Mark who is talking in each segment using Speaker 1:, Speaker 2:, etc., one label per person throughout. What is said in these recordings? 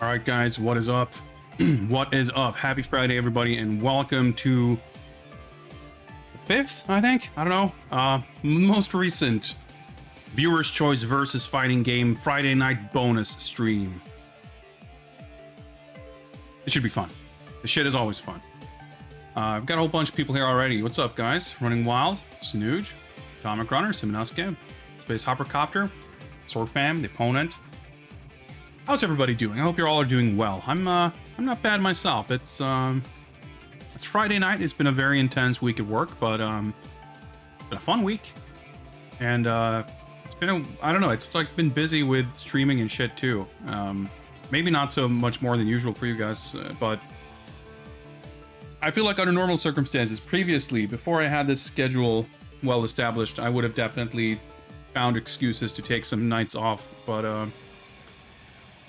Speaker 1: All right, guys, what is up? What is up? Happy Friday, everybody, and welcome to the fifth, I think. I don't know. Most recent Viewer's Choice versus Fighting Game Friday night bonus stream. It should be fun. The shit is always fun. I've got a whole bunch of people here already. What's up, guys? Running Wild, Snooge, Atomic Runner, Simonosuke, Space Hoppercopter, Sword Fam, The Opponent. How's everybody doing? I hope you all are doing well. I'm not bad myself. It's Friday night. It's been a very intense week at work, but been a fun week. And it's been I don't know, it's like been busy with streaming and shit too. Maybe not so much more than usual for you guys, but I feel like under normal circumstances, previously, before I had this schedule well established, I would have definitely found excuses to take some nights off, but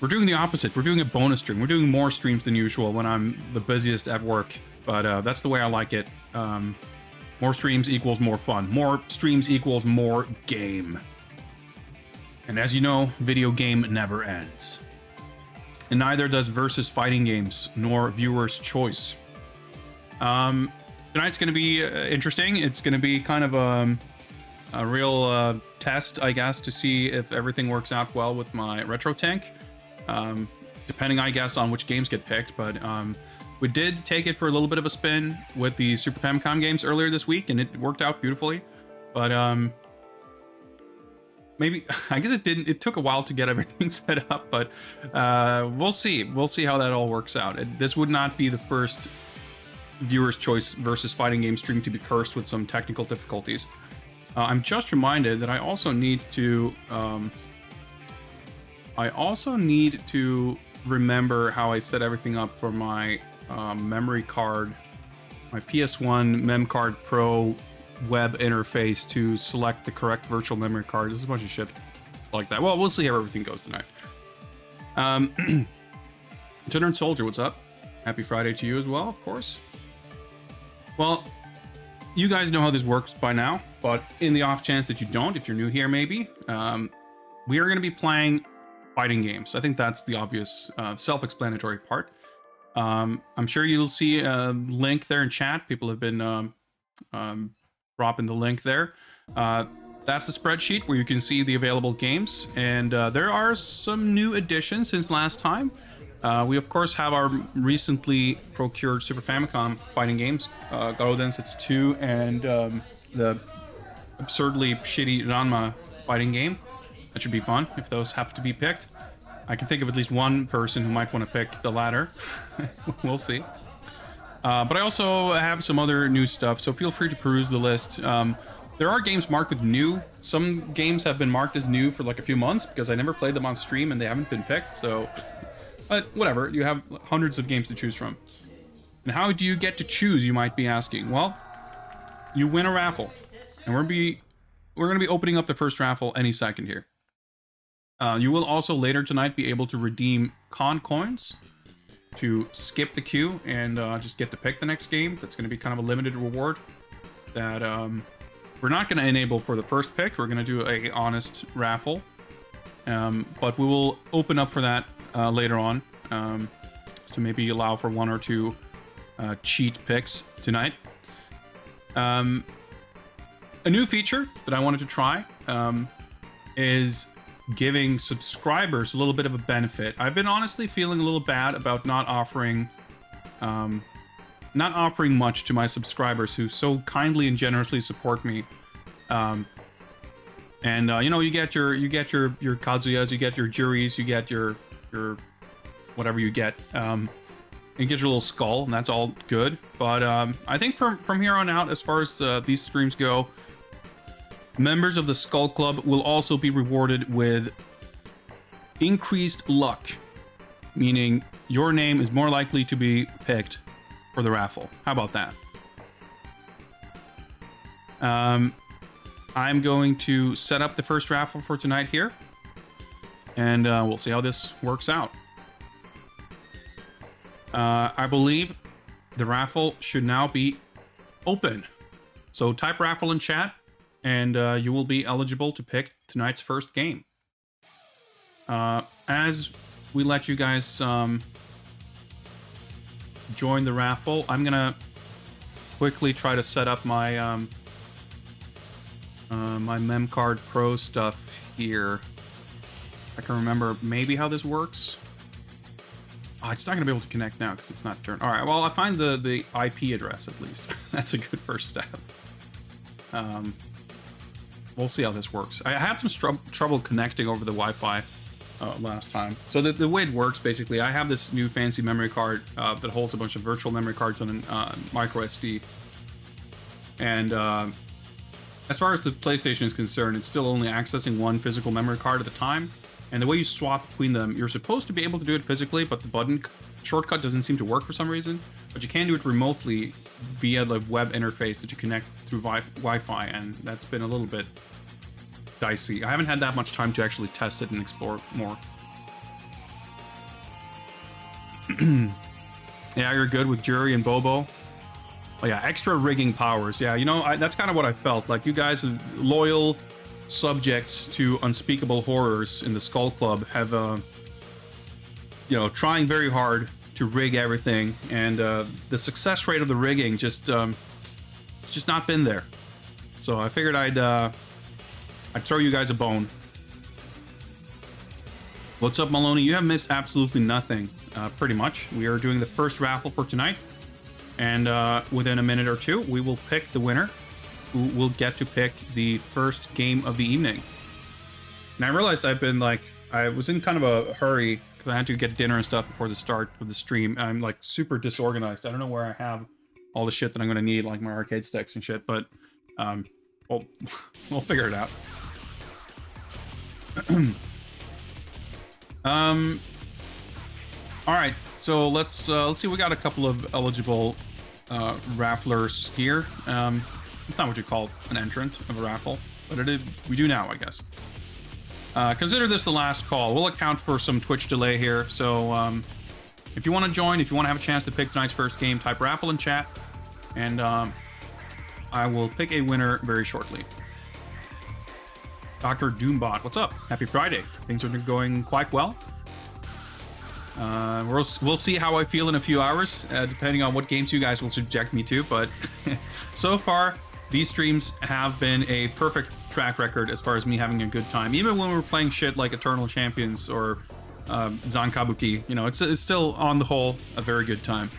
Speaker 1: we're doing the opposite. We're doing a bonus stream. We're doing more streams than usual when I'm the busiest at work, but that's the way I like it. More streams equals more fun. More streams equals more game. And as you know, video game never ends. And neither does versus fighting games, nor Viewer's Choice. Tonight's going to be interesting. It's going to be kind of a real test, I guess, to see if everything works out well with my retro tank. Depending, I guess, on which games get picked, but we did take it for a little bit of a spin with the Super Famicom games earlier this week, and it worked out beautifully. But maybe, I guess it took a while to get everything set up, but we'll see how that all works out. This would not be the first Viewer's Choice versus fighting game stream to be cursed with some technical difficulties. I'm just reminded that I also need to remember how I set everything up for my memory card, my PS1 Mem Card Pro web interface to select the correct virtual memory card. There's a bunch of shit like that. Well, we'll see how everything goes tonight. General Soldier, what's up? Happy Friday to you as well, of course. Well, you guys know how this works by now, but in the off chance that you don't, if you're new here maybe, we are going to be playing fighting games. I think that's the obvious self-explanatory part. I'm sure you'll see a link there in chat. People have been dropping the link there. That's the spreadsheet where you can see the available games, and there are some new additions since last time. We of course have our recently procured Super Famicom fighting games, Garo Densetsu 2 and the absurdly shitty Ranma fighting game. That should be fun if those happen to be picked. I can think of at least one person who might want to pick the latter. We'll see. But I also have some other new stuff, so feel free to peruse the list. There are games marked with new. Some games have been marked as new for like a few months because I never played them on stream and they haven't been picked, so... But whatever, you have hundreds of games to choose from. And how do you get to choose, you might be asking? Well, you win a raffle. And we're going to be opening up the first raffle any second here. You will also later tonight be able to redeem con coins to skip the queue and just get to pick the next game. That's going to be kind of a limited reward that we're not going to enable for the first pick. We're going to do a honest raffle. But we will open up for that later on to maybe allow for one or two cheat picks tonight. A new feature that I wanted to try is giving subscribers a little bit of a benefit. I've been honestly feeling a little bad about not offering much to my subscribers who so kindly and generously support me. And you know, you get your Kazuyas, you get your Juris, you get your whatever you get. You get your little skull, and that's all good. But I think from here on out, as far as these streams go, members of the Skull Club will also be rewarded with increased luck, meaning your name is more likely to be picked for the raffle. How about that? I'm going to set up the first raffle for tonight here, and we'll see how this works out. I believe the raffle should now be open. So type raffle in chat, and you will be eligible to pick tonight's first game. As we let you guys join the raffle. I'm gonna quickly try to set up my my Memcard Pro stuff here. I can remember maybe how this works. Oh, it's not gonna be able to connect now because it's not turned. All right. Well, I find the IP address at least. That's a good first step. We'll see how this works. I had some trouble connecting over the Wi-Fi last time. So the way it works, basically, I have this new fancy memory card that holds a bunch of virtual memory cards on a micro SD. And as far as the PlayStation is concerned, it's still only accessing one physical memory card at a time. And the way you swap between them, you're supposed to be able to do it physically, but the button shortcut doesn't seem to work for some reason. But you can do it remotely via the web interface that you connect through Wi-Fi, and that's been a little bit dicey. I haven't had that much time to actually test it and explore more. Yeah, you're good with Jury and Bobo. Oh yeah, extra rigging powers. Yeah, you know, that's kind of what I felt. Like, you guys, loyal subjects to unspeakable horrors in the Skull Club, have, you know, trying very hard to rig everything, and the success rate of the rigging just, it's just not been there. So I figured I'd throw you guys a bone. What's up, Maloney? You have missed absolutely nothing, pretty much. We are doing the first raffle for tonight, and within a minute or two, we will pick the winner, who will get to pick the first game of the evening. And I realized I've been, like, I was in kind of a hurry because I had to get dinner and stuff before the start of the stream. I'm, like, super disorganized. I don't know where I have all the shit that I'm going to need, like my arcade sticks and shit, but we'll figure it out. All right, so let's see. We got a couple of eligible rafflers here. It's not what you call an entrant of a raffle, but it is, we do now, I guess. Consider this the last call. We'll account for some Twitch delay here, so if you want to join, if you want to have a chance to pick tonight's first game, type raffle in chat, and I will pick a winner very shortly. Dr. Doombot, what's up? Happy Friday. Things are going quite well. We'll see how I feel in a few hours, depending on what games you guys will subject me to, but so far, these streams have been a perfect track record as far as me having a good time. Even when we're playing shit like Eternal Champions or Zankabuki, you know, it's still, on the whole, a very good time.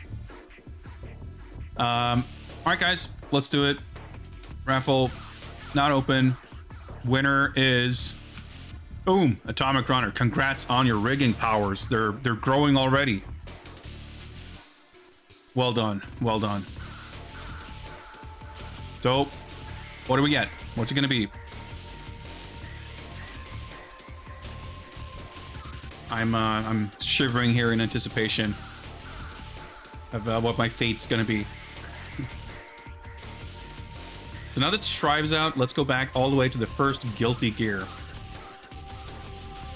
Speaker 1: Alright guys, let's do it. Raffle, not open. Winner is... Boom! Atomic Runner. Congrats on your rigging powers. They're growing already. Well done. Well done. So, what do we get? What's it gonna be? I'm shivering here in anticipation of what my fate's gonna be. So now that Strive's out, let's go back all the way to the first Guilty Gear.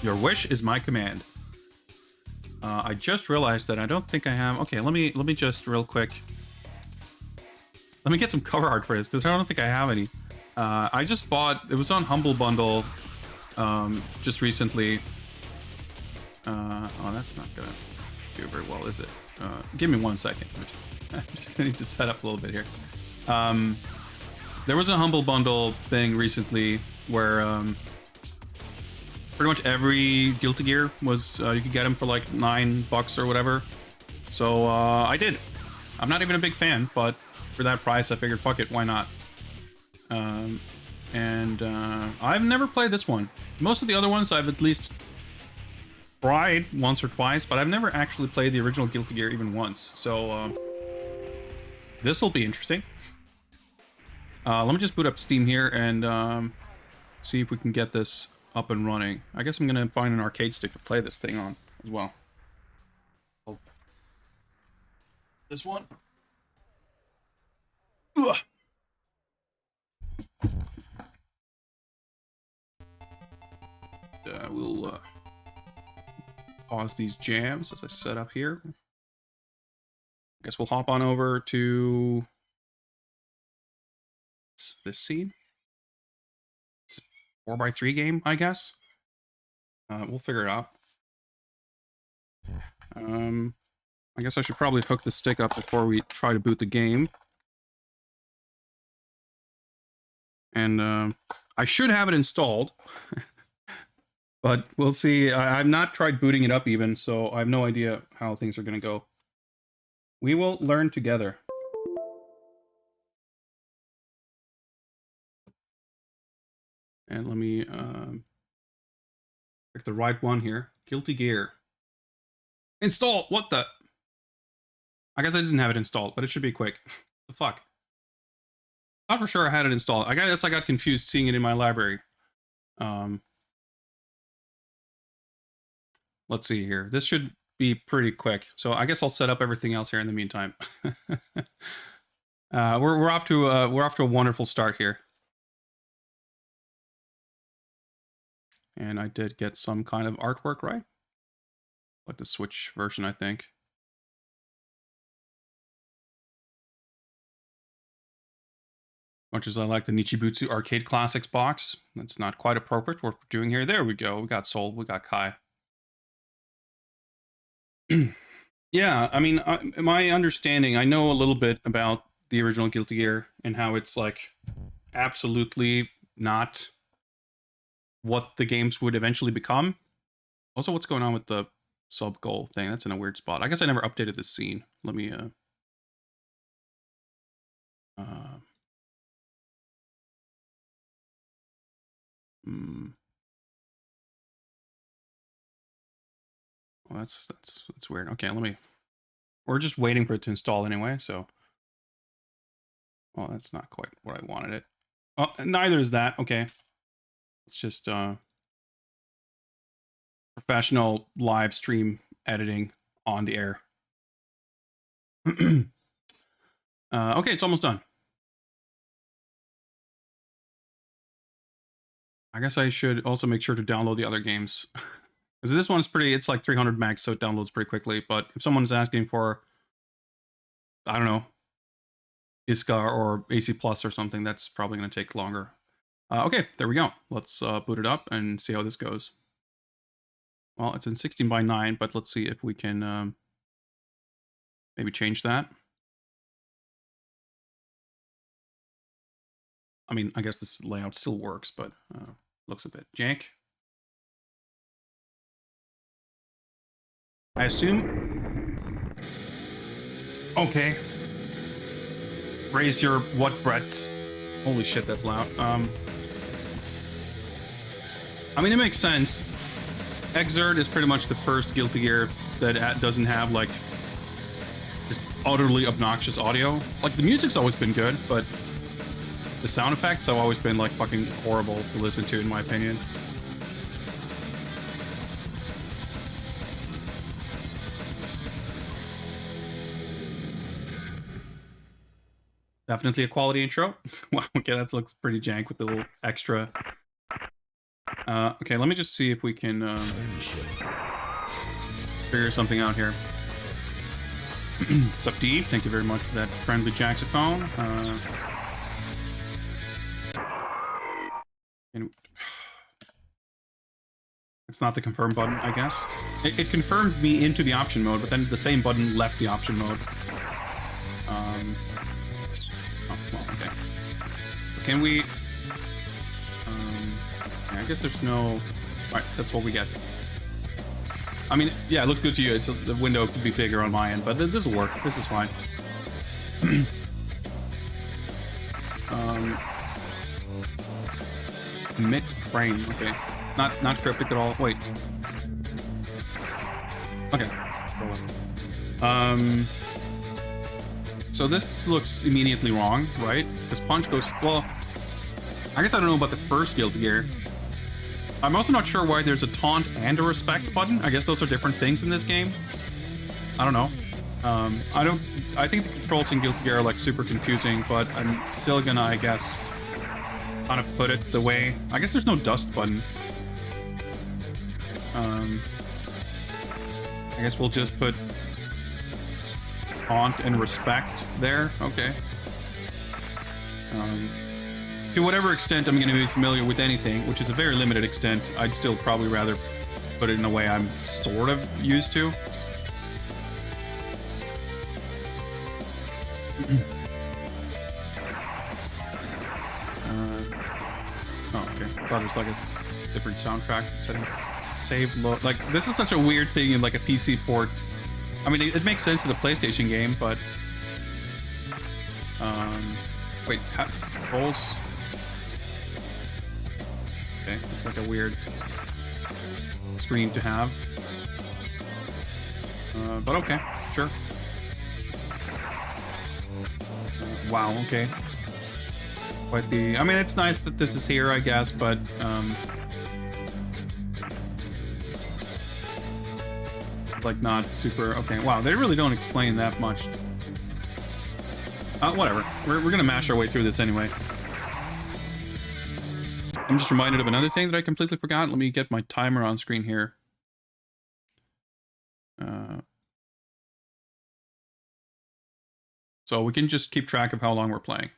Speaker 1: Your wish is my command. I just realized that I don't think I have... Okay, let me just real quick... Let me get some cover art for this, because I don't think I have any. I just bought... It was on Humble Bundle just recently. Oh, that's not gonna do very well, is it? Give me 1 second. I just need to set up a little bit here. There was a Humble Bundle thing recently where... pretty much every Guilty Gear was, you could get them for like $9 or whatever. So I did. I'm not even a big fan, but for that price, I figured, fuck it, why not? I've never played this one. Most of the other ones I've at least tried once or twice, but I've never actually played the original Guilty Gear even once. So this will be interesting. Let me just boot up Steam here and see if we can get this up and running. I guess I'm gonna find an arcade stick to play this thing on as well. This one. Ugh. We'll pause these jams as I set up here. I guess we'll hop on over to this scene. 4x3 game, I guess. We'll figure it out. I guess I should probably hook the stick up before we try to boot the game. And I should have it installed. But we'll see. I've not tried booting it up even, so I have no idea how things are going to go. We will learn together. And let me pick the right one here. Guilty Gear. Install! What the? I guess I didn't have it installed, but it should be quick. The fuck? Not for sure I had it installed. I guess I got confused seeing it in my library. Let's see here. This should be pretty quick. So I guess I'll set up everything else here in the meantime. We're off to a wonderful start here. And I did get some kind of artwork right. Like the Switch version, I think. Much as I like the Nichibutsu Arcade Classics box, that's not quite appropriate what we're doing here. There we go. We got Soul. We got Kai. Yeah, I mean, my understanding, I know a little bit about the original Guilty Gear and how it's like absolutely not what the games would eventually become. Also, what's going on with the sub goal thing? That's in a weird spot. I guess I never updated this scene. Let me well, that's weird. Okay, let me. We're just waiting for it to install anyway, so. Well, that's not quite what I wanted it. Oh, neither is that. Okay. It's just professional live stream editing on the air. Okay, it's almost done. I guess I should also make sure to download the other games. Because this one's pretty, it's like 300 megs, so it downloads pretty quickly. But if someone's asking for, I don't know, ISCA or AC Plus or something, that's probably going to take longer. Okay, there we go. Let's boot it up and see how this goes. Well, it's in 16:9, but let's see if we can maybe change that. I mean, I guess this layout still works, but looks a bit jank. I assume. Okay. Raise your what breaths. Holy shit, that's loud. I mean, it makes sense. Exert is pretty much the first Guilty Gear that doesn't have, like, just utterly obnoxious audio. Like, the music's always been good, but the sound effects have always been, like, fucking horrible to listen to, in my opinion. Definitely a quality intro. Wow, okay, that looks pretty jank with the little extra. Okay, let me just see if we can figure something out here. What's up, D? Thank you very much for that friendly jaxophone. It's not the confirm button, I guess. It confirmed me into the option mode, but then the same button left the option mode. Oh, well, okay. Can we... I guess there's no... Alright, that's what we get. I mean, yeah, it looks good to you. The window could be bigger on my end, but this will work. This is fine. Mid frame, okay. Not cryptic at all. Wait. Okay. So this looks immediately wrong, right? Because punch goes... Well, I guess I don't know about the first Guilty Gear. I'm also not sure why there's a taunt and a respect button. I guess those are different things in this game. I don't know. I think the controls in Guilty Gear are, like, super confusing, but I'm still gonna, I guess, kind of put it the way... I guess there's no dust button. I guess we'll just put taunt and respect there. Okay. To whatever extent I'm going to be familiar with anything, which is a very limited extent, I'd still probably rather put it in a way I'm sort of used to. Oh, okay. I thought it was like a different soundtrack setting. Save load. Like, this is such a weird thing in like a PC port. I mean, it makes sense to the PlayStation game, but wait, controls. Okay, it's like a weird screen to have. But okay, sure. Wow, okay. Quite the... I mean, it's nice that this is here, I guess, but... like, not super... Okay, wow, they really don't explain that much. Whatever. We're gonna mash our way through this anyway. I'm just reminded of another thing that I completely forgot. Let me get my timer on screen here. So we can just keep track of how long we're playing.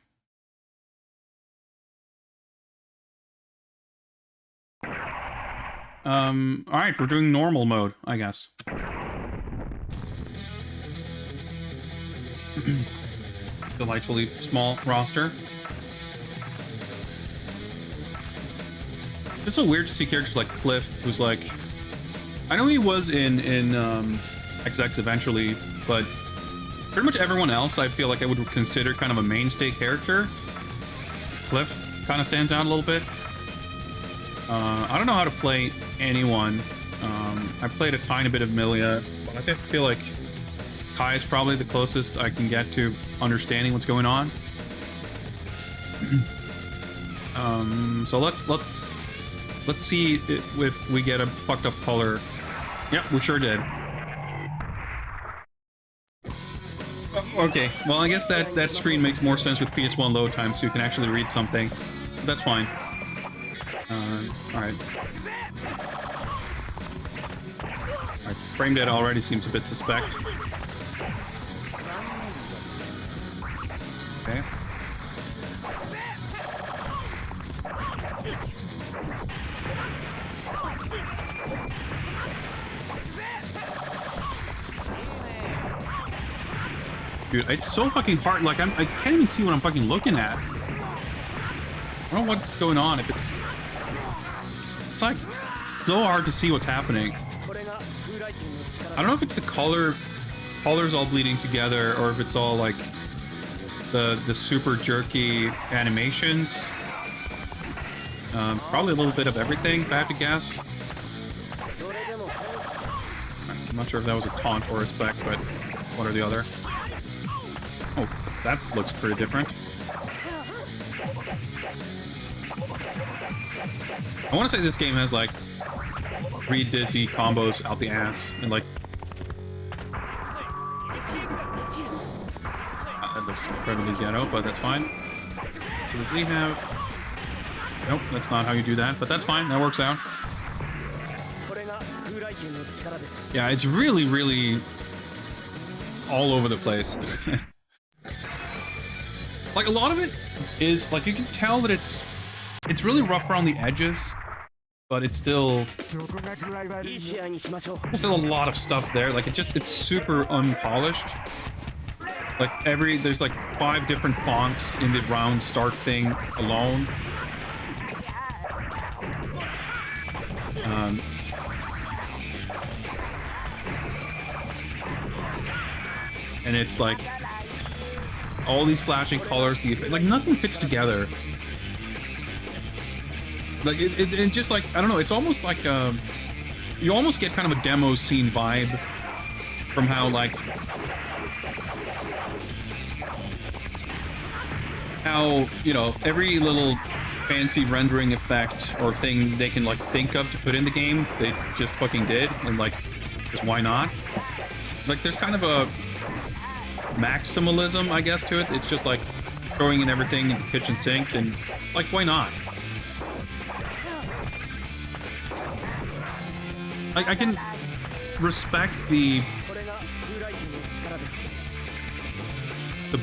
Speaker 1: Alright, we're doing normal mode, I guess. Delightfully small roster. It's so weird to see characters like Cliff, who's like... I know he was in XX eventually, but pretty much everyone else I feel like I would consider kind of a mainstay character. Cliff kind of stands out a little bit. I don't know how to play anyone. I played a tiny bit of Milia, but I feel like Kai is probably the closest I can get to understanding what's going on. So let's see if we get a fucked up color. Yep, we sure did. Okay, well I guess that screen makes more sense with PS1 load time, so you can actually read something. But that's fine. Alright. Frame data already seems a bit suspect. Okay. Dude, it's so fucking hard. Like, I can't even see what I'm fucking looking at. I don't know what's going on. If it's like, it's so hard to see what's happening. I don't know if it's the colors all bleeding together, or if it's all like the super jerky animations. Probably a little bit of everything, if I have to guess. I'm not sure if that was a taunt or a spec, but one or the other. Oh, that looks pretty different. I want to say this game has like 3 dizzy combos out the ass, and like that looks incredibly ghetto, but that's fine. So does he have... Nope, that's not how you do that, but that's fine, that works out. Yeah, it's really, really all over the place. Like, a lot of it is, like, you can tell that it's really rough around the edges, but it's still... There's still a lot of stuff there. Like, it's super unpolished. Like, there's like 5 different fonts in the round start thing alone. And it's like all these flashing colors, like nothing fits together. Like it just like, I don't know, it's almost like you almost get kind of a demo scene vibe from how like you know, every little fancy rendering effect or thing they can like think of to put in the game, they just fucking did, and like, just why not? Like, there's kind of a maximalism, I guess, to it. It's just like throwing in everything in the kitchen sink, and like, why not? Like, I can respect the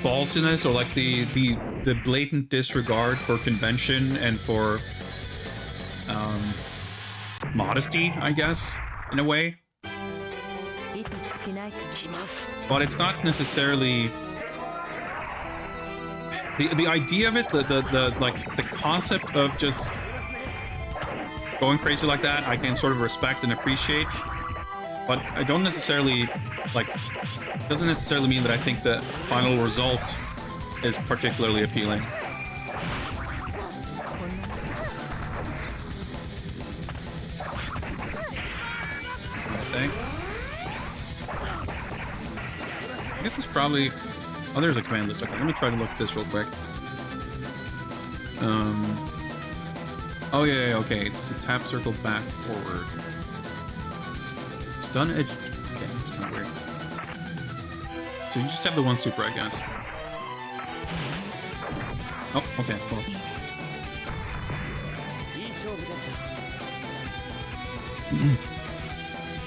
Speaker 1: ballsiness, or like the blatant disregard for convention and for modesty, I guess, in a way. But it's not necessarily the idea of it, the like the concept of just going crazy like that, I can sort of respect and appreciate. But I don't necessarily like. Doesn't necessarily mean that I think the final result is particularly appealing. I guess it's probably... Oh, there's a command list. Okay, let me try to look at this real quick. Oh, yeah, okay. It's tap, circle, back, forward. Stun edge... Okay, that's kind of weird. So you just have the one super, I guess. Oh, okay, cool.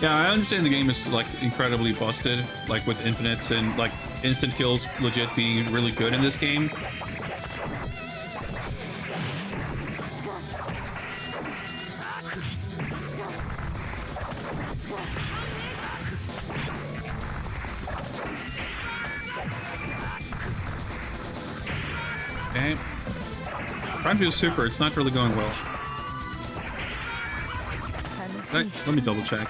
Speaker 1: Yeah, I understand the game is, like, incredibly busted, like, with infinites and, like, instant kills legit being really good in this game. Okay. Trying to do super, it's not really going well. Let me double check.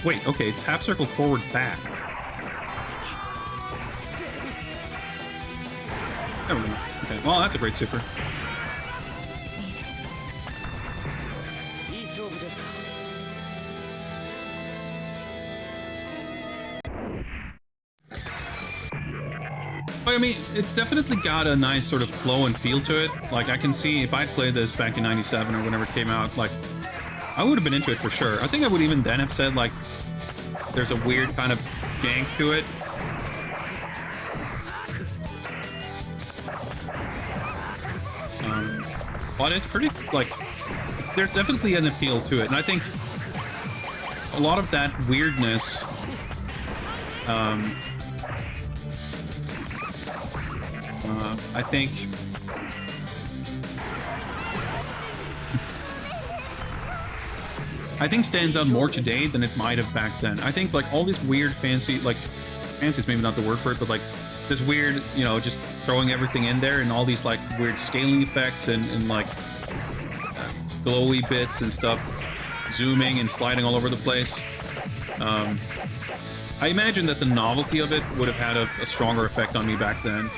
Speaker 1: Wait, okay, it's half circle forward back. There we go. Okay, well, that's a great super. I mean, it's definitely got a nice sort of flow and feel to it. Like, I can see if I'd played this back in '97 or whenever it came out, like, I would have been into it for sure. I think I would even then have said, like, there's a weird kind of jank to it. But it's pretty, like, there's definitely an appeal to it. And I think a lot of that weirdness, I think... stands out more today than it might have back then. I think, like, all these weird fancy, like, fancy is maybe not the word for it, but, like, this weird, you know, just throwing everything in there and all these, like, weird scaling effects and like, glowy bits and stuff, zooming and sliding all over the place. I imagine that the novelty of it would have had a stronger effect on me back then.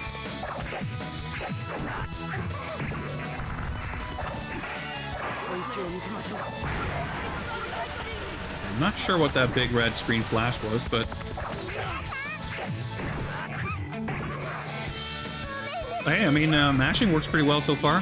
Speaker 1: I'm not sure what that big red screen flash was, but... Hey, I mean, mashing works pretty well so far.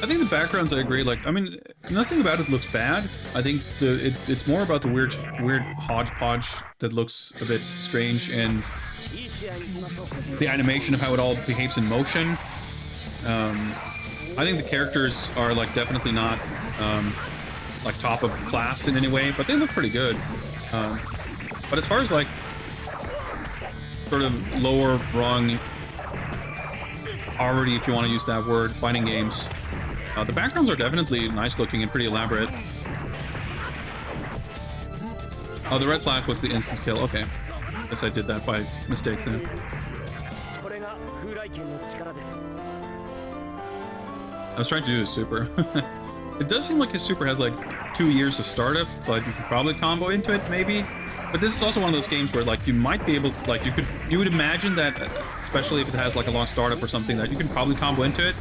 Speaker 1: I think the backgrounds, I agree, like, I mean, nothing about it looks bad. I think it's more about the weird hodgepodge that looks a bit strange, and the animation of how it all behaves in motion. I think the characters are, like, definitely not, like, top of class in any way, but they look pretty good. But as far as, like, sort of lower rung, already, if you want to use that word, fighting games, the backgrounds are definitely nice looking and pretty elaborate. Oh, the red flash was the instant kill. Okay. Guess I did that by mistake then. I was trying to do a super. It does seem like his super has like 2 years of startup, but you could probably combo into it, maybe. But this is also one of those games where, like, you might be able, like, you would imagine that, especially if it has like a long startup or something, that you can probably combo into it.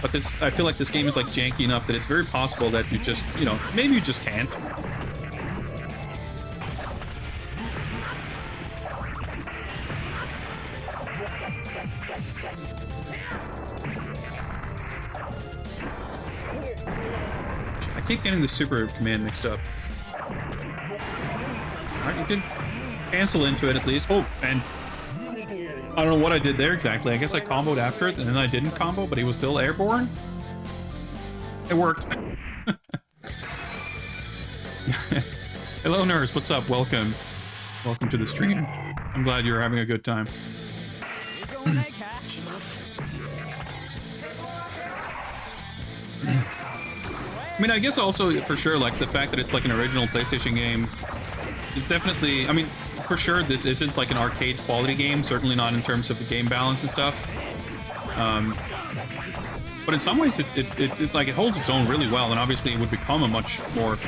Speaker 1: But this, I feel like this game is like janky enough that it's very possible that you just, you know, maybe you just can't. I keep getting the super command mixed up. Alright, you can cancel into it at least. Oh, and I don't know what I did there exactly. I guess I comboed after it, and then I didn't combo, but he was still airborne. It worked. Hello, nurse. What's up? Welcome. Welcome to the stream. I'm glad you're having a good time. I mean, I guess also, for sure, like, the fact that it's, like, an original PlayStation game it's definitely, I mean, for sure, this isn't like an arcade quality game, certainly not in terms of the game balance and stuff. But in some ways, it like it holds its own really well, and obviously it would become a much more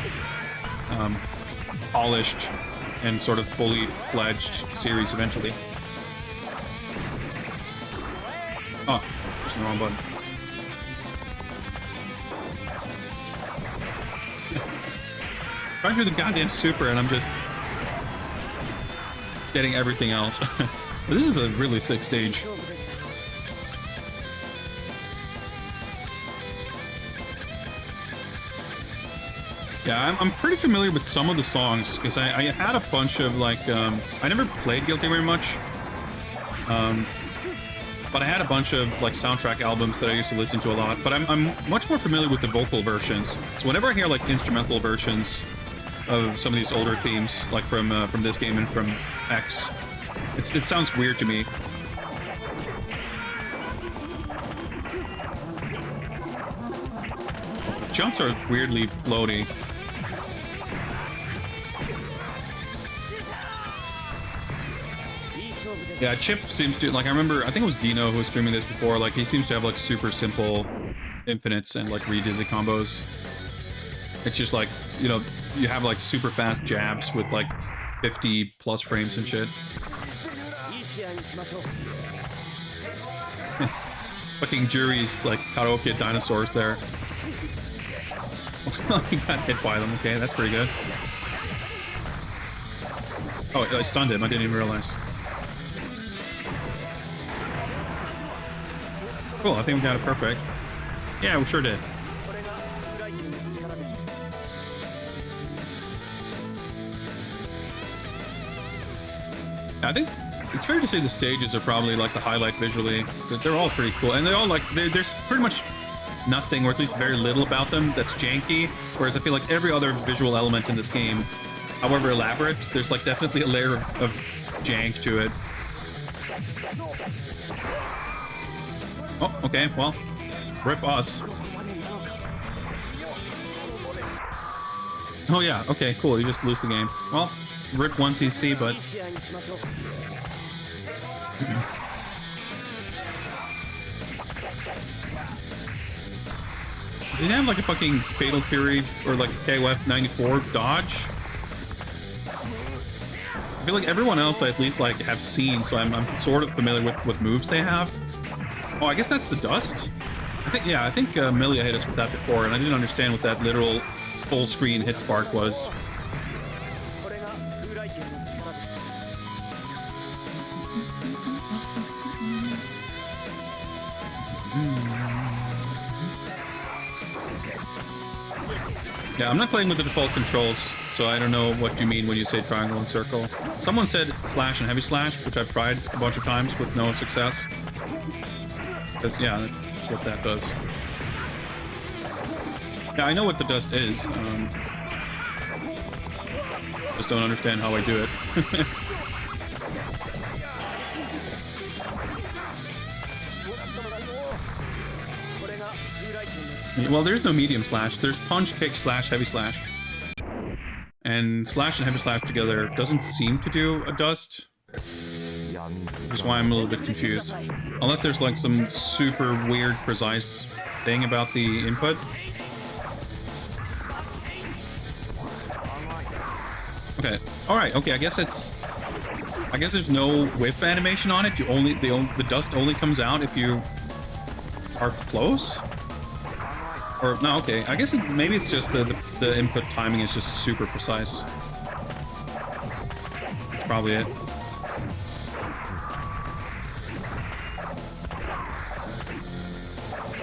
Speaker 1: polished and sort of fully fledged series eventually. Oh, there's the wrong button. Trying to do the goddamn super, and I'm just getting everything else. This is a really sick stage. Yeah, I'm pretty familiar with some of the songs, because I had a bunch of, like, I never played Guilty very much, but I had a bunch of, like, soundtrack albums that I used to listen to a lot, but I'm much more familiar with the vocal versions. So whenever I hear, like, instrumental versions of some of these older themes, like from this game and from X, it sounds weird to me. The jumps are weirdly floaty. Yeah, Chip seems to, like, I remember, I think it was Dino who was streaming this before, like, he seems to have, like, super simple infinites and, like, re-dizzy combos. It's just, like, you know, you have, like, super fast jabs with, like, 50 plus frames and shit. Fucking Jury's, like, karaoke dinosaurs there. He got hit by them, okay, that's pretty good. Oh, I stunned him, I didn't even realize. Cool, I think we got it perfect. Yeah, we sure did. I think it's fair to say the stages are probably like the highlight visually. They're all pretty cool, and they all like there's pretty much nothing, or at least very little about them that's janky. Whereas I feel like every other visual element in this game, however elaborate, there's like definitely a layer of jank to it. Oh, okay, well, rip us. Oh yeah, okay, cool, you just lose the game. Well, rip 1 CC, but... Does he have like a fucking Fatal Fury or like a KOF 94 dodge? I feel like everyone else I at least like have seen, so I'm sort of familiar with what moves they have. Oh, I guess that's the dust? I think Milia hit us with that before, and I didn't understand what that literal full screen hit spark was. Yeah, I'm not playing with the default controls, so I don't know what you mean when you say triangle and circle. Someone said slash and heavy slash, which I've tried a bunch of times with no success. Because, yeah, that's what that does. Yeah, I know what the dust is. Just don't understand how I do it. Well, there's no medium slash. There's punch, kick, slash, heavy slash. And slash and heavy slash together doesn't seem to do a dust. Which is why I'm a little bit confused. Unless there's like some super weird, precise thing about the input. Okay. Alright, okay, I guess there's no whip animation on it. The dust only comes out if you are close? Or, no, okay. I guess maybe it's just the input timing is just super precise. That's probably it.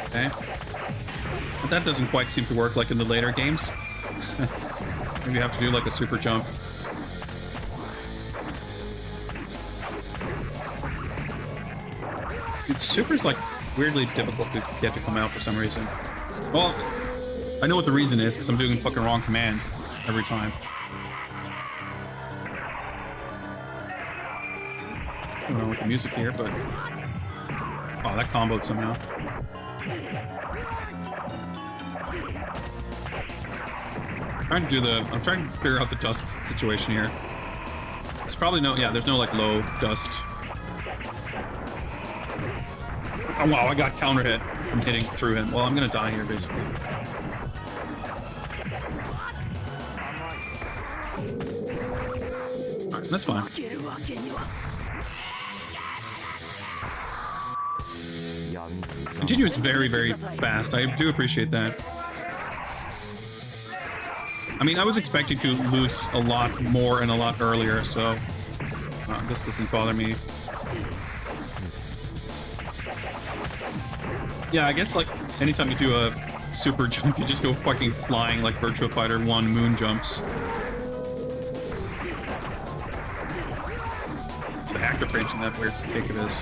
Speaker 1: Okay. But that doesn't quite seem to work like in the later games. Maybe you have to do like a super jump. Dude, super's like weirdly difficult to get to come out for some reason. Well, I know what the reason is, because I'm doing fucking wrong command every time. I don't know with the music here, but... Oh, that comboed somehow. I'm trying to figure out the dust situation here. There's probably no, yeah, there's no like low dust. Oh wow, I got counter hit from hitting through him. Well, I'm gonna die here basically. Alright, that's fine. Continuous very, very fast. I do appreciate that. I mean, I was expecting to lose a lot more and a lot earlier, so this doesn't bother me. Yeah, I guess like anytime you do a super jump, you just go fucking flying like Virtua Fighter 1 moon jumps. The actor frames in that weird kick it is.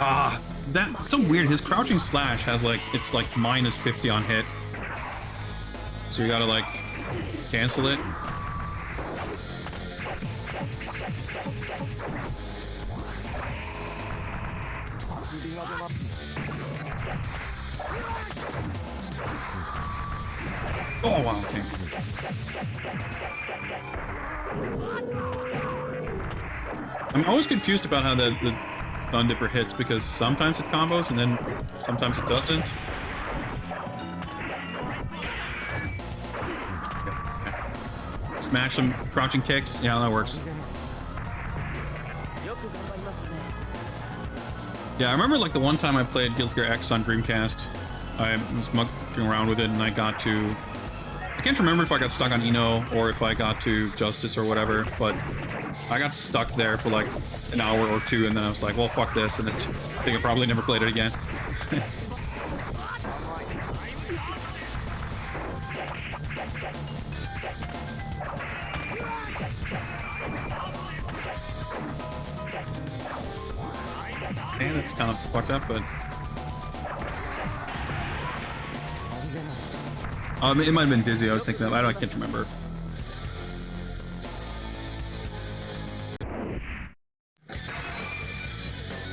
Speaker 1: Ah, that's so weird. His crouching slash has like, it's like minus 50 on hit. So you gotta like cancel it. Oh wow, okay. I'm always confused about how the Gun Dipper hits, because sometimes it combos and then sometimes it doesn't. Okay. Smash some crouching kicks. Yeah, that works. Yeah, I remember like the one time I played Guilty Gear X on Dreamcast. I was mucking around with it and I got to... I can't remember if I got stuck on Eno or if I got to Justice or whatever, but I got stuck there for like an hour or two, and then I was like, well, fuck this, and I think I probably never played it again. And it's kind of fucked up, but... it might have been Dizzy I was thinking of. I can't remember.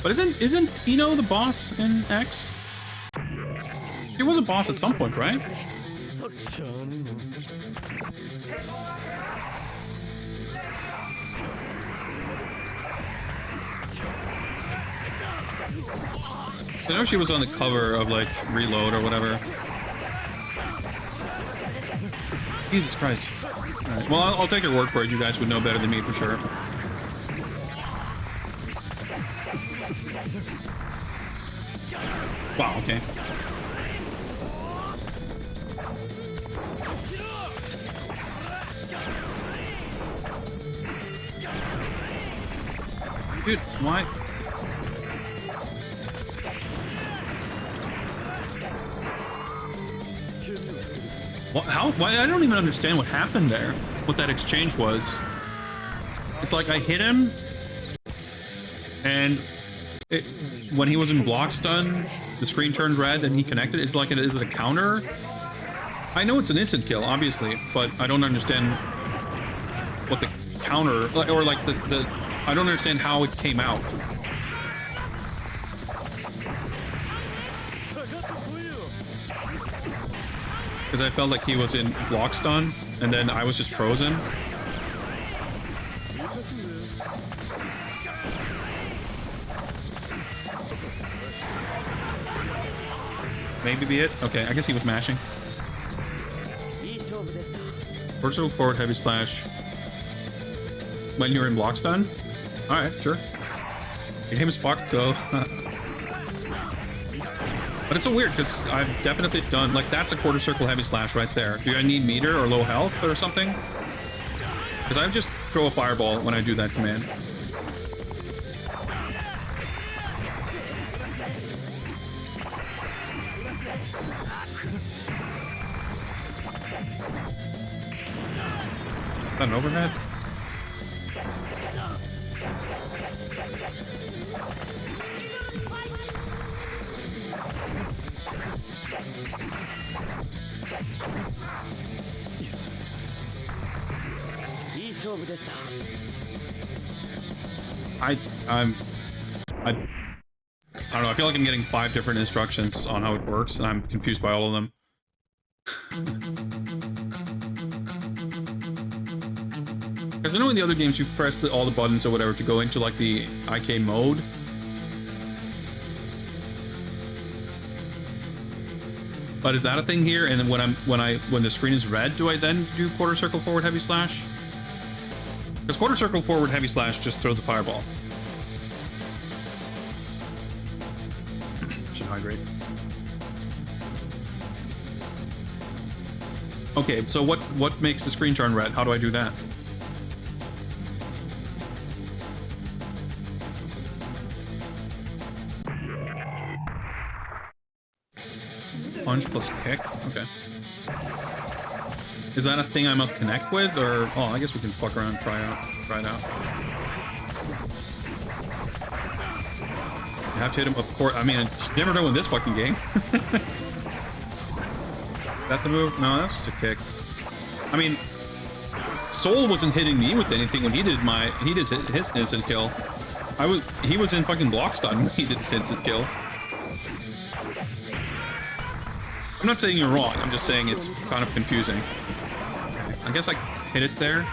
Speaker 1: But isn't Eno the boss in X? He was a boss at some point, right? I know she was on the cover of like Reload or whatever. Jesus Christ. Alright, well, I'll take your word for it. You guys would know better than me for sure. Wow, okay. Dude, why? What, how? Why? I don't even understand what happened there. What that exchange was. It's like I hit him, and when he was in block stun, the screen turned red and he connected. It's like, is it a counter? I know it's an instant kill, obviously, but I don't understand what the counter, or like I don't understand how it came out. Because I felt like he was in block stun, and then I was just frozen. Maybe be it? Okay, I guess he was mashing. Vertical forward heavy slash. When you're in block stun? Alright, sure. Your game is fucked, so... But it's so weird, because I've definitely done... Like, that's a quarter circle heavy slash right there. Do I need meter or low health or something? Because I just throw a fireball when I do that command. Is that an overhead? I don't know, I feel like I'm getting 5 different instructions on how it works, and I'm confused by all of them. Because I know in the other games you press all the buttons or whatever to go into like the IK mode. But is that a thing here? And then when the screen is red, do I then do quarter circle forward heavy slash? Because quarter circle forward heavy slash just throws a fireball. Should hydrate. Okay, so what makes the screen turn red? How do I do that? Punch plus kick? Okay. Is that a thing I must connect with, or... Oh, I guess we can fuck around and try it out. You have to hit him, of course. I mean, I never know in this fucking game. Is that the move? No, that's just a kick. I mean, Soul wasn't hitting me with anything when he did his instant kill. He was in fucking block stun when he did his instant kill. I'm not saying you're wrong, I'm just saying it's kind of confusing. I guess I hit it there.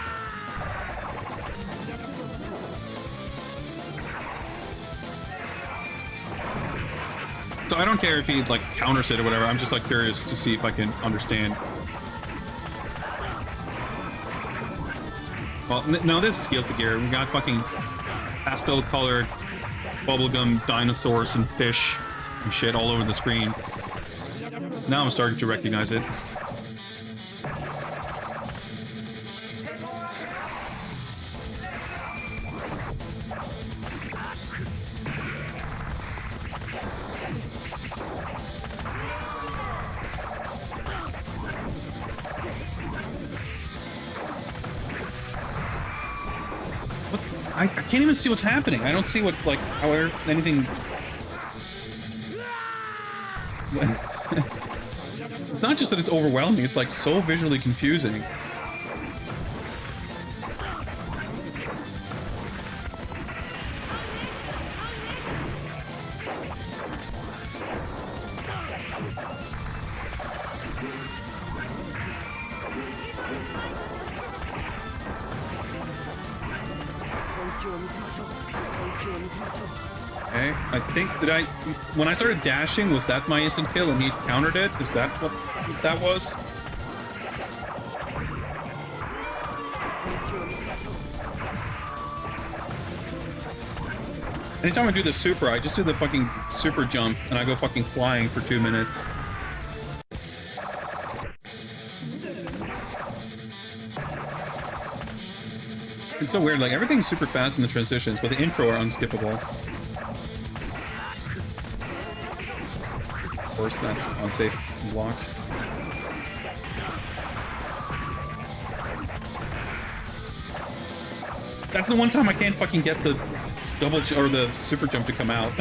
Speaker 1: So I don't care if he like counters it or whatever, I'm just like curious to see if I can understand. Well, no, this is Guilty Gear. We got fucking pastel-colored bubblegum dinosaurs and fish and shit all over the screen. Now I'm starting to recognize it. I can't even see what's happening. I don't see what, like, how anything... It's not just that it's overwhelming, it's like so visually confusing. Okay, I think, when I started dashing, was that my instant kill and he countered it? Is that what that was? Anytime I do the super, I just do the fucking super jump and I go fucking flying for 2 minutes. It's so weird, like everything's super fast in the transitions, but the intro are unskippable. Of course, that's unsafe block. That's the one time I can't fucking get the double or the super jump to come out.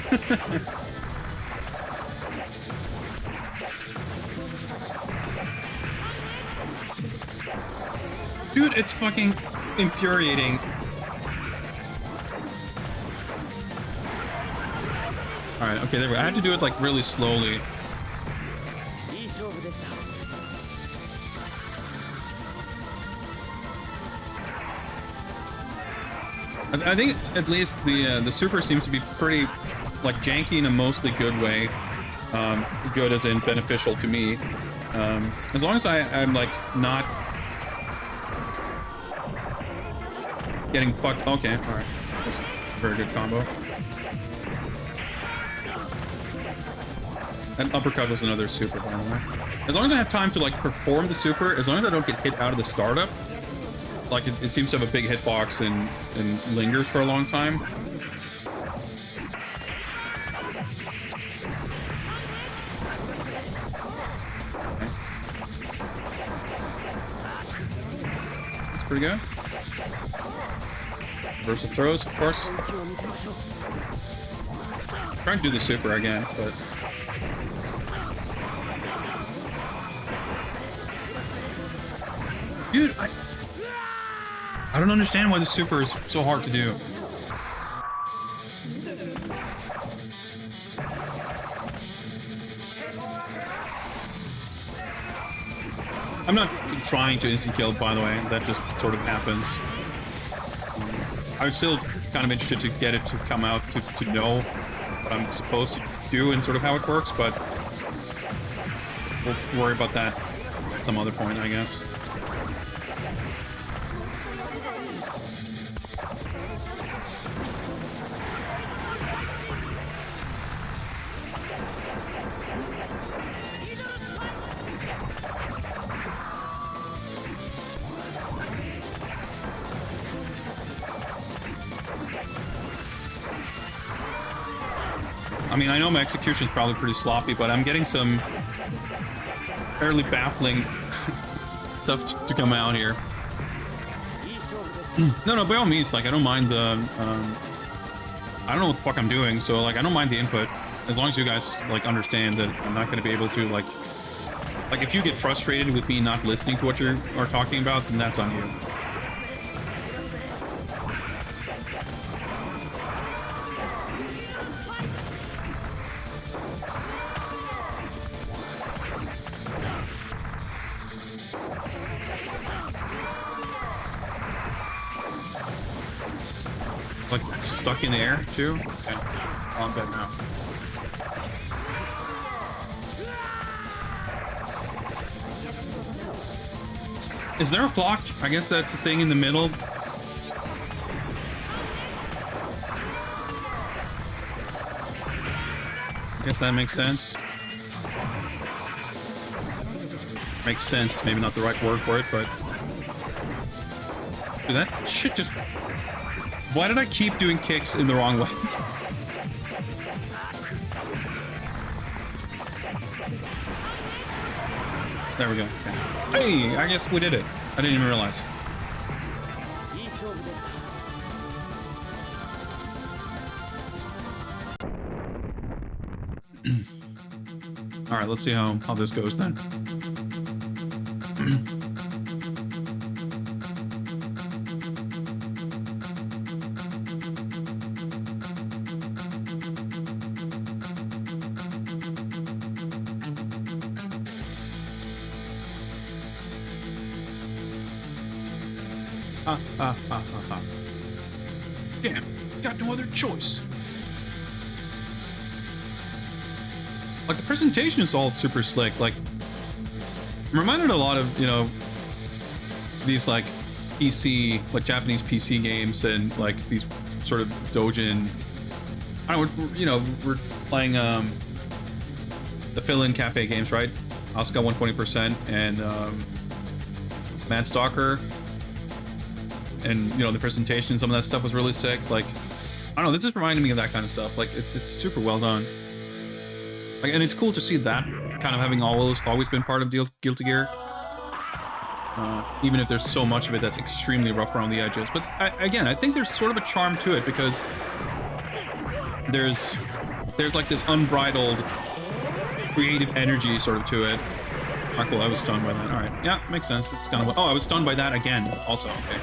Speaker 1: Dude, it's fucking infuriating. Alright, okay, there we go. I have to do it like really slowly. I think at least the super seems to be pretty like janky in a mostly good way. Good as in beneficial to me. As long as I'm like not getting fucked. Okay, alright. That's a very good combo. And uppercut was another super, by the way. As long as I have time to like perform the super, as long as I don't get hit out of the startup, like it seems to have a big hitbox and lingers for a long time. Okay. That's pretty good. Reversal throws, of course. I'm trying to do the super again, but... Dude, I don't understand why the super is so hard to do. I'm not trying to instant kill, by the way. That just sort of happens. I'm still kind of interested to get it to come out to know what I'm supposed to do and sort of how it works, but we'll worry about that at some other point, I guess. I mean, I know my execution's probably pretty sloppy, but I'm getting some fairly baffling stuff to come out here. No, by all means, like, I don't mind the, I don't know what the fuck I'm doing, so, like, I don't mind the input, as long as you guys, like, understand that I'm not going to be able to, like, if you get frustrated with me not listening to what you are talking about, then that's on you. Like, stuck in the air, too? Okay. Oh, I'm dead now. Is there a clock? I guess that's a thing in the middle. I guess that makes sense. Makes sense. It's maybe not the right word for it, but... Dude, that shit just... Why did I keep doing kicks in the wrong way? There we go. Okay. Hey, I guess we did it. I didn't even realize. All right, let's see how this goes then. Damn, got no other choice. Like, the presentation is all super slick. Like, I'm reminded a lot of, you know, these, like, PC, like, Japanese PC games and, like, these sort of doujin. I don't know, you know, we're playing, the fill-in cafe games, right? Asuka 120% and, Mad Stalker. And, you know, the presentation, some of that stuff was really sick. Like, I don't know, this is reminding me of that kind of stuff. Like, it's super well done. Like, and it's cool to see that kind of having always been part of Guilty Gear. Even if there's so much of it that's extremely rough around the edges. But, again, I think there's sort of a charm to it because there's like this unbridled creative energy sort of to it. Ah, cool, I was stunned by that. All right, yeah, makes sense. This is kind of... Oh, I was stunned by that again also. Okay.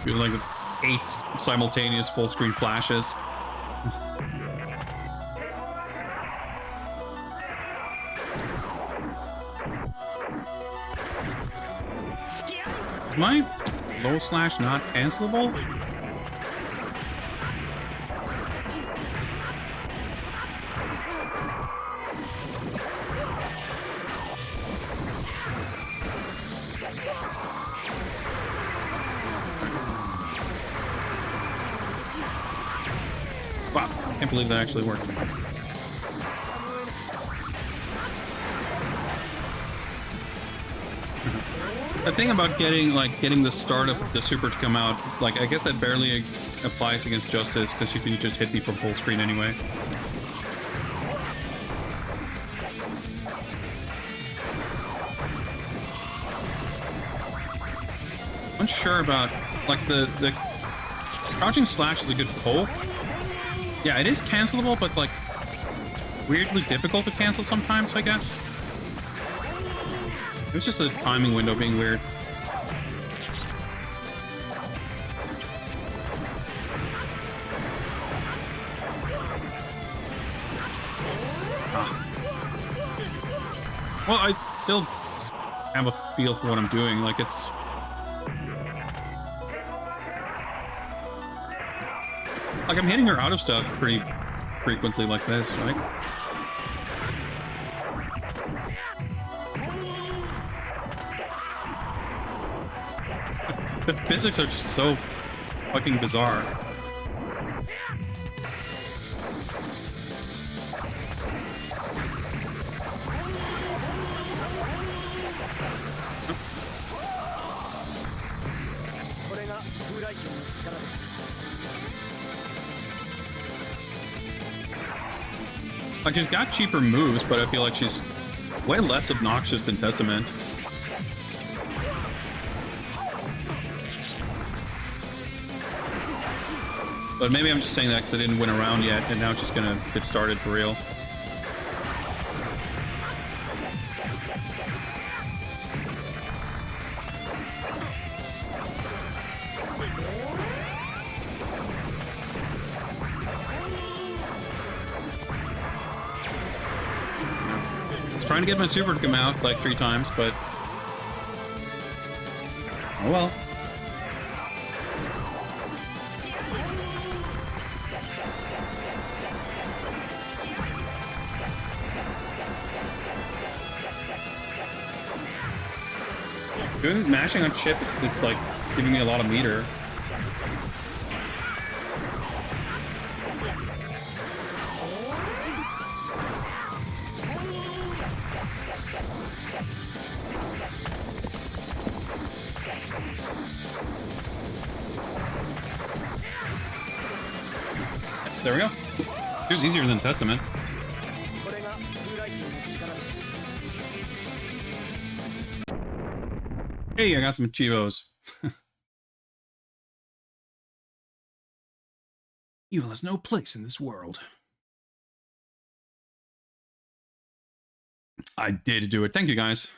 Speaker 1: Do like 8 simultaneous full screen flashes. Is my low slash not cancelable? Wow, I can't believe that actually worked. The thing about getting the start of the super to come out, like, I guess that barely applies against Justice because you can just hit me from full screen anyway. Unsure about, like, the crouching slash is a good pull. Yeah, it is cancelable, but, like, it's weirdly difficult to cancel sometimes, I guess. It was just a timing window being weird. Well, I still have a feel for what I'm doing. Like, it's... Like, I'm hitting her out of stuff pretty frequently like this, right? The physics are just so fucking bizarre. Like, she's got cheaper moves, but I feel like she's way less obnoxious than Testament. But maybe I'm just saying that because I didn't win a round yet, and now it's just gonna get started for real. Trying to get my super to come out like 3 times, but oh well. Doing mashing on chip is, it's like giving me a lot of meter. There we go. It was easier than Testament. Hey, I got some Chivos. Evil has no place in this world. I did do it. Thank you guys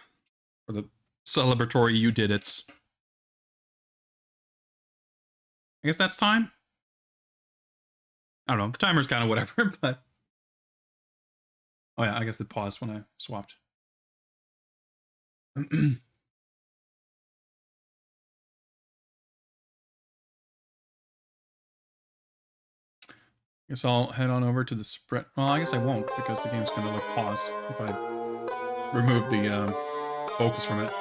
Speaker 1: for the celebratory you did it. I guess that's time. I don't know. The timer's kind of whatever, but... Oh yeah, I guess it paused when I swapped. Guess I'll head on over to the spread. Well, I guess I won't, because the game's gonna, like, pause if I remove the focus from it.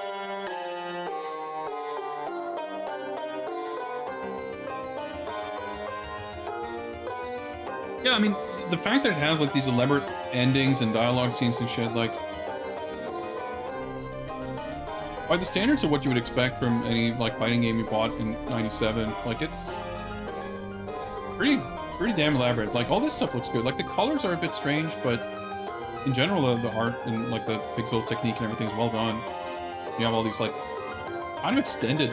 Speaker 1: Yeah, I mean, the fact that it has, like, these elaborate endings and dialogue scenes and shit, like... By the standards of what you would expect from any, like, fighting game you bought in '97, like, it's... Pretty damn elaborate. Like, all this stuff looks good. Like, the colors are a bit strange, but... In general, the art and, like, the pixel technique and everything is well done. You have all these, like, kind of extended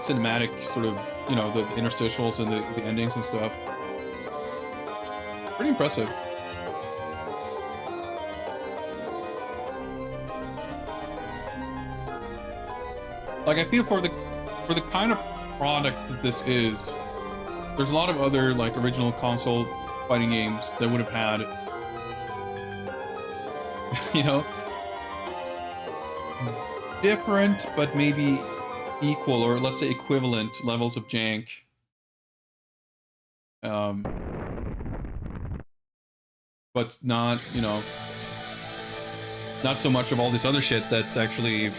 Speaker 1: cinematic sort of, you know, the interstitials and the endings and stuff. Pretty impressive. Like, I feel for the kind of product that this is, there's a lot of other, like, original console fighting games that would have had, you know, different but maybe equal, or let's say equivalent levels of jank. But not, you know, not so much of all this other shit that's actually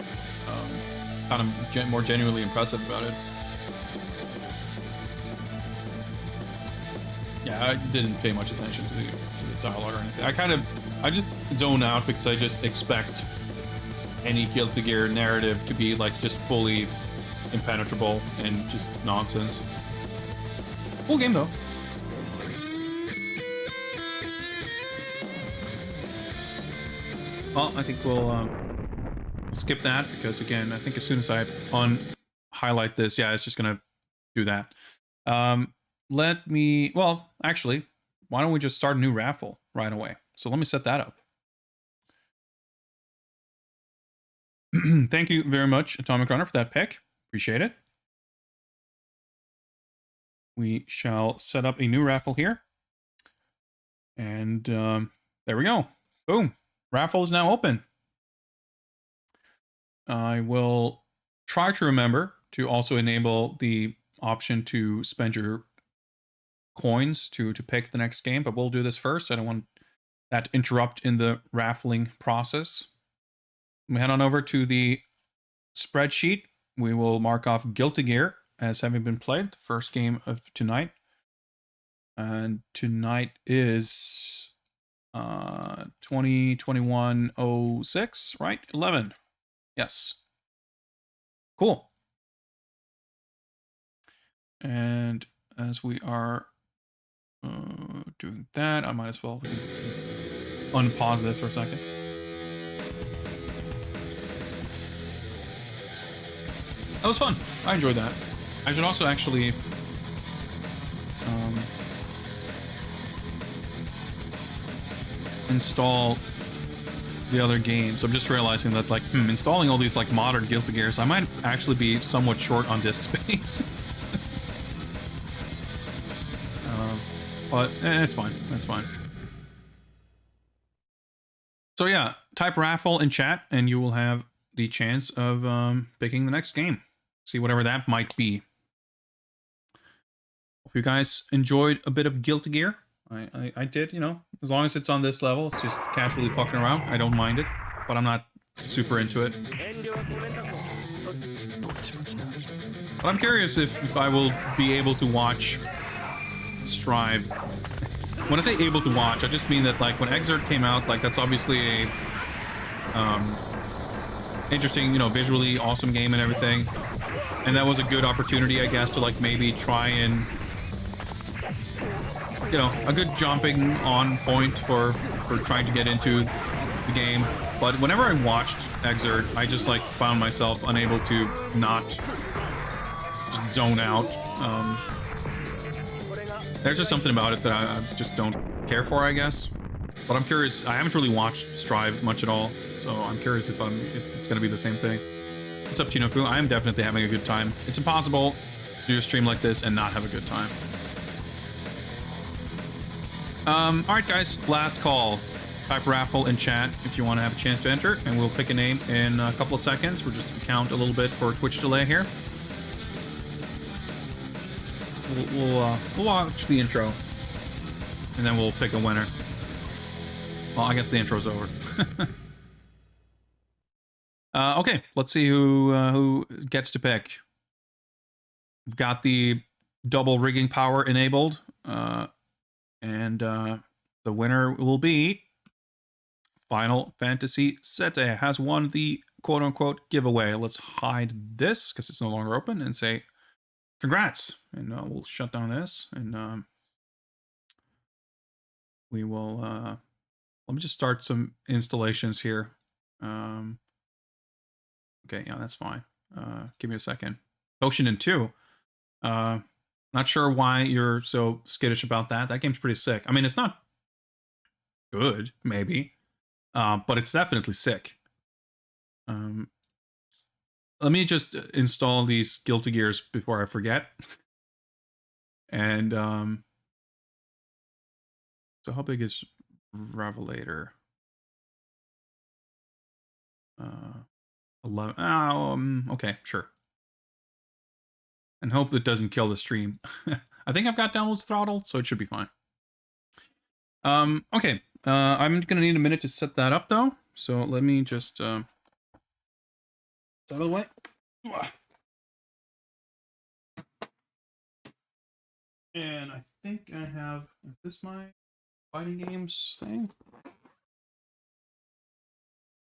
Speaker 1: kind of more genuinely impressive about it. Yeah, I didn't pay much attention to the dialogue or anything. I just zone out because I just expect any Guilty Gear narrative to be, like, just fully impenetrable and just nonsense. Cool game, though. Well, I think we'll skip that because, again, I think as soon as I highlight this. Yeah, it's just gonna do that. Let me. Well, actually, why don't we just start a new raffle right away? So let me set that up. Thank you very much, Atomic Runner, for that pick. Appreciate it. We shall set up a new raffle here. And there we go. Boom. Raffle is now open. I will try to remember to also enable the option to spend your coins to pick the next game, but we'll do this first. I don't want that to interrupt in the raffling process. We head on over to the spreadsheet. We will mark off Guilty Gear as having been played, the first game of tonight. And tonight is 2021-06, right? 11. Yes. Cool. And as we are doing that, I might as well unpause this for a second. That was fun. I enjoyed that. I should also actually install the other games. I'm just realizing that, like, installing all these, like, modern Guilty Gears, I might actually be somewhat short on disk space. But it's fine. That's fine. So yeah, type raffle in chat, and you will have the chance of picking the next game. See whatever that might be. Hope you guys enjoyed a bit of Guilty Gear. I did, you know, as long as it's on this level, it's just casually fucking around. I don't mind it, but I'm not super into it. But I'm curious if I will be able to watch Strive. When I say able to watch, I just mean that, like, when Exert came out, like, that's obviously a interesting, you know, visually awesome game and everything. And that was a good opportunity, I guess, to, like, maybe try and, you know, a good jumping on point for trying to get into the game. But whenever I watched Exert, I just, like, found myself unable to not just zone out. There's just something about it that I just don't care for, I guess. But I'm curious. I haven't really watched Strive much at all, so I'm curious if it's going to be the same thing. What's up, Chinofu? I am definitely having a good time. It's impossible to do a stream like this and not have a good time. Alright, guys. Last call. Type raffle in chat if you want to have a chance to enter, and we'll pick a name in a couple of seconds. We'll just count a little bit for Twitch delay here. We'll watch the intro, and then we'll pick a winner. Well, I guess the intro's over. Okay, let's see who gets to pick. We've got the double rigging power enabled, and the winner will be Final Fantasy VII. Has won the quote-unquote giveaway. Let's hide this because it's no longer open and say congrats, and we'll shut down this, and we will let me just start some installations here. Okay, yeah, that's fine. Give me a second. Toshinden 2. Not sure why you're so skittish about that. That game's pretty sick. I mean, it's not good, maybe, but it's definitely sick. Let me just install these Guilty Gears before I forget. And so how big is Revelator? 11. Okay, sure. And hope that doesn't kill the stream. I think I've got downloads throttled, so it should be fine. Okay. I'm gonna need a minute to set that up though. So let me just out of the way. And I think I have, is this my fighting games thing?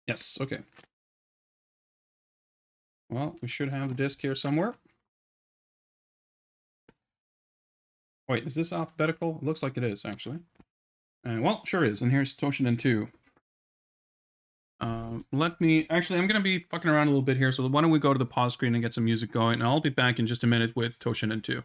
Speaker 1: Yes, okay. Well, we should have the disc here somewhere. Wait, is this alphabetical? It looks like it is, actually. And well, sure is. And here's Toshinden 2. Let me... Actually, I'm going to be fucking around a little bit here, so why don't we go to the pause screen and get some music going, and I'll be back in just a minute with Toshinden 2.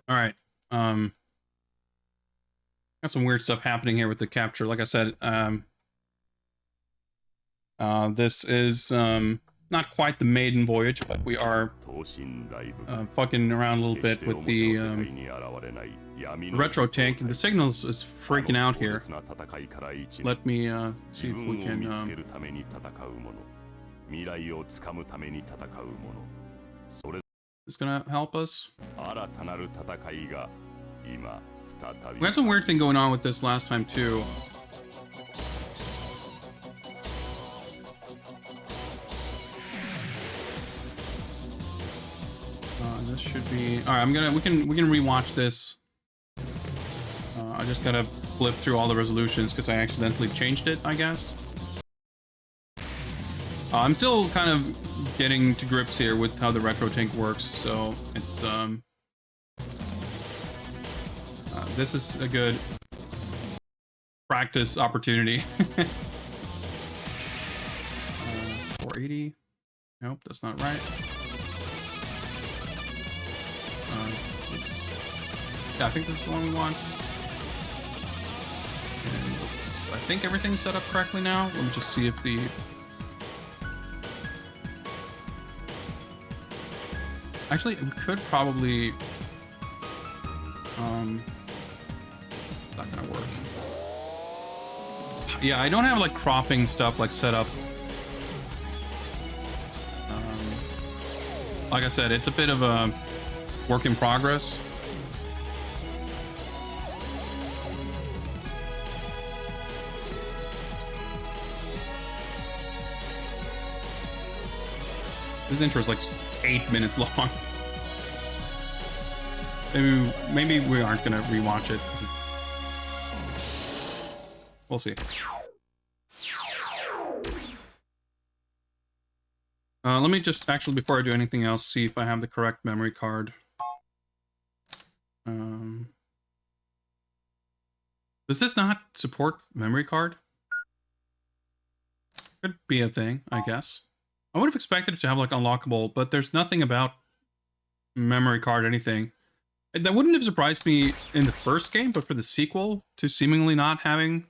Speaker 1: All right. Got some weird stuff happening here with the capture. Like I said, this is not quite the maiden voyage, but we are fucking around a little bit with the retro tank. The signals is freaking out here. Let me see if we can. It's gonna help us. We had some weird thing going on with this last time too. This should be all right. We can rewatch this. I just gotta flip through all the resolutions because I accidentally changed it, I guess. I'm still kind of getting to grips here with how the retro tank works, so it's this is a good practice opportunity. 480. Nope, that's not right. Yeah, I think this is the one we want. And I think everything's set up correctly now. Let me just see if the... Actually, we could probably... not gonna work. Yeah, I don't have like cropping stuff like set up. Like I said, it's a bit of a work in progress. This intro is like 8 minutes long. Maybe we aren't gonna rewatch it. We'll see. Let me just, actually, before I do anything else, see if I have the correct memory card. Does this not support memory card? Could be a thing, I guess. I would have expected it to have, like, unlockable, but there's nothing about memory card anything. That wouldn't have surprised me in the first game, but for the sequel to seemingly not having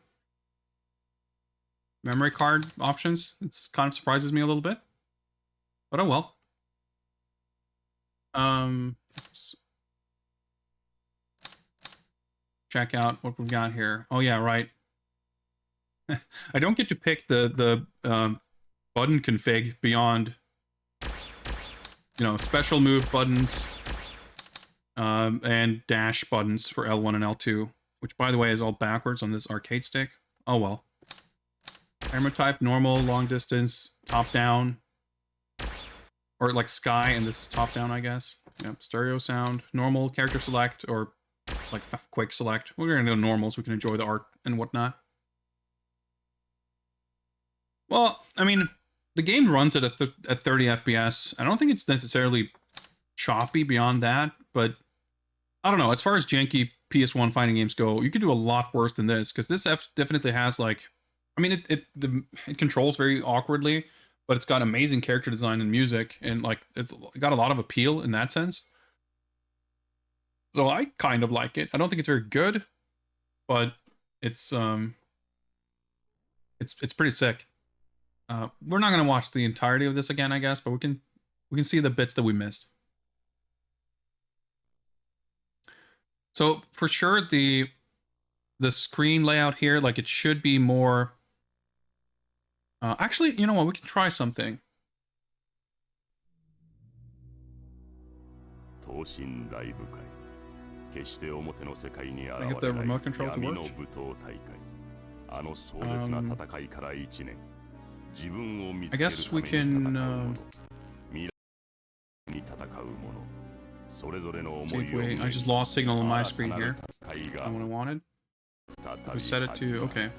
Speaker 1: memory card options, it's kind of surprises me a little bit. But oh well. Let's check out what we've got here. Oh yeah, right. I don't get to pick the button config beyond, you know, special move buttons and dash buttons for L1 and L2, which by the way is all backwards on this arcade stick. Oh well. Camera type, normal, long distance, top down. Or like sky, and this is top down, I guess. Yep, stereo sound, normal, character select, or like quick select. We're gonna go normal so we can enjoy the art and whatnot. Well, I mean, the game runs at 30 FPS. I don't think it's necessarily choppy beyond that, but I don't know. As far as janky PS1 fighting games go, you could do a lot worse than this, because this definitely has, like, I mean, it controls very awkwardly, but it's got amazing character design and music, and like it's got a lot of appeal in that sense. So I kind of like it. I don't think it's very good, but it's pretty sick. We're not gonna watch the entirety of this again, I guess, but we can see the bits that we missed. So for sure, the screen layout here, like, it should be more. Actually, you know what? We can try something. Can I get the remote control to work? I guess we can. I just lost signal on my screen here. Not what I wanted. We set it to okay.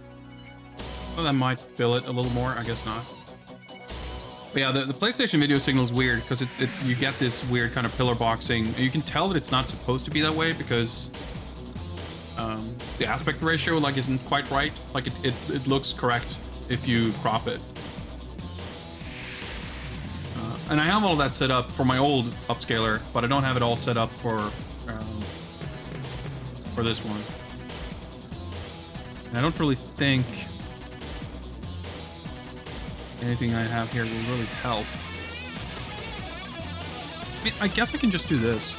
Speaker 1: Well, that might fill it a little more. I guess not. But yeah, the PlayStation video signal is weird because you get this weird kind of pillar boxing. You can tell that it's not supposed to be that way because the aspect ratio, like, isn't quite right. Like, it looks correct if you crop it. And I have all that set up for my old upscaler, but I don't have it all set up for this one. And I don't really think anything I have here will really help. I mean, I guess I can just do this.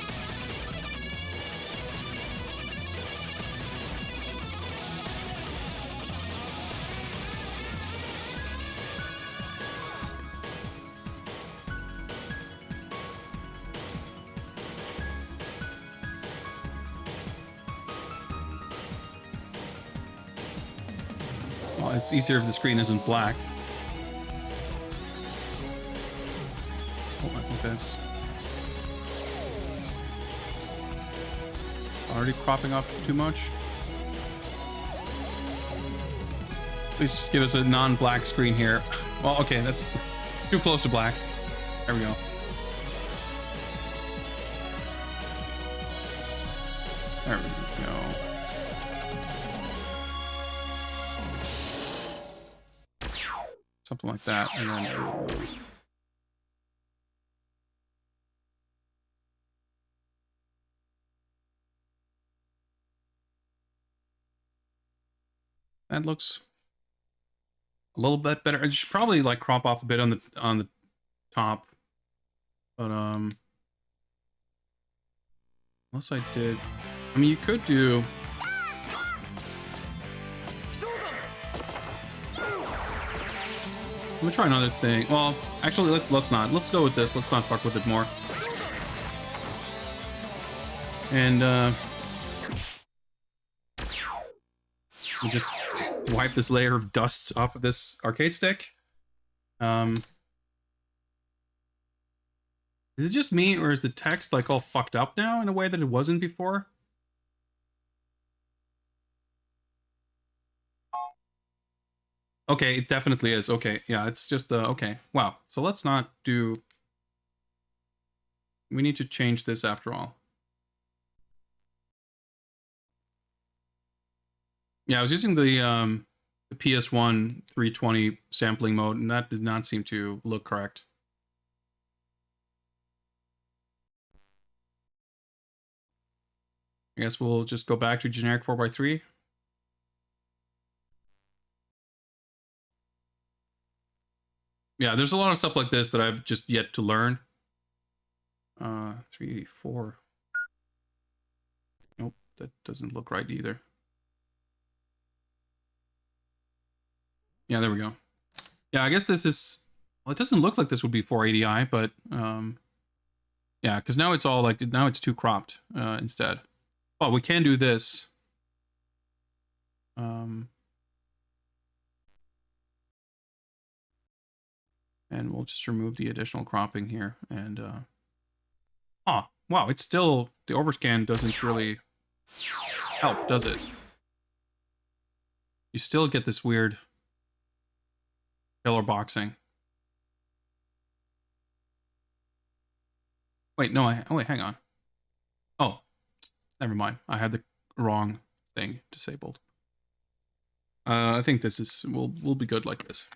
Speaker 1: Well, it's easier if the screen isn't black. That's already cropping off too much. Please just give us a non-black screen here. Well, okay, that's too close to black. There we go. There we go. Something like that, and then that looks a little bit better. I should probably like crop off a bit on the top, but unless I did, I mean, you could do. Let me try another thing. Well, actually, let's not. Let's go with this. Let's not fuck with it more. And we just wipe this layer of dust off of this arcade stick. Is it just me, or is the text like all fucked up now in a way that it wasn't before? Okay, it definitely is. Okay, yeah, it's just okay. Wow. So let's not do. We need to change this after all. Yeah, I was using the PS1 320 sampling mode, and that did not seem to look correct. I guess we'll just go back to generic 4x3. Yeah, there's a lot of stuff like this that I've just yet to learn. 384. Nope, that doesn't look right either. Yeah, there we go. Yeah, I guess this is... Well, it doesn't look like this would be 480i, but... yeah, because now it's all like... Now it's too cropped instead. Oh, we can do this. And we'll just remove the additional cropping here. And, oh, wow, it's still... The overscan doesn't really help, does it? You still get this weird pillar boxing. Wait, no, oh, wait, hang on. Oh, never mind. I had the wrong thing disabled. I think this is... We'll be good like this.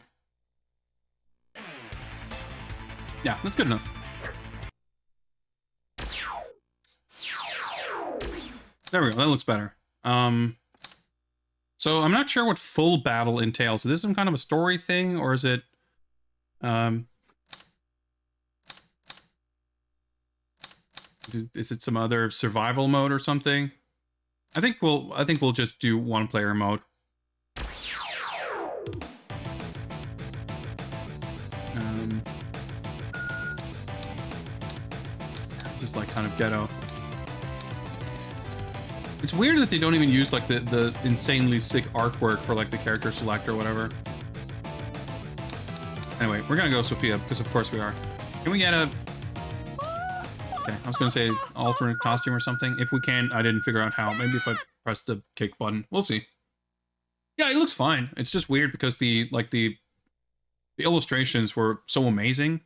Speaker 1: Yeah, that's good enough. There we go. That looks better. So I'm not sure what full battle entails. Is this some kind of a story thing, or is it... is it some other survival mode or something? I think we'll just do one player mode. This is like kind of ghetto. It's weird that they don't even use like the insanely sick artwork for like the character select or whatever. Anyway, we're gonna go Sophia because of course we are. Can we get a... Okay, I was gonna say alternate costume or something. If we can, I didn't figure out how. Maybe if I press the kick button. We'll see. Yeah, it looks fine. It's just weird because the illustrations were so amazing.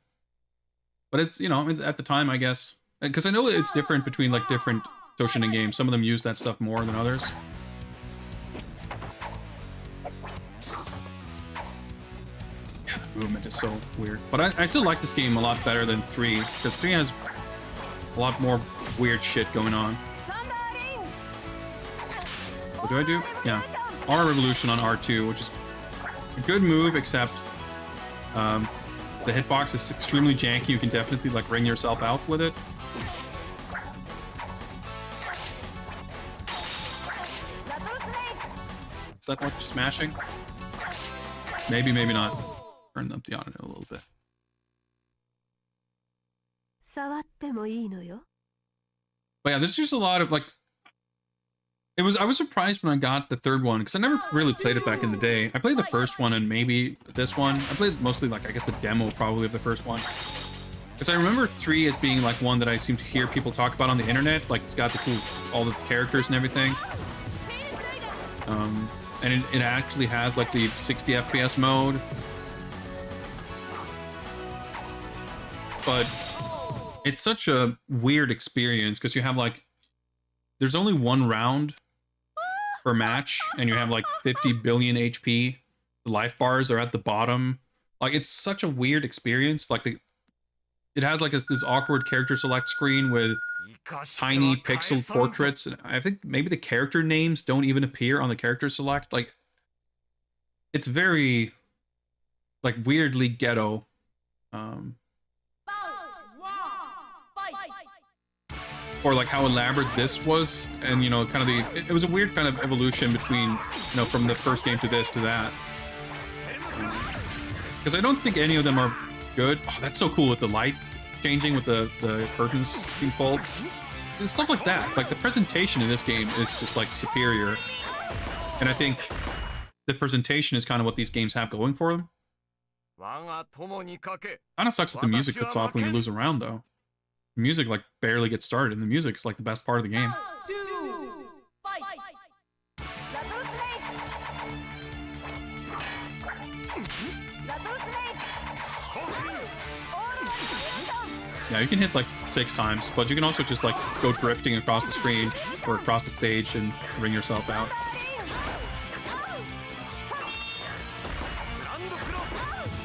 Speaker 1: But it's, you know, at the time, I guess. Because I know it's different between like different Toshinden games. Some of them use that stuff more than others. Yeah, the movement is so weird. But I still like this game a lot better than 3. Because 3 has a lot more weird shit going on. What do I do? Yeah. Aura Revolution on R2, which is a good move, except the hitbox is extremely janky. You can definitely like ring yourself out with it. Is that what you're smashing? Maybe, maybe not. Turn up the audio a little bit. But yeah, there's just a lot of like... I was surprised when I got the third one, because I never really played it back in the day. I played the first one and maybe this one. I played mostly like, I guess the demo probably of the first one. Because I remember 3 as being like one that I seem to hear people talk about on the internet. Like it's got the cool, all the characters and everything. And it actually has like the 60 FPS mode. But it's such a weird experience because you have like, there's only one round per match, and you have like 50 billion HP. The life bars are at the bottom. Like it's such a weird experience. Like it has like this awkward character select screen with tiny pixel portraits, and I think maybe the character names don't even appear on the character select. Like it's very like weirdly ghetto. Or like how elaborate this was, and you know, kind of it was a weird kind of evolution between, you know, from the first game to this to that. Because I don't think any of them are good. Oh, that's so cool with the light changing with the curtains being pulled. It's stuff like that. Like the presentation in this game is just like superior, and I think the presentation is kind of what these games have going for them. Kind of sucks that the music cuts off when you lose a round, though. The music like barely gets started, and the music is like the best part of the game. Yeah, you can hit like 6 times, but you can also just like go drifting across the screen or across the stage and ring yourself out.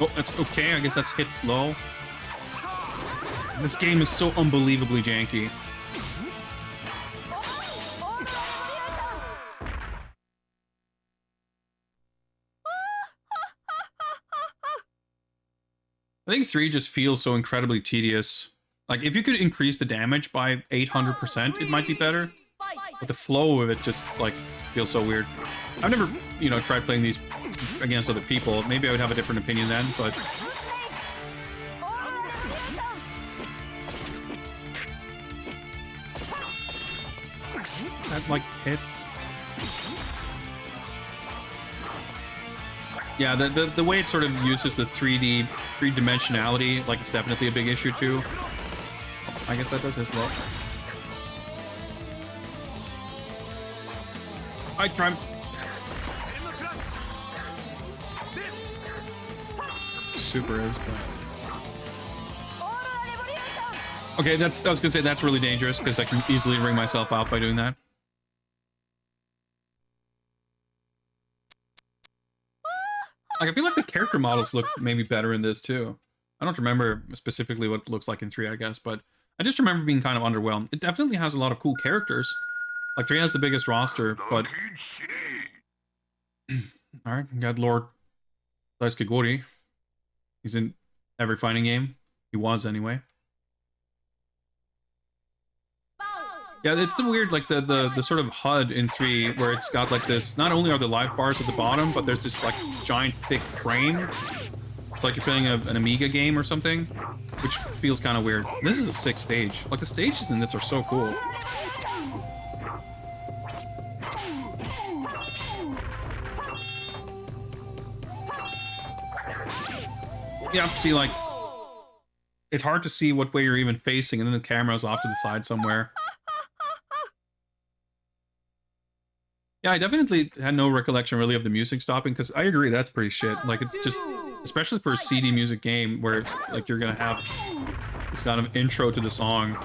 Speaker 1: Oh, that's okay. I guess that's hit slow. This game is so unbelievably janky. I think 3 just feels so incredibly tedious. Like, if you could increase the damage by 800%, it might be better. But the flow of it just, like, feels so weird. I've never, you know, tried playing these against other people. Maybe I would have a different opinion then, but... that, like, hit... Yeah, the way it sort of uses the 3D, three-dimensionality, like, it's definitely a big issue, too. I guess that does his well. I tried. Super is, but... Okay, I was gonna say that's really dangerous, because I can easily ring myself out by doing that. Like, I feel like the character models look maybe better in this, too. I don't remember specifically what it looks like in 3, I guess, but I just remember being kind of underwhelmed. It definitely has a lot of cool characters. Like, 3 has the biggest roster, but... Alright, we got Lord Daisuke. He's in every fighting game. He was, anyway. Yeah, it's the weird, like, the sort of HUD in 3, where it's got, like, this... Not only are the life bars at the bottom, but there's this, like, giant, thick frame. It's like you're playing an Amiga game or something, which feels kind of weird. This is a 6th stage. Like, the stages in this are so cool. Yeah, see, like... It's hard to see what way you're even facing, and then the camera's off to the side somewhere. Yeah, I definitely had no recollection really of the music stopping, because I agree, that's pretty shit. Like, it just, especially for a CD music game where, like, you're gonna have this kind of intro to the song.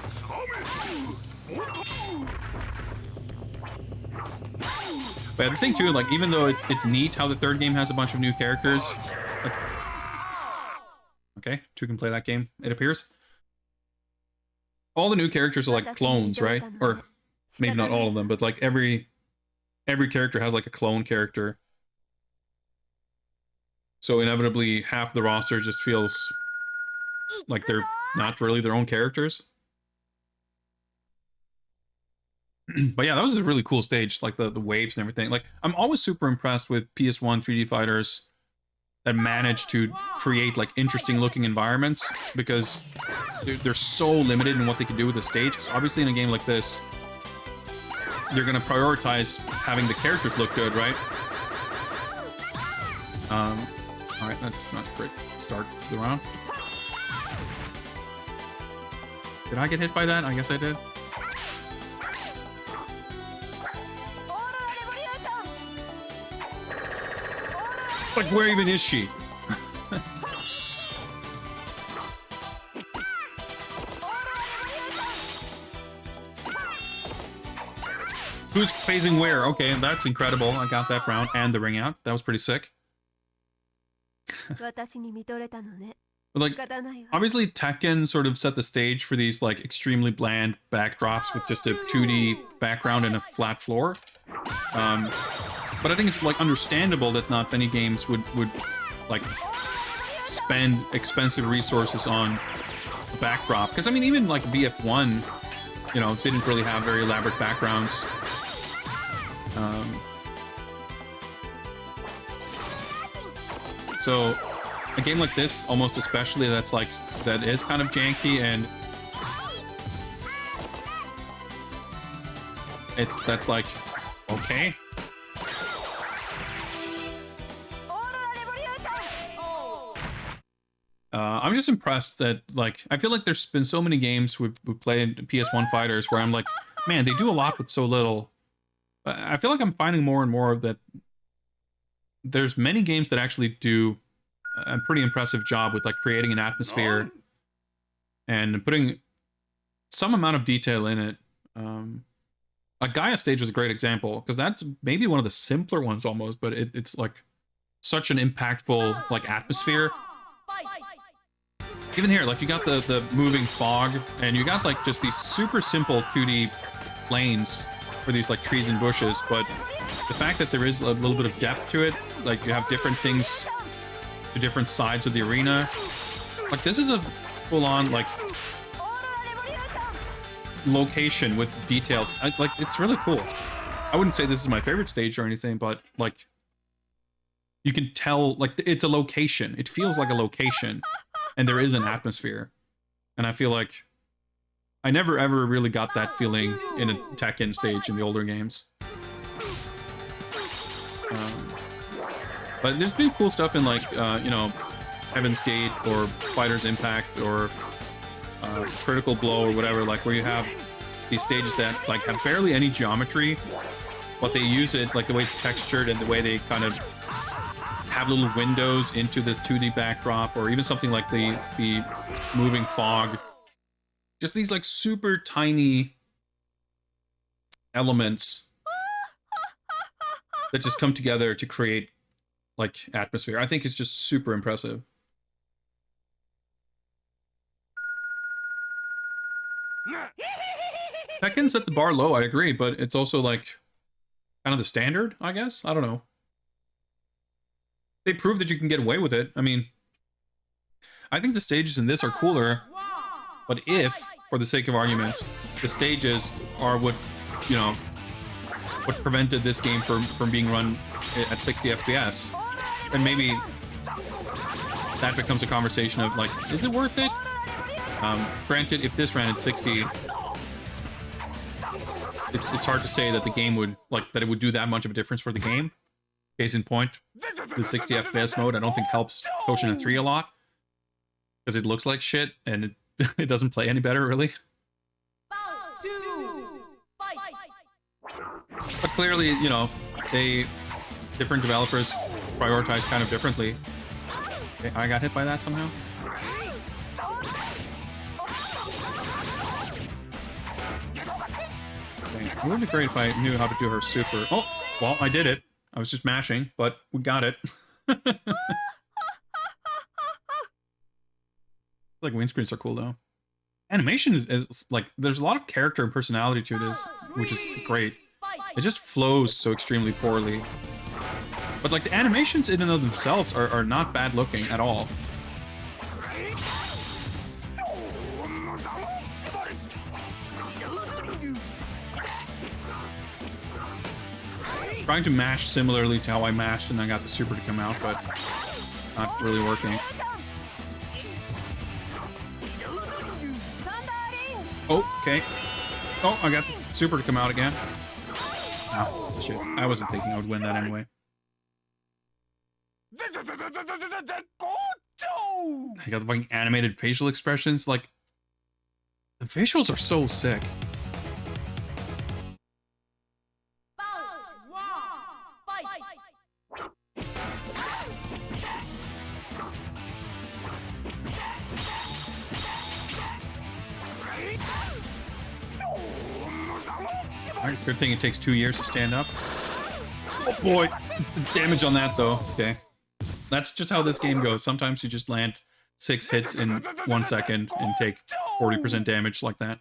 Speaker 1: But the thing too, like, even though it's neat how the 3rd game has a bunch of new characters, like, okay, 2 can play that game, it appears. All the new characters are like clones, right? Or maybe not all of them, but like every character has like a clone character. So inevitably half the roster just feels like they're not really their own characters. But yeah, that was a really cool stage, like the waves and everything. Like, I'm always super impressed with PS1 3D fighters that manage to create like interesting looking environments, because they're so limited in what they can do with the stage. Because obviously in a game like this, you're gonna prioritize having the characters look good, right? Alright, that's not a great start to the round. Did I get hit by that? I guess I did. Like, where even is she? Who's phasing where? Okay, that's incredible. I got that round and the ring out. That was pretty sick. But like, obviously Tekken sort of set the stage for these like extremely bland backdrops with just a 2D background and a flat floor. But I think it's like understandable that not many games would like spend expensive resources on a backdrop. Because I mean, even like BF1, you know, didn't really have very elaborate backgrounds. So a game like this, almost especially, that is kind of janky, and that's like, okay. I'm just impressed that, like, I feel like there's been so many games we've played PS1 fighters where I'm like, man, they do a lot with so little. I feel like I'm finding more and more that there's many games that actually do a pretty impressive job with like creating an atmosphere and putting some amount of detail in it. A Gaia stage was a great example, because that's maybe one of the simpler ones almost, but it's like such an impactful like atmosphere. Even here, like you got the moving fog, and you got like just these super simple 2D planes for these like trees and bushes, but the fact that there is a little bit of depth to it, like you have different things to different sides of the arena. Like this is a full-on like location with details. Like it's really cool. I wouldn't say this is my favorite stage or anything, but like you can tell like it's a location. It feels like a location, and there is an atmosphere. And I feel like I never ever really got that feeling in a Tekken stage in the older games. But there's been cool stuff in like you know, Heaven's Gate or Fighter's Impact or Critical Blow or whatever, like where you have these stages that like have barely any geometry, but they use it like the way it's textured and the way they kind of have little windows into the 2D backdrop, or even something like the moving fog. Just these like super tiny elements that just come together to create like atmosphere. I think it's just super impressive. Tekken set the bar low, I agree, but it's also like kind of the standard, I guess. I don't know. They proved that you can get away with it. I mean, I think the stages in this are cooler, but if, for the sake of argument, the stages are what, you know, what prevented this game from being run at 60 FPS, then maybe that becomes a conversation of like, is it worth it? Granted, if this ran at 60, it's hard to say that the game would, like, that it would do that much of a difference for the game. Case in point, the 60 FPS mode I don't think helps Toshinden 3 a lot, because it looks like shit and it doesn't play any better, really. But clearly, you know, different developers prioritize kind of differently. Okay, I got hit by that somehow. Okay, it would be great if I knew how to do her super. Oh, well, I did it. I was just mashing, but we got it. Like, windscreens are cool, though. Animation is like, there's a lot of character and personality to this, which is great. It just flows so extremely poorly. But, like, the animations in and of themselves are not bad looking at all. Trying to mash similarly to how I mashed and I got the super to come out, but not really working. Oh, okay. Oh, I got the super to come out again. Oh, shit. I wasn't thinking I would win that anyway. I got the fucking animated facial expressions. Like, the visuals are so sick. Alright, good thing it takes 2 years to stand up. Oh boy, damage on that though. Okay. That's just how this game goes. Sometimes you just land 6 hits in 1 second and take 40% damage like that.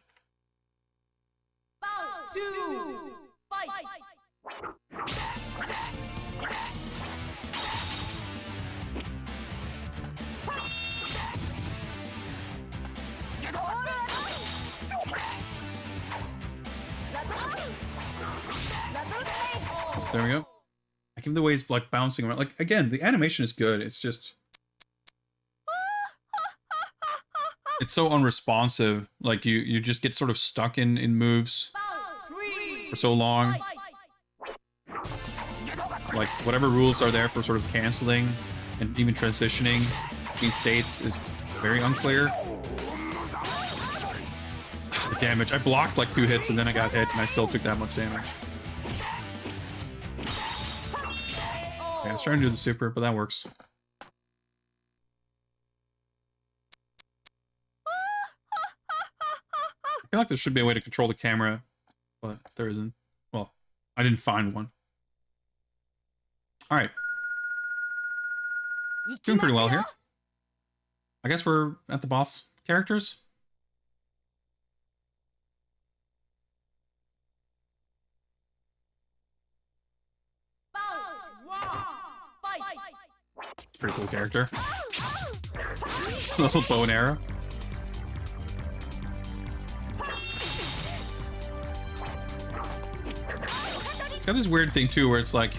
Speaker 1: There we go. I give the way he's like bouncing around. Like, again, the animation is good. It's just, it's so unresponsive. Like you just get sort of stuck in moves for so long. Like whatever rules are there for sort of canceling and even transitioning between states is very unclear. The damage. I blocked like 2 hits and then I got hit and I still took that much damage. Okay, I was trying to do the super, but that works. feel like there should be a way to control the camera, but there isn't. Well, I didn't find one. All right. Doing pretty well here. I guess we're at the boss characters. Pretty cool character. Little bow and arrow. It's got this weird thing too where it's like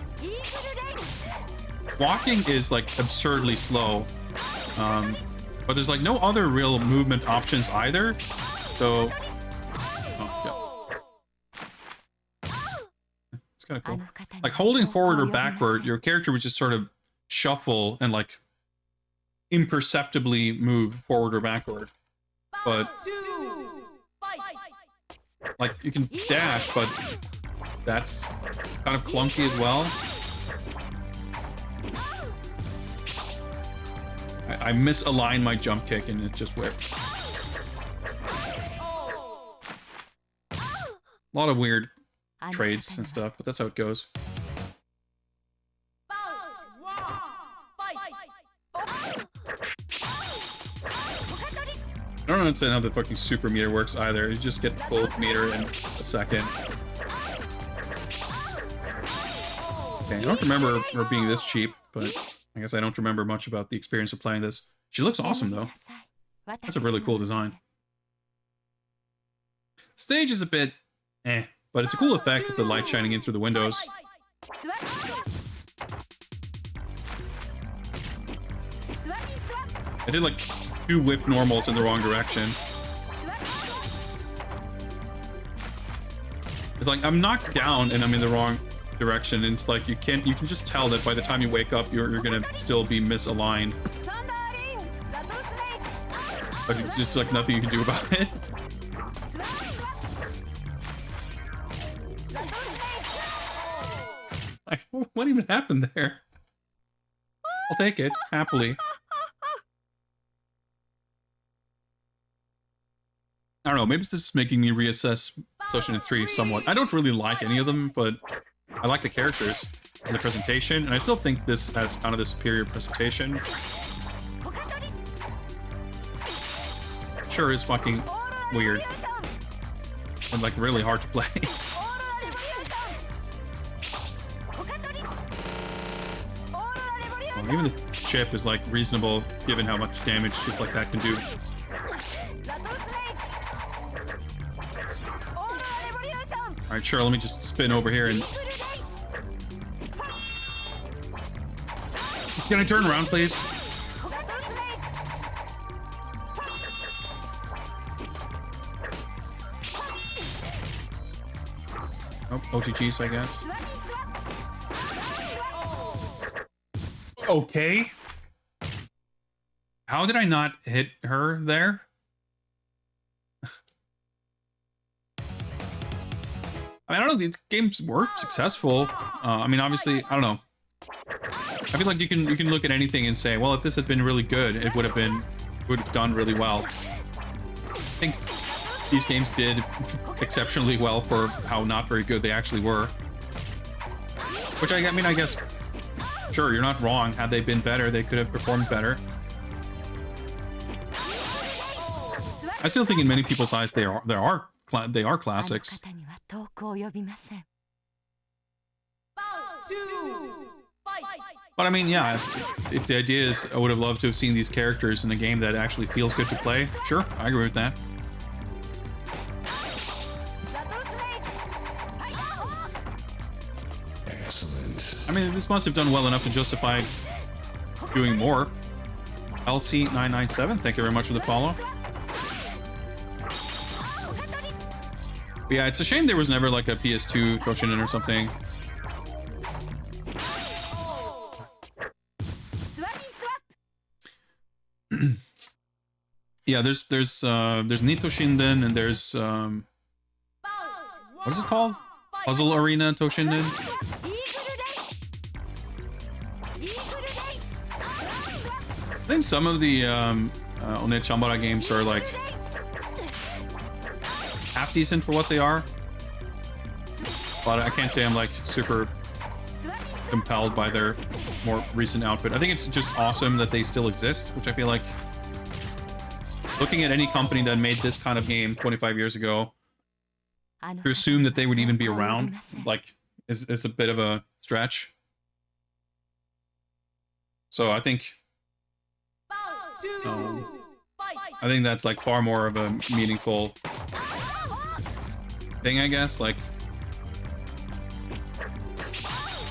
Speaker 1: walking is like absurdly slow. But there's like no other real movement options either. So oh, yeah. It's kind of cool. Like holding forward or backward, your character would just sort of shuffle and like imperceptibly move forward or backward. But like you can dash, but that's kind of clunky as well. I misaligned my jump kick and it just whipped. A lot of weird trades and stuff, but that's how it goes. I don't understand how the fucking super meter works either. You just get full meter in a second. Okay, I don't remember her being this cheap, but I guess I don't remember much about the experience of playing this. She looks awesome, though. That's a really cool design. Stage is a bit but it's a cool effect with the light shining in through the windows. I did like 2 whip normals in the wrong direction. It's like I'm knocked down and I'm in the wrong direction, and it's like you can just tell that by the time you wake up you're gonna still be misaligned. But it's like nothing you can do about it. Like, what even happened there? I'll take it happily. I don't know, maybe this is making me reassess Toshinden 3 somewhat. I don't really like any of them, but I like the characters and the presentation, and I still think this has kind of the superior presentation. Sure is fucking weird. And like really hard to play. Well, even the chip is like reasonable given how much damage shit like that can do. Alright, sure, let me just spin over here and... Can I turn around, please? Oh, OTGs, I guess. Okay. How did I not hit her there? I mean, I don't know, these games were successful. I mean, obviously, I don't know. I feel like you can look at anything and say, well, if this had been really good, it would have done really well. I think these games did exceptionally well for how not very good they actually were. Which I mean, I guess, sure, you're not wrong. Had they been better, they could have performed better. I still think in many people's eyes they are classics. But I mean, yeah, if the idea is I would have loved to have seen these characters in a game that actually feels good to play, sure, I agree with that.
Speaker 2: Excellent.
Speaker 1: I mean, this must have done well enough to justify doing more. LC997, thank you very much for the follow. But yeah, it's a shame there was never like a PS2 Toshinden or something. Yeah, there's Ninpo-chou and there's what is it called? Puzzle Arena Toshinden. I think some of the One Chambara games are like half decent for what they are. But I can't say I'm like super compelled by their more recent output. I think it's just awesome that they still exist, which I feel like looking at any company that made this kind of game 25 years ago, to assume that they would even be around, like, is a bit of a stretch. So I think that's like far more of a meaningful thing, I guess. Like,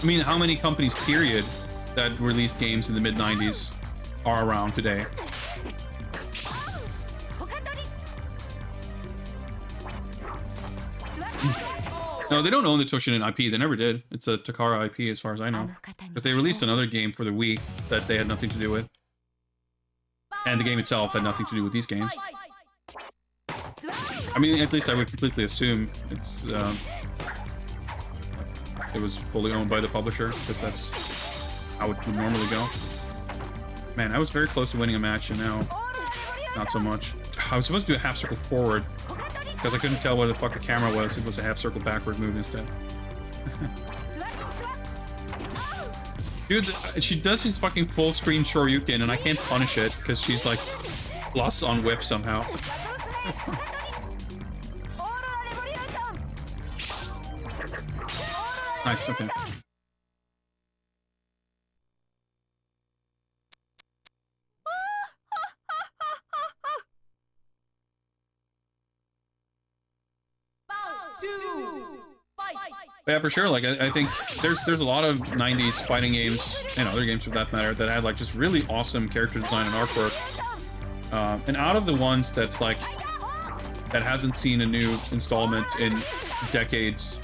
Speaker 1: I mean, how many companies, period, that released games in the mid-90s are around today? No, they don't own the Toshinden IP. They never did. It's a Takara IP as far as I know. Because they released another game for the Wii that they had nothing to do with. And the game itself had nothing to do with these games. I mean, at least I would completely assume it's it was fully owned by the publisher, because that's how it would normally go. Man, I was very close to winning a match, and now not so much. I was supposed to do a half circle forward, because I couldn't tell where the fuck the camera was. It was a half circle backward move instead. Dude, she does his fucking full screen Shoryuken, and I can't punish it, because she's like plus on whip somehow. Nice, okay. Yeah, for sure. Like, I think there's a lot of 90s fighting games, and other games for that matter, that had like just really awesome character design and artwork. And out of the ones that's like, that hasn't seen a new installment in decades,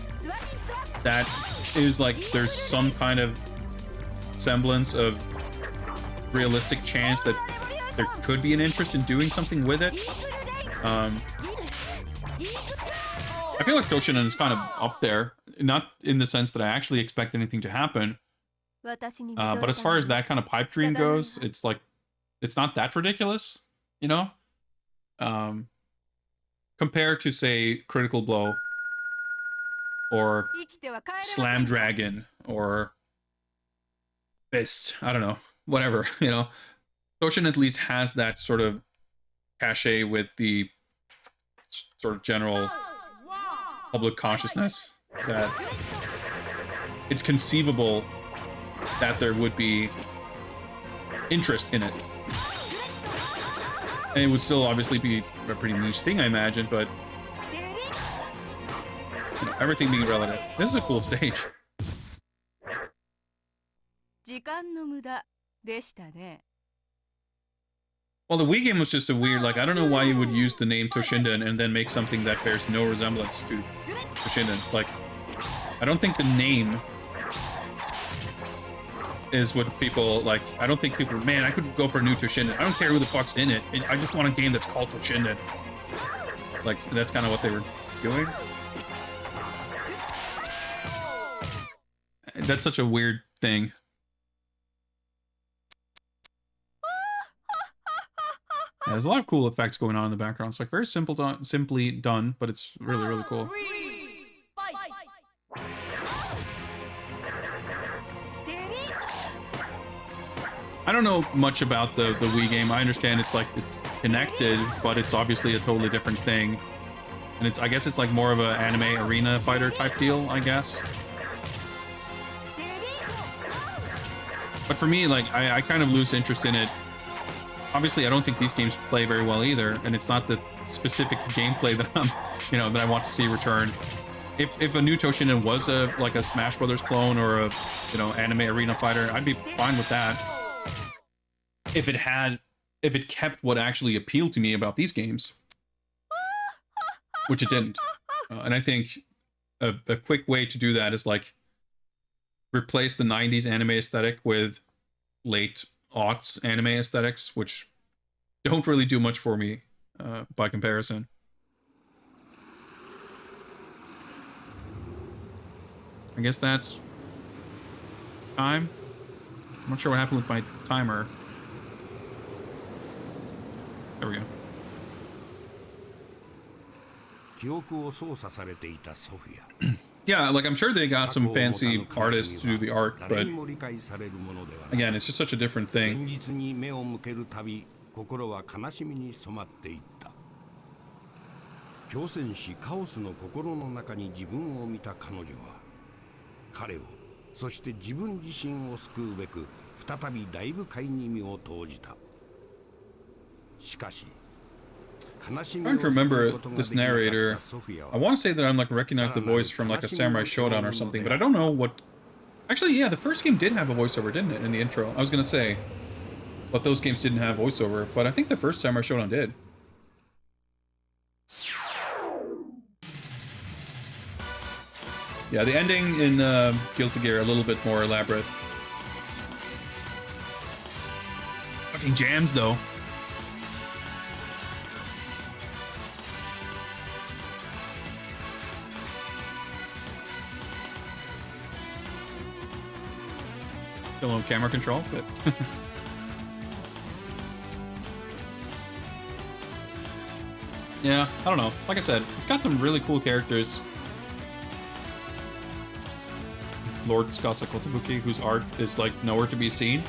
Speaker 1: that is like, there's some kind of semblance of realistic chance that there could be an interest in doing something with it. I feel like Toshinden is kind of up there, not in the sense that I actually expect anything to happen, but as far as that kind of pipe dream goes, it's like, it's not that ridiculous, you know? Compared to, say, Critical Blow, or Slam Dragon, or Fist, I don't know, whatever, you know? Toshinden at least has that sort of cachet with the sort of general public consciousness that it's conceivable that there would be interest in it. And it would still obviously be a pretty niche thing, I imagine, but you know, everything being relative. This is a cool stage. Well, the Wii game was just a weird, like, I don't know why you would use the name Toshinden and then make something that bears no resemblance to Toshinden. Like, I don't think the name is what people, like, I don't think people, man, I could go for a new Toshinden. I don't care who the fuck's in it. I just want a game that's called Toshinden. Like, that's kind of what they were doing. That's such a weird thing. Yeah, there's a lot of cool effects going on in the background. It's like very simply done, but it's really, really cool. I don't know much about the Wii game. I understand it's like, it's connected, but it's obviously a totally different thing. And it's, I guess it's like more of an anime arena fighter type deal, I guess. But for me, like, I kind of lose interest in it. Obviously, I don't think these games play very well either, and it's not the specific gameplay that I'm, you know, that I want to see return. If a new Toshinden was like a Smash Brothers clone or a, you know, anime arena fighter, I'd be fine with that. If it kept what actually appealed to me about these games, which it didn't. And I think a quick way to do that is like replace the 90s anime aesthetic with late aughts anime aesthetics, which don't really do much for me by comparison. I guess that's time. I'm not sure what happened with my timer. There we go. Yeah, like I'm sure they got some fancy artists to do the art, but again, it's just such a different thing.
Speaker 2: 狂戦士カオスの心の中に自分を見た彼女は彼をそして自分自身を救うべく再び大部会に身を投じた。しかし
Speaker 1: I'm trying to remember this narrator. I want to say that I'm like recognize the voice from like a Samurai Showdown or something, but I don't know what. Actually, yeah, the first game did have a voiceover, didn't it? In the intro, I was gonna say, but those games didn't have voiceover. But I think the first Samurai Showdown did. Yeah, the ending in Guilty Gear a little bit more elaborate. Fucking jams though. Still on camera control, but yeah, I don't know. Like I said, it's got some really cool characters. Lord Tsukasa Kotobuki, whose art is like nowhere to be seen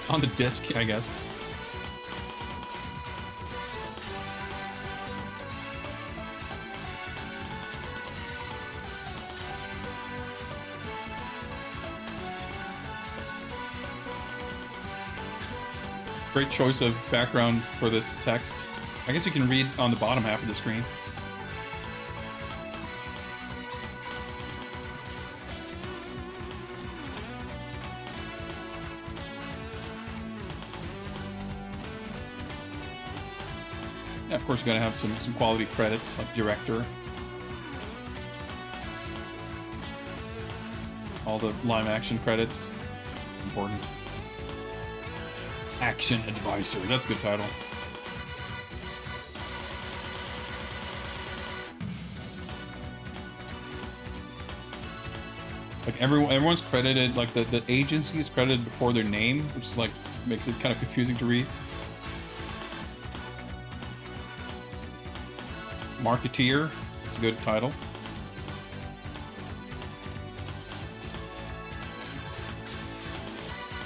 Speaker 1: on the disc, I guess. Great choice of background for this text. I guess you can read on the bottom half of the screen. Yeah, of course you gotta have some quality credits, like director. All the live action credits. Important. Action Advisor. That's a good title. Like everyone's credited, like the agency is credited before their name, which is like makes it kind of confusing to read. Marketeer. It's a good title.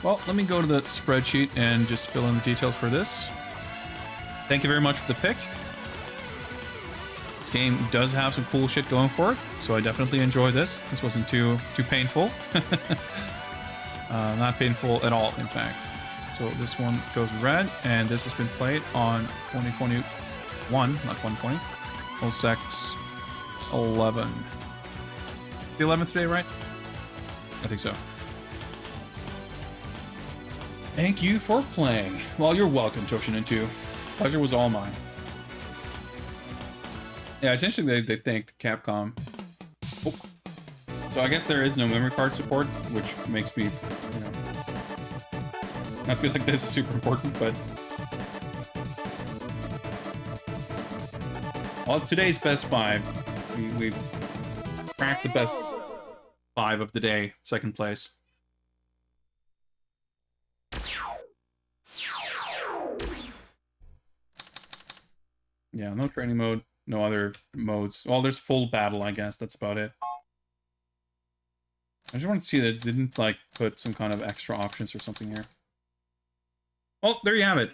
Speaker 1: Well, let me go to the spreadsheet and just fill in the details for this. Thank you very much for the pick. This game does have some cool shit going for it, so I definitely enjoy this. This wasn't too painful. Not painful at all, in fact. So this one goes red, and this has been played on 2021, not 2020. OSX 11. The 11th day, right? I think so. Thank you for playing. Well, you're welcome, Toshinden 2. Pleasure was all mine. Yeah, essentially they thanked Capcom. Oh. So I guess there is no memory card support, which makes me, you know, I feel like this is super important, but... Well, today's best 5. We cracked the best 5 of the day, second place. Yeah, no training mode, no other modes. Well, there's full battle, I guess. That's about it. I just want to see that it didn't, like, put some kind of extra options or something here. Well, there you have it.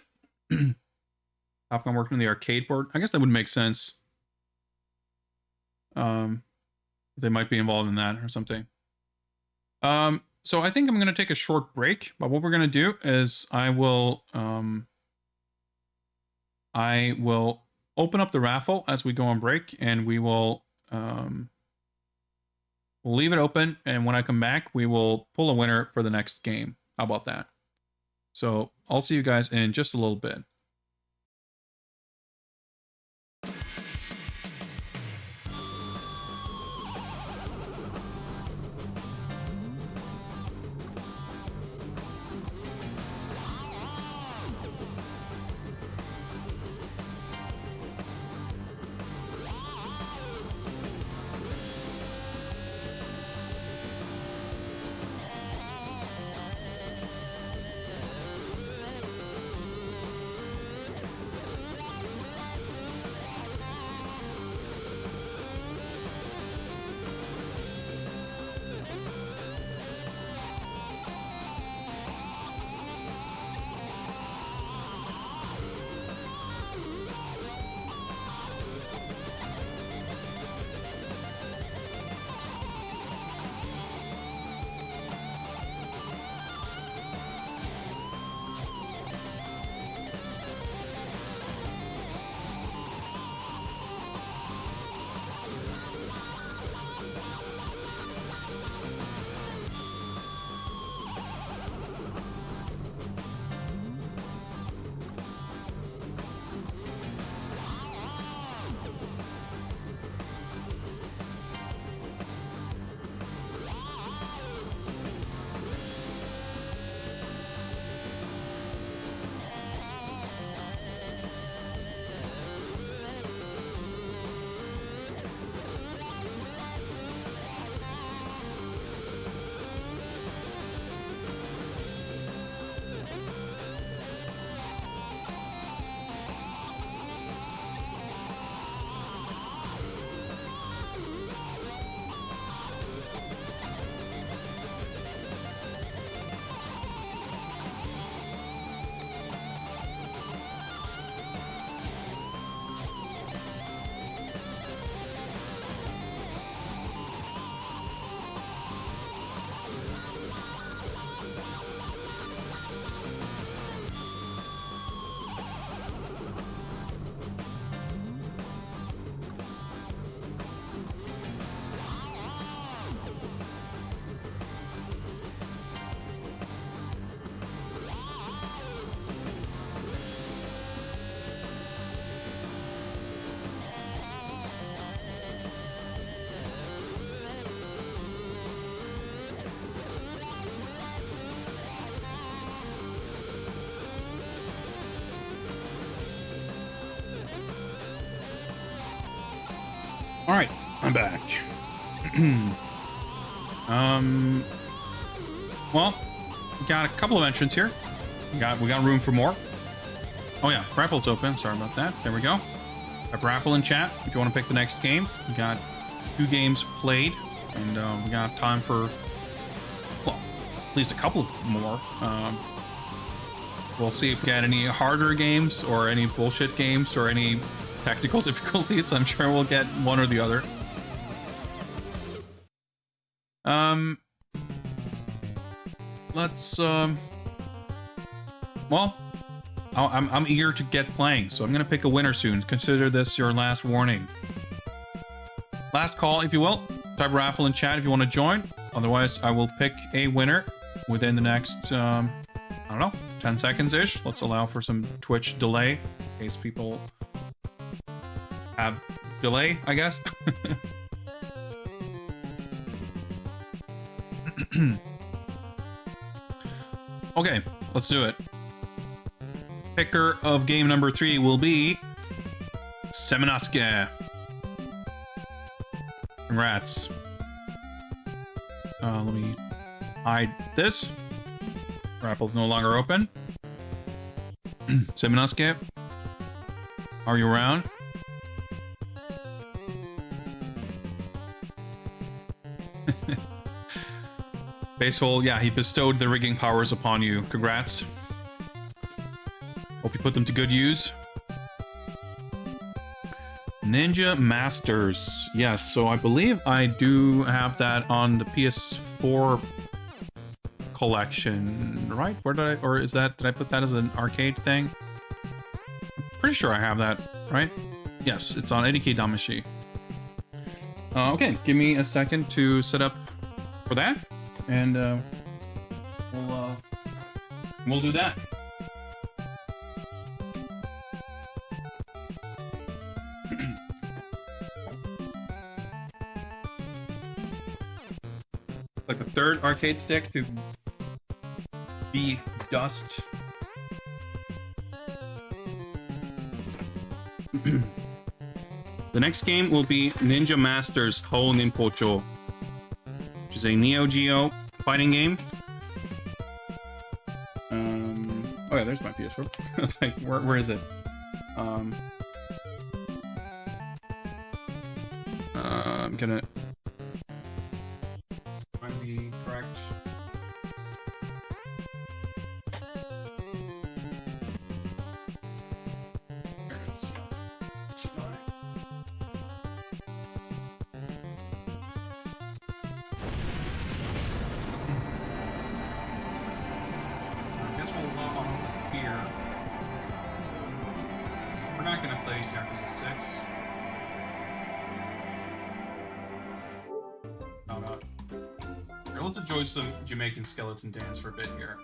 Speaker 1: Capcom working on the arcade board. I guess that would make sense. They might be involved in that or something. So I think I'm going to take a short break. But what we're going to do is I will open up the raffle as we go on break, and we will we'll leave it open, and when I come back, we will pull a winner for the next game. How about that? So I'll see you guys in just a little bit. All right, I'm back. Well, we got a couple of entrants here. We got room for more. Oh yeah, raffle's open. Sorry about that. There we go. Have raffle in chat if you want to pick the next game. We got 2 games played, and we got time for, well, at least a couple more. We'll see if we get any harder games or any bullshit games or any technical difficulties. I'm sure we'll get one or the other. Let's well, I'm eager to get playing, so I'm gonna pick a winner soon. Consider this your last warning. Last call, if you will. Type raffle in chat if you want to join. Otherwise, I will pick a winner within the next, I don't know, 10 seconds-ish. Let's allow for some Twitch delay, in case people have delay, I guess. Okay, let's do it. Picker of game number 3 will be Seminasuke. Congrats. Let me hide this. Raffle's no longer open. Seminasuke, are you around? Basehole, yeah, he bestowed the rigging powers upon you. Congrats. Hope you put them to good use. Ninja Masters. Yes, so I believe I do have that on the PS4 collection, right? Where did I, or is that, did I put that as an arcade thing? I'm pretty sure I have that, right? Yes, it's on 80K Damashi. Okay, give me a second to set up for that, and we'll do that. Like the third arcade stick to be dust. The next game will be Ninja Masters Haoh Ninpo-chou, which is a Neo Geo fighting game. Oh yeah, there's my PS4. I was like, where is it? I'm gonna find the correct. There it is. I guess we'll log on here. We're not gonna play Yakuza 6. How about? Here, let's enjoy some Jamaican skeleton dance for a bit here.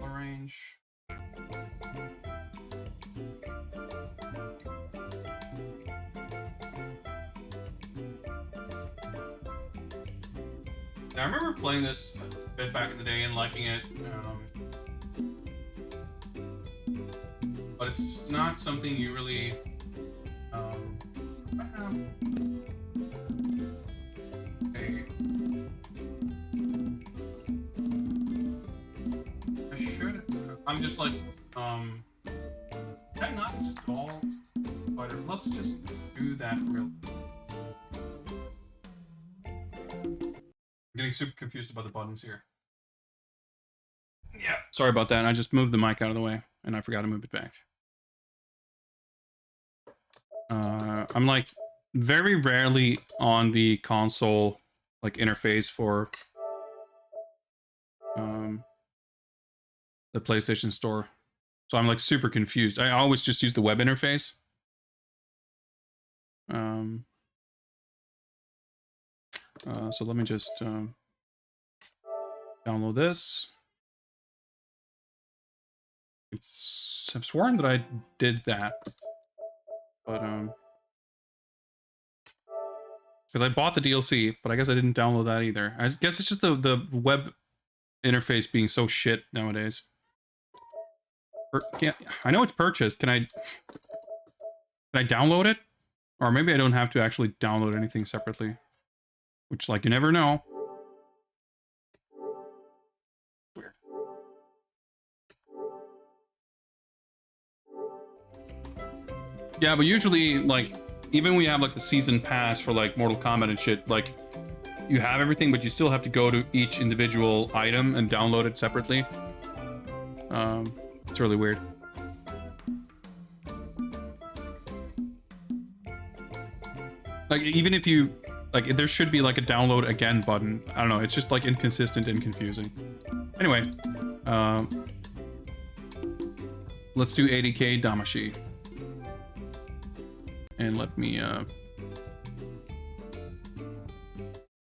Speaker 1: Range. I remember playing this a bit back in the day and liking it, but it's not something you really, okay. I should, I'm just like, can I not install, but let's just do that real. I'm getting super confused about the buttons here. Yeah. Sorry about that. I just moved the mic out of the way, and I forgot to move it back. I'm like very rarely on the console like interface for the PlayStation Store, so I'm like super confused. I always just use the web interface. So let me just download this. I've sworn that I did that, but because I bought the DLC, but I guess I didn't download that either. I guess it's just the web interface being so shit nowadays. I know it's purchased. Can I download it? Or maybe I don't have to actually download anything separately. Which, like, you never know. Weird. Yeah, but usually, like, even when we have, like, the season pass for, like, Mortal Kombat and shit, like, you have everything, but you still have to go to each individual item and download it separately. It's really weird. Like, even if you... Like, there should be, like, a download again button. I don't know, it's just, like, inconsistent and confusing. Anyway, let's do 80k Damashi. And let me, do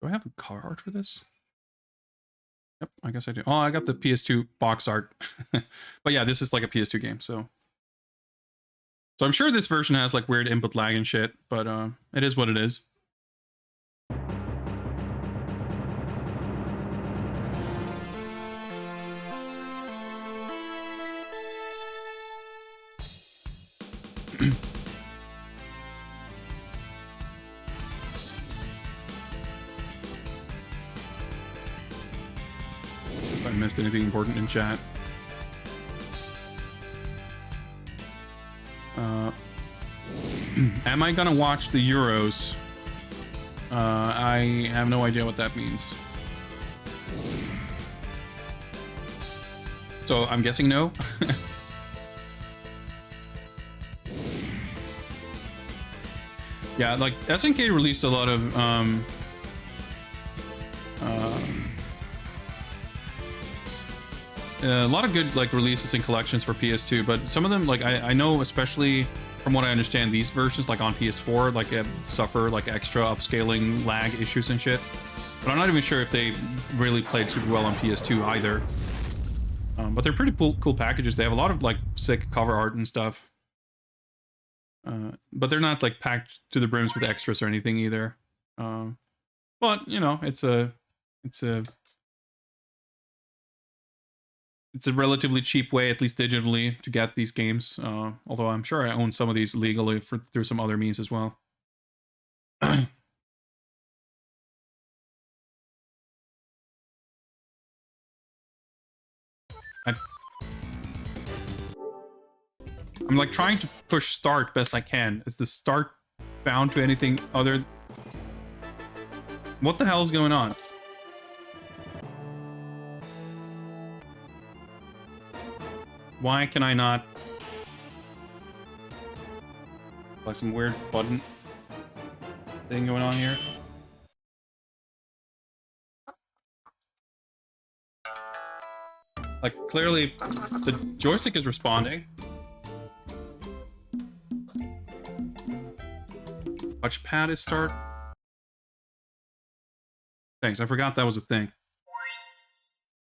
Speaker 1: I have a car art for this? Yep, I guess I do. Oh, I got the PS2 box art. But yeah, this is like a PS2 game, so... So I'm sure this version has, like, weird input lag and shit, but, it is what it is. See if I missed anything important in chat. Am I gonna watch the Euros? I have no idea what that means. So I'm guessing no. Yeah, like SNK released a lot of good like releases and collections for PS2, but some of them, like I know, especially from what I understand, these versions like on PS4 like suffer like extra upscaling lag issues and shit. But I'm not even sure if they really played super well on PS2 either. But they're pretty cool packages. They have a lot of like sick cover art and stuff. But they're not like packed to the brims with extras or anything either. But you know, it's a relatively cheap way, at least digitally, to get these games. Although I'm sure I own some of these legally through some other means as well. I'm like trying to push start best I can. Is the start bound to anything other? What the hell is going on? Why can I not? Like some weird button thing going on here. Like clearly the joystick is responding. Touchpad is start. Thanks, I forgot that was a thing.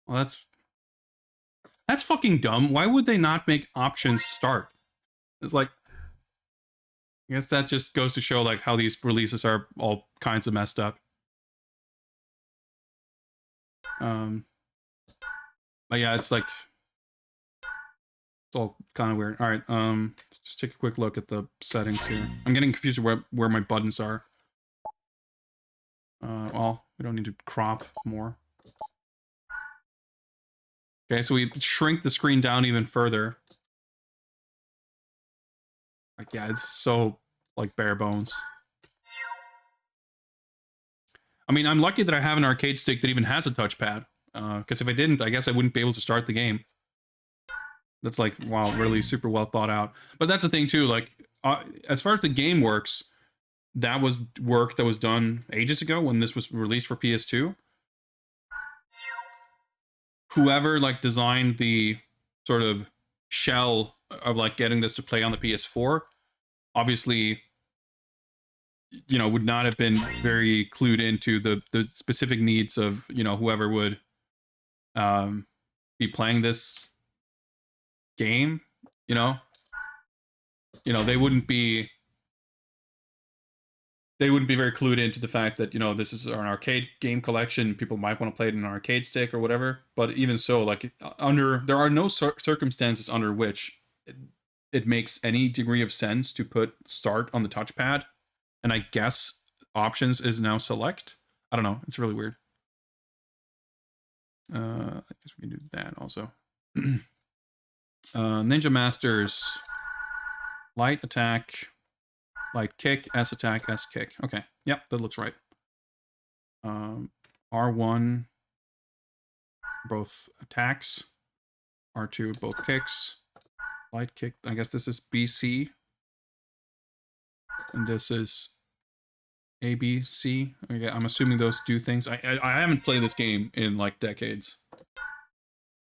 Speaker 1: Well, that's fucking dumb. Why would they not make options start? It's like, I guess that just goes to show like how these releases are all kinds of messed up. But yeah, it's like, it's all kind of weird. All right, let's just take a quick look at the settings here. I'm getting confused where my buttons are. Well, we don't need to crop more. Okay, so we shrink the screen down even further. Like, yeah, it's so, like, bare bones. I mean, I'm lucky that I have an arcade stick that even has a touchpad. Because if I didn't, I guess I wouldn't be able to start the game. That's, like, wow, really super well thought out. But that's the thing, too, like, as far as the game works, that was work that was done ages ago when this was released for PS2. Whoever like designed the sort of shell of like getting this to play on the PS4, obviously, you know, would not have been very clued into the specific needs of, you know, whoever would be playing this game. You know, they wouldn't be very clued into the fact that, you know, this is an arcade game collection. People might want to play it in an arcade stick or whatever. But even so, like, there are no circumstances under which it makes any degree of sense to put start on the touchpad, and I guess options is now select. I don't know. It's really weird. I guess we can do that also. Ninja Masters. Light attack. Light kick. S attack. S kick. Okay. Yep, that looks right. R1. Both attacks. R2, both kicks. Light kick. I guess this is BC. And this is ABC. Okay, I'm assuming those do things. I haven't played this game in like decades.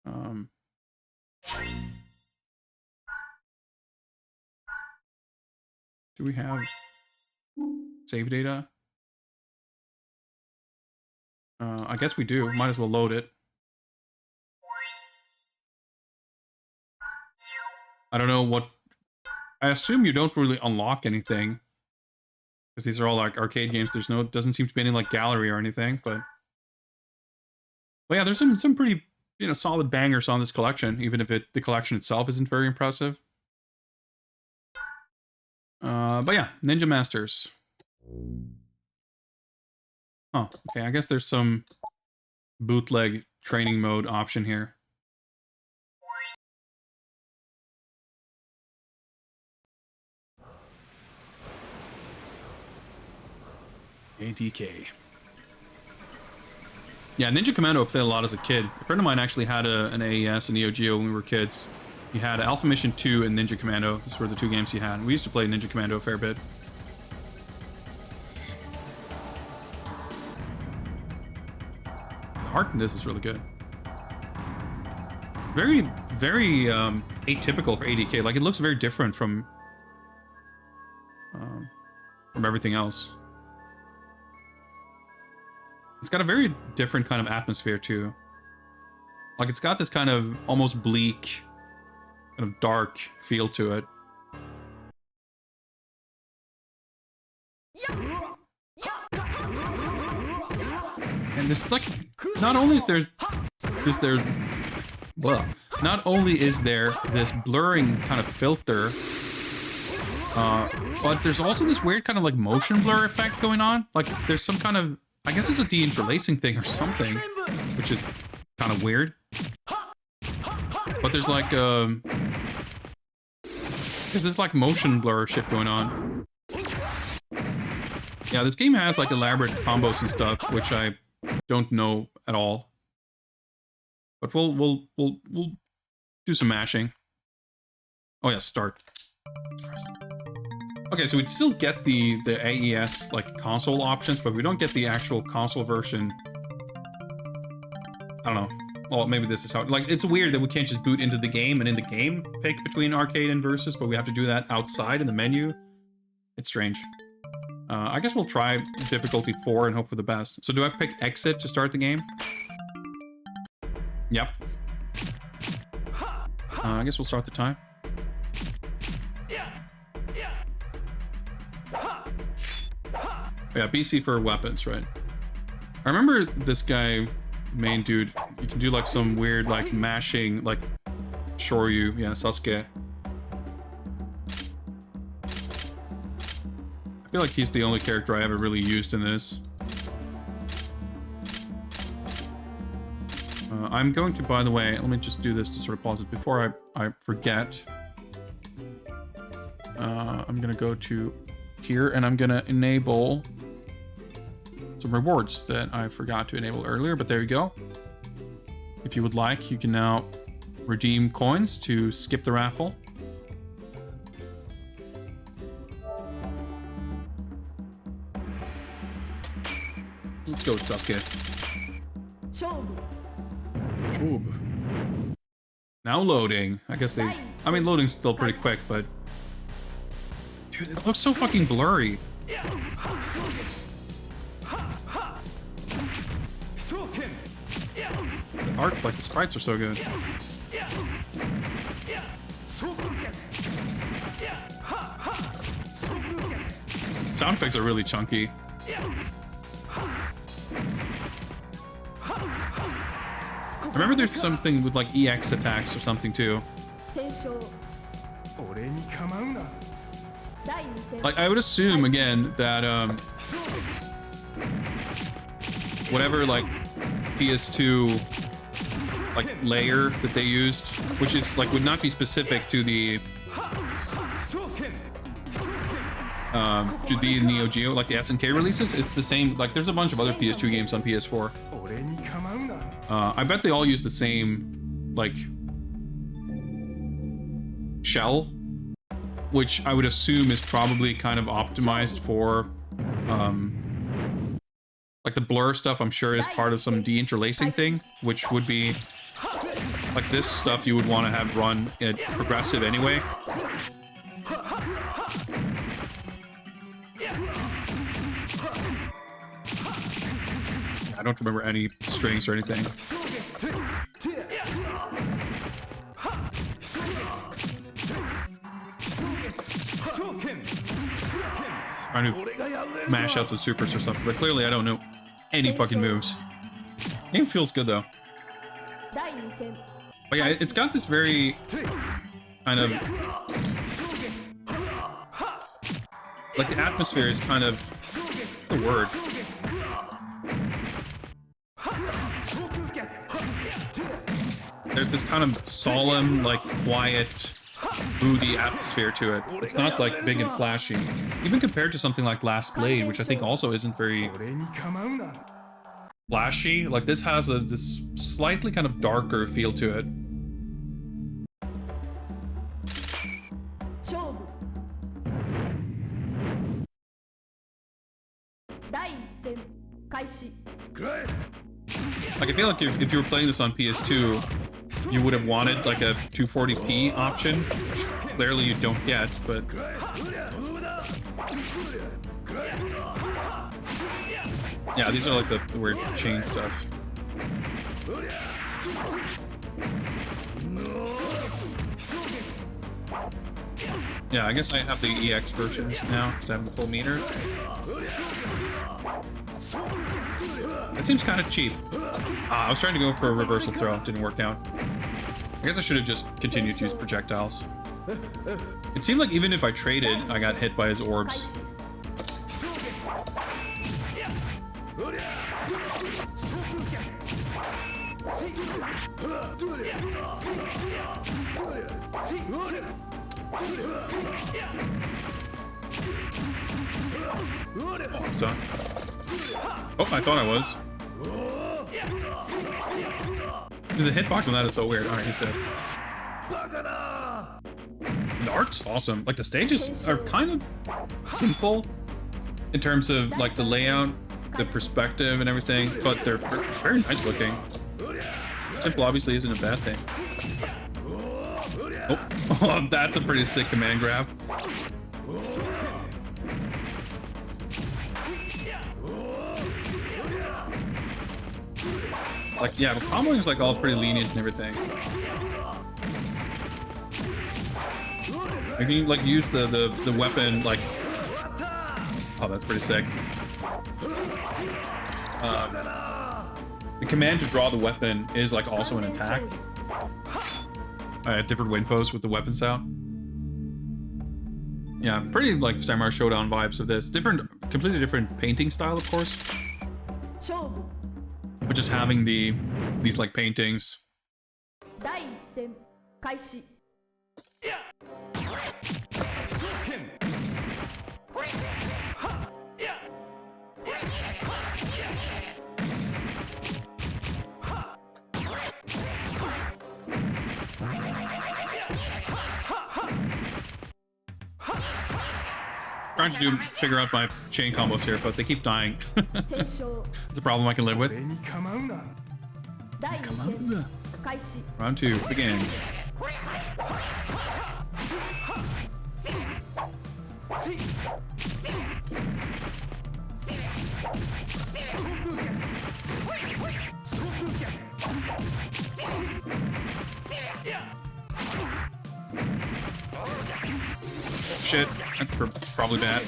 Speaker 1: Do we have save data? I guess we do. Might as well load it. I don't know what... I assume you don't really unlock anything. Because these are all like arcade games. There's no... Doesn't seem to be any like gallery or anything, but... But yeah, there's some pretty, you know, solid bangers on this collection, even if the collection itself isn't very impressive. But yeah, Ninja Masters. Oh, okay, I guess there's some bootleg training mode option here. ADK. Yeah, Ninja Commando I played a lot as a kid. A friend of mine actually had an AES and Neo Geo when we were kids. He had Alpha Mission 2 and Ninja Commando. These were the two games he had. We used to play Ninja Commando a fair bit. The art in this is really good. Very, very atypical for ADK. Like, it looks very different from everything else. It's got a very different kind of atmosphere, too. Like, it's got this kind of almost bleak, kind of dark feel to it. And it's like, not only is there this blurring kind of filter, but there's also this weird kind of like motion blur effect going on. Like, there's some kind of, I guess it's a deinterlacing thing or something, which is kind of weird. But there's like, there's this like motion blur shit going on. Yeah, this game has like elaborate combos and stuff, which I don't know at all. But we'll do some mashing. Oh yeah, start. Okay, so we'd still get the AES like console options, but we don't get the actual console version. I don't know. Well, maybe this is how... Like, it's weird that we can't just boot into the game and in the game pick between arcade and versus, but we have to do that outside in the menu. It's strange. I guess we'll try difficulty 4 and hope for the best. So do I pick exit to start the game? Yep. I guess we'll start the time. Yeah, BC for weapons, right? I remember this guy, main dude, you can do like some weird like mashing, like Shoryu, yeah, Sasuke. I feel like he's the only character I ever really used in this. I'm going to, by the way, let me just do this to sort of pause it before I forget. I'm gonna go to here and I'm gonna enable some rewards that I forgot to enable earlier, but there you go. If you would like, you can now redeem coins to skip the raffle. Let's go with Sasuke. Job. Now loading. I guess they... I mean, loading's still pretty quick, but... Dude, it looks so fucking blurry. The art, like, the sprites are so good. Sound effects are really chunky. I remember there's something with like EX attacks or something too. Like, I would assume, again, that, whatever, like, PS2, like, layer that they used, which is, like, would not be specific to the Neo Geo, like the SNK releases. It's the same, like, there's a bunch of other PS2 games on PS4. I bet they all use the same, like, shell, which I would assume is probably kind of optimized for, like, the blur stuff, I'm sure is part of some deinterlacing thing, which would be, like, this stuff you would want to have run at progressive anyway. I don't remember any strings or anything. Trying to mash out some supers or something, but clearly I don't know any fucking moves. Game feels good though. But yeah, it's got this very kind of, like, the atmosphere is kind of, what's the word? There's this kind of solemn, like, quiet, moody atmosphere to it. It's not, like, big and flashy. Even compared to something like Last Blade, which I think also isn't very flashy. Like, this has this slightly kind of darker feel to it. Like, I feel like if you were playing this on PS2, you would have wanted, like, a 240p option, which clearly you don't get, but... Yeah, these are, like, the weird chain stuff. Yeah, I guess I have the EX versions now, because I have the full meter. That seems kind of cheap. I was trying to go for a reversal throw, didn't work out. I guess I should have just continued to use projectiles. It seemed like even if I traded, I got hit by his orbs. Oh, I'm stuck. Oh, I thought I was. Dude, the hitbox on that is so weird. Alright, he's dead. The art's awesome. Like, the stages are kind of simple in terms of, like, the layout, the perspective, and everything, but they're very nice looking. Simple obviously isn't a bad thing. Oh, that's a pretty sick command grab. Like, yeah, the comboing is, like, all pretty lenient and everything. You can, like, use the weapon, like... Oh, that's pretty sick. The command to draw the weapon is, like, also an attack. Different win posts with the weapon sound. Yeah, pretty, like, Samurai Showdown vibes of this. Completely different painting style, of course. But just having these, like, paintings. Trying to figure out my chain combos here, but they keep dying. It's a problem I can live with. Round 2, begin. Shit, that's probably bad.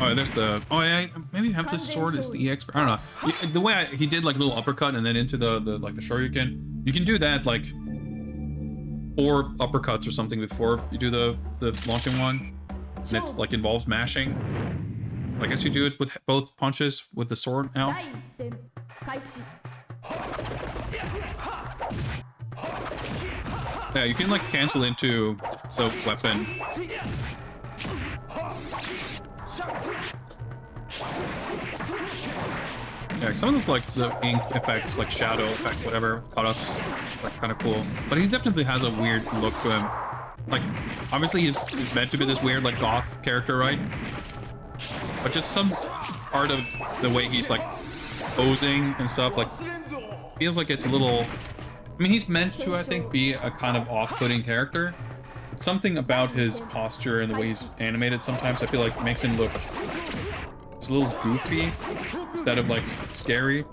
Speaker 1: Oh, there's the. Oh, yeah. Maybe have this sword as the EX. I don't know. The way he did like a little uppercut and then into the like the shoryuken. You can do that like 4 uppercuts or something before you do the launching one. And it's like involves mashing. I guess you do it with both punches with the sword now. Yeah, you can like cancel into the weapon. Yeah, some of those like the ink effects, like shadow effect, whatever, cut us like kind of cool. But he definitely has a weird look to him. Like, obviously he's meant to be this weird like goth character, right? But just some part of the way he's like posing and stuff, like feels like it's a little. I mean, he's meant to, I think, be a kind of off-putting character. But something about his posture and the way he's animated sometimes, I feel like makes him look just a little goofy instead of like scary.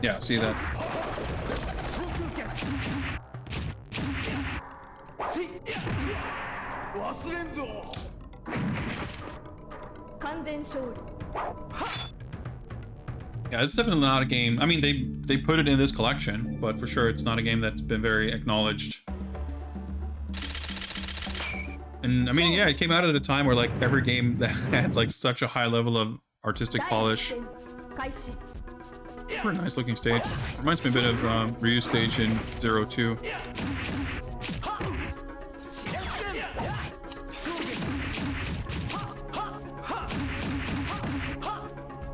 Speaker 1: Yeah, see that? Yeah, it's definitely not a game. I mean, they put it in this collection, but for sure it's not a game that's been very acknowledged. And I mean, yeah, it came out at a time where like every game that had like such a high level of artistic polish. It's a pretty nice looking stage. Reminds me a bit of Ryu's stage in 02.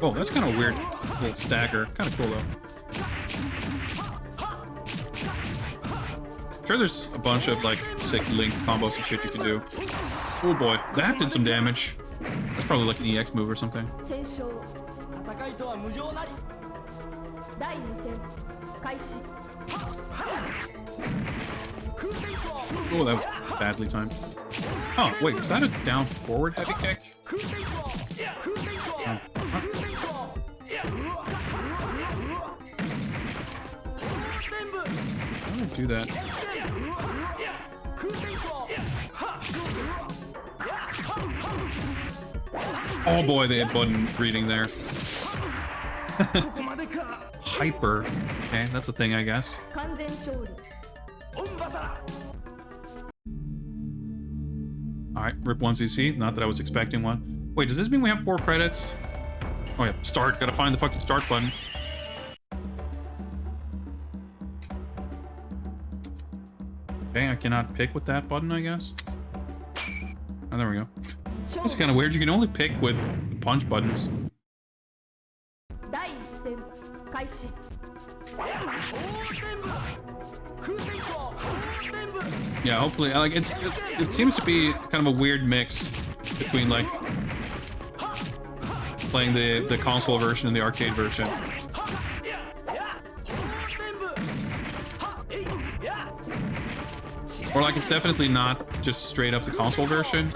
Speaker 1: Oh, that's kind of weird. Little stagger. Kind of cool though. I'm sure there's a bunch of like sick link combos and shit you can do. Oh boy, that did some damage. That's probably like an EX move or something. Oh, that was badly timed. Oh, wait, was that a down forward heavy kick? Oh. How did I do that? Oh boy, the hit button reading there. Hyper. Okay, that's a thing, I guess. Alright, rip 1cc. Not that I was expecting one. Wait, does this mean we have 4 credits? Oh yeah, start. Gotta find the fucking start button. Okay, I cannot pick with that button, I guess. Oh, there we go. This is kind of weird. You can only pick with the punch buttons. Yeah, hopefully, like it seems to be kind of a weird mix between like playing the console version and the arcade version. Or like it's definitely not just straight up the console version.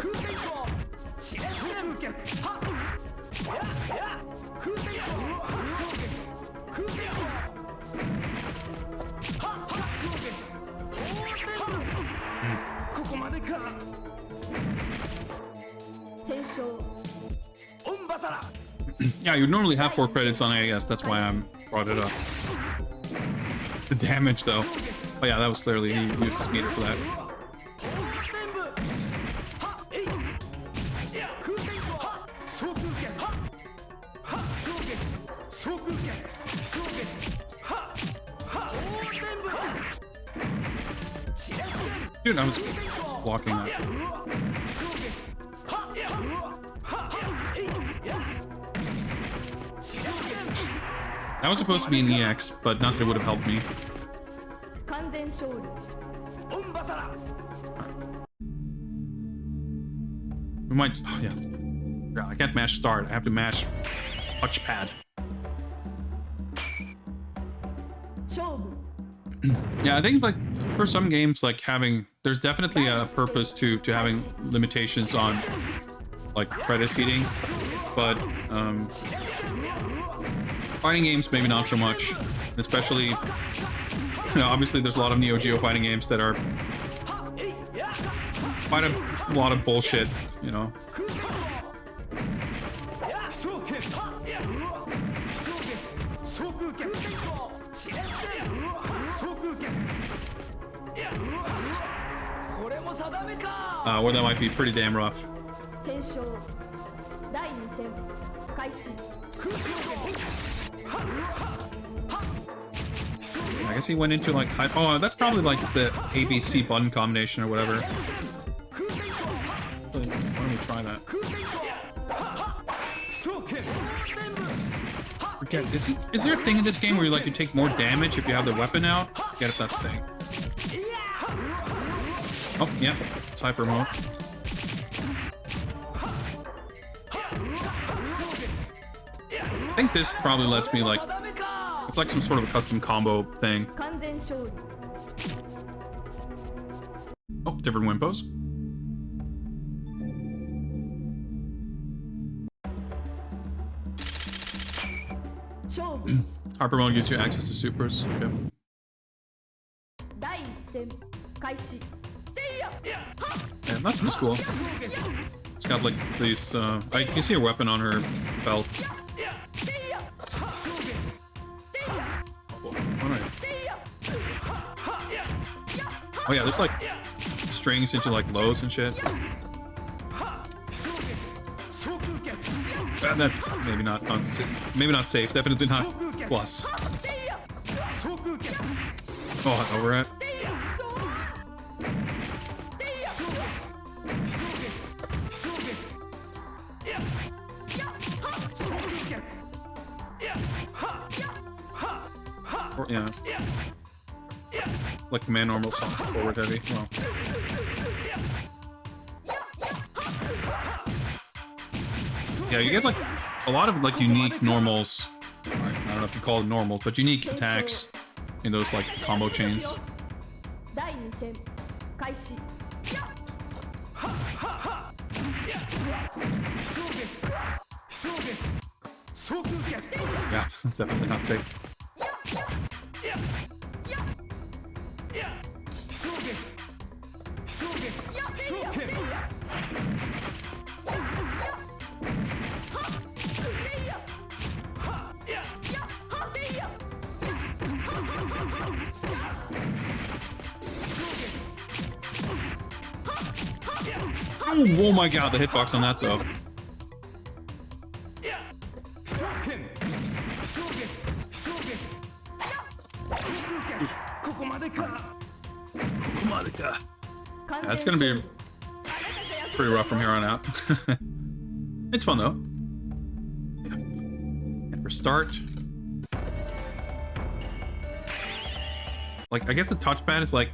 Speaker 1: Yeah, you'd normally have 4 credits on AES, that's why I brought it up. The damage, though. Oh yeah, that was clearly, he used his meter for that. Dude, I was blocking that. That was supposed to be an EX, but not that it would have helped me. We might. Oh, yeah. Yeah, I can't mash start. I have to mash touchpad. Yeah, I think like for some games, like there's definitely a purpose to having limitations on like credit feeding, but fighting games maybe not so much. Especially, you know, obviously there's a lot of Neo Geo fighting games that are quite a lot of bullshit, you know. Where that might be pretty damn rough. I guess he went into like high. Oh, that's probably like the ABC button combination or whatever. Why don't we try that? Forget. Is there a thing in this game where you take more damage if you have the weapon out? Forget if that's a thing. Oh yeah, it's hyper mode. I think this probably lets me like. It's like some sort of a custom combo thing. Oh, different wimpos. Hyper mode gives you access to supers. Okay. Yeah, that's pretty cool. It's got like these. I can see a weapon on her belt. Oh yeah, there's like strings into like lows and shit. That's maybe not safe. Definitely not plus. Oh, over it. Or, yeah. Like command normal, soft, forward heavy. Well. Yeah, you get like a lot of like unique normals. I don't know if you call it normals, but unique attacks in those like combo chains. Yeah, definitely not safe. Oh my god, the hitbox on that though. Yeah, it's gonna be pretty rough from here on out. It's fun though. Yeah. And for start, like I guess the touchpad is like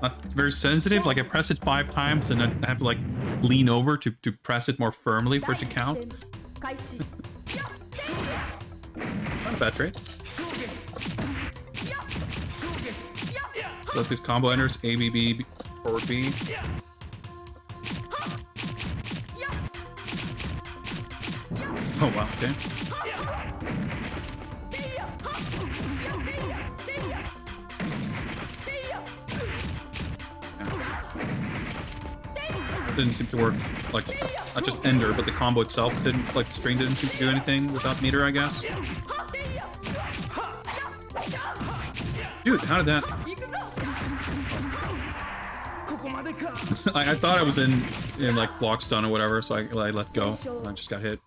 Speaker 1: not very sensitive. Like I press it 5 times and I have to like lean over to press it more firmly for it to count. Not a bad trade. Sasuke's combo enters A, B, B, forward B. Oh wow, okay. That didn't seem to work, like, not just Ender, but the combo itself didn't, like, the string didn't seem to do anything without meter, I guess. Dude, how did that... I thought I was in like block stun or whatever, so I let go. I just got hit.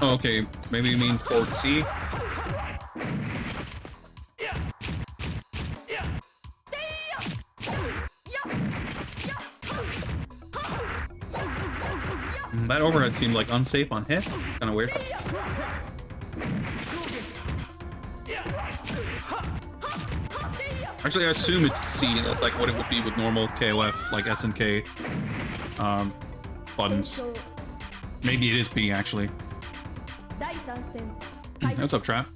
Speaker 1: Oh, okay, maybe you mean forward C? That overhead seemed like unsafe on hit. Kind of weird. Actually, I assume it's C, like what it would be with normal KOF, like S and K buttons. Maybe it is B, actually. What's up, Trap?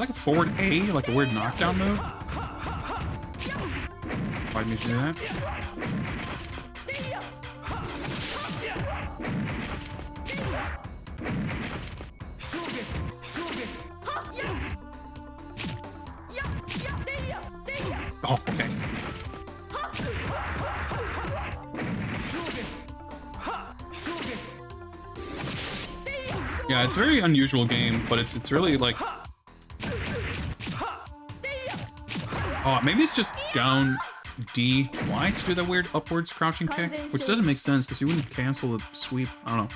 Speaker 1: like a forward A, like a weird knockdown move. Why didn't you do that? Oh, okay. Yeah, it's a very unusual game, but it's really like... Oh, maybe it's just down D twice to do that weird upwards crouching kick, which doesn't make sense because you wouldn't cancel the sweep. I don't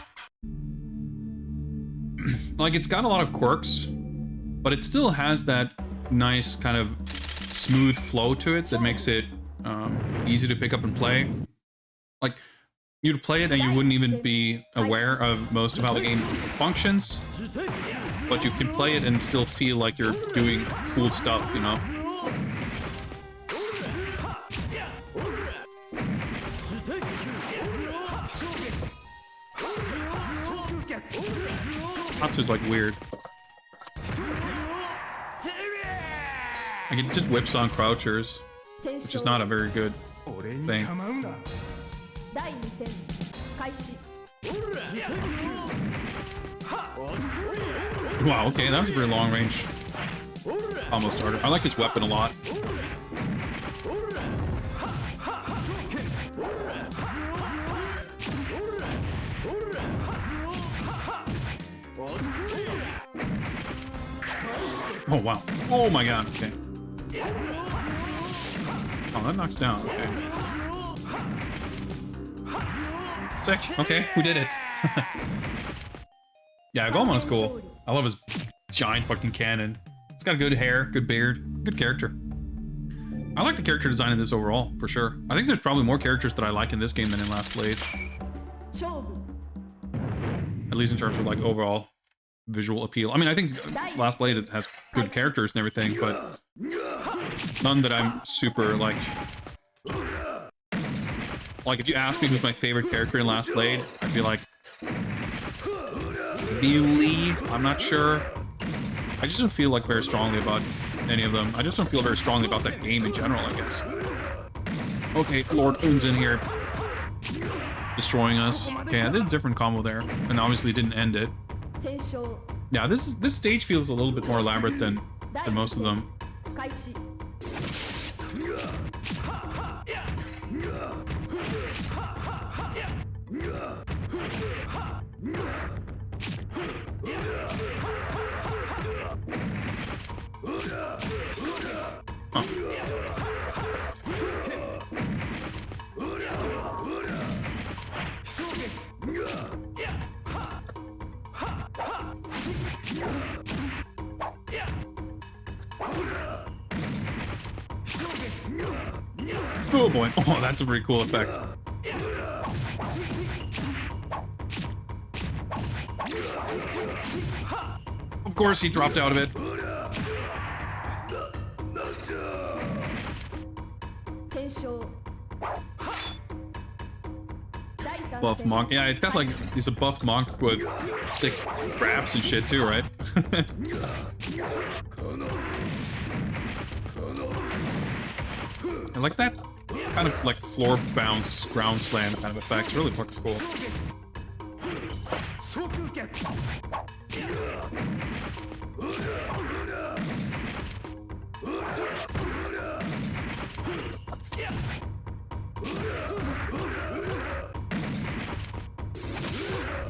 Speaker 1: know. Like, it's got a lot of quirks, but it still has that nice kind of smooth flow to it that makes it easy to pick up and play. Like, you'd play it and you wouldn't even be aware of most of how the game functions, but you can play it and still feel like you're doing cool stuff, you know? Hatsu's like weird. Like, it just whips on crouchers, which is not a very good thing. Wow, okay, that was a very long range combo starter. I like his weapon a lot. Oh, wow. Oh my god, okay. Oh, that knocks down, okay. Sick, okay, we did it. Yeah, Goemon's cool. I love his giant fucking cannon. It's got good hair, good beard, good character. I like the character design in this overall, for sure. I think there's probably more characters that I like in this game than in Last Blade. At least in terms of, like, overall visual appeal. I mean, I think Last Blade has good characters and everything, but none that I'm super, like... Like, if you ask me who's my favorite character in Last Blade, I'd be like... maybe Lee? I'm not sure. I just don't feel, like, very strongly about any of them. I just don't feel very strongly about that game in general, I guess. Okay, Lord Un's in here. Destroying us. Okay, I did a different combo there, and obviously didn't end it. Yeah, this stage feels a little bit more elaborate than most of them. Huh. Oh boy. Oh, that's a pretty cool effect. Of course, he dropped out of it. Buff monk. Yeah, it's got like, he's a buff monk with sick grabs and shit too, right? I like that kind of like floor bounce, ground slam kind of effect. It's really fucking cool.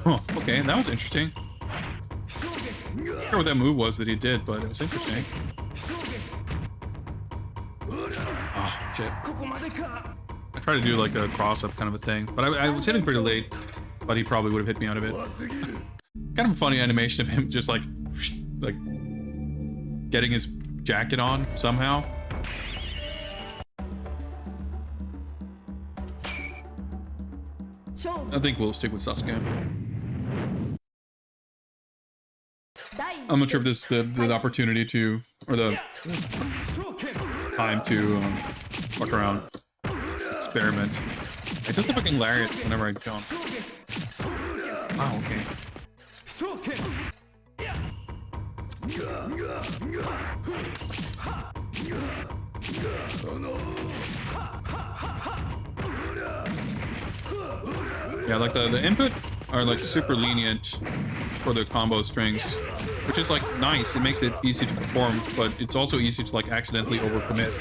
Speaker 1: Huh, okay, that was interesting. I don't know what that move was that he did, but it was interesting. Ah, shit. I tried to do like a cross-up kind of a thing, but I was hitting pretty late, but he probably would have hit me out of it. Kind of a funny animation of him just like getting his jacket on somehow. I think we'll stick with Sasuke. I'm not sure if this is the opportunity to, or the time to fuck around, experiment. It does the fucking lariat whenever I jump. Wow, okay. Yeah, like the input are like super lenient for the combo strings, which is like nice. It makes it easy to perform, but it's also easy to like accidentally overcommit.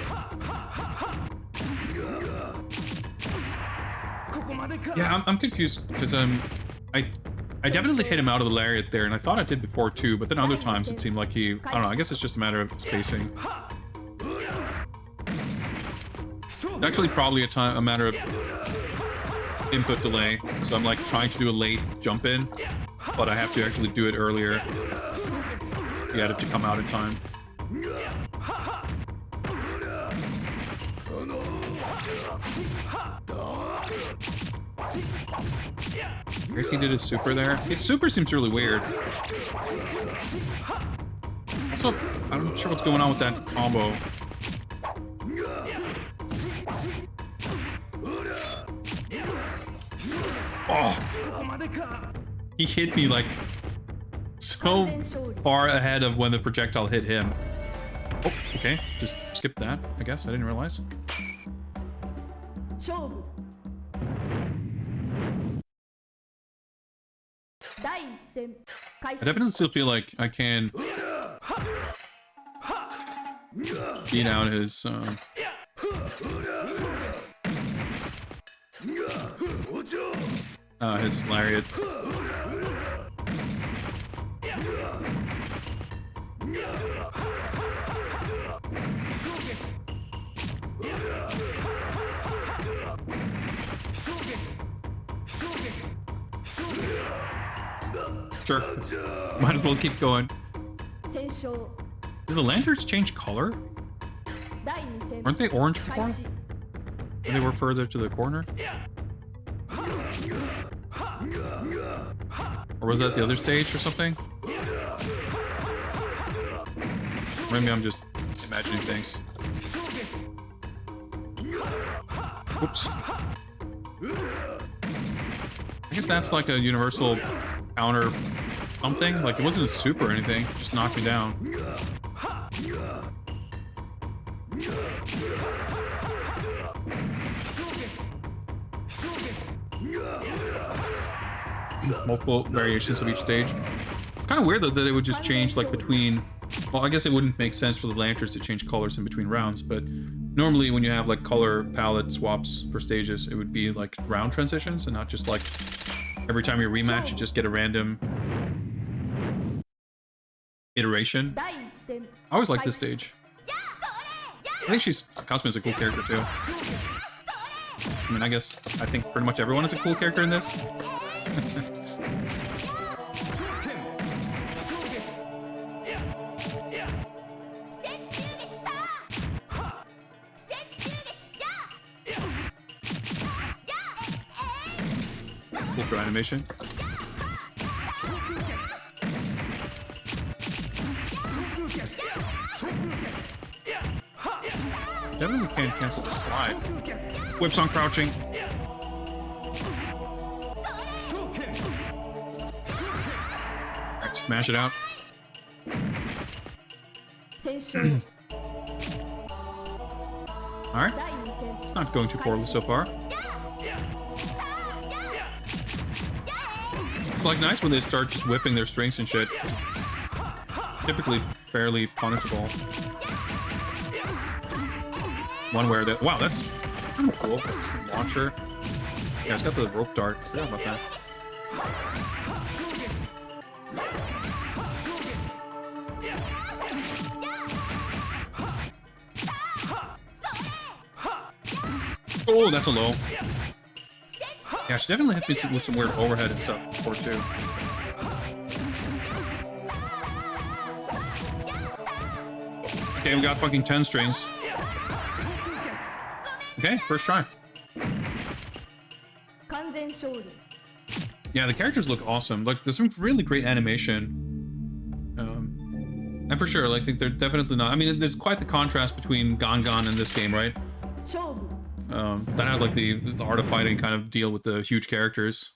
Speaker 1: Yeah, I'm confused because I definitely hit him out of the lariat there, and I thought I did before too, but then other times it seemed like he, I don't know, I guess it's just a matter of spacing. Actually, probably a matter of input delay, because I'm like trying to do a late jump in, but I have to actually do it earlier. You had it to come out in time. I guess he did his super there. His super seems really weird. Also, I'm not sure what's going on with that combo. Oh! He hit me like so far ahead of when the projectile hit him. Oh, okay. Just skip that, I guess. I didn't realize. I definitely still feel like I can beat out his lariat. Sure. Might as well keep going. Did the lanterns change color? Weren't they orange before? And they were further to the corner? Or was that the other stage or something? Maybe I'm just imagining things. Oops. I guess that's like a universal counter something. Like, it wasn't a super or anything. It just knocked me down. Multiple variations of each stage. It's kind of weird though that it would just change like between. Well, I guess it wouldn't make sense for the lanterns to change colors in between rounds, but normally when you have like color palette swaps for stages, it would be like round transitions and not just like every time you rematch, you just get a random iteration. I always like this stage. I think Cosmo's a cool character too. I mean, I think pretty much everyone is a cool character in this. Cool for animation. Definitely can't cancel the slide. Whips on crouching. Right, smash it out. Alright. It's not going too poorly so far. It's like nice when they start just whipping their strings and shit. It's typically fairly punishable. One where that, wow, that's kind of cool. Launcher. Yeah, it's got the rope dart. I forgot about that. Oh, that's a low. Yeah, she definitely hit me with some weird overhead and stuff before too. Okay, we got fucking 10 strings. Okay, first try. Yeah, the characters look awesome. Like, there's some really great animation. And for sure, like, I think they're definitely not. I mean, there's quite the contrast between Gangan and this game, right? That has like the art of fighting kind of deal with the huge characters.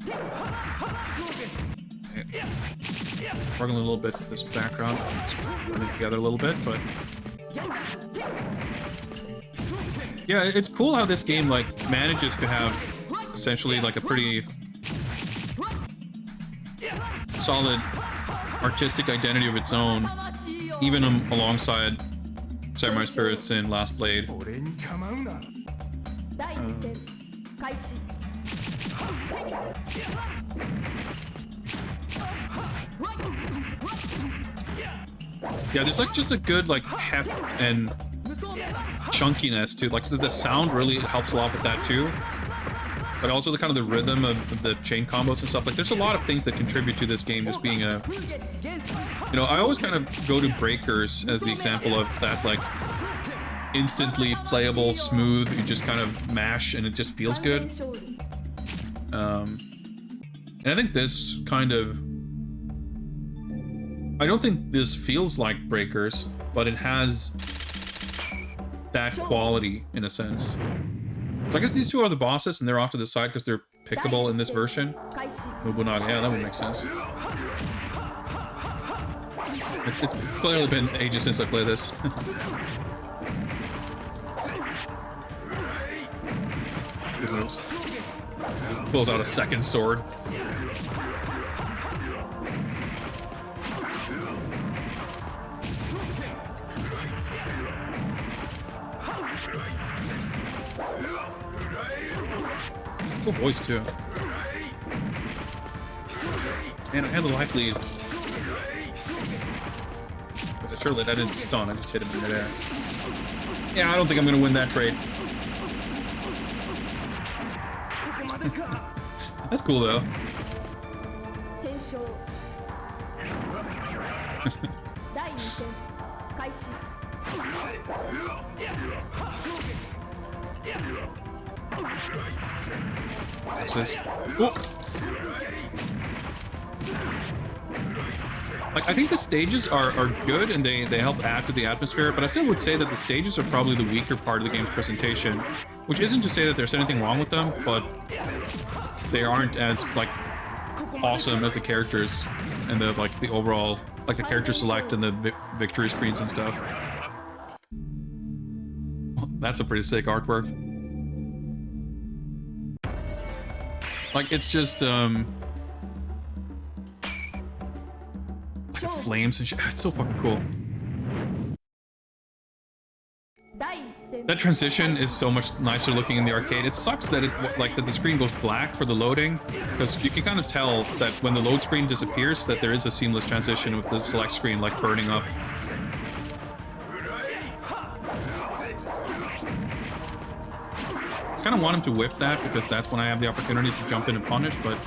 Speaker 1: Okay. Struggling a little bit with this background. Putting it together a little bit, but yeah, it's cool how this game like manages to have essentially like a pretty solid artistic identity of its own, even alongside Samurai Spirits and Last Blade. Yeah, there's like just a good like heft and chunkiness to like the sound really helps a lot with that too. But also the kind of the rhythm of the chain combos and stuff. Like there's a lot of things that contribute to this game just being a, you know, I always kind of go to Breakers as the example of that like instantly playable, smooth, you just kind of mash and it just feels good. And I think this kind of, I don't think this feels like Breakers, but it has that quality in a sense. So I guess these two are the bosses and they're off to the side because they're pickable in this version. Nobunaga, yeah, that would make sense. It's clearly been ages since I played this. Good moves. Pulls out a second sword. Cool voice too. Man, I had the life lead. Was it surely that didn't stun? I just hit him in midair. Yeah, I don't think I'm gonna win that trade. That's cool though. What's this? Oh. Like, I think the stages are good and they help add to the atmosphere, but I still would say that the stages are probably the weaker part of the game's presentation, which isn't to say that there's anything wrong with them, but they aren't as like awesome as the characters and the like the overall like the character select and the victory screens and stuff. That's a pretty sick artwork. Like it's just like the flames and shit. It's so fucking cool. That transition is so much nicer looking in the arcade. It sucks that it like that the screen goes black for the loading, because you can kind of tell that when the load screen disappears that there is a seamless transition with the select screen like burning up. I kind of want him to whiff that because that's when I have the opportunity to jump in and punish, but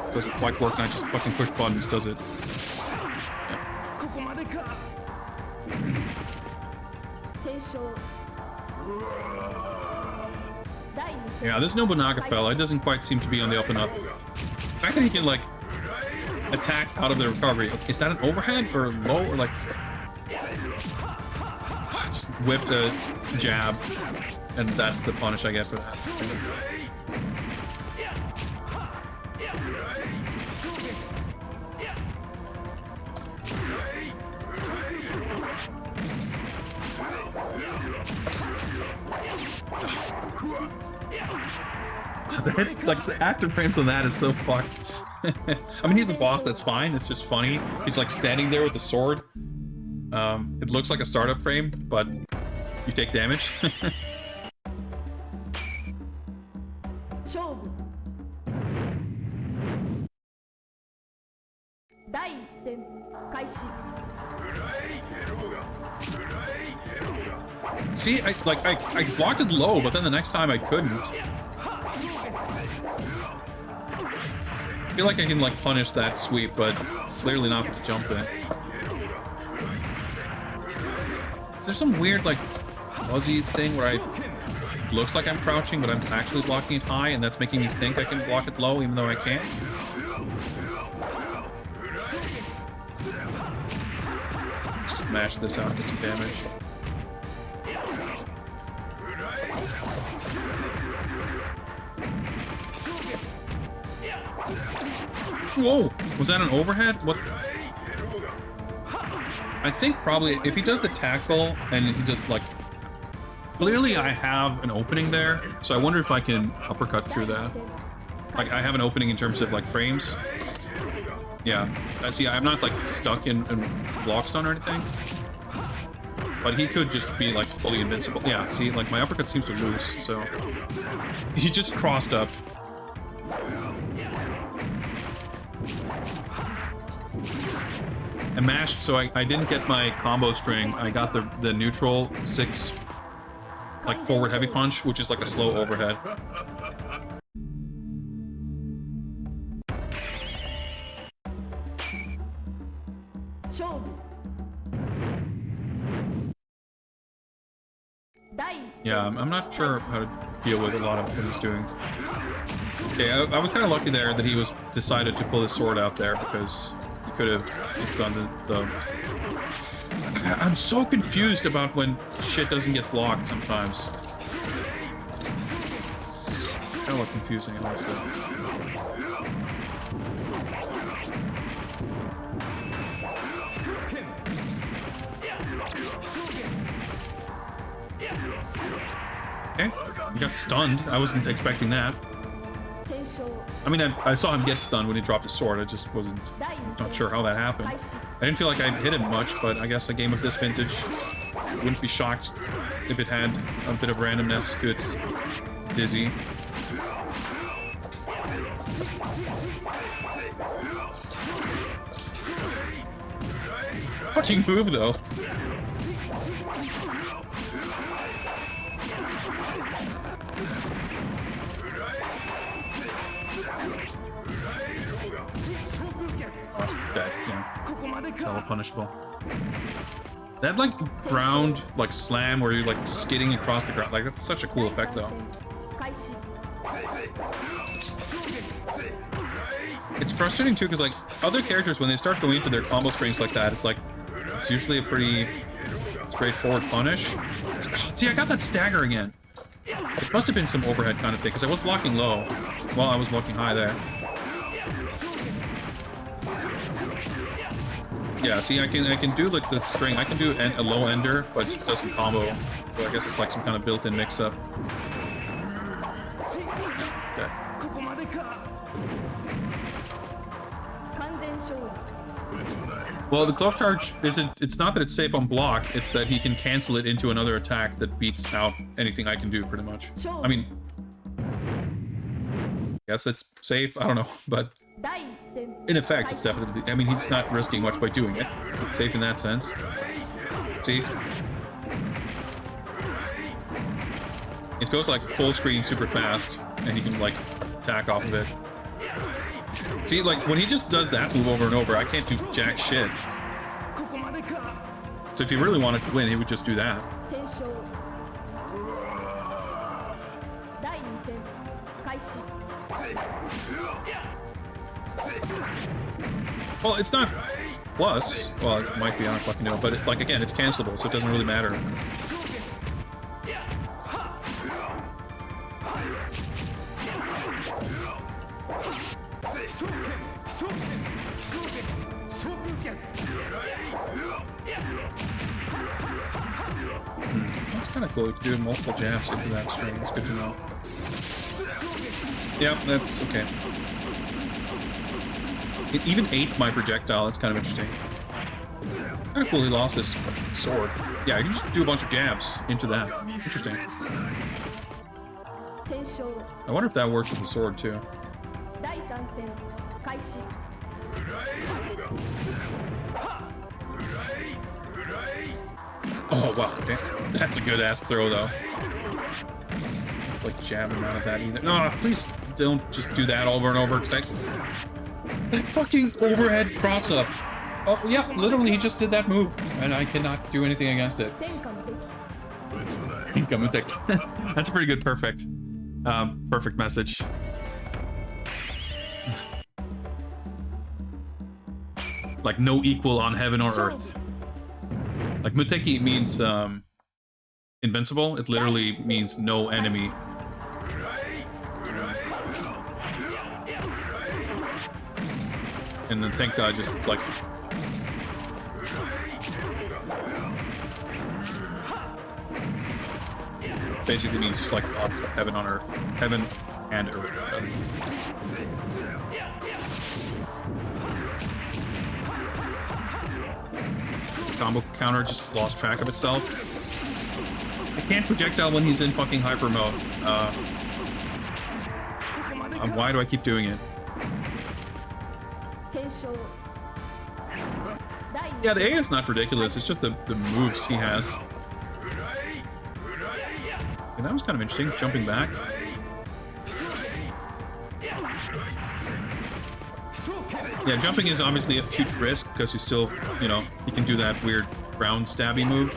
Speaker 1: it doesn't quite work and I just fucking push buttons, does it? Yeah, this Nobunaga fella, it doesn't quite seem to be on the up and up. The fact that he can, like, attack out of the recovery. Is that an overhead or low or, like... Just whiffed a jab, and that's the punish I get for that. Like the active frames on that is so fucked. I mean, he's the boss, that's fine. It's just funny. He's like standing there with the sword. It looks like a startup frame, but you take damage. See, I blocked it low, but then the next time I couldn't. I feel like I can like punish that sweep, but clearly not with the jump in. Is there some weird like fuzzy thing where it looks like I'm crouching, but I'm actually blocking it high, and that's making me think I can block it low even though I can't? Just mash this out, get some damage. Whoa! Was that an overhead? What? I think probably if he does the tackle and he just like... Clearly I have an opening there, so I wonder if I can uppercut through that. Like, I have an opening in terms of, like, frames. Yeah. See, I'm not, like, stuck in block stun or anything. But he could just be, like, fully invincible. Yeah, see, like, my uppercut seems to lose, so... He just crossed up. I mashed, so I didn't get my combo string. I got the neutral 6, like, forward heavy punch, which is like a slow overhead. Yeah, I'm not sure how to deal with a lot of what he's doing. Okay, I was kind of lucky there that he was decided to pull his sword out there, because he could have just done the... I'm so confused about when shit doesn't get blocked sometimes. It's kind of confusing, honestly. Okay, he got stunned. I wasn't expecting that. I mean, I saw him get stunned when he dropped his sword. I just wasn't not sure how that happened. I didn't feel like I hit him much, but I guess a game of this vintage wouldn't be shocked if it had a bit of randomness to its dizzy. Fucking move, though. Okay, yeah. It's hella punishable. That, like, ground, like, slam where you're, like, skidding across the ground. Like, that's such a cool effect, though. It's frustrating, too, because, like, other characters, when they start going into their combo strings like that, it's, like, it's usually a pretty straightforward punish. See, I got that stagger again. It must have been some overhead kind of thing, because I was blocking low while I was blocking high there. Yeah, see, I can do like the string. I can do a low ender, but it doesn't combo. So I guess it's like some kind of built-in mix-up. Okay. Well, the cloak charge isn't. It's not that it's safe on block. It's that he can cancel it into another attack that beats out anything I can do, pretty much. I mean, I guess it's safe. I don't know, but. In effect, it's definitely... I mean, he's not risking much by doing it. It's safe in that sense. See? It goes, like, full screen super fast, and he can, like, attack off of it. See, like, when he just does that move over and over, I can't do jack shit. So if he really wanted to win, he would just do that. Well, it's not plus. Well, it might be, I don't fucking know. But, like, again, it's cancelable, so it doesn't really matter. That's kind of cool. You can do multiple jabs into that string. It's good to know. Yep, that's okay. It even ate my projectile. That's kind of interesting. Kind of cool he lost his sword. Yeah, you can just do a bunch of jabs into that. Interesting. I wonder if that works with the sword, too. Oh, wow. Okay. That's a good-ass throw, though. Like, jab him out of that either. No, please don't just do that over and over, because that fucking overhead cross-up. Oh, yeah, literally, he just did that move, and I cannot do anything against it. That's a pretty good perfect. Perfect message. Like, no equal on heaven or earth. Like, Muteki means, invincible. It literally means no enemy. And then thank God, just like basically means like heaven on earth, heaven and earth. The combo counter just lost track of itself. I can't projectile when he's in fucking hyper mode. Why do I keep doing it? Yeah, the A is not ridiculous. It's just the moves he has. And that was kind of interesting, jumping back. Yeah, jumping is obviously a huge risk because you still, you know, he can do that weird ground stabby move.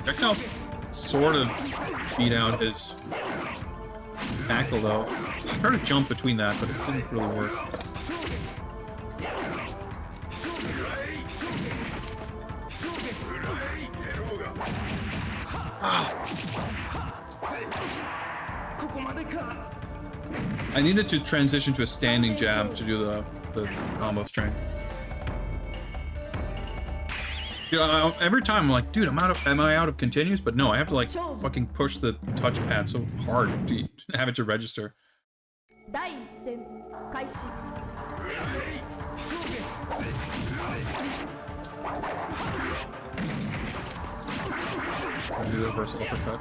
Speaker 1: Projectiles sort of beat out his tackle though. I tried to jump between that, but it didn't really work. I needed to transition to a standing jab to do the combo string. Dude, every time I'm like, dude, am I out of continues? But no, I have to like fucking push the touchpad so hard to have it to register. Do the reversal uppercut.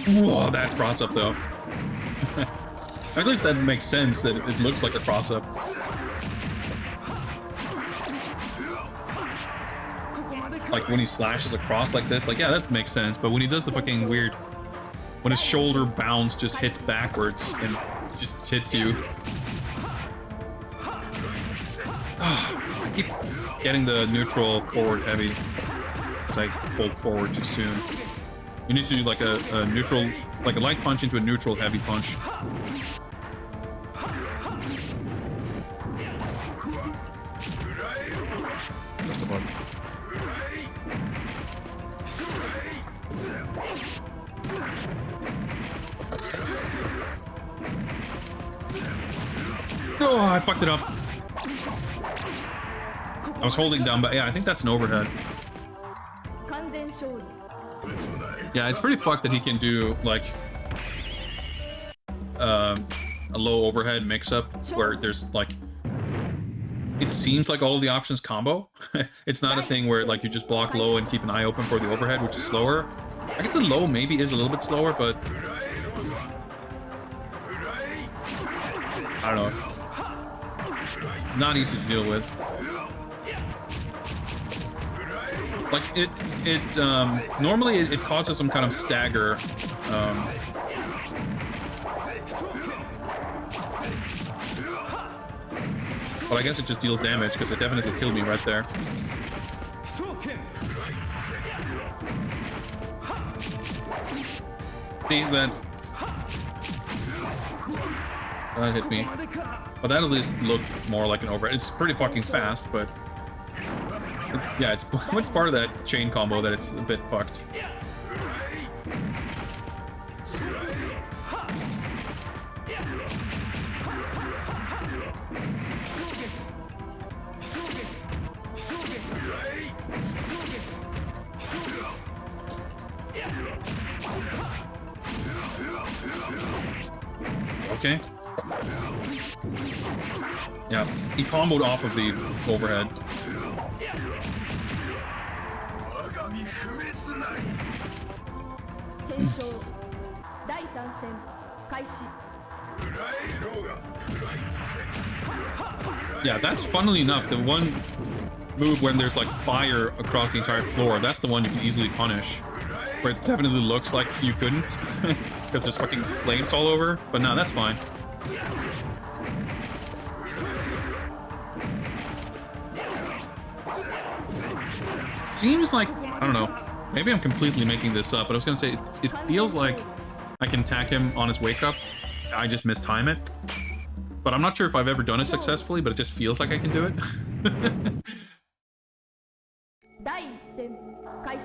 Speaker 1: Whoa, that cross up though. At least that makes sense that it looks like a cross up. Like when he slashes across like this, like yeah, that makes sense. But when he does the fucking weird, when his shoulder bounce just hits backwards and just hits you. I keep getting the neutral forward heavy as I pulled forward too soon. You need to do like a neutral, like a light punch into a neutral heavy punch. Press the button. Oh, I fucked it up. I was holding down, but yeah, I think that's an overhead. Yeah, it's pretty fucked that he can do like a low overhead mix-up where there's like, it seems like all of the options combo. It's not a thing where like you just block low and keep an eye open for the overhead, which is slower. I guess the low maybe is a little bit slower, but I don't know. It's not easy to deal with. Like it normally it causes some kind of stagger. But I guess it just deals damage because it definitely killed me right there. See that hit me. But that at least looked more like an overhead. It's pretty fucking fast, but yeah, it's part of that chain combo that it's a bit fucked. Okay. Yeah, he comboed off of the overhead. Yeah, that's funnily enough the one move when there's like fire across the entire floor. That's the one you can easily punish. Where it definitely looks like you couldn't because there's fucking flames all over. But no, that's fine. Seems like, I don't know, maybe I'm completely making this up, but I was gonna say it feels like I can attack him on his wake up. I just mistime it. But I'm not sure if I've ever done it successfully, but it just feels like I can do it.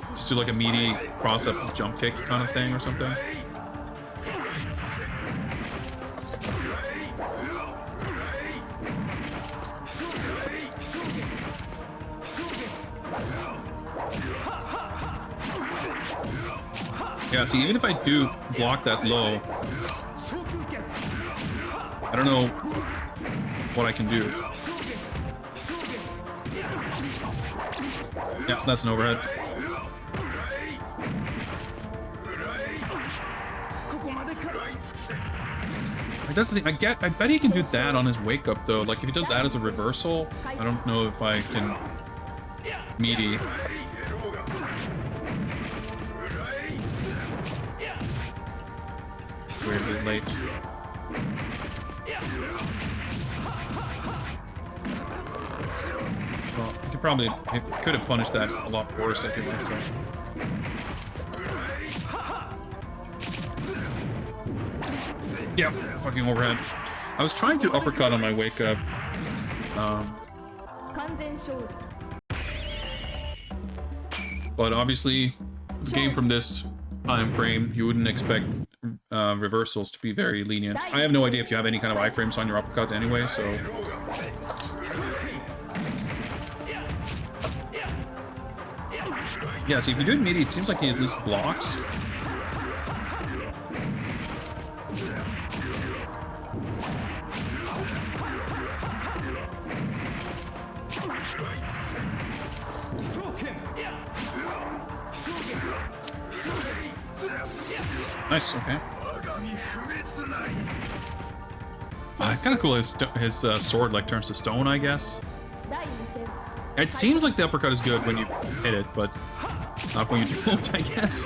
Speaker 1: Just do like a meaty cross-up jump kick kind of thing or something. Yeah, see, even if I do block that low, I don't know what I can do. Yeah, that's an overhead. That's the thing. I bet he can do that on his wake up though. Like if he does that as a reversal, I don't know if I can meaty. Weirdly late. Well, he could have punished that a lot worse, I think. So. Yeah, fucking overhead. I was trying to uppercut on my wake up. But obviously, the game from this time frame, you wouldn't expect reversals to be very lenient. I have no idea if you have any kind of iframes on your uppercut anyway, so... Yeah, see, if you do it meaty, it seems like he at least blocks. Nice, okay. It's kind of cool. His sword like turns to stone, I guess. It seems like the uppercut is good when you hit it, but not when you don't, I guess.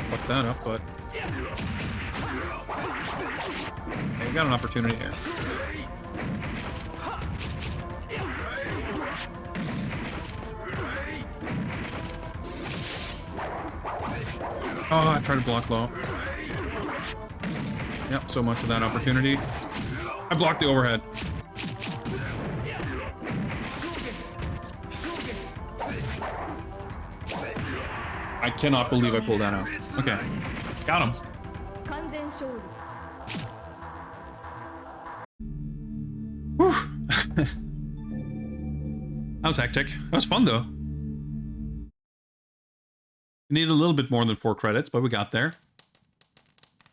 Speaker 1: Fuck that up, but okay, you got an opportunity here. Oh, I tried to block low. Yep, so much for that opportunity. I blocked the overhead. I cannot believe I pulled that out. Okay. Got him. Whew. That was hectic. That was fun, though. We needed a little bit more than 4 credits, but we got there.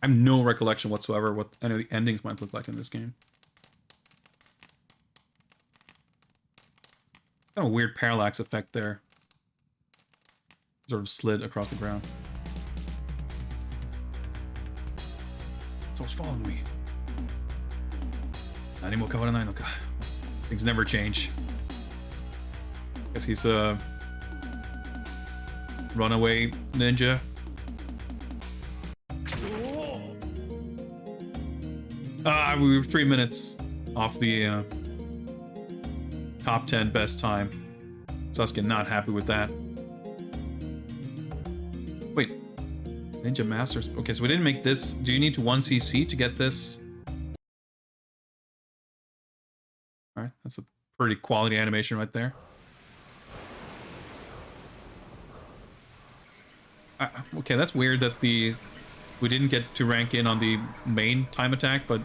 Speaker 1: I have no recollection whatsoever what any of the endings might look like in this game. Kind of a weird parallax effect there. Sort of slid across the ground. Someone's following me. Things never change. Guess he's a runaway ninja. We were 3 minutes off the top 10 best time. Sasuke not happy with that. Wait, Ninja Masters. Okay, so we didn't make this. Do you need to 1cc to get this? All right, that's a pretty quality animation right there. Okay, that's weird that we didn't get to rank in on the main time attack, but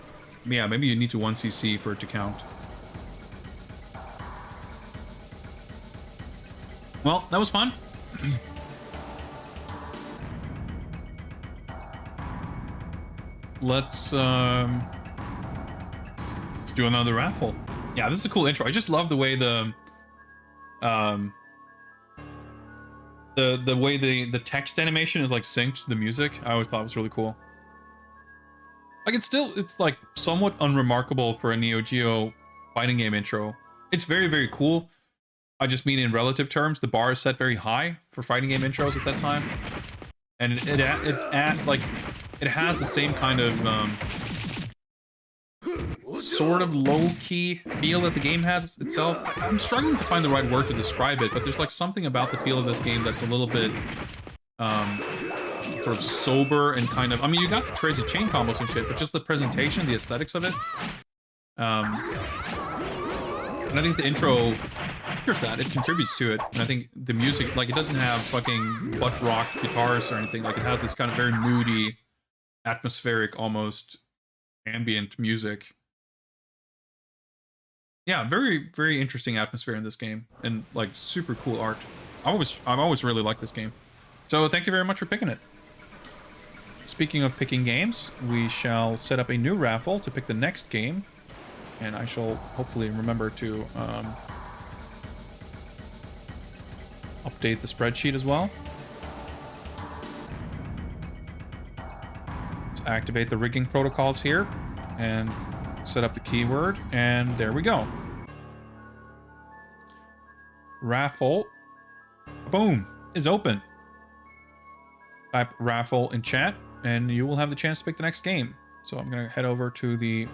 Speaker 1: yeah, maybe you need to 1cc for it to count. Well, that was fun. Let's do another raffle. Yeah, this is a cool intro. I just love the way the way the text animation is like synced to the music. I always thought it was really cool. Like it's like somewhat unremarkable for a Neo Geo fighting game intro. It's very, very cool. I just mean in relative terms, the bar is set very high for fighting game intros at that time. And it has the same kind of sort of low-key feel that the game has itself. I'm struggling to find the right word to describe it, but there's like something about the feel of this game that's a little bit sort of sober and kind of... I mean, you got the crazy chain combos and shit, but just the presentation, the aesthetics of it, And I think the intro, just that, it contributes to it. And I think the music, like, it doesn't have fucking butt rock guitars or anything. Like, it has this kind of very moody, atmospheric, almost ambient music. Yeah, very, very interesting atmosphere in this game, and like super cool art. I've always really liked this game. So thank you very much for picking it. Speaking of picking games, we shall set up a new raffle to pick the next game, and I shall hopefully remember to update the spreadsheet as well. Let's activate the rigging protocols here, and set up the keyword, and there we go. Raffle, boom, is open. Type raffle in chat, and you will have the chance to pick the next game. So I'm gonna head over to the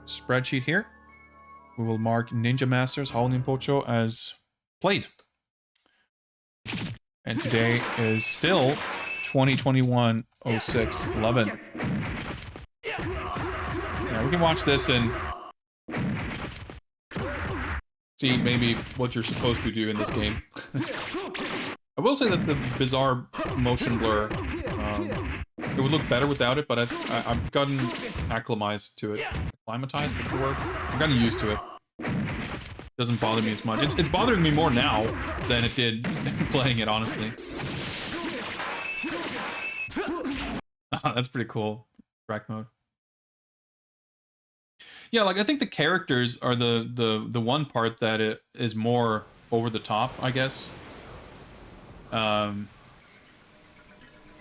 Speaker 1: spreadsheet here. We will mark Ninja Masters Haoh Ninpo-chou as played. And today is still 2021-06-11. Yeah, we can watch this and see maybe what you're supposed to do in this game. I will say that the bizarre motion blur, it would look better without it, but I've gotten acclimatized to it. Acclimatized, that's the word? I've gotten used to it. It doesn't bother me as much. It's bothering me more now than it did playing it, honestly. That's pretty cool. Track mode. Yeah, like I think the characters are the one part that it is more over the top, I guess.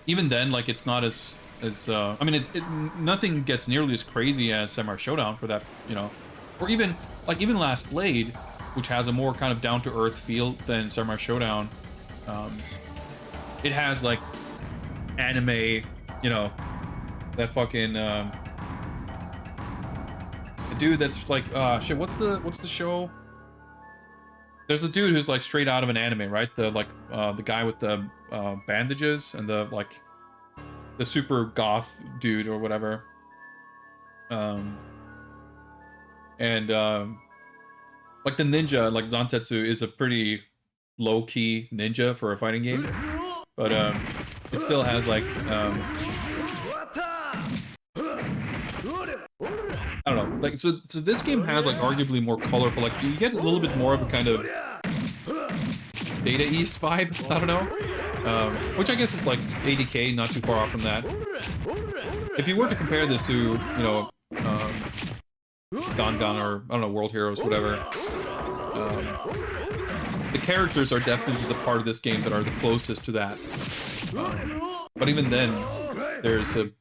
Speaker 1: Even then, like it's not as I mean, nothing gets nearly as crazy as Samurai Showdown for that, you know, or even Last Blade, which has a more kind of down to earth feel than Samurai Showdown. It has like anime, you know, that fucking. The dude that's like shit, what's the show? There's a dude who's like straight out of an anime, right? The guy with the bandages and the like the super goth dude or whatever. Like the ninja, like Zantetsu is a pretty low-key ninja for a fighting game. But it still has like I don't know, like so this game has like arguably more colorful, like you get a little bit more of a kind of Data East vibe, I don't know, which I guess is like ADK, not too far off from that. If you were to compare this to, you know, Gangan or I don't know, World Heroes, whatever, the characters are definitely the part of this game that are the closest to that. But even then, there's a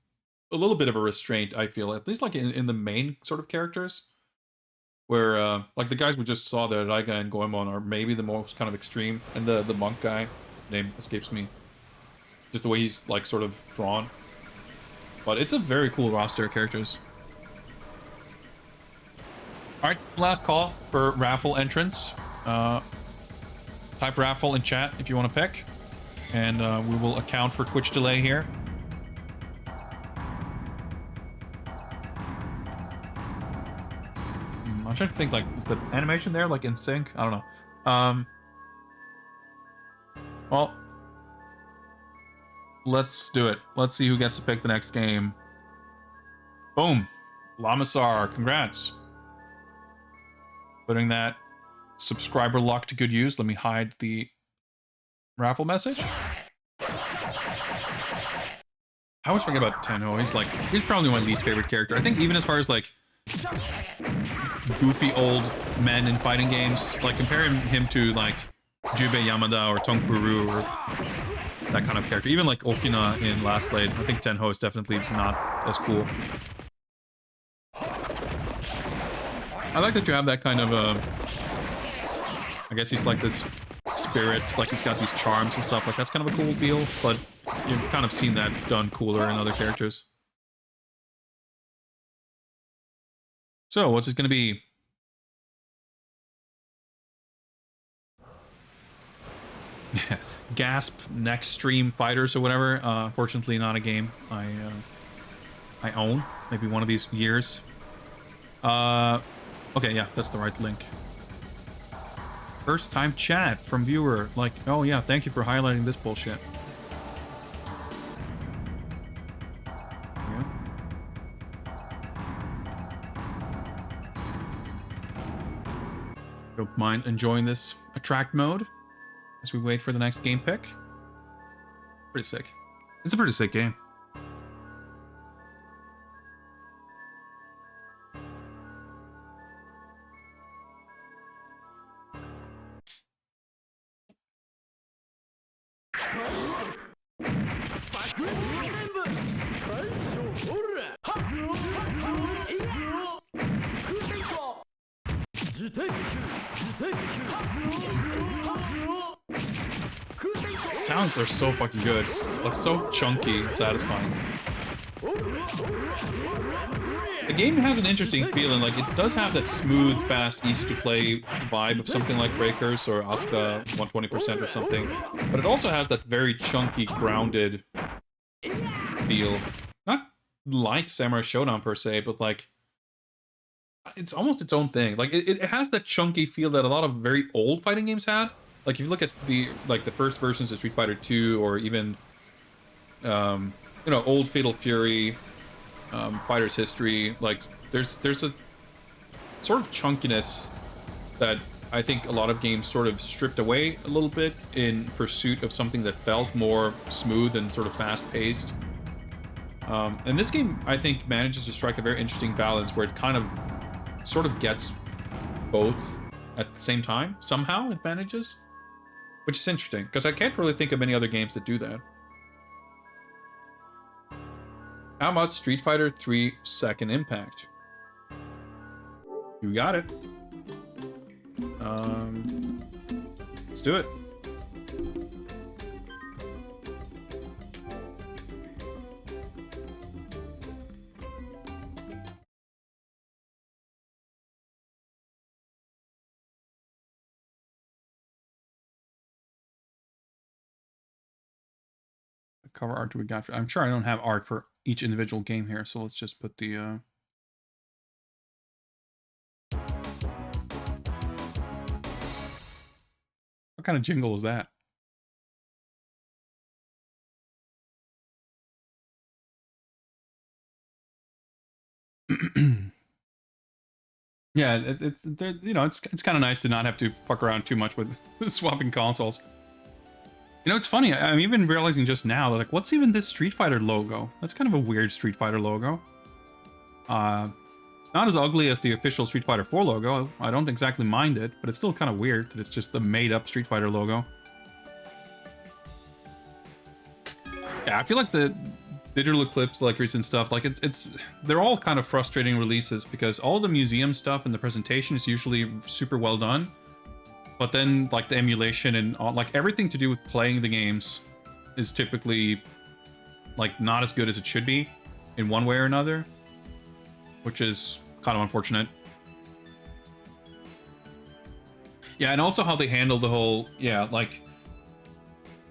Speaker 1: little bit of a restraint, I feel, at least like in the main sort of characters, where like the guys we just saw there, Raiga and Goemon, are maybe the most kind of extreme, and the monk guy, name escapes me, just the way he's like sort of drawn. But it's a very cool roster of characters. All right, last call for raffle entrance. Type raffle in chat if you want to pick, and we will account for Twitch delay here. I'm trying to think, like, is the animation there, like, in sync? I don't know. Well, let's do it. Let's see who gets to pick the next game. Boom. Lamisar, congrats. Putting that subscriber luck to good use. Let me hide the raffle message. I always forget about Tenho. He's probably my least favorite character. I think even as far as, like, goofy old men in fighting games, like comparing him to like Jubei Yamada or Tonkuru or that kind of character, even like Okina in Last Blade, I think Tenho is definitely not as cool. I like that you have that kind of I guess he's like this spirit, like he's got these charms and stuff, like that's kind of a cool deal, but you've kind of seen that done cooler in other characters. So, what's it going to be? Gasp Next Stream Fighters or whatever. Fortunately, not a game I own. Maybe one of these years. Okay, yeah, that's the right link. First time chat from viewer. Like, oh yeah, thank you for highlighting this bullshit. Yeah. Don't mind enjoying this attract mode as we wait for the next game pick. Pretty sick. It's a pretty sick game. Sounds are so fucking good. Like, so chunky and satisfying. The game has an interesting feeling. Like, it does have that smooth, fast, easy-to-play vibe of something like Breakers or Asuka 120% or something. But it also has that very chunky, grounded feel. Not like Samurai Shodown per se, but like, it's almost its own thing. Like, it has that chunky feel that a lot of very old fighting games had. Like, if you look at the first versions of Street Fighter 2 or even you know, old Fatal Fury, Fighter's History, like there's a sort of chunkiness that I think a lot of games sort of stripped away a little bit in pursuit of something that felt more smooth and sort of fast-paced. And this game, I think, manages to strike a very interesting balance where it kind of sort of gets both at the same time. Somehow it manages. Which is interesting, because I can't really think of any other games that do that. How about Street Fighter 3 Second Impact? You got it. Let's do it. Cover art do we got for? I'm sure I don't have art for each individual game here, so let's just put the what kind of jingle is that? Yeah, it's you know, it's kind of nice to not have to fuck around too much with swapping consoles. You know, it's funny. I'm even realizing just now that, like, what's even this Street Fighter logo? That's kind of a weird Street Fighter logo. Not as ugly as the official Street Fighter 4 logo. I don't exactly mind it, but it's still kind of weird that it's just a made-up Street Fighter logo. Yeah, I feel like the digital Eclipse, like recent stuff, like they're all kind of frustrating releases because all the museum stuff and the presentation is usually super well done. But then, like, the emulation and all, like, everything to do with playing the games is typically, like, not as good as it should be in one way or another, which is kind of unfortunate. Yeah, and also how they handle the whole, yeah, like,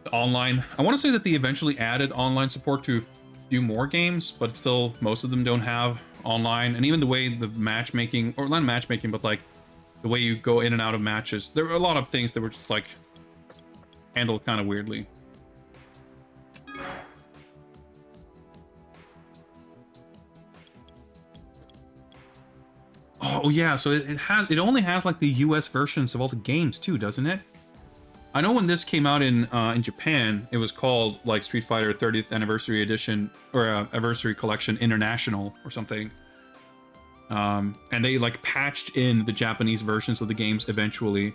Speaker 1: the online. I want to say that they eventually added online support to a few more games, but still, most of them don't have online. And even the way the matchmaking, or not matchmaking, but, like, the way you go in and out of matches. There were a lot of things that were just, like, handled kind of weirdly. Oh, yeah, so it only has, like, the US versions of all the games, too, doesn't it? I know when this came out in Japan, it was called, like, Street Fighter 30th Anniversary Edition, or Anniversary Collection International, or something. And they, like, patched in the Japanese versions of the games eventually.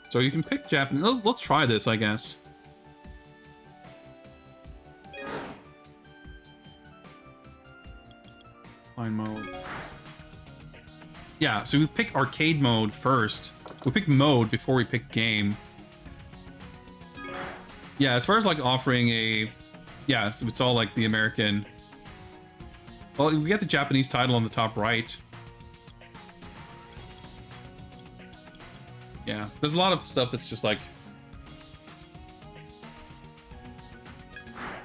Speaker 1: So you can pick Japanese. Let's try this, I guess. Find mode. Yeah, so we pick arcade mode first. We pick mode before we pick game. Yeah, as far as, like, offering a... Yeah, so it's all, like, the American... Well, we get the Japanese title on the top right. Yeah, there's a lot of stuff that's just, like...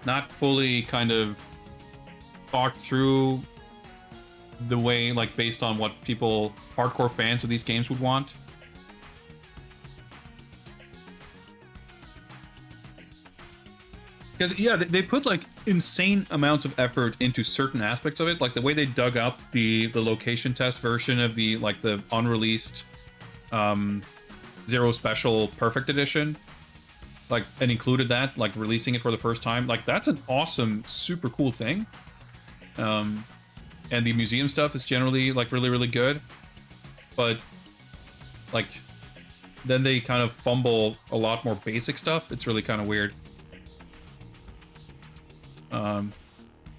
Speaker 1: not fully kind of talk through the way, like, based on what people, hardcore fans of these games would want. Because, yeah, they put, like, insane amounts of effort into certain aspects of it. Like, the way they dug up the location test version of the, like, the unreleased Zero Special Perfect Edition. Like, and included that, like, releasing it for the first time. Like, that's an awesome, super cool thing. And the museum stuff is generally, like, really, really good. But, like, then they kind of fumble a lot more basic stuff. It's really kind of weird.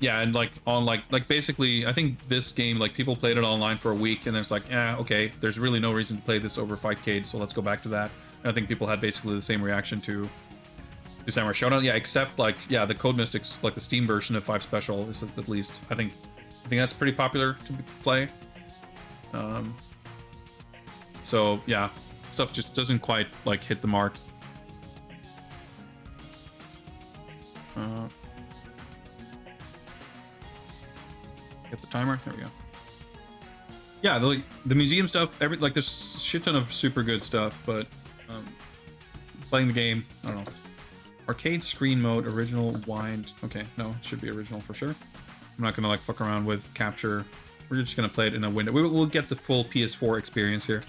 Speaker 1: Yeah, and like on like basically, I think this game, like, people played it online for a week, and it's like, yeah, okay, there's really no reason to play this over Fightcade, so let's go back to that. And I think people had basically the same reaction to Samurai Shodown. Yeah, except, like, yeah, the Code Mystics, like the Steam version of 5 Special is at least, I think that's pretty popular to play. So yeah, stuff just doesn't quite, like, hit the mark. Get the timer. There we go. Yeah, the museum stuff. Like, there's a shit ton of super good stuff, but playing the game, I don't know. Arcade screen mode, original, wide. Okay, no, it should be original for sure. I'm not gonna, like, fuck around with capture. We're just gonna play it in a window. We'll get the full PS4 experience here.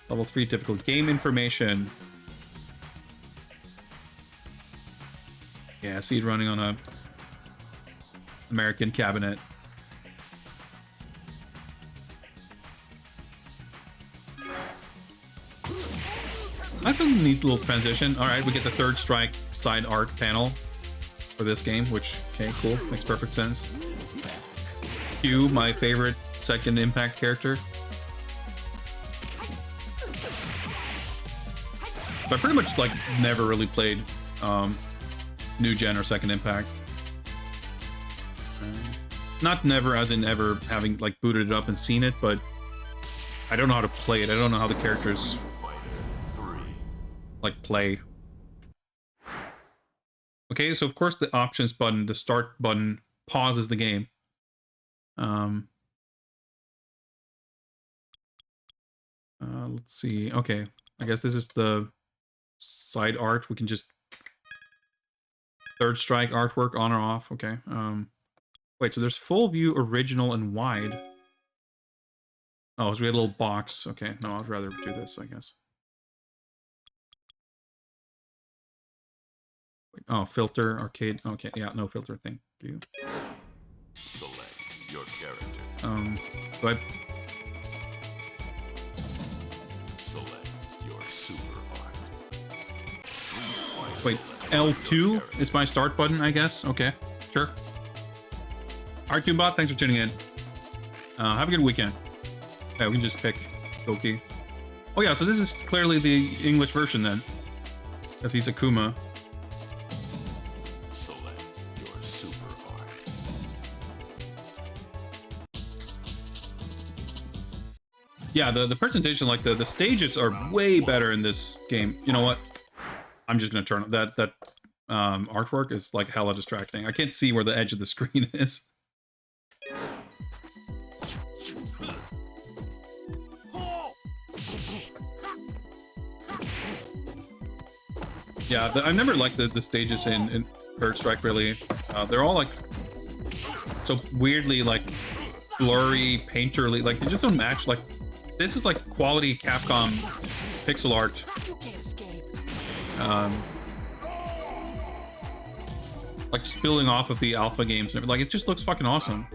Speaker 1: Level 3 difficulty. Game information. Yeah, I see it running on a American cabinet. That's a neat little transition. Alright, we get the third strike side art panel for this game, which, okay, cool. Makes perfect sense. Q, my favorite second Impact character. But I pretty much, like, never really played New Gen or Second Impact. Not never as in ever having, like, booted it up and seen it, but I don't know how to play it. I don't know how the characters, like, play. Okay, so of course the options button, the start button, pauses the game. Let's see. Okay, I guess this is the side art. We can just third strike artwork on or off. Okay. Wait, so there's full view, original, and wide. Oh, so we had a little box. Okay, no, I'd rather do this, I guess. Wait, oh, filter, arcade. Okay, yeah, no filter. Thank you.
Speaker 3: Select your character.
Speaker 1: Do I...
Speaker 3: Select your super art.
Speaker 1: Wait, L2 is my start button, I guess? Okay, sure. Alright, Doombot, thanks for tuning in. Have a good weekend. Yeah, we can just pick Goki. Oh yeah, so this is clearly the English version then. Because he's Akuma.
Speaker 3: Select your super art.
Speaker 1: Yeah, the presentation, like the stages are way better in this game. You know what? I'm just gonna turn that artwork is, like, hella distracting. I can't see where the edge of the screen is. Yeah, I've never liked the stages in Third Strike, really. They're all, like, so weirdly, like, blurry, painterly. Like, they just don't match. Like, this is, like, quality Capcom pixel art. Like, spilling off of the alpha games. And like, it just looks fucking awesome.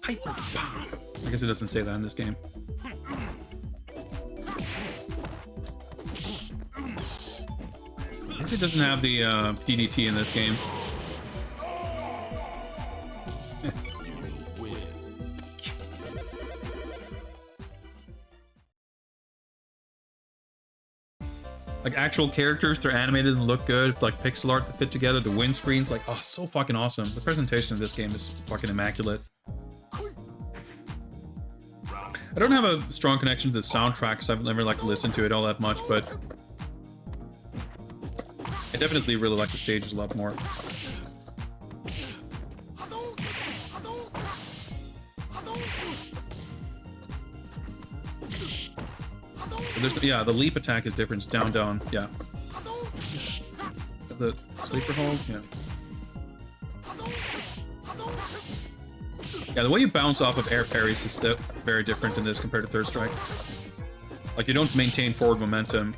Speaker 1: Hyper power. I guess it doesn't say that in this game. I guess it doesn't have the DDT in this game. Like, actual characters, they're animated and look good. Like, pixel art that fit together. The windscreens, like, oh, so fucking awesome. The presentation of this game is fucking immaculate. I don't have a strong connection to the soundtrack because I've never like listened to it all that much, but I definitely really like the stages a lot more. Yeah, the leap attack is different. It's down, down. Yeah. The sleeper hold. Yeah. Yeah, the way you bounce off of air parries is very different in this compared to Third Strike. Like, you don't maintain forward momentum.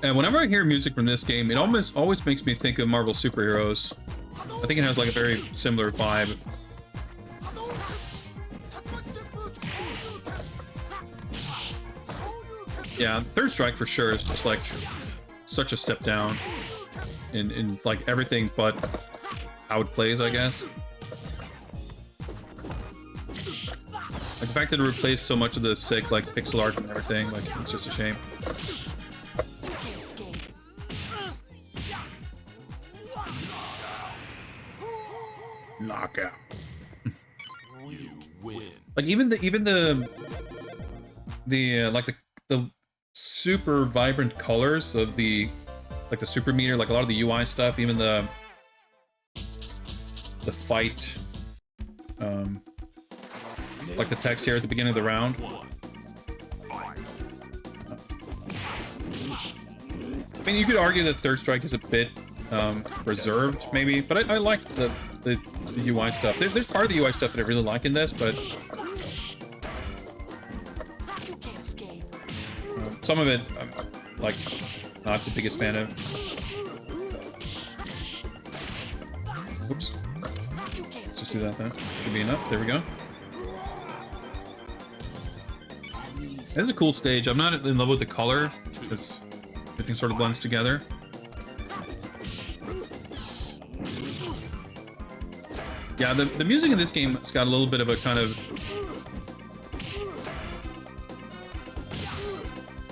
Speaker 1: And whenever I hear music from this game, it almost always makes me think of Marvel superheroes. I think it has like a very similar vibe. Yeah, Third Strike for sure is just like such a step down in like everything but how it plays, I guess. Like the fact that it replaced so much of the sick like pixel art and everything, like it's just a shame. Knockout.
Speaker 3: You win.
Speaker 1: Like even the super vibrant colors of the like the super meter, like a lot of the UI stuff, even the fight, like the text here at the beginning of the round. I mean, you could argue that Third Strike is a bit reserved, maybe, but I like the UI stuff. There's part of the UI stuff that I really like in this, but some of it I'm like not the biggest fan of. Oops. Let's just do that then. Should be enough. There we go. This is a cool stage. I'm not in love with the color because everything sort of blends together. Yeah, the music in this game has got a little bit of a kind of...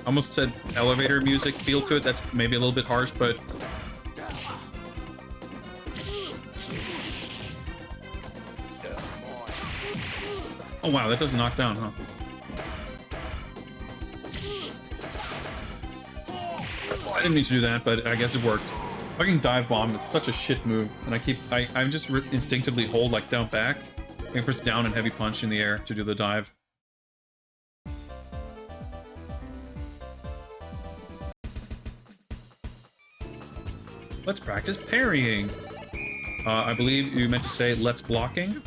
Speaker 1: almost said elevator music feel to it. That's maybe a little bit harsh, but... Oh wow, that doesn't knock down, huh? Oh, I didn't mean to do that, but I guess it worked. Fucking dive bomb is such a shit move, and I just instinctively hold like down back. I can press down and heavy punch in the air to do the dive. Let's practice parrying. I believe you meant to say let's blocking.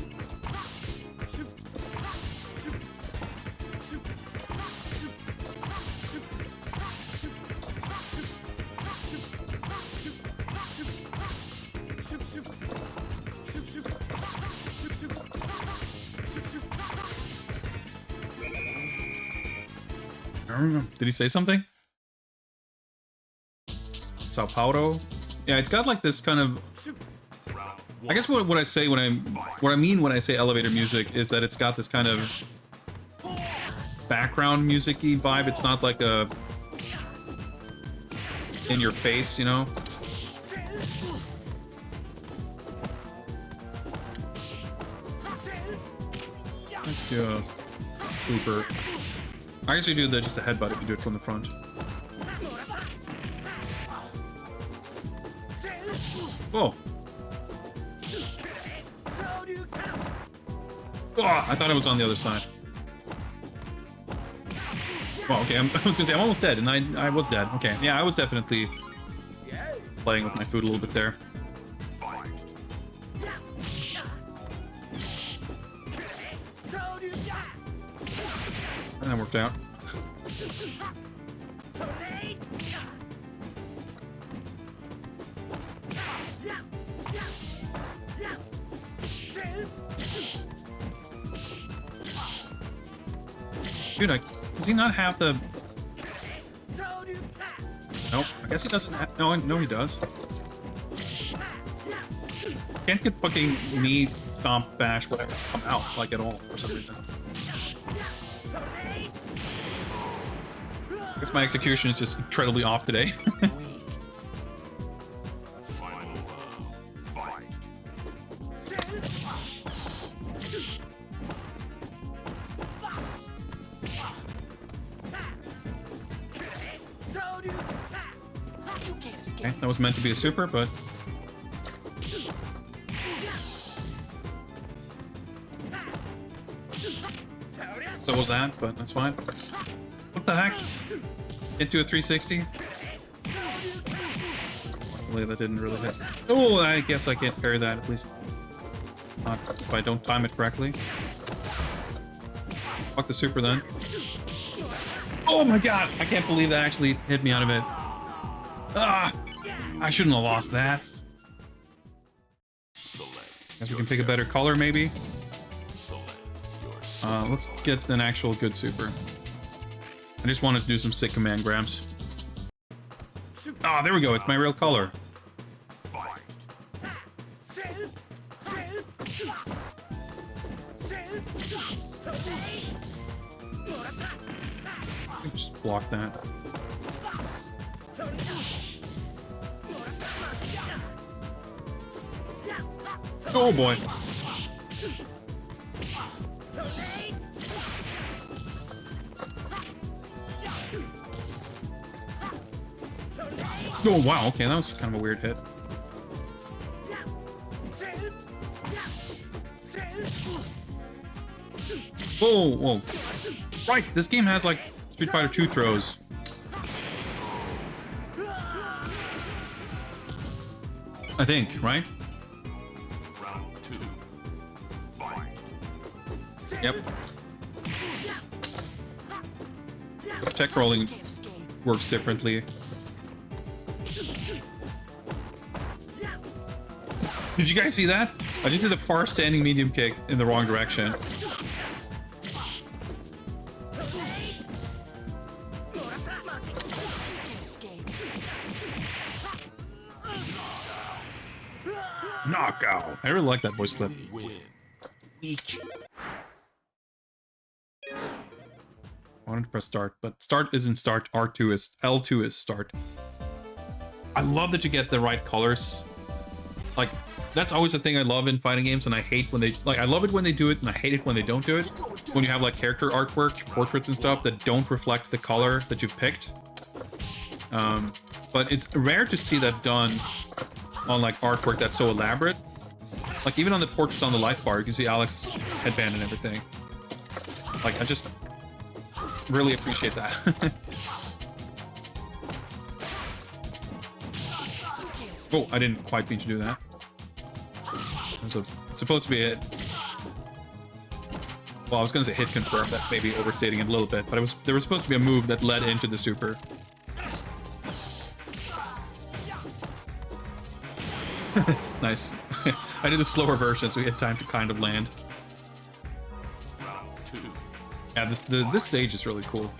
Speaker 1: Did he say something? Sao Paulo? Yeah, it's got like this kind of... I guess what I say when what I mean when I say elevator music is that it's got this kind of background music-y vibe. It's not like a in your face, you know? Like sleeper. I guess you do just a headbutt if you do it from the front. Whoa. Oh, I thought it was on the other side. Well, okay, I was gonna say I'm almost dead, and I was dead. Okay, yeah, I was definitely playing with my food a little bit there. And that worked out. Dude, does he not have the... Nope, I guess he doesn't have... No, he does. Can't get fucking me stomp, bash, whatever come out like at all for some reason. I guess my execution is just incredibly off today. Okay, that was meant to be a super, but so was that, but that's fine. What the heck? Into a 360? Luckily that didn't really hit. Oh, I guess I can't parry that, at least. Not if I don't time it correctly. Fuck the super then. Oh my god! I can't believe that actually hit me out of it. Ah! I shouldn't have lost that. Guess we can pick a better color, maybe? Let's get an actual good super. I just wanted to do some sick command grabs. Ah, there we go. It's my real color. Just block that. Oh boy. Oh wow, okay, that was kind of a weird hit. Whoa, whoa. Right, this game has like Street Fighter 2 throws. I think, right? Yep. Tech rolling works differently. Did you guys see that? I just did a far standing medium kick in the wrong direction. Knockout. I really like that voice clip. Weak. I wanted to press start, but start isn't start. R2 is L2 is start. I love that you get the right colors. Like, that's always the thing I love in fighting games, and I hate when they I love it when they do it, and I hate it when they don't do it. When you have like character artwork, portraits and stuff that don't reflect the color that you've picked. But it's rare to see that done on like artwork that's so elaborate. Like even on the portraits on the life bar, you can see Alex's headband and everything. Like I just really appreciate that. Oh, I didn't quite mean to do that. It's supposed to be it. Well, I was gonna say hit confirm. That's maybe overstating it a little bit, but there was supposed to be a move that led into the super. Nice. I did a slower version, so we had time to kind of land. Yeah, this stage is really cool.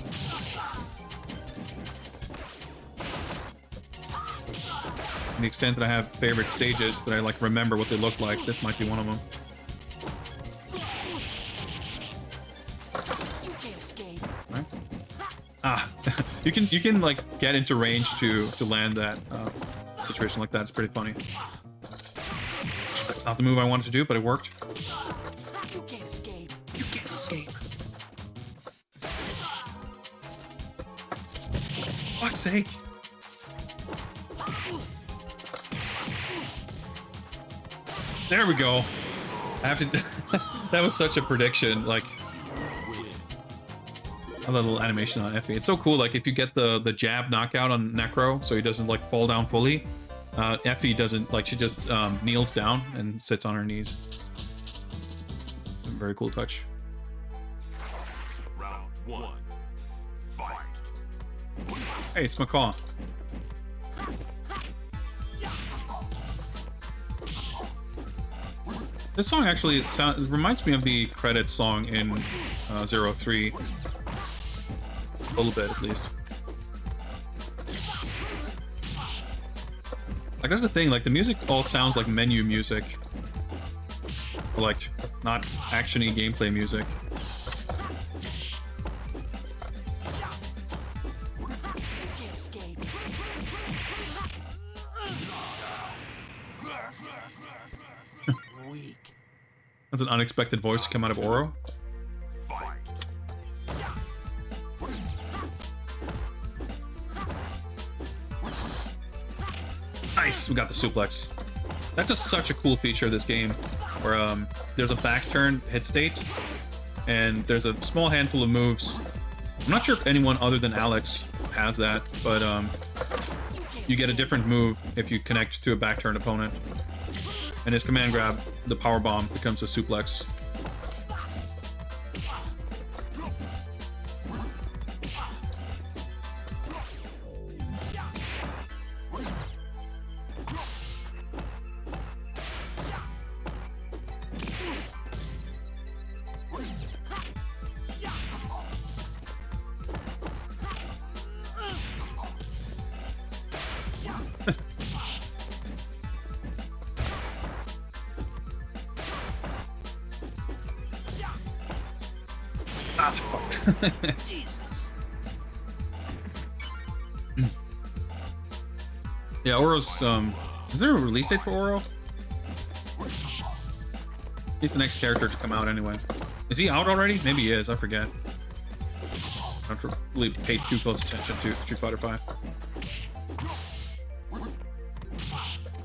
Speaker 1: To the extent that I have favorite stages that I like remember what they look like, this might be one of them. Right? Ah, you can like get into range to land that situation like that. It's pretty funny. That's not the move I wanted to do, but it worked. You can't escape. You can't escape. Fuck's sake. There we go. I have to. That was such a prediction. Like a little animation on Effie. It's so cool. Like if you get the jab knockout on Necro, so he doesn't like fall down fully. Effie doesn't like. She just kneels down and sits on her knees. Very cool touch.
Speaker 3: Round one. Fight.
Speaker 1: Hey, it's McCaw. This song actually it reminds me of the credits song in 03. A little bit, at least. Like, that's the thing, like, the music all sounds like menu music. like not actiony gameplay music. That's an unexpected voice to come out of Oro. Nice, we got the suplex. That's just such a cool feature of this game, where there's a back turn hit state, and there's a small handful of moves. I'm not sure if anyone other than Alex has that, but you get a different move if you connect to a back turn opponent. And his command grab, the power bomb, becomes a suplex. Ah, fuck. Yeah, Oro's, is there a release date for Oro? He's the next character to come out anyway. Is he out already? Maybe he is, I forget. I have really paid too close attention to Street Fighter V.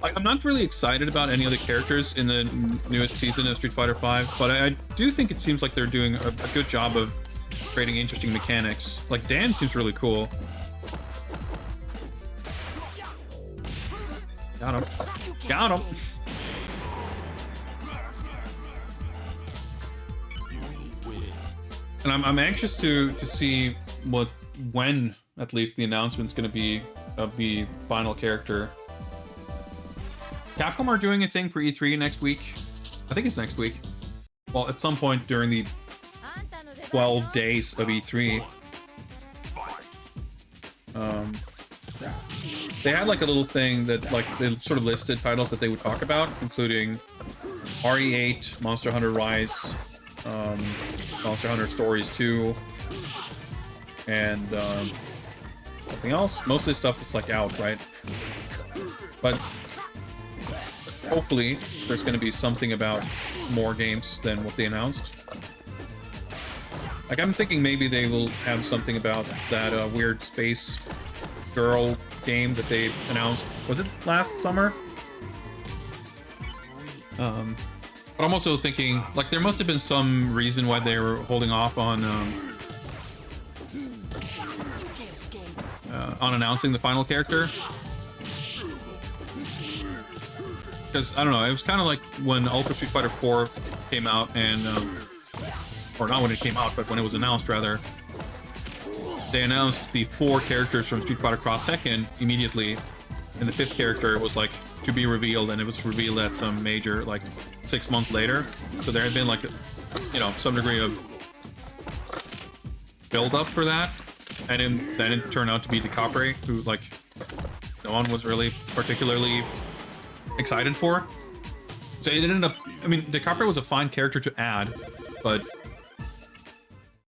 Speaker 1: Like, I'm not really excited about any of the characters in the newest season of Street Fighter V, but I do think it seems like they're doing a good job of creating interesting mechanics. Like, Dan seems really cool. Got him. Got him! And I'm anxious to see when, at least, the announcement's going to be of the final character. Capcom are doing a thing for E3 next week. I think it's next week. Well, at some point during the 12 days of E3. They had like a little thing that like they sort of listed titles that they would talk about, including RE8, Monster Hunter Rise, Monster Hunter Stories 2, and something else. Mostly stuff that's like out, right? But hopefully there's going to be something about more games than what they announced. Like, I'm thinking maybe they will have something about that weird space girl game that they announced. Was it last summer? But I'm also thinking, like, there must have been some reason why they were holding off on announcing the final character. Because, I don't know, it was kind of like when Ultra Street Fighter 4 came out and, or not when it came out, but when it was announced, rather, they announced the 4 characters from Street Fighter Cross Tekken immediately, and the 5th character was, like, to be revealed, and it was revealed at some major, like, 6 months later. So there had been, like, you know, some degree of build-up for that, and then it turned out to be Decapre, who, like, no one was really particularly excited for. So it ended up, I mean, Decapre was a fine character to add, but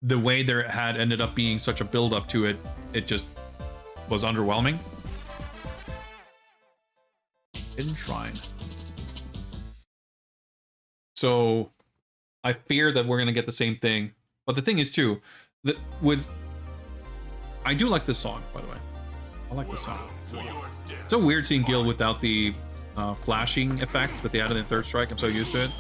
Speaker 1: the way there had ended up being such a build-up to it, it just was underwhelming. Hidden Shrine. So I fear that we're gonna get the same thing. But the thing is too, that I do like this song, by the way. I like this song. It's so weird seeing Gil without the flashing effects that they added in Third Strike. I'm so used to it.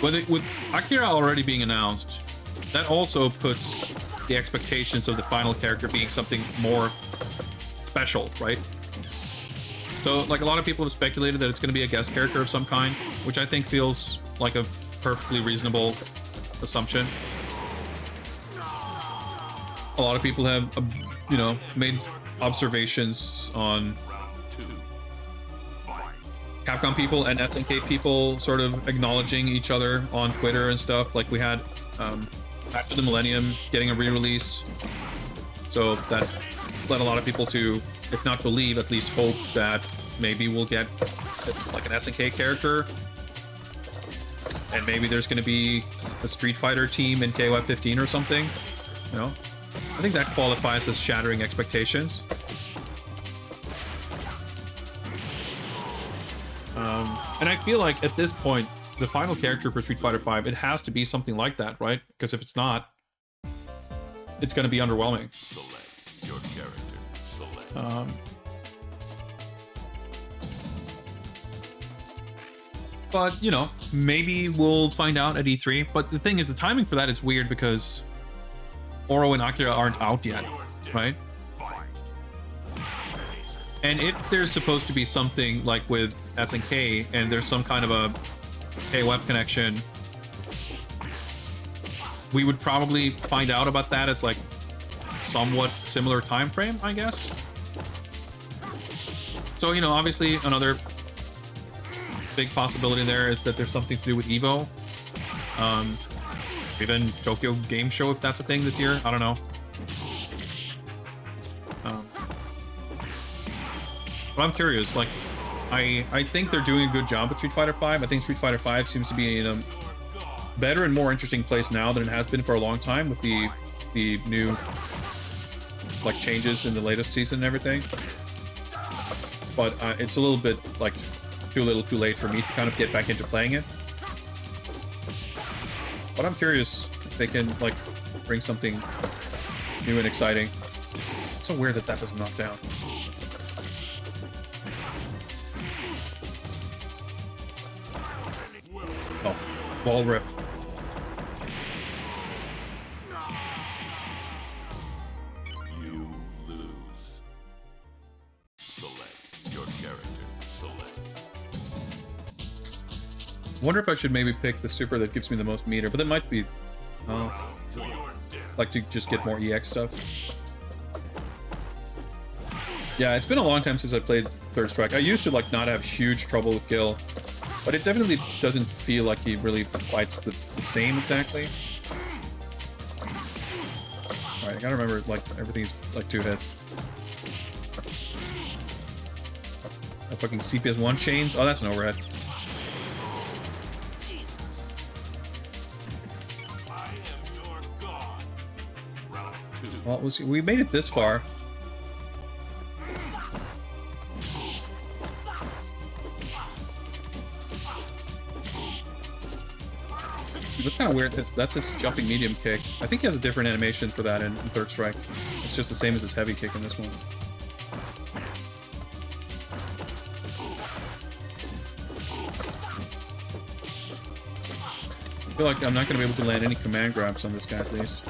Speaker 1: With Akira already being announced, that also puts the expectations of the final character being something more special, right? So, like, a lot of people have speculated that it's going to be a guest character of some kind, which I think feels like a perfectly reasonable assumption. A lot of people have, you know, made observations on Capcom people and SNK people sort of acknowledging each other on Twitter and stuff. Like, we had After the Millennium getting a re-release, so that led a lot of people to, if not believe, at least hope that
Speaker 4: maybe we'll get it's like an SNK character, and maybe there's going to be a Street Fighter team in KOF 15 or something. You know, I think that qualifies as shattering expectations. And I feel like at this point, the final character for Street Fighter V, it has to be something like that, right? Because if it's not, it's going to be underwhelming.
Speaker 3: Select your character. Select.
Speaker 4: But, you know, maybe we'll find out at E3. But the thing is, the timing for that is weird because Oro and Akira aren't out yet, right? And if there's supposed to be something like with SNK and there's some kind of a KOF connection, we would probably find out about that as like somewhat similar time frame, I guess. So, you know, obviously another big possibility there is that there's something to do with Evo. Even Tokyo Game Show, if that's a thing this year. I don't know. But I'm curious, like, I think they're doing a good job with Street Fighter V. I think Street Fighter V seems to be in a better and more interesting place now than it has been for a long time with the new, like, changes in the latest season and everything. But it's a little bit, like, too little too late for me to kind of get back into playing it. But I'm curious if they can, like, bring something new and exciting. It's so weird that that doesn't knock down. Oh, wall rip.
Speaker 3: You lose. Select your character. Select.
Speaker 4: Wonder if I should maybe pick the super that gives me the most meter, but that might be, like to just get more EX stuff. Yeah, it's been a long time since I played Third Strike. I used to like not have huge trouble with Gil, but it definitely doesn't feel like he really fights the same exactly. Alright, I gotta remember, like, everything's like 2 hits. Oh, fucking CPS 1 chains? Oh, that's an overhead. Well, we made it this far. That's kind of weird. That's his jumping medium kick. I think he has a different animation for that in Third Strike. It's just the same as his heavy kick in this one. I feel like I'm not going to be able to land any command grabs on this guy at least.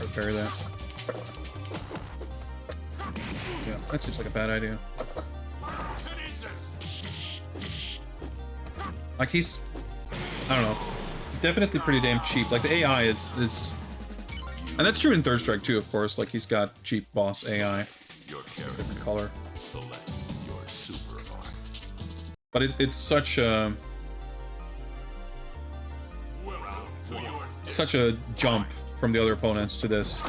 Speaker 4: Repair that. Yeah, that seems like a bad idea. Like he's, I don't know, he's definitely pretty damn cheap. Like the AI is, and that's true in Third Strike too, of course. Like he's got cheap boss AI, different color.
Speaker 3: Select your super art.
Speaker 4: But it's such a jump from the other opponents to this.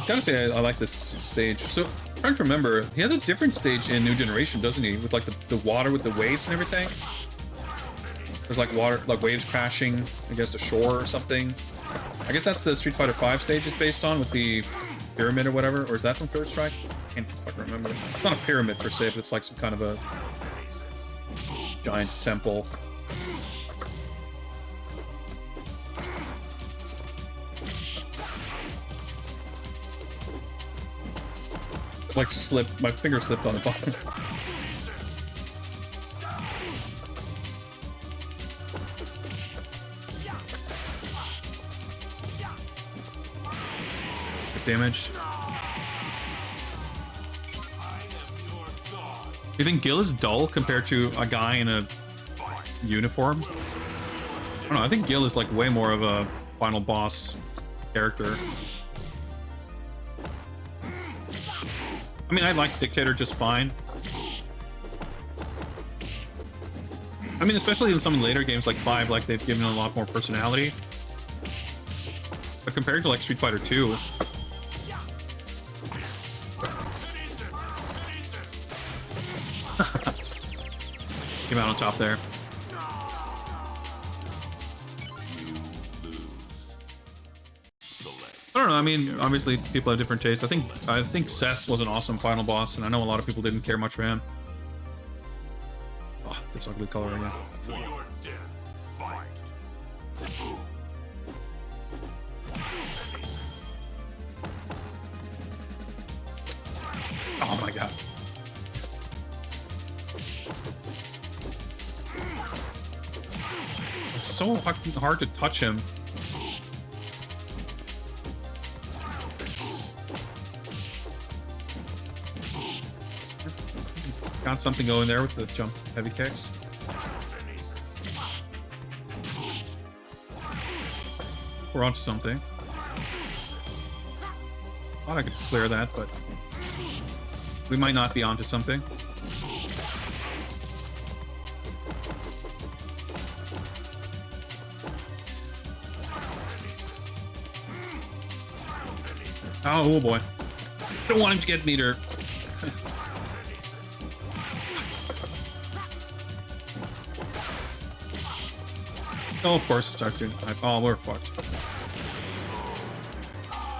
Speaker 4: Gotta say, I like this stage. So, I'm trying to remember, he has a different stage in New Generation, doesn't he? With like the water with the waves and everything. There's like water, like waves crashing against the shore or something. I guess that's the Street Fighter V stage is based on with the pyramid or whatever. Or is that from Third Strike? I can't fucking remember. It's not a pyramid per se, but it's like some kind of a giant temple. Like slipped, my finger slipped on the bottom. Good damage. You think Gil is dull compared to a guy in a uniform? I don't know, I think Gil is like way more of a final boss character. I mean, I like Dictator just fine. I mean, especially in some later games like 5, like they've given it a lot more personality. But compared to like Street Fighter 2, came out on top there. I don't know. I mean, obviously people have different tastes. I think Seth was an awesome final boss, and I know a lot of people didn't care much for him. Oh, this ugly color again.
Speaker 3: To your death. Fight.
Speaker 4: Oh my god. It's so hard to touch him. Got something going there with the jump heavy kicks. We're onto something. Thought I could clear that, but we might not be onto something. Oh boy. Don't want him to get meter. Oh, of course, it starts doing type. Oh, we're fucked.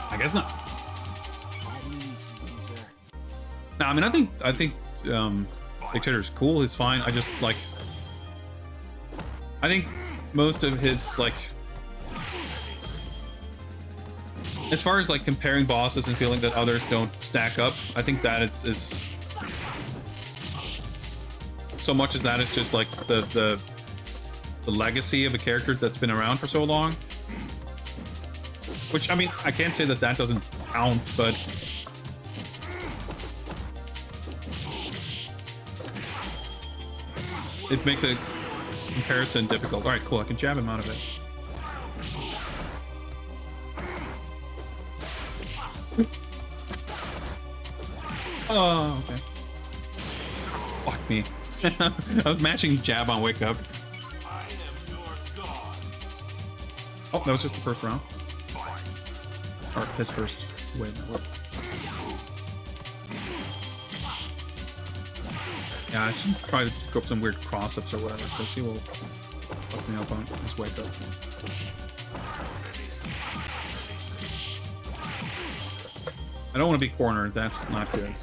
Speaker 4: I guess not. No, I mean, I think Dictator's cool. He's fine. I just like. I think most of his like, as far as like comparing bosses and feeling that others don't stack up, I think that is so much as that is just like the legacy of a character that's been around for so long. Which, I mean, I can't say that that doesn't count, but it makes a comparison difficult. All right, cool. I can jab him out of it. Oh, okay. Fuck me. I was matching jab on wake up. Oh, that was just the first round. Or his first win. Yeah, I should try to go up some weird cross-ups or whatever, because he will fuck me up on his wake up. I don't want to be cornered, that's not good.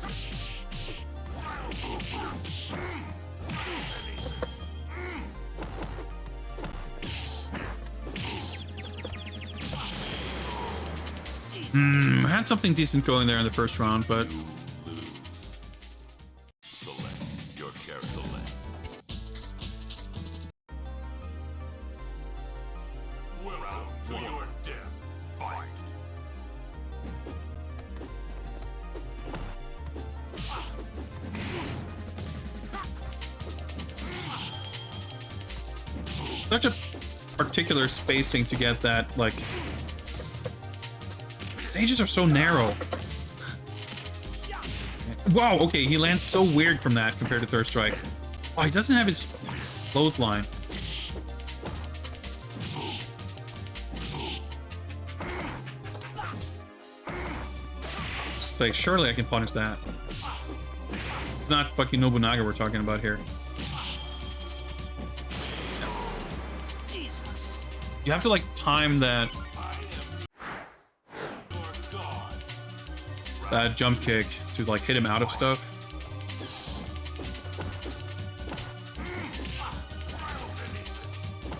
Speaker 4: I had something decent going there in the first round, but
Speaker 3: Select your character. Select. Welcome to your death. Fight.
Speaker 4: such a particular spacing to get that, like, stages are so narrow. Wow, okay, he lands so weird from that compared to Third Strike. Oh, he doesn't have his clothesline. It's like, surely I can punish that. It's not fucking Nobunaga we're talking about here. You have to, like, time that jump kick to, like, hit him out of stuff.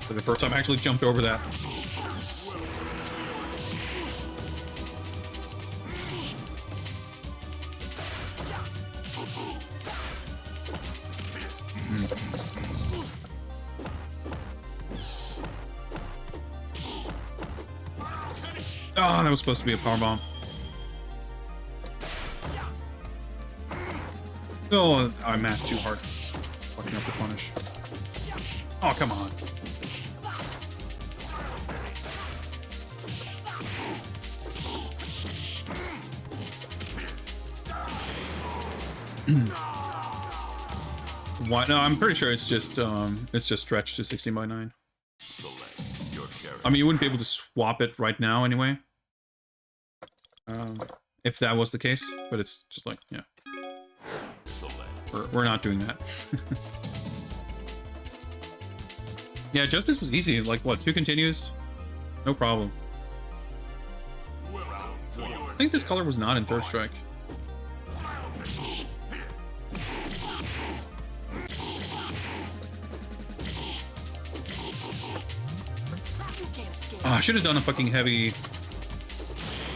Speaker 4: For the first time I actually jumped over that. Oh, that was supposed to be a powerbomb. Oh, I matched too hard. It's fucking up the punish. Oh, come on. why? No, I'm pretty sure it's just stretched to 16 by 9.
Speaker 3: Select your character.
Speaker 4: I mean, you wouldn't be able to swap it right now anyway. If that was the case, but it's just like, yeah.
Speaker 3: Select.
Speaker 4: We're not doing that. Yeah, Justice was easy. Like, what, 2 continues? No problem. I think this color was not in Third Strike. Oh, I should have done a fucking heavy...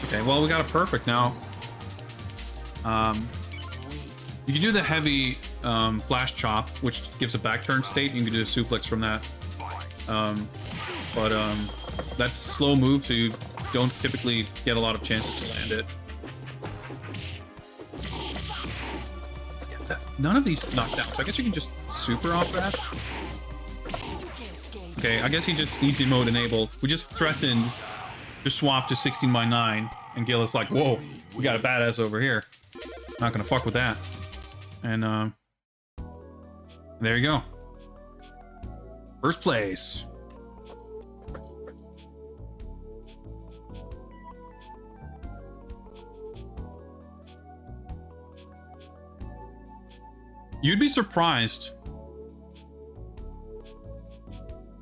Speaker 4: Okay, well, we got a perfect now. You can do the heavy flash chop, which gives a back turn state. You can do a suplex from that. That's a slow move, so you don't typically get a lot of chances to land it. None of these knockdowns. I guess you can just super off that. Okay, I guess he just easy mode enabled. We just threatened to swap to 16 by 9, and Gil is like, whoa, we got a badass over here. Not gonna fuck with that. And there you go. First place. You'd be surprised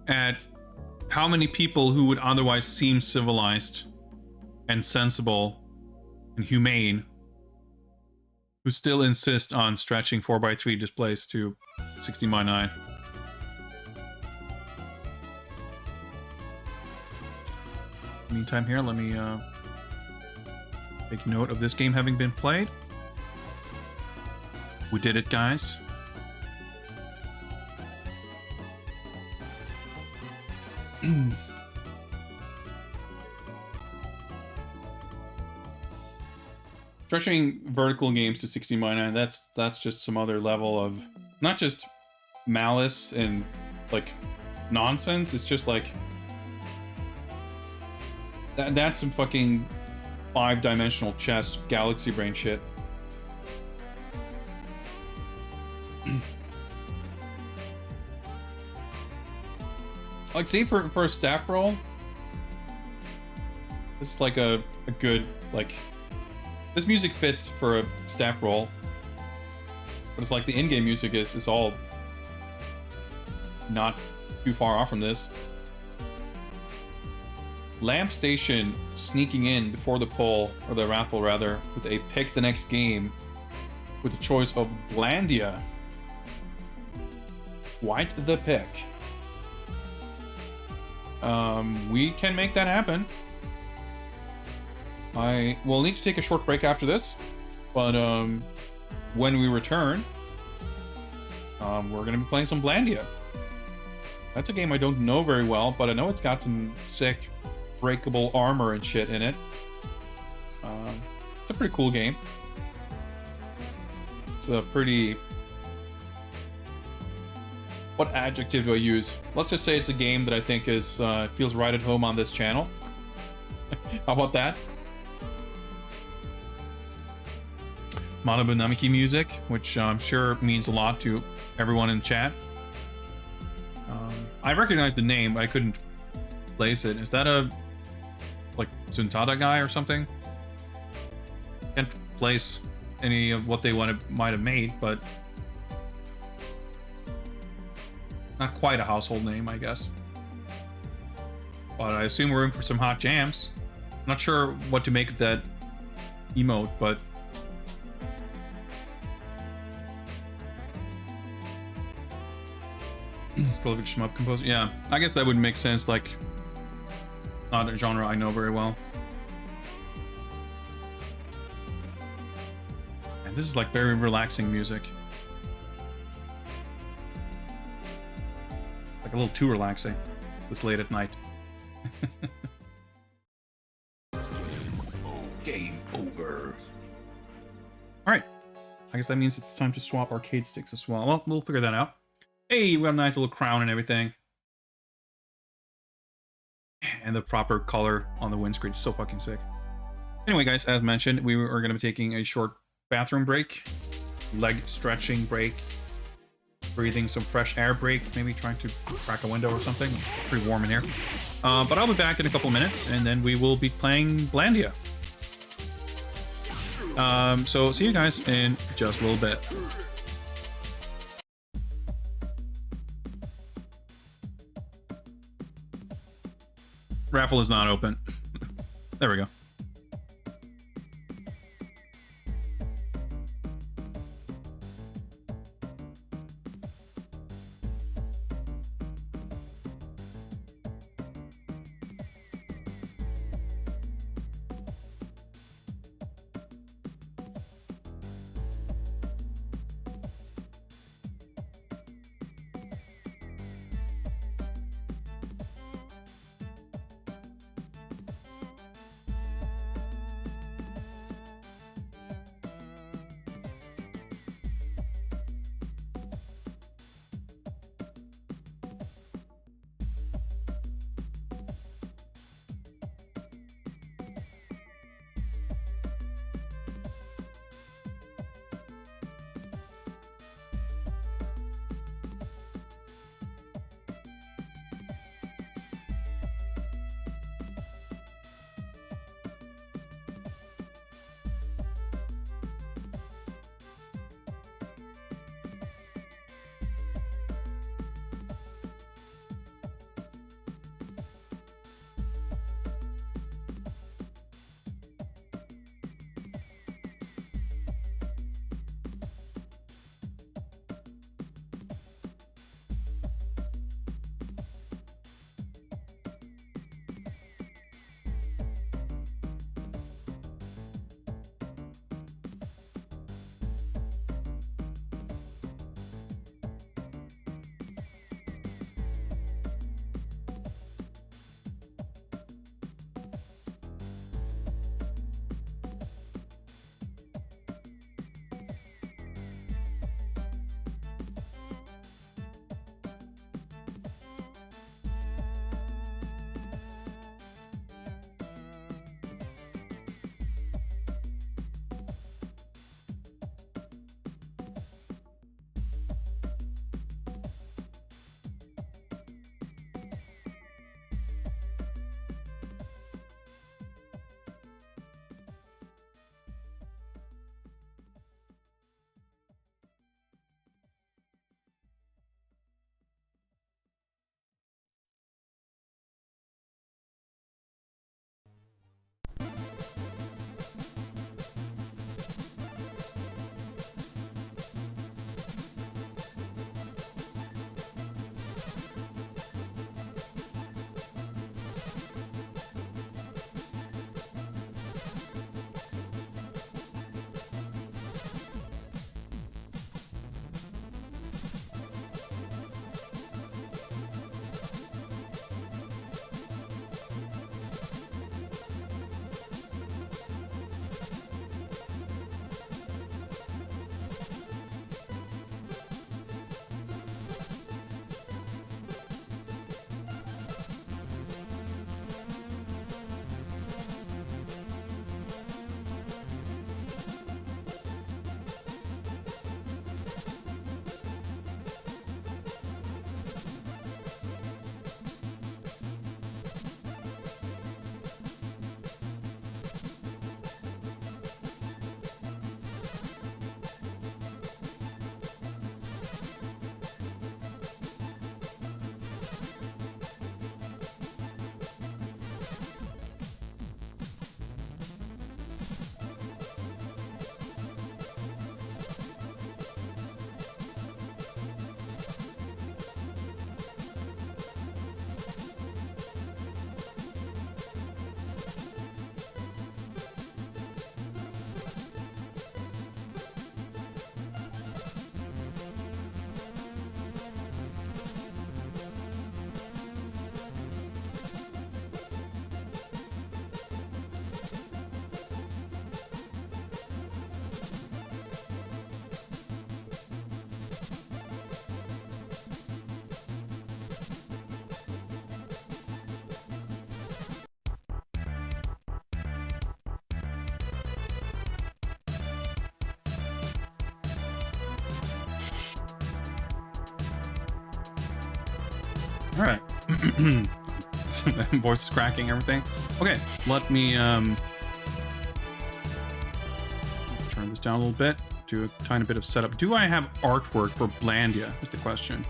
Speaker 4: at how many people who would otherwise seem civilized and sensible and humane who still insist on stretching 4x3 displays to 16 by 9. Meantime here, let me take note of this game having been played. We did it, guys. Stretching vertical games to 16 by 9, that's just some other level of not just malice and like nonsense, it's just like that's some fucking 5-dimensional chess galaxy brain shit. Like, see, for a staff roll, this is like a good, like, this music fits for a staff roll, but it's like the in-game music is all not too far off from this. Lamp Station sneaking in before the poll, or the raffle rather, with a pick the next game with the choice of Blandia. White the pick. We can make that happen. I will need to take a short break after this, but when we return, we're going to be playing some Blandia. That's a game I don't know very well, but I know it's got some sick breakable armor and shit in it. It's a pretty cool game. It's a pretty... What adjective do I use? Let's just say it's a game that I think is feels right at home on this channel. How about that? Manabu Namiki music, which I'm sure means a lot to everyone in chat. I recognize the name, but I couldn't place it. Is that a like Suntada guy or something? Can't place any of what they might have made, but not quite a household name, I guess. But I assume we're in for some hot jams. Not sure what to make of that emote, but prolific shmup composer. Yeah, I guess that would make sense. Like, not a genre I know very well. And this is like very relaxing music. Like a little too relaxing this late at night. Game over. Alright. I guess that means it's time to swap arcade sticks as well. Well, we'll figure that out. Hey, we got a nice little crown and everything. And the proper color on the windscreen is so fucking sick. Anyway, guys, as mentioned, we are going to be taking a short bathroom break. Leg stretching break.
Speaker 1: breathing some fresh air break, maybe trying to crack a window or something. It's pretty warm in here. But I'll be back in a couple minutes, and then we will be playing Blandia. So see you guys in just a little bit. Raffle is not open. There we go. All right. Voice is cracking, everything. Okay, let me turn this down a little bit. Do a tiny bit of setup. Do I have artwork for Blandia? Is the question.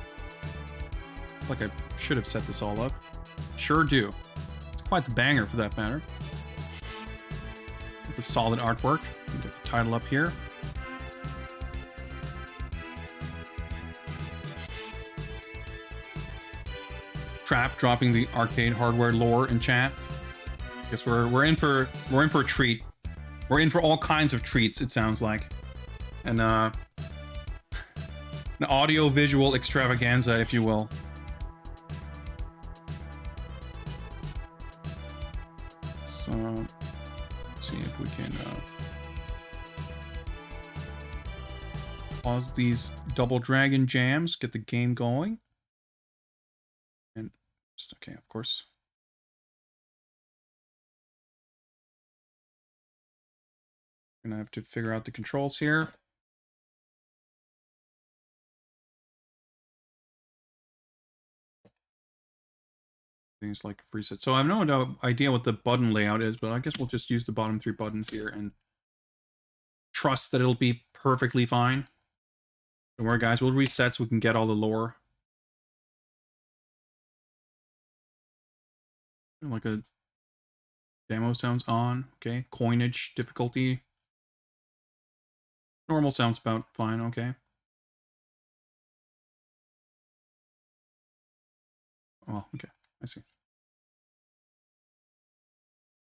Speaker 1: Like I should have set this all up. Sure do. It's quite the banger for that matter. Get the solid artwork. Get the title up here. Trap dropping the arcade hardware lore in chat. Guess we're in for a treat. We're in for all kinds of treats, it sounds like. And an audio visual extravaganza, if you will. So let's see if we can pause these double dragon jams, get the game going. And just okay, of course. Gonna have to figure out the controls here. Things like preset. So I have no idea what the button layout is, but I guess we'll just use the bottom 3 buttons here and trust that it'll be perfectly fine. Don't worry, guys. We'll reset so we can get all the lore. Like a demo sounds on. Okay. Coinage difficulty. Normal sounds about fine. Okay. Oh, okay. I see.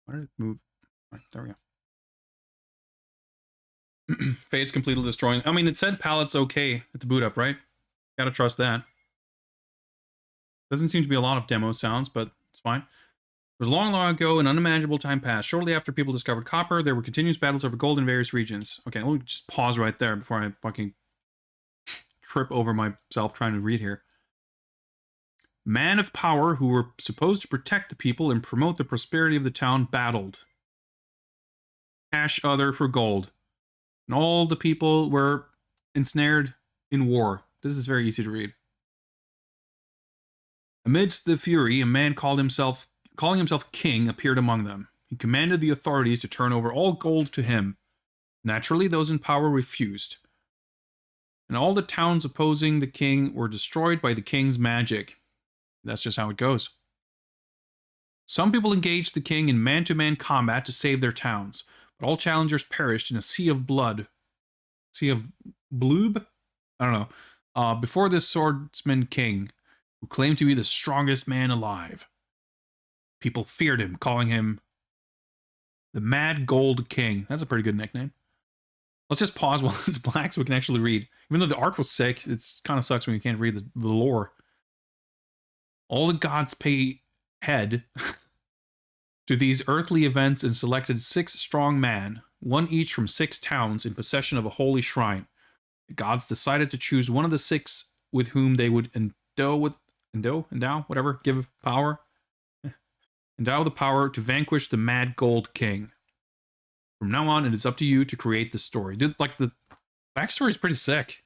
Speaker 1: Why did it move? All right, there we go. Fade's completely destroying. I mean, it said palettes okay at the boot up, right? Gotta trust that. Doesn't seem to be a lot of demo sounds, but it's fine. It was long, long ago, an unimaginable time passed. Shortly after people discovered copper, there were continuous battles over gold in various regions. Okay, let me just pause right there before I fucking trip over myself trying to read here. Man of power who were supposed to protect the people and promote the prosperity of the town battled. Cash other for gold. And all the people were ensnared in war. This is very easy to read. Amidst the fury, a man calling himself king appeared among them. He commanded the authorities to turn over all gold to him. Naturally, those in power refused. And all the towns opposing the king were destroyed by the king's magic. That's just how it goes. Some people engaged the king in man-to-man combat to save their towns, but all challengers perished in a sea of blood. Sea of bloob? I don't know. Before this swordsman king, who claimed to be the strongest man alive. People feared him, calling him the Mad Gold King. That's a pretty good nickname. Let's just pause while it's black so we can actually read. Even though the art was sick, it kind of sucks when you can't read the lore. All the gods pay head to these earthly events and selected 6 strong men, one each from 6 towns in possession of a holy shrine. The gods decided to choose one of the 6 with whom they would endow, give power. Endow the power to vanquish the Mad Gold King. From now on, it is up to you to create the story. Dude, like, the backstory is pretty sick.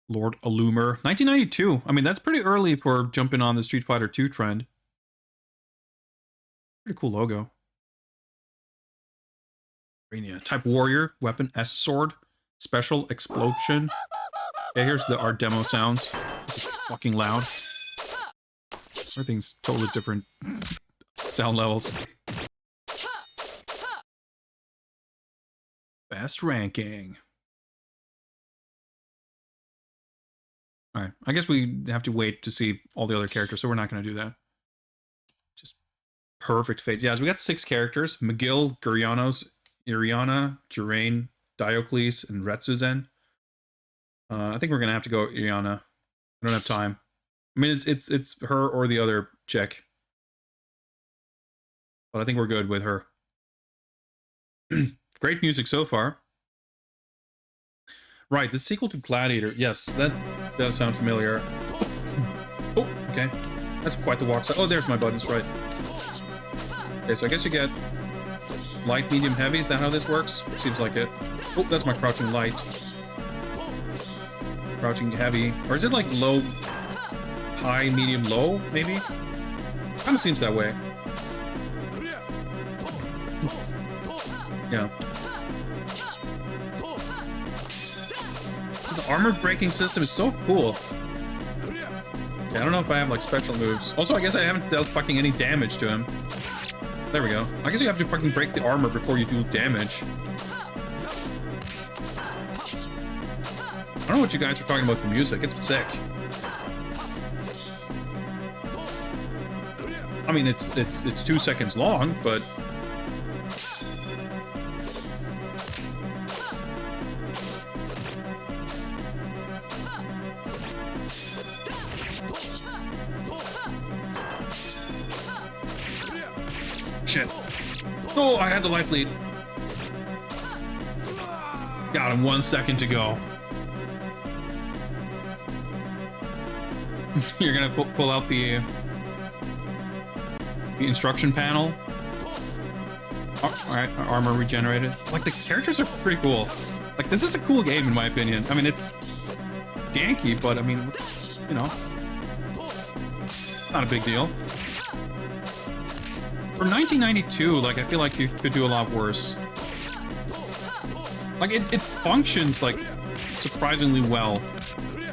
Speaker 1: Lord Illumer. 1992. I mean, that's pretty early for jumping on the Street Fighter 2 trend. Pretty cool logo. Type Warrior. Weapon S Sword. Special Explosion. Okay, here's the art demo sounds. This is fucking loud. Everything's totally different sound levels. Best ranking. Alright, I guess we have to wait to see all the other characters, so we're not going to do that. Just perfect fate. Yeah, so we got 6 characters. McGill, Gurianos, Iriana, Jirain, Diocles, and Retsuzen. I think we're going to have to go Iriana. I don't have time. I mean, it's her or the other chick. But I think we're good with her. Great music so far. Right, the sequel to Gladiator. Yes, that does sound familiar. Oh, okay. That's quite the walk. Oh, there's my buttons, right.
Speaker 4: Okay, so I guess you get light, medium, heavy. Is that how this works? Seems like it. Oh, that's my crouching light. Crouching heavy. Or is it like low, high, medium, low, maybe? Kind of seems that way. Yeah. So the armor breaking system is so cool. Yeah, I don't know if I have like special moves. Also, I guess I haven't dealt fucking any damage to him. There we go. I guess you have to fucking break the armor before you do damage. I don't know what you guys were talking about the music. It's sick. I mean, it's 2 seconds long, but shit. Oh, I had the life lead. Got him, 1 second to go. You're gonna pull out the instruction panel. Oh, alright, armor regenerated. Like, the characters are pretty cool. Like, this is a cool game, in my opinion. I mean, it's janky, but, I mean, you know, not a big deal. For 1992, like, I feel like you could do a lot worse. Like, it functions, like, surprisingly well.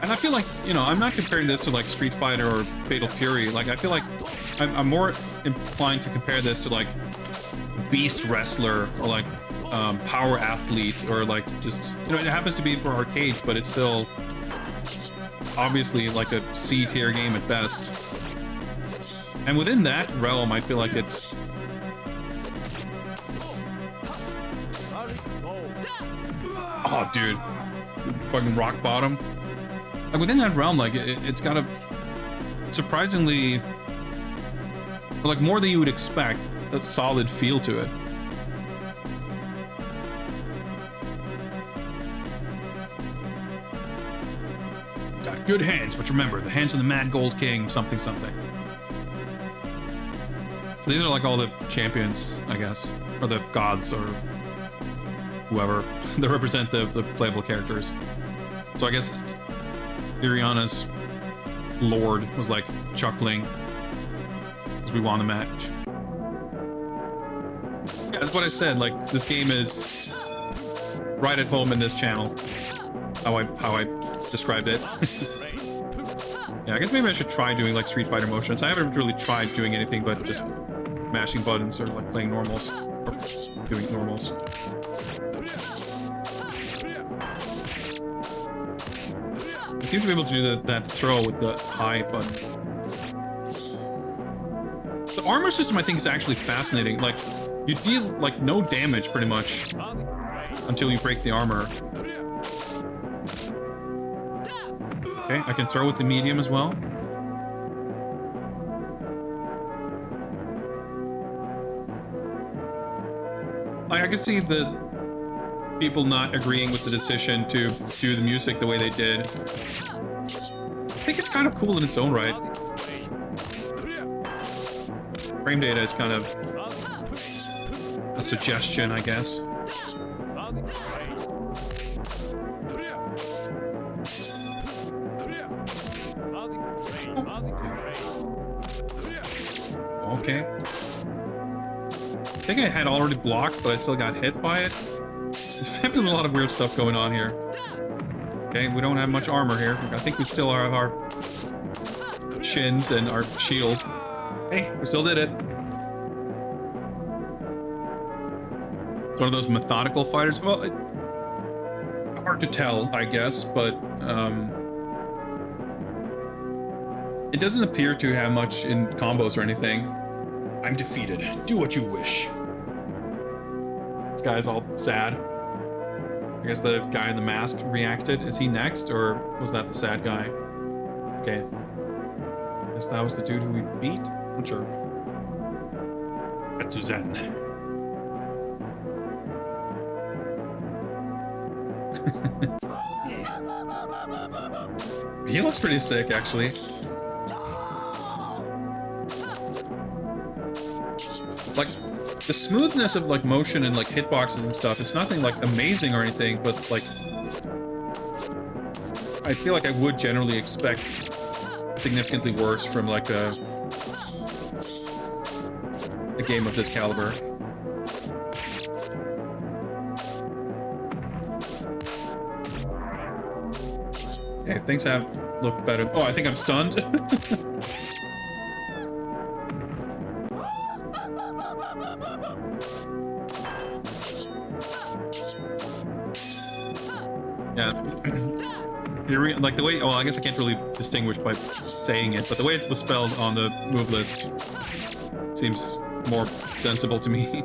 Speaker 4: And I feel like, you know, I'm not comparing this to, like, Street Fighter or Fatal Fury. Like, I feel like I'm more inclined to compare this to, like, Beast Wrestler or, like, Power Athlete or, like, just... You know, it happens to be for arcades, but it's still obviously, like, a C-tier game at best. And within that realm, I feel like it's... Oh, dude. Fucking rock bottom. Like, within that realm, like, it's got a surprisingly... like, more than you would expect, a solid feel to it. Got good hands, but remember, the hands of the Mad Gold King, something, something. So these are like all the champions, I guess, or the gods, or whoever that represent the playable characters. So I guess Iriana's lord was like chuckling as we won the match. Yeah, that's what I said. Like, this game is right at home in this channel. How I described it. Yeah, I guess maybe I should try doing like Street Fighter motions. I haven't really tried doing anything but just mashing buttons or like playing normals or doing normals. I seem to be able to do that throw with the high button. The armor system, I think, is actually fascinating. Like, you deal like no damage pretty much until you break the armor. Okay, I can throw with the medium as well. I can see the people not agreeing with the decision to do the music the way they did. I think it's kind of cool in its own right. Frame data is kind of a suggestion, I guess. Okay. I think I had already blocked, but I still got hit by it. There's definitely a lot of weird stuff going on here. Okay, we don't have much armor here. I think we still have our shins and our shield. Hey, we still did it. One of those methodical fighters. Well, hard to tell, I guess, but it doesn't appear to have much in combos or anything. I'm defeated. Do what you wish. This guy's all sad. I guess the guy in the mask reacted. Is he next, or was that the sad guy? Okay. I guess that was the dude who we beat? I'm sure. That's Suzanne. He looks pretty sick, actually. like the smoothness of like motion and like hitboxes and stuff, it's nothing like amazing or anything, but like I feel like I would generally expect significantly worse from like a game of this caliber. Okay, things have looked better. Oh, I think I'm stunned. Yeah. Like the way, well, I guess I can't really distinguish by saying it, but the way it was spelled on the move list seems more sensible to me.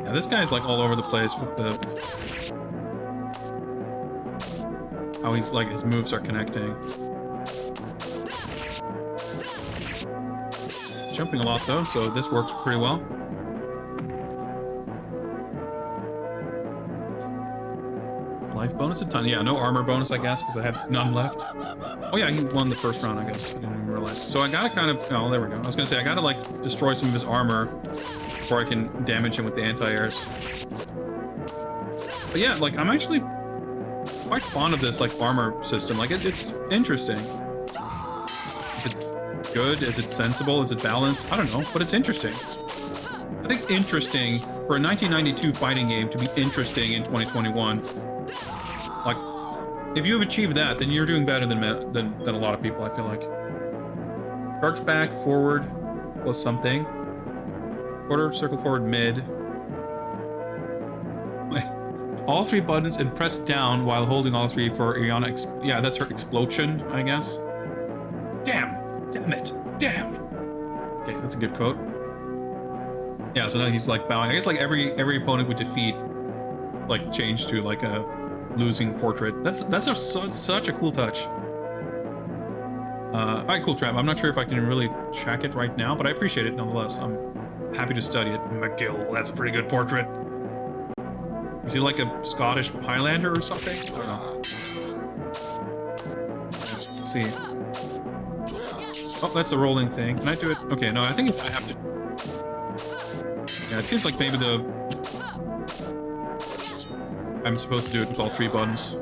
Speaker 4: Yeah, this guy's like all over the place with the how he's like his moves are connecting. He's jumping a lot though, so this works pretty well. Life bonus a ton. Yeah, no armor bonus, I guess, because I had none left. Oh yeah, he won the first round, I guess. I didn't even realize. So I gotta kind of... Oh, there we go. I was gonna say, I gotta, like, destroy some of his armor before I can damage him with the anti-airs. But yeah, like, I'm actually quite fond of this, like, armor system. Like, it's interesting. Is it good? Is it sensible? Is it balanced? I don't know, but it's interesting. I think interesting, for a 1992 fighting game to be interesting in 2021... Like, if you have achieved that, then you're doing better than a lot of people, I feel like. Charge back, forward, plus something. Quarter, circle forward, mid. All three buttons and press down while holding all three for Iana. Yeah, that's her explosion, I guess. Damn! Damn it! Damn! Okay, that's a good quote. Yeah, so now he's like bowing. I guess like every opponent we defeat, like, change to like a losing portrait. That's such a cool touch. Alright, cool, Trap. I'm not sure if I can really check it right now, but I appreciate it nonetheless. I'm happy to study it. McGill, that's a pretty good portrait. Is he like a Scottish Highlander or something? I don't know. Let's see. Oh, that's a rolling thing. Can I do it? Okay, no, I think I have to... Yeah, it seems like maybe I'm supposed to do it with all three buttons.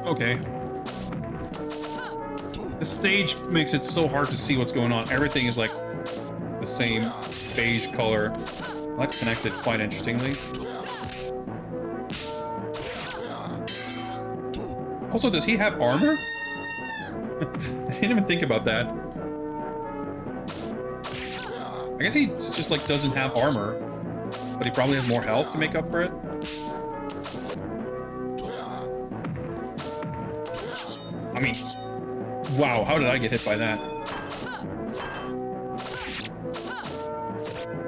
Speaker 4: Okay. The stage makes it so hard to see what's going on. Everything is like the same beige color. That's connected quite interestingly. Also, does he have armor? I didn't even think about that. I guess he just, like, doesn't have armor. But he probably has more health to make up for it. I mean... Wow, how did I get hit by that?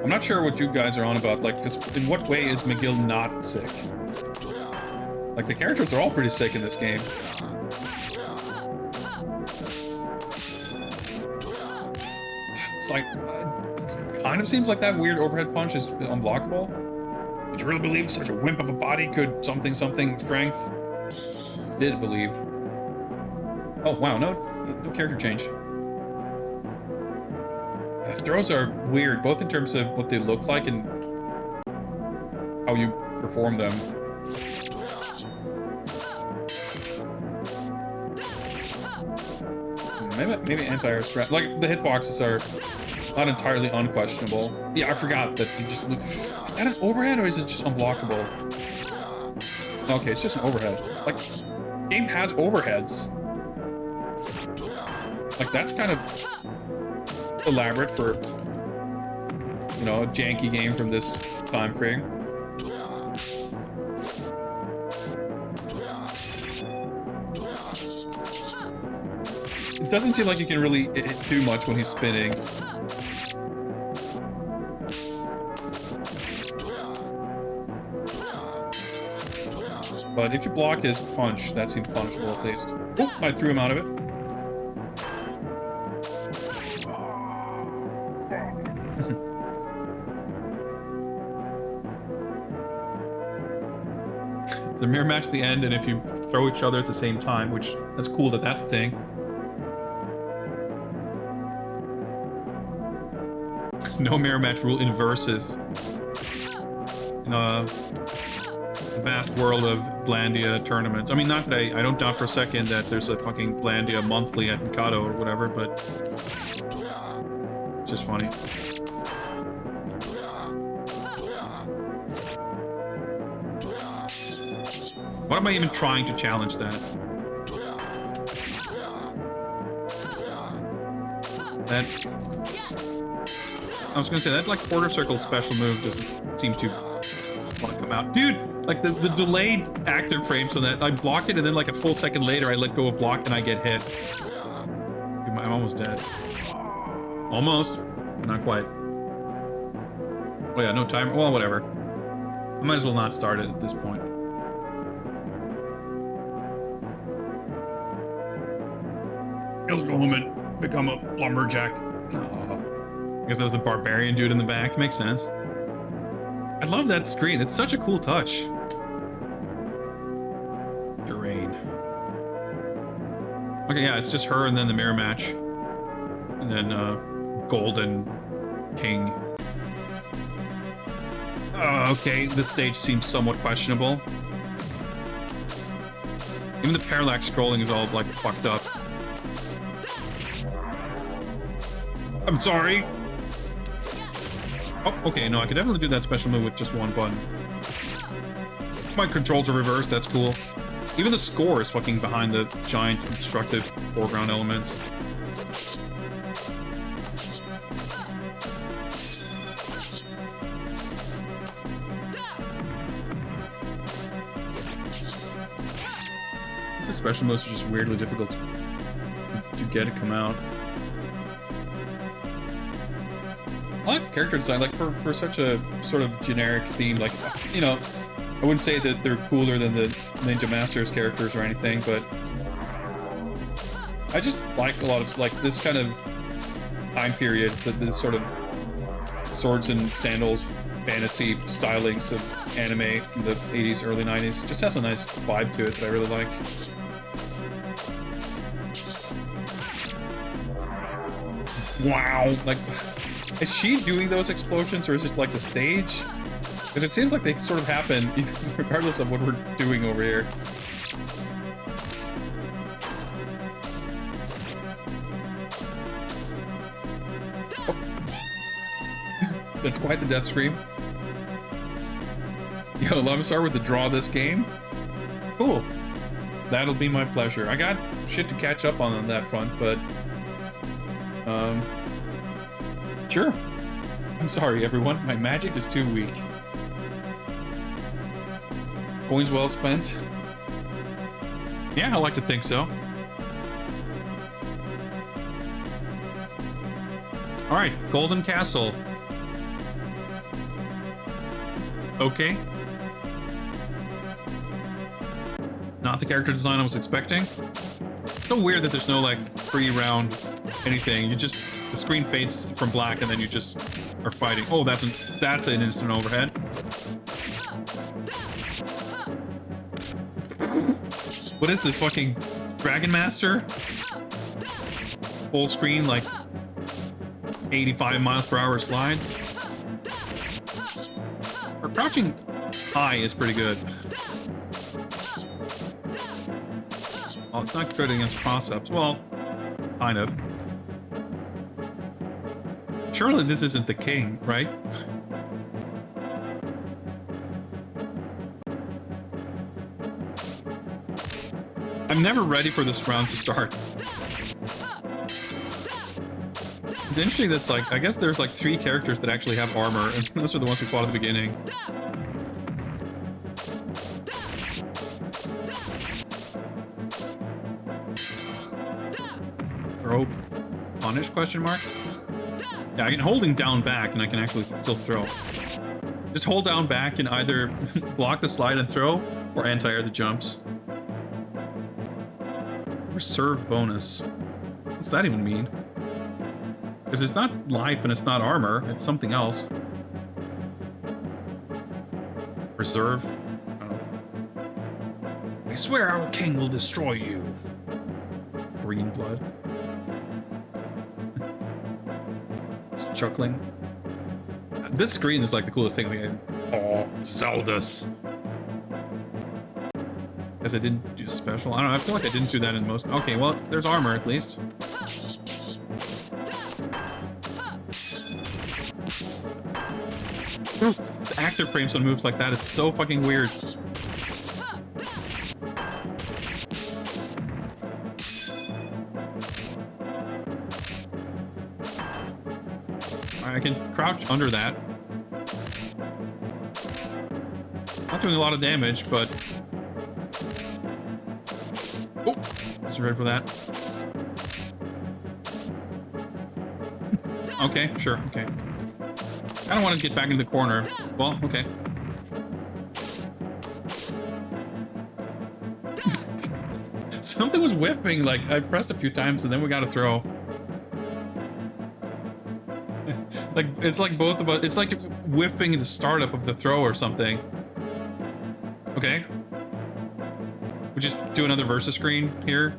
Speaker 4: I'm not sure what you guys are on about, like, because in what way is McGill not sick? Like, the characters are all pretty sick in this game. It's like, it kind of seems like that weird overhead punch is unblockable. Did you really believe such a wimp of a body could something strength? Did believe. Oh wow, no character change. The throws are weird, both in terms of what they look like and how you perform them. Maybe anti-air strat. Like, the hitboxes are not entirely unquestionable. Yeah, I forgot that you just look. Is that an overhead or is it just unblockable? Okay, it's just an overhead. Like, game has overheads. Like, that's kind of elaborate for, you know, a janky game from this time frame. It doesn't seem like you can really do much when he's spinning. But if you block his punch, that seems punishable at least. Oh, I threw him out of it.
Speaker 1: The mirror match at the end, and if you throw each other at the same time, which that's cool that that's the thing. No mirror match rule in versus. In the vast world of Blandia tournaments. I mean, not that I don't doubt for a second that there's a fucking Blandia monthly at Mikado or whatever, but it's just funny. What am I even trying to challenge that? I was gonna say, that like quarter circle special move doesn't seem to want to come out. Dude, like the delayed active frames on that, I block it and then like a full second later I let go of block and I get hit. Dude, I'm almost dead. Almost. Not quite. Oh yeah, no timer. Well, whatever. I might as well not start it at this point. Let's go home and become a lumberjack. Oh. I guess that was the barbarian dude in the back. Makes sense. I love that screen. It's such a cool touch. Terrain. Okay, yeah, it's just her and then the mirror match. And then, Golden King. Okay, this stage seems somewhat questionable. Even the parallax scrolling is all, like, fucked up. I'm sorry. Oh, okay, no, I could definitely do that special move with just one button. My controls are reversed, that's cool. Even the score is fucking behind the giant obstructive foreground elements. The special moves are just weirdly difficult to get to come out. I like the character design, like for such a sort of generic theme, like, you know, I wouldn't say that they're cooler than the Ninja Masters characters or anything, but I just like a lot of, like, this kind of time period, this sort of swords and sandals fantasy stylings of anime in the 80s, early 90s. Just has a nice vibe to it that I really like. Wow, like, is she doing those explosions or is it like the stage? Because it seems like they sort of happen regardless of what we're doing over here. Oh. That's quite the death scream. Yo, let me start with the draw this game. Cool. That'll be my pleasure. I got shit to catch up on that front, but sure. I'm sorry, everyone. My magic is too weak. Coins well spent? Yeah, I like to think so. Alright, Golden Castle. Okay. Not the character design I was expecting. So weird that there's no, like, pre-round anything. You just... The screen fades from black and then you just are fighting. Oh, that's an instant overhead. What is this, fucking Dragon Master? Full screen, like 85 miles per hour slides. Her crouching high is pretty good. Oh, it's not good against cross-ups. Well, kind of. Surely this isn't the king, right? I'm never ready for this round to start. It's interesting that's like, I guess there's like 3 characters that actually have armor, and those are the ones we fought at the beginning. Throw. Punish, question mark? Yeah, I can holding down back and I can actually still throw. Just hold down back and either block the slide and throw, or anti-air the jumps. Reserve bonus. What's that even mean? Because it's not life and it's not armor, it's something else. Reserve? I don't know. I swear our king will destroy you.
Speaker 4: Green blood. It's chuckling. This screen is like the coolest thing in the game.
Speaker 1: Oh, Zelda's.
Speaker 4: Guess I didn't do special. I don't know, I feel like I didn't do that in most. Okay, well, there's armor at least. The actor frames on moves like that is so fucking weird. I can crouch under that. Not doing a lot of damage, but... Oh! Just ready for that. Okay, sure, okay. I don't want to get back into the corner. Well, okay. Something was whipping, like, I pressed a few times and then we got to throw. Like, it's like both of us, it's like whiffing the startup of the throw or something. Okay. We just do another versus screen here.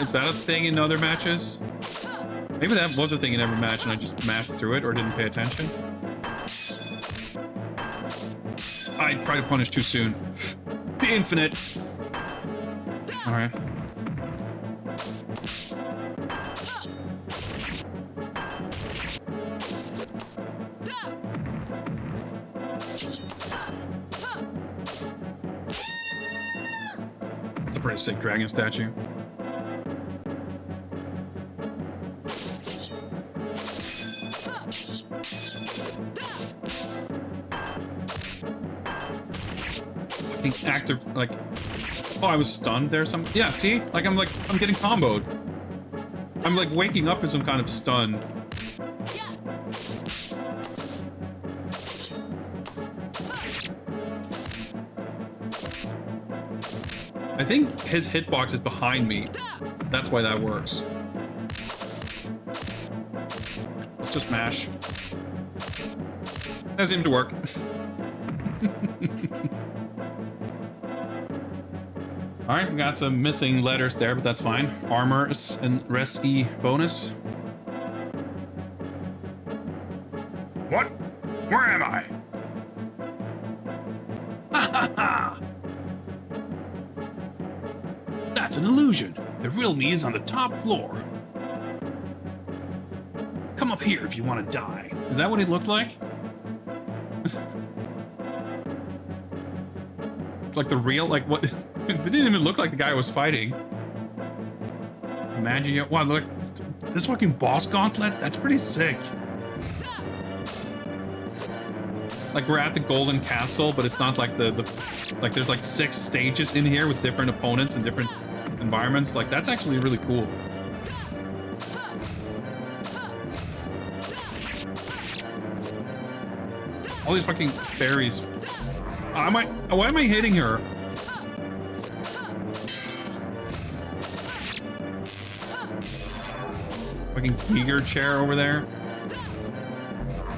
Speaker 4: Is that a thing in other matches? Maybe that was a thing in every match and I just mashed through it or didn't pay attention. I tried to punish too soon. The infinite. Alright. That's a pretty sick dragon statue. Active, like, oh, I was stunned there. Some, yeah. See, like, I'm getting comboed. I'm like waking up in some kind of stun. I think his hitbox is behind me. That's why that works. Let's just mash. That seemed to work. Alright, we got some missing letters there, but that's fine. Armor and res E bonus.
Speaker 3: What? Where am I?
Speaker 1: Ha ha ha! That's an illusion. The real me is on the top floor. Come up here if you want to die.
Speaker 4: Is that what it looked like? Like the real, like what? It didn't even look like the guy was fighting. Imagine, wow, look,
Speaker 1: This fucking boss gauntlet? That's pretty sick.
Speaker 4: like we're at the Golden Castle, but it's not like the like there's like 6 stages in here with different opponents and different environments. Like that's actually really cool. All these fucking fairies. Why am I hitting her? Fucking Giger chair over there.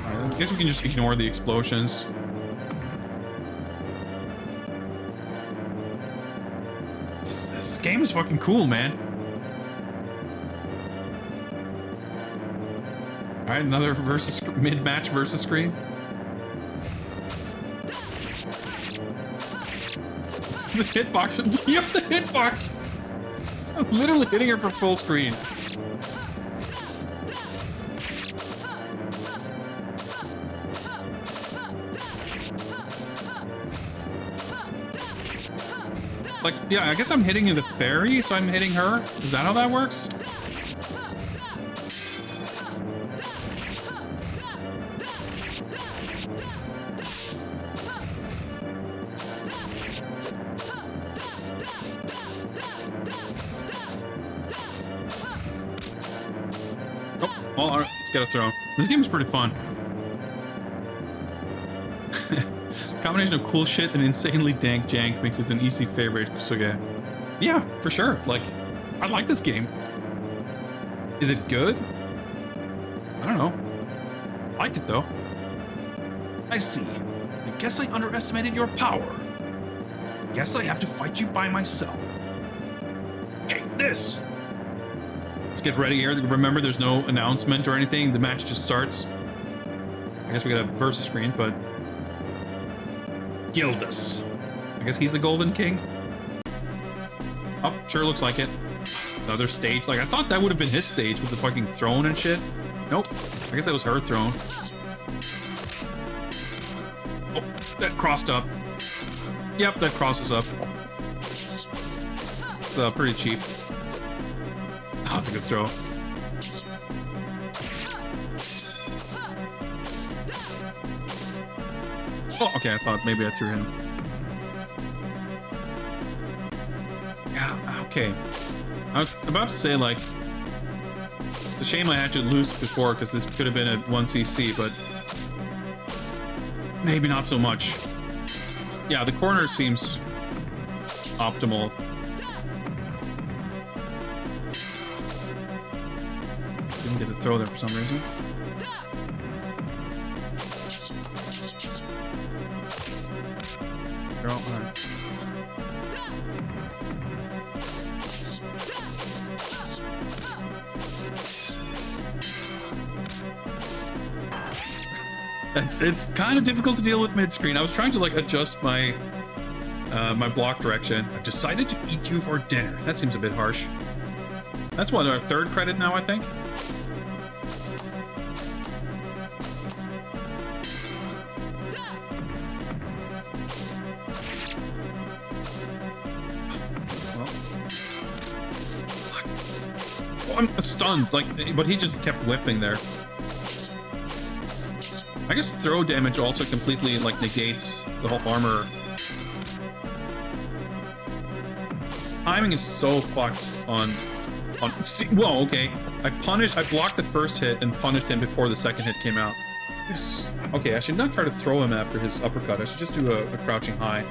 Speaker 4: I guess we can just ignore the explosions. This game is fucking cool, man. Alright, another versus mid-match versus screen. The hitbox. Yep, the hitbox. I'm literally hitting her for full screen. Like, yeah, I guess I'm hitting the fairy, so I'm hitting her. Is that how that works? Oh, well, all right, let's get a throw. This game is pretty fun. Combination of cool shit and insanely dank jank makes this an easy favorite. So yeah, for sure. Like, I like this game. Is it good? I don't know. I like it though.
Speaker 1: I see. I guess I underestimated your power. Guess I have to fight you by myself. Hey, this! Let's get ready here. Remember, there's no announcement or anything. The match just starts. I guess we got a versus screen, but... Gildas. I guess he's the Golden King? Oh, sure looks like it. Another stage. Like, I thought that would have been his stage with the fucking throne and shit. Nope. I guess that was her throne. Oh, that crossed up. Yep, that crosses up. It's pretty cheap. Oh, it's a good throw. Oh, okay, I thought maybe I threw him. Yeah, okay. I was about to say, like, it's a shame I had to lose before, because this could have been a 1cc, but maybe not so much. Yeah, the corner seems optimal. Didn't get the throw there for some reason. They're all on. It's kind of difficult to deal with mid-screen. I was trying to like adjust my my block direction. I've decided to eat you for dinner. That seems a bit harsh. That's what, our third credit now, I think. Oh, I'm stunned, like, but he just kept whiffing there. I guess throw damage also completely, like, negates the whole armor. Timing is so fucked on see, whoa, okay. I blocked the first hit and punished him before the second hit came out. Okay, I should not try to throw him after his uppercut. I should just do a crouching high.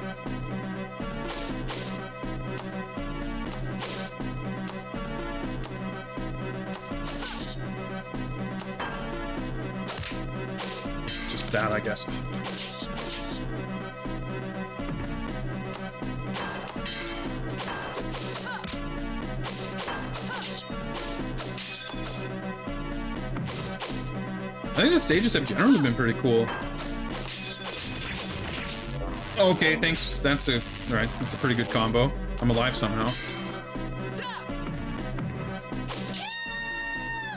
Speaker 1: Just that, I guess. I think the stages have generally been pretty cool. Okay, thanks. That's a right. That's a pretty good combo. I'm alive somehow.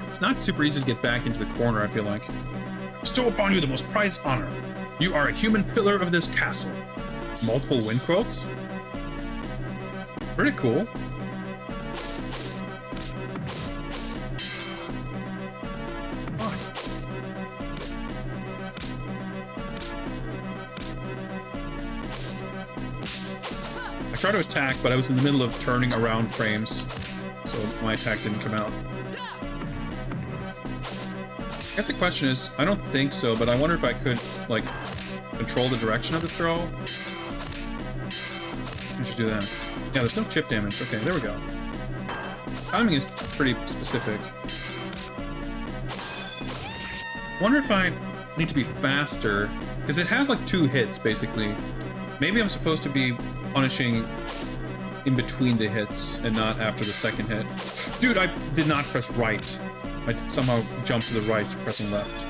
Speaker 1: It's not super easy to get back into the corner, I feel like. Bestow upon you the most prized honor. You are a human pillar of this castle. Multiple win quotes? Pretty cool. Fuck. I tried to attack, but I was in the middle of turning around frames, so my attack didn't come out. I guess the question is, I don't think so, but I wonder if I could, like, control the direction of the throw. I should do that. Yeah, there's no chip damage. Okay, there we go. Timing is pretty specific. Wonder if I need to be faster, because it has, like, 2 hits, basically. Maybe I'm supposed to be punishing in between the hits and not after the second hit. Dude, I did not press right. I somehow jumped to the right, pressing left.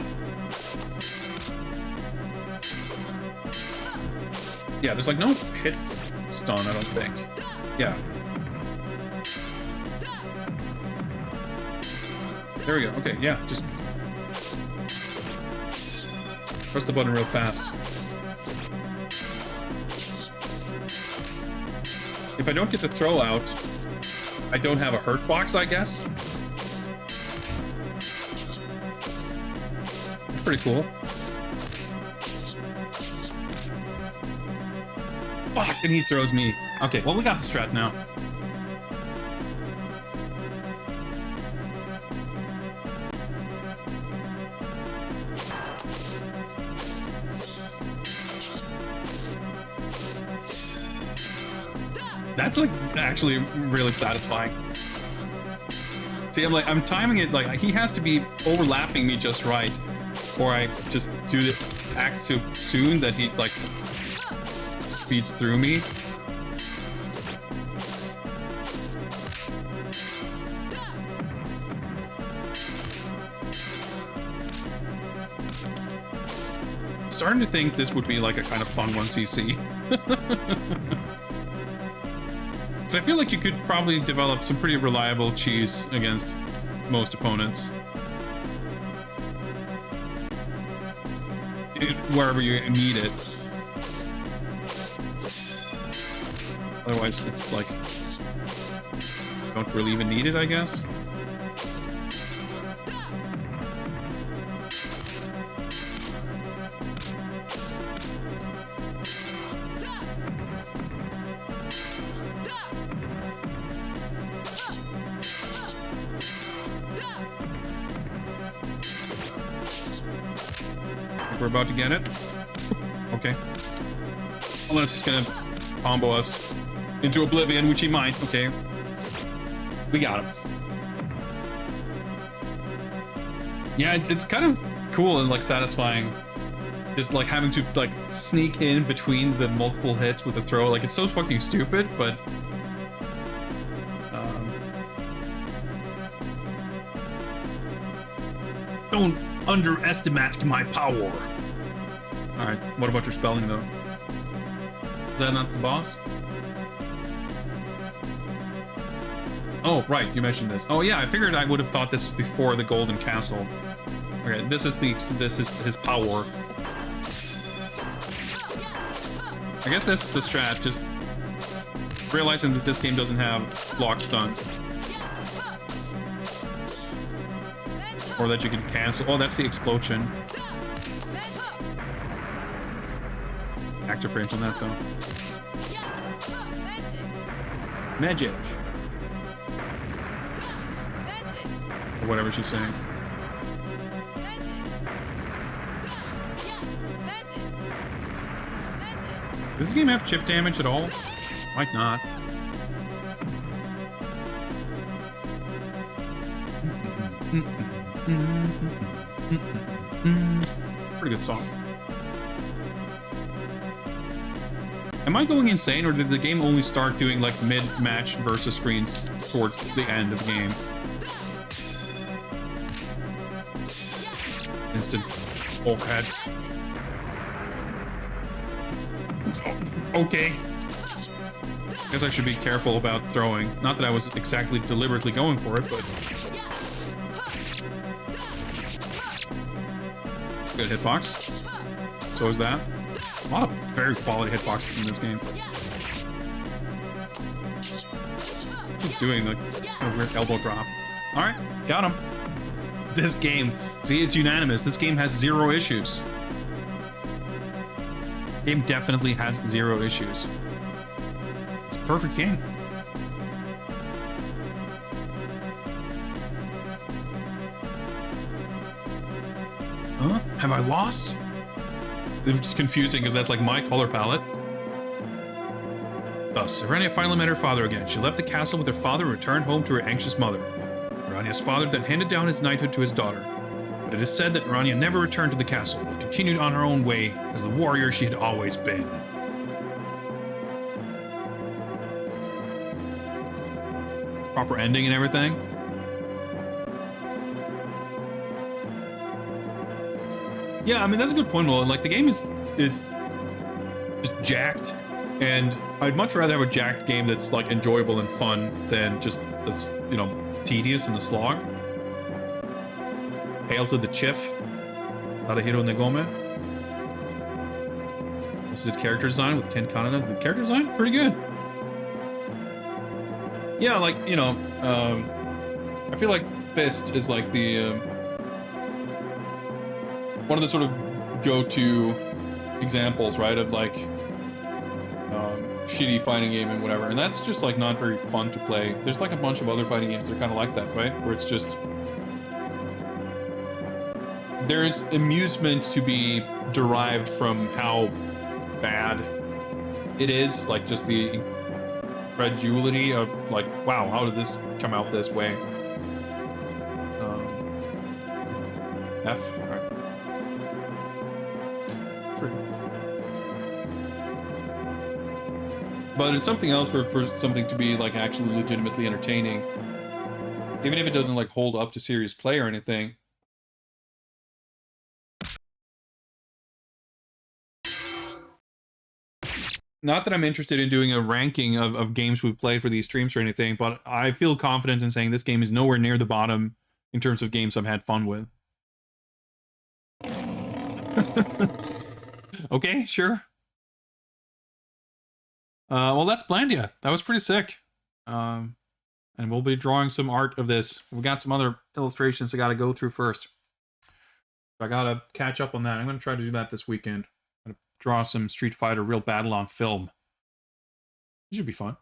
Speaker 1: Yeah, there's like no hit stun, I don't think. Yeah. There we go. Okay, yeah, just press the button real fast. If I don't get the throw out, I don't have a hurt box, I guess. That's pretty cool. Fuck, and he throws me. Okay, well, we got the strat now. That's like actually really satisfying. See, I'm timing it like he has to be overlapping me just right, or I just do the act so soon that he like speeds through me. Starting to think this would be like a kind of fun 1cc. So I feel like you could probably develop some pretty reliable cheese against most opponents. Wherever you need it. Otherwise, it's like... don't really even need it, I guess. We're about to get it. Okay. Unless he's gonna combo us into oblivion, which he might. Okay. We got him. Yeah, it's kind of cool and like satisfying. Just like having to like sneak in between the multiple hits with the throw. Like it's so fucking stupid, but don't underestimate my power. Alright, what about your spelling though? Is that not the boss? Oh, right, you mentioned this. Oh yeah, I figured I would have thought this was before the Golden Castle. Okay, this is his power. I guess this is the strat, just realizing that this game doesn't have block stun. Or that you can cancel. Oh, that's the explosion. Active frames on that though. Magic. Or whatever she's saying. Does this game have chip damage at all? Might not. Pretty good song. Am I going insane, or did the game only start doing like mid-match versus screens towards the end of the game? Instant old heads. Okay. Guess I should be careful about throwing. Not that I was exactly deliberately going for it, but... good hitbox. So is that. A lot of very quality hitboxes in this game. Keep doing the weird elbow drop. Alright, got him. This game, see, it's unanimous. This game has 0 issues. Game definitely has 0 issues. It's a perfect game. Huh? Have I lost? It's just confusing because that's like my color palette. Thus, Irania finally met her father again. She left the castle with her father and returned home to her anxious mother. Irania's father then handed down his knighthood to his daughter. But it is said that Irania never returned to the castle, but continued on her own way as the warrior she had always been. Proper ending and everything. Yeah, I mean, that's a good point, Will. Like, the game is just jacked, and I'd much rather have a jacked game that's, like, enjoyable and fun than just, you know, tedious in the slog. Hail to the Chief, Tadahiro Negome. Also did character design with Ken Kaneda. The character design, pretty good. Yeah, like, you know, I feel like Fist is like the... one of the sort of go-to examples, right, of like shitty fighting game and whatever, and that's just like not very fun to play. There's like a bunch of other fighting games that are kind of like that, right, where it's just there's amusement to be derived from how bad it is, like just the incredulity of like, wow, how did this come out this way? F. But it's something else for something to be like actually legitimately entertaining, even if it doesn't like hold up to serious play or anything. not that I'm interested in doing a ranking of games we've played for these streams or anything, but I feel confident in saying this game is nowhere near the bottom in terms of games I've had fun with. Okay, sure. Well, that's Blandia. That was pretty sick. And we'll be drawing some art of this. We got some other illustrations I got to go through first. I got to catch up on that. I'm going to try to do that this weekend. I'm going to draw some Street Fighter Real Battle on film. It should be fun.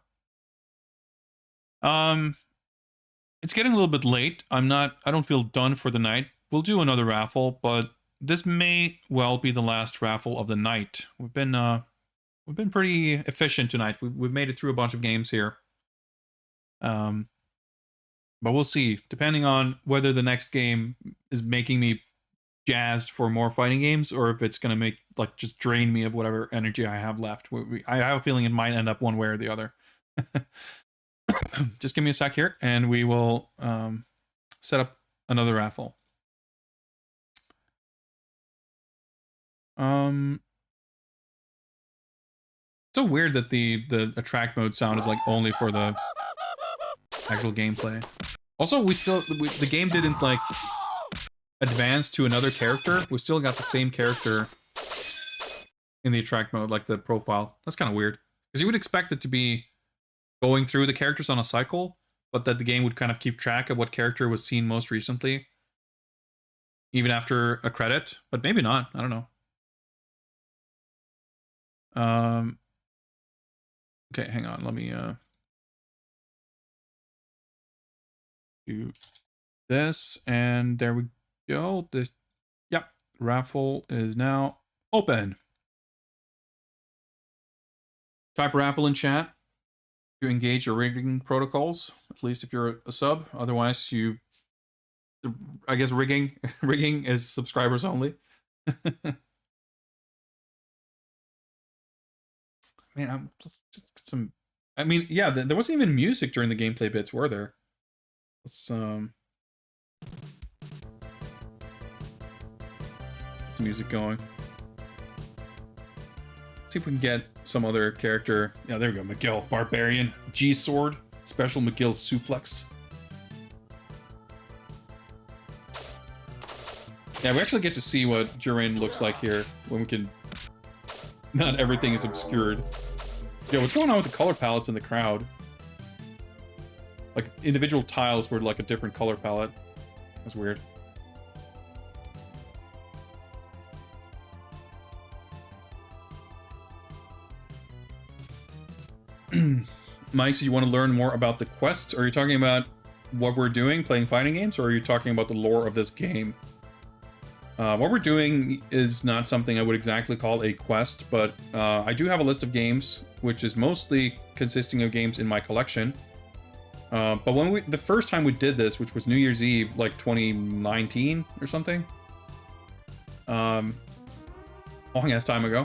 Speaker 1: It's getting a little bit late. I don't feel done for the night. We'll do another raffle, but this may well be the last raffle of the night. We've been pretty efficient tonight. We've made it through a bunch of games here. But we'll see. Depending on whether the next game is making me jazzed for more fighting games, or if it's gonna make just drain me of whatever energy I have left. I have a feeling it might end up one way or the other. Just give me a sec here, and we will set up another raffle. So weird that the attract mode sound is only for the actual gameplay. Also, the game didn't advance to another character. We still got the same character in the attract mode, the profile. That's kind of weird, because you would expect it to be going through the characters on a cycle, but that the game would kind of keep track of what character was seen most recently, even after a credit. But maybe not. I don't know. Okay, hang on. Let me do this, and there we go. Yep, raffle is now open. Type raffle in chat to engage your rigging protocols, at least if you're a sub. Otherwise, I guess rigging is subscribers only. Man, let's just get some. I mean, yeah, there wasn't even music during the gameplay bits, were there? Let's get some music going. See if we can get some other character. Yeah, there we go. McGill, Barbarian, G-Sword, Special McGill Suplex. Yeah, we actually get to see what Jiren looks like here when we can. Not everything is obscured. Yo, what's going on with the color palettes in the crowd? Individual tiles were a different color palette. That's weird. Mike, so you want to learn more about the quest? Are you talking about what we're doing, playing fighting games, or are you talking about the lore of this game? What we're doing is not something I would exactly call a quest, but I do have a list of games, which is mostly consisting of games in my collection. But the first time we did this, which was New Year's Eve, 2019 or something, long ass time ago,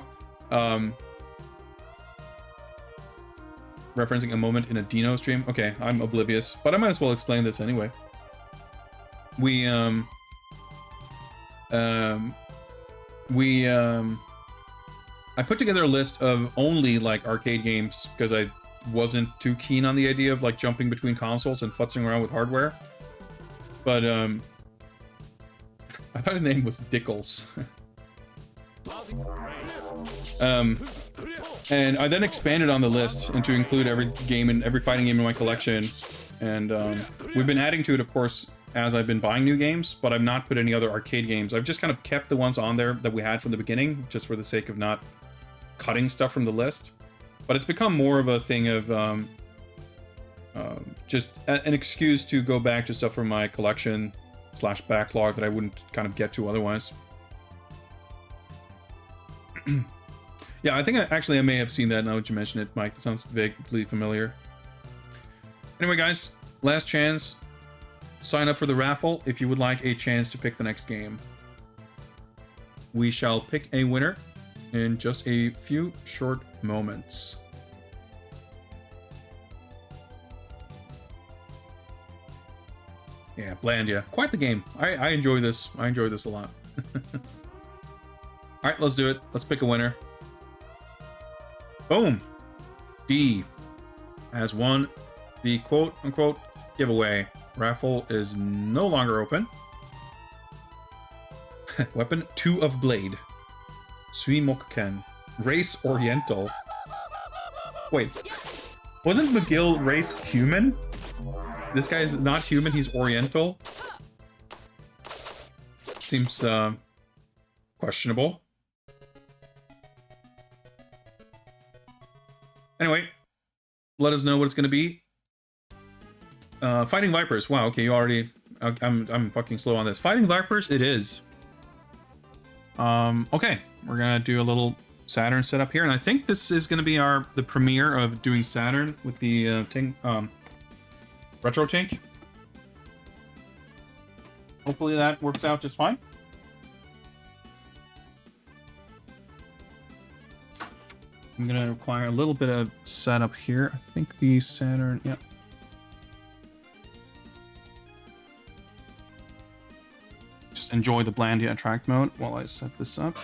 Speaker 1: referencing a moment in a Dino stream. Okay, I'm oblivious, but I might as well explain this anyway. I put together a list of only arcade games because I wasn't too keen on the idea of jumping between consoles and futzing around with hardware. But I thought his name was Dickles. And I then expanded on the list and to include every fighting game in my collection. And we've been adding to it, of course, as I've been buying new games, but I've not put any other arcade games. I've just kind of kept the ones on there that we had from the beginning, just for the sake of not cutting stuff from the list. But it's become more of a thing of just an excuse to go back to stuff from my collection / backlog that I wouldn't kind of get to otherwise. Yeah, I think I may have seen that now that you mention it, Mike. That sounds vaguely familiar. Anyway, guys, last chance. Sign up for the raffle if you would like a chance to pick the next game. We shall pick a winner in just a few short moments. Yeah, Blandia. Quite the game. I enjoy this. I enjoy this a lot. Alright, let's do it. Let's pick a winner.
Speaker 4: Boom. D has won the quote-unquote giveaway. Raffle is no longer open. Weapon 2 of Blade. Suimokuken. Race Oriental. Wait. Wasn't McGill race human? This guy's not human, he's Oriental. Seems questionable. Anyway, let us know what it's gonna be. Fighting Vipers. Wow, okay, you already... I'm fucking slow on this. Fighting Vipers, it is. Okay, we're gonna do a little Saturn setup here, and I think this is gonna be the premiere of doing Saturn with the retro tank. Hopefully that works out just fine. I'm gonna require a little bit of setup here. I think the Saturn, yep. Just enjoy the Blandia attract mode while I set this up.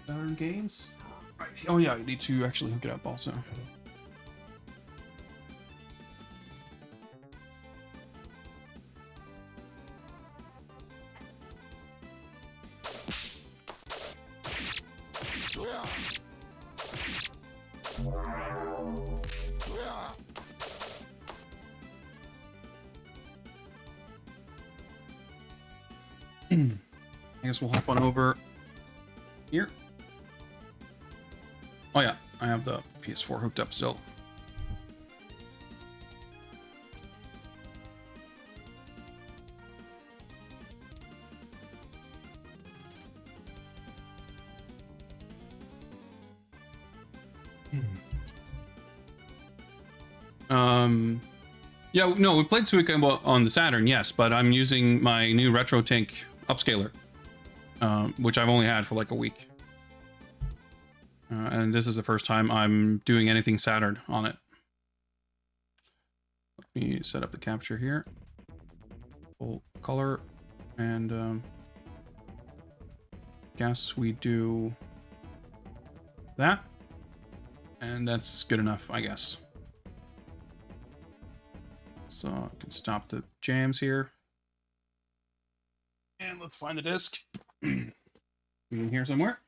Speaker 4: Saturn games. Right. Oh yeah, I need to actually hook it up also. I guess we'll hop on over here. Oh yeah, I have the PS4 hooked up still. Yeah, no, we played Suikoden on the Saturn, yes, but I'm using my new retro tank upscaler, which I've only had for like a week. And this is the first time I'm doing anything Saturn on it. Let me set up the capture here. Full color, and guess we do that. And that's good enough, I guess. So I can stop the jams here. And let's find the disc. In here somewhere.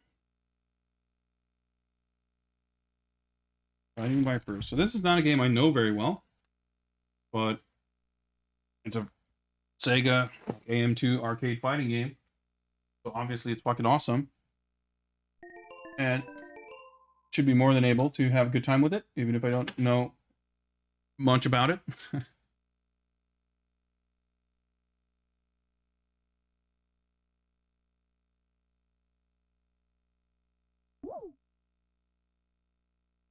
Speaker 4: Fighting Vipers. So this is not a game I know very well, but it's a Sega AM2 arcade fighting game. So obviously it's fucking awesome. And should be more than able to have a good time with it, even if I don't know much about it.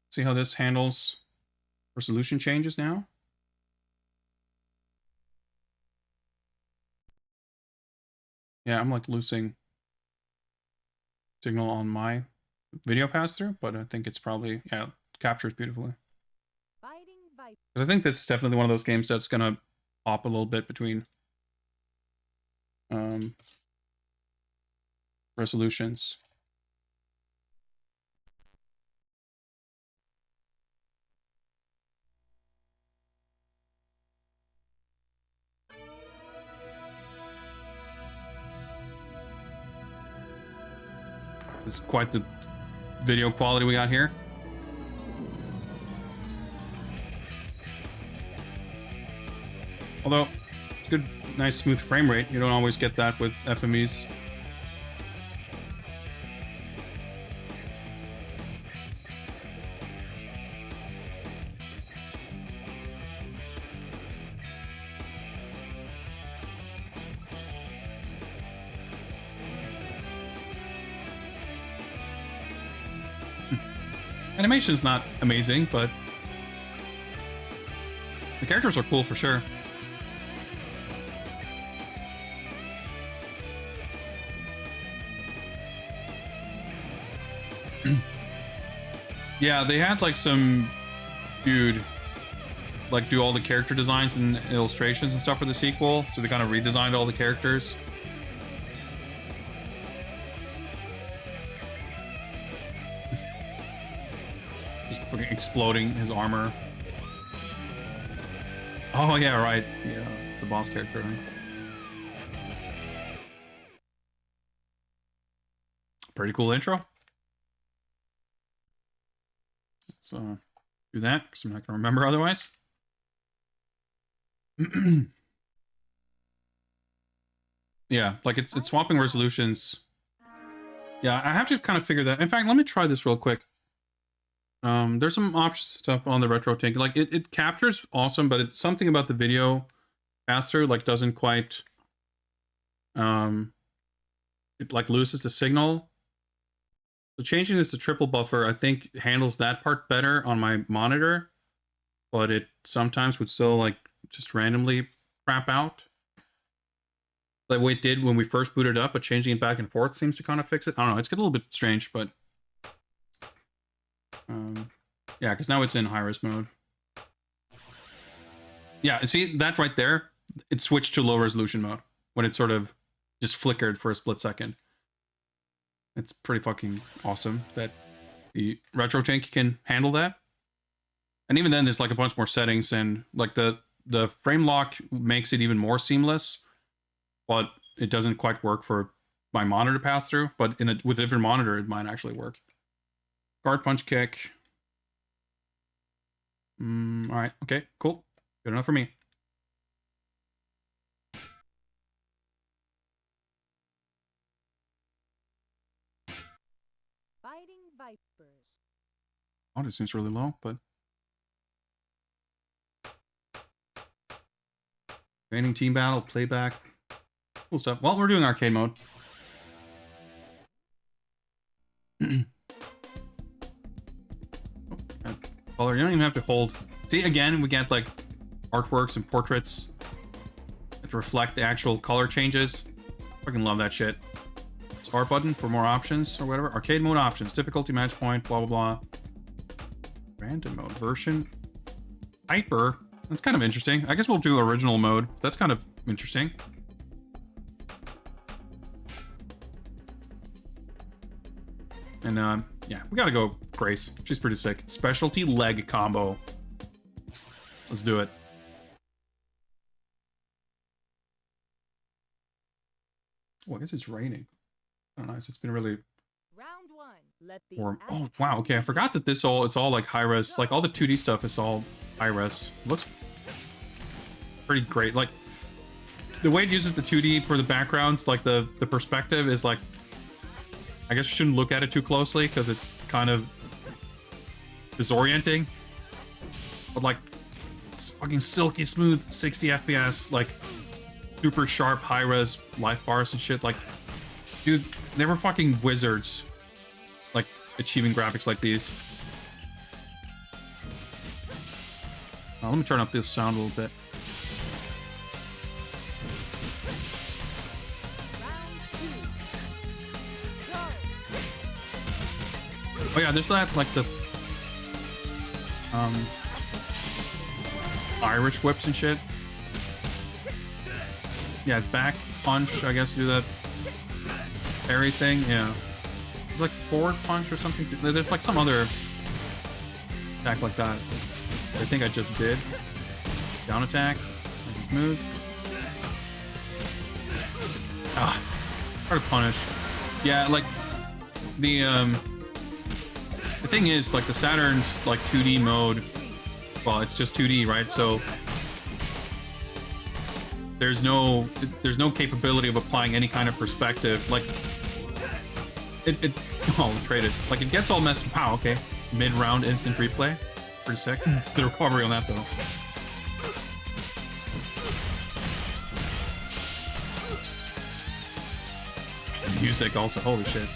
Speaker 4: See how this handles resolution changes now? Yeah, I'm like losing signal on my video pass-through, but I think it's probably, yeah, captures beautifully. Because I think this is definitely one of those games that's gonna pop a little bit between resolutions. This is quite the video quality we got here. Although, it's good, nice smooth frame rate. You don't always get that with FMEs. Animation's not amazing, but the characters are cool for sure. Yeah, they had like some dude
Speaker 1: like do all the character designs and illustrations and stuff for the sequel, so they kind of redesigned all the characters. Just fucking exploding his armor. Oh yeah, right. Yeah, it's the boss character, right? Pretty cool intro. Let's do that because I'm not gonna remember otherwise. Yeah, like it's swapping resolutions. Yeah, I have to kind of figure that. In fact, let me try this real quick. There's some options stuff on the retro tank. Like it captures awesome, but it's something about the video faster like doesn't quite it like loses the signal. So changing this to triple buffer, I think handles that part better on my monitor, but it sometimes would still like just randomly crap out. Like what it did when we first booted up, but changing it back and forth seems to kind of fix it. I don't know, it's getting a little bit strange, but yeah, because now it's in high-res mode. Yeah, see that right there? It switched to low resolution mode when it sort of just flickered for a split second. It's pretty fucking awesome that the retro tank can handle that. And even then, there's like a bunch more settings, and like the frame lock makes it even more seamless, but it doesn't quite work for my monitor pass through. But with a different monitor, it might actually work. Guard punch kick. All right. Okay. Cool. Good enough for me.
Speaker 5: Fighting vipers.
Speaker 1: Oh, this seems really low, but training team battle, playback, cool stuff. Well, we're doing arcade mode. Color, you don't even have to hold. See, again, we get like artworks and portraits that reflect the actual color changes. Fucking love that shit. R button for more options or whatever. Arcade mode options, difficulty, match point, blah blah blah. Random mode version. Hyper. That's kind of interesting. I guess we'll do original mode. That's kind of interesting. And yeah, we gotta go Grace. She's pretty sick. Specialty leg combo. Let's do it. Oh, I guess it's raining. Oh, nice. It's been really
Speaker 5: Round one. Let the
Speaker 1: warm. Oh, wow. Okay, I forgot that it's all like high res. Like all the 2D stuff is all high res. Looks pretty great. Like the way it uses the 2D for the backgrounds, like the perspective is like, I guess you shouldn't look at it too closely because it's kind of disorienting. But like, it's fucking silky smooth, 60 FPS, like super sharp high res life bars and shit. Like, dude, they were fucking wizards, like achieving graphics like these. Let me turn up this sound a little bit. Oh yeah, there's that like the Irish whips and shit. Yeah, back punch, I guess, do that parry thing. Yeah, there's like forward punch or something. There's like some other attack like that. I think I just did. Down attack. Nice and smooth. Ah, hard to punish. Yeah, like the thing is, like the Saturn's like 2D mode. Well, it's just 2D, right? So there's no capability of applying any kind of perspective. Like it oh, traded. Like it gets all messed up. Wow, okay. Mid-round instant replay. Pretty sick. The recovery on that though. Music also, holy shit.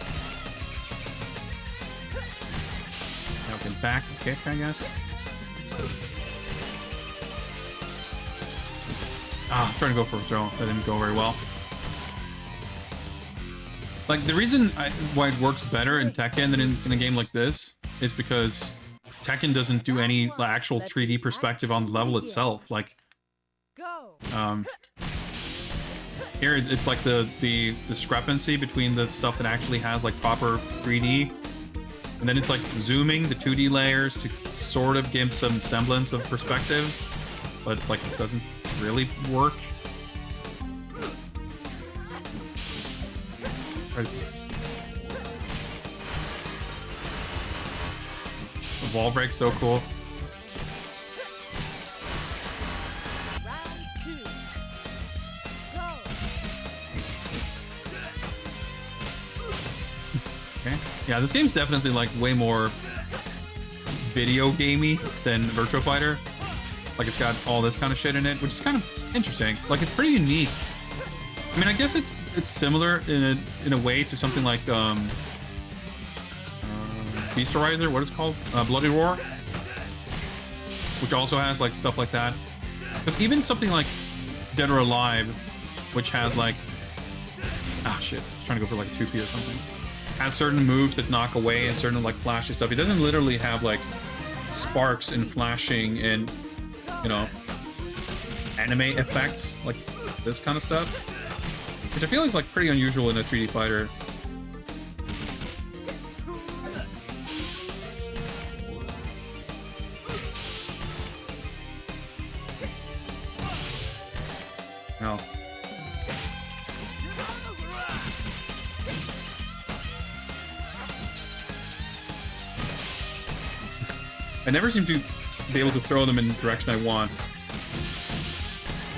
Speaker 1: Okay, back kick, I guess. Ah, I was trying to go for a throw. That didn't go very well. Like, the reason why it works better in Tekken than in a game like this is because Tekken doesn't do any actual 3D perspective on the level itself. Like,
Speaker 5: Go.
Speaker 1: here it's like the discrepancy between the stuff that actually has like proper 3D, and then it's like zooming the 2D layers to sort of give some semblance of perspective, but like it doesn't really work. Right. The wall break's so cool.
Speaker 5: Round 2. Go.
Speaker 1: Okay. Yeah, this game's definitely like way more video gamey than Virtua Fighter. Like it's got all this kind of shit in it, which is kind of interesting. Like it's pretty unique. I mean, I guess it's similar in a way to something like Beasterizer, what is it called? Bloody Roar, which also has like stuff like that. Because even something like Dead or Alive, which has like shit, I was trying to go for like a 2P or something, has certain moves that knock away and certain like flashy stuff. It doesn't literally have like sparks and flashing and, you know, anime effects like this kind of stuff, which I feel is like pretty unusual in a 3D fighter. No. I never seem to be able to throw them in the direction I want.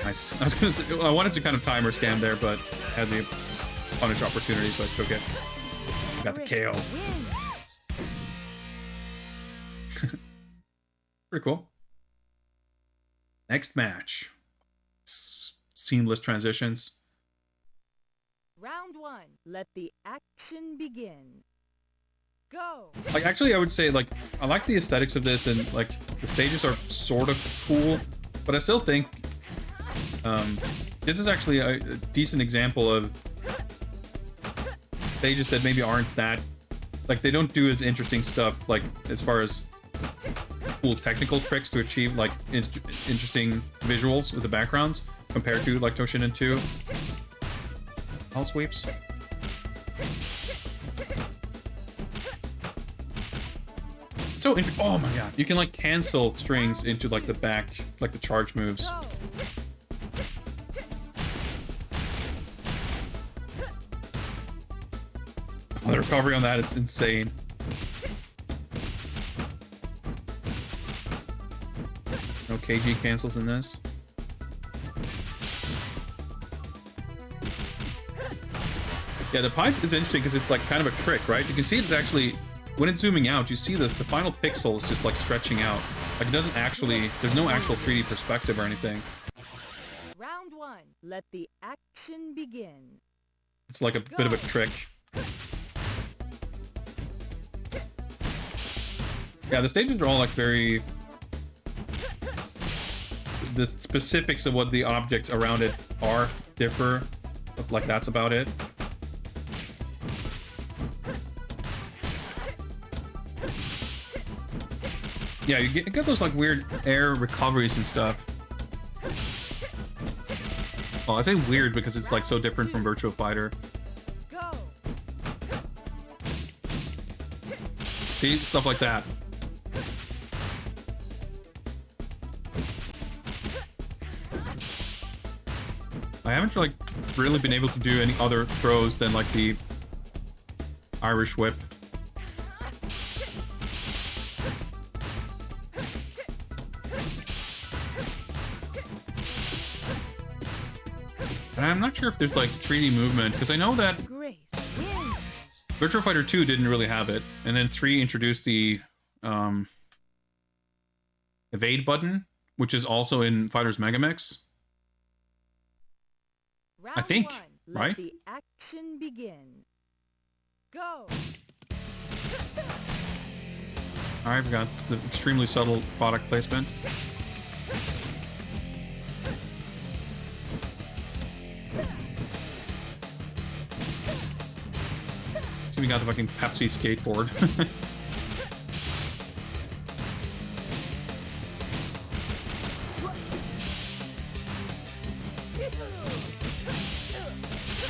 Speaker 1: Nice. I was gonna say, I wanted to kind of timer scam there, but I had the punish opportunity, so I took it. Got the KO. Pretty cool. Next match. Seamless transitions.
Speaker 5: Round 1. Let the action begin. Go.
Speaker 1: Like, actually, I would say, like, I like the aesthetics of this, and, like, the stages are sort of cool, but I still think this is actually a decent example of stages that maybe aren't that, like, they don't do as interesting stuff, like, as far as cool technical tricks to achieve, like, interesting visuals with the backgrounds, compared to, like, Toshinden 2. All sweeps. So oh my god, you can like cancel strings into like the back, like the charge moves. Oh, the recovery on that is insane. No KG cancels in this. Yeah, the pipe is interesting because it's like kind of a trick, right? You can see it's actually, when it's zooming out, you see the final pixel is just like stretching out. Like it doesn't actually, there's no actual 3D perspective or anything.
Speaker 5: Round 1. Let the action begin.
Speaker 1: It's like a bit of a trick. Yeah, the stages are all like very, the specifics of what the objects around it are differ, but like that's about it. Yeah, you get those like weird air recoveries and stuff. Well, I say weird because it's like so different from Virtua Fighter.
Speaker 5: Go.
Speaker 1: See, stuff like that. I haven't like really been able to do any other throws than like the Irish whip. And I'm not sure if there's like 3D movement, because I know that
Speaker 5: Grace wins.
Speaker 1: Virtua Fighter 2 didn't really have it, and then 3 introduced the evade button, which is also in Fighter's Megamix.
Speaker 5: Round
Speaker 1: I think,
Speaker 5: 1.
Speaker 1: right?
Speaker 5: Let the action begin. Go.
Speaker 1: Alright, we got the extremely subtle product placement. So we got the fucking Pepsi skateboard.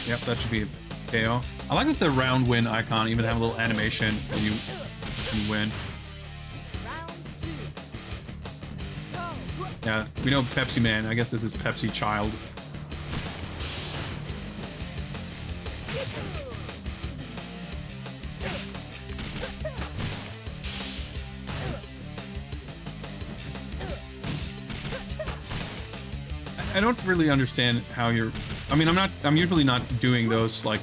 Speaker 4: Yep, that should be KO. I like that the round win icon even have a little animation when you win. Yeah, we know Pepsi Man. I guess this is Pepsi Child. I don't really understand how you're... I mean, I'm usually not doing those, like,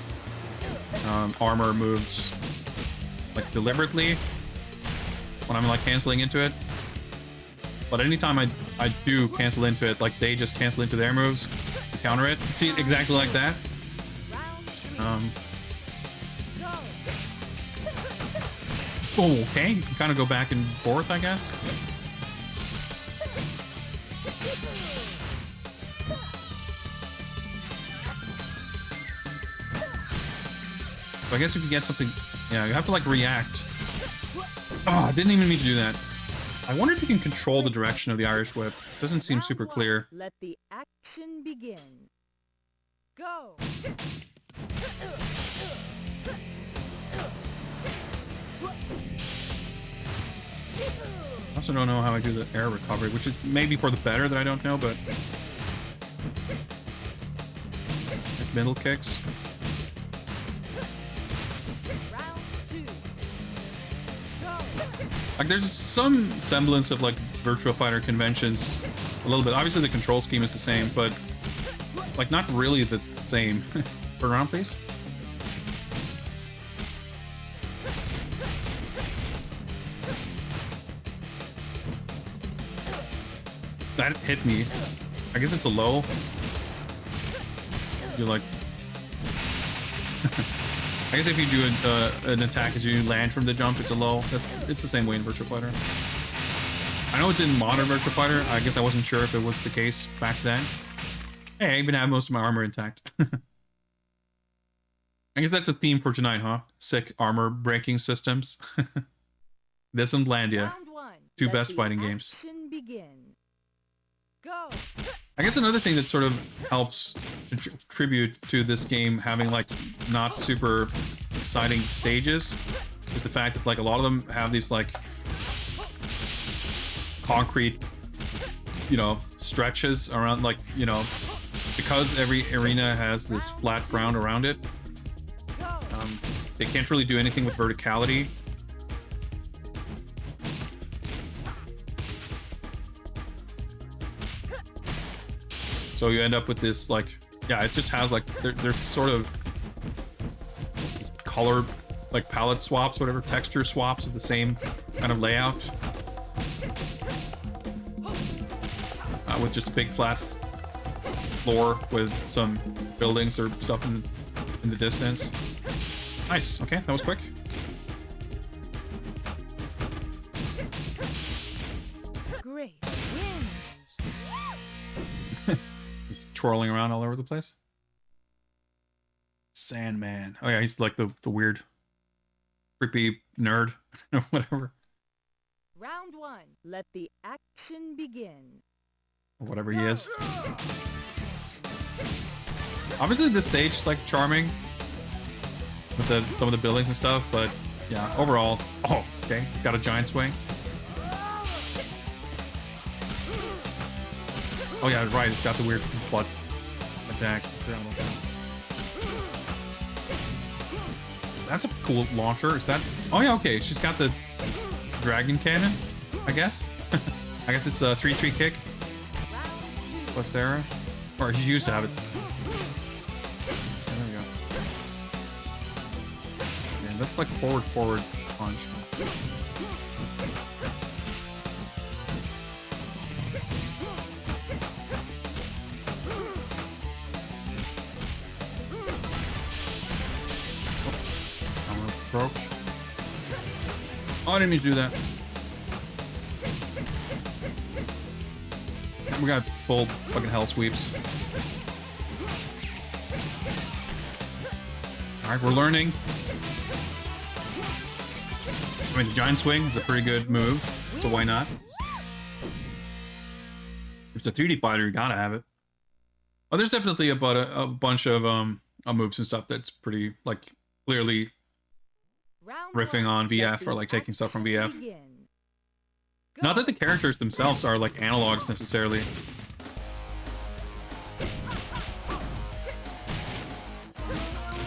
Speaker 4: armor moves, like, deliberately when I'm, like, canceling into it. But anytime I do cancel into it, like, they just cancel into their moves to counter it. See, exactly like that. Oh, okay. You can kind of go back and forth, I guess. So I guess if you get something... Yeah, you have to, like, react. Oh, I didn't even mean to do that. I wonder if you can control the direction of the Irish Whip. Doesn't seem super clear.
Speaker 5: Let the action begin. Go!
Speaker 4: I also don't know how I do the air recovery, which is maybe for the better that I don't know, but... Like middle kicks. Like, there's some semblance of, like, Virtua Fighter conventions. A little bit. Obviously, the control scheme is the same, but, like, not really the same. Turn around, please. That hit me. I guess it's a low. You're like... I guess if you do an attack as you land from the jump, it's a low. It's the same way in Virtua Fighter. I know it's in modern Virtua Fighter. I guess I wasn't sure if it was the case back then. Hey, I even have most of my armor intact. I guess that's a theme for tonight, huh? Sick armor breaking systems. This and Blandia. Two best fighting games.
Speaker 5: Go.
Speaker 4: I guess another thing that sort of helps contribute to this game having, like, not super exciting stages is the fact that, like, a lot of them have these, like, concrete, you know, stretches around, like, you know, because every arena has this flat ground around it. They can't really do anything with verticality. So you end up with this, like, yeah, it just has, like, there's sort of color, like, palette swaps, whatever, texture swaps of the same kind of layout. With just a big flat floor with some buildings or stuff in the distance. Nice, okay, that was quick.
Speaker 5: Great.
Speaker 4: Twirling around all over the place. Sandman. Oh yeah, he's like the weird, creepy nerd or whatever.
Speaker 5: Round one. Let the action begin.
Speaker 4: Or whatever he is. Obviously this stage is, like, charming with some of the buildings and stuff, but yeah, overall, oh, okay, he's got a giant swing. Oh yeah, right, it's got the weird butt attack. That's a cool launcher. Is that... Oh yeah, okay, she's got the dragon cannon, I guess. I guess it's a 3-3 kick. What's Sarah? Or she used to have it. There we go. Yeah, that's like forward punch. Broke. Oh, I didn't mean to do that. We got full fucking hell sweeps. Alright, we're learning. I mean, the giant swing is a pretty good move, so why not? If it's a 3D fighter, you gotta have it.
Speaker 1: Oh, there's definitely a bunch of moves and stuff that's pretty like clearly
Speaker 5: Round
Speaker 1: riffing
Speaker 5: one.
Speaker 1: on
Speaker 5: Let
Speaker 1: VF
Speaker 5: the
Speaker 1: or like taking stuff from VF.
Speaker 5: action begin.
Speaker 1: Not that the
Speaker 5: Go.
Speaker 1: characters themselves are like analogs necessarily.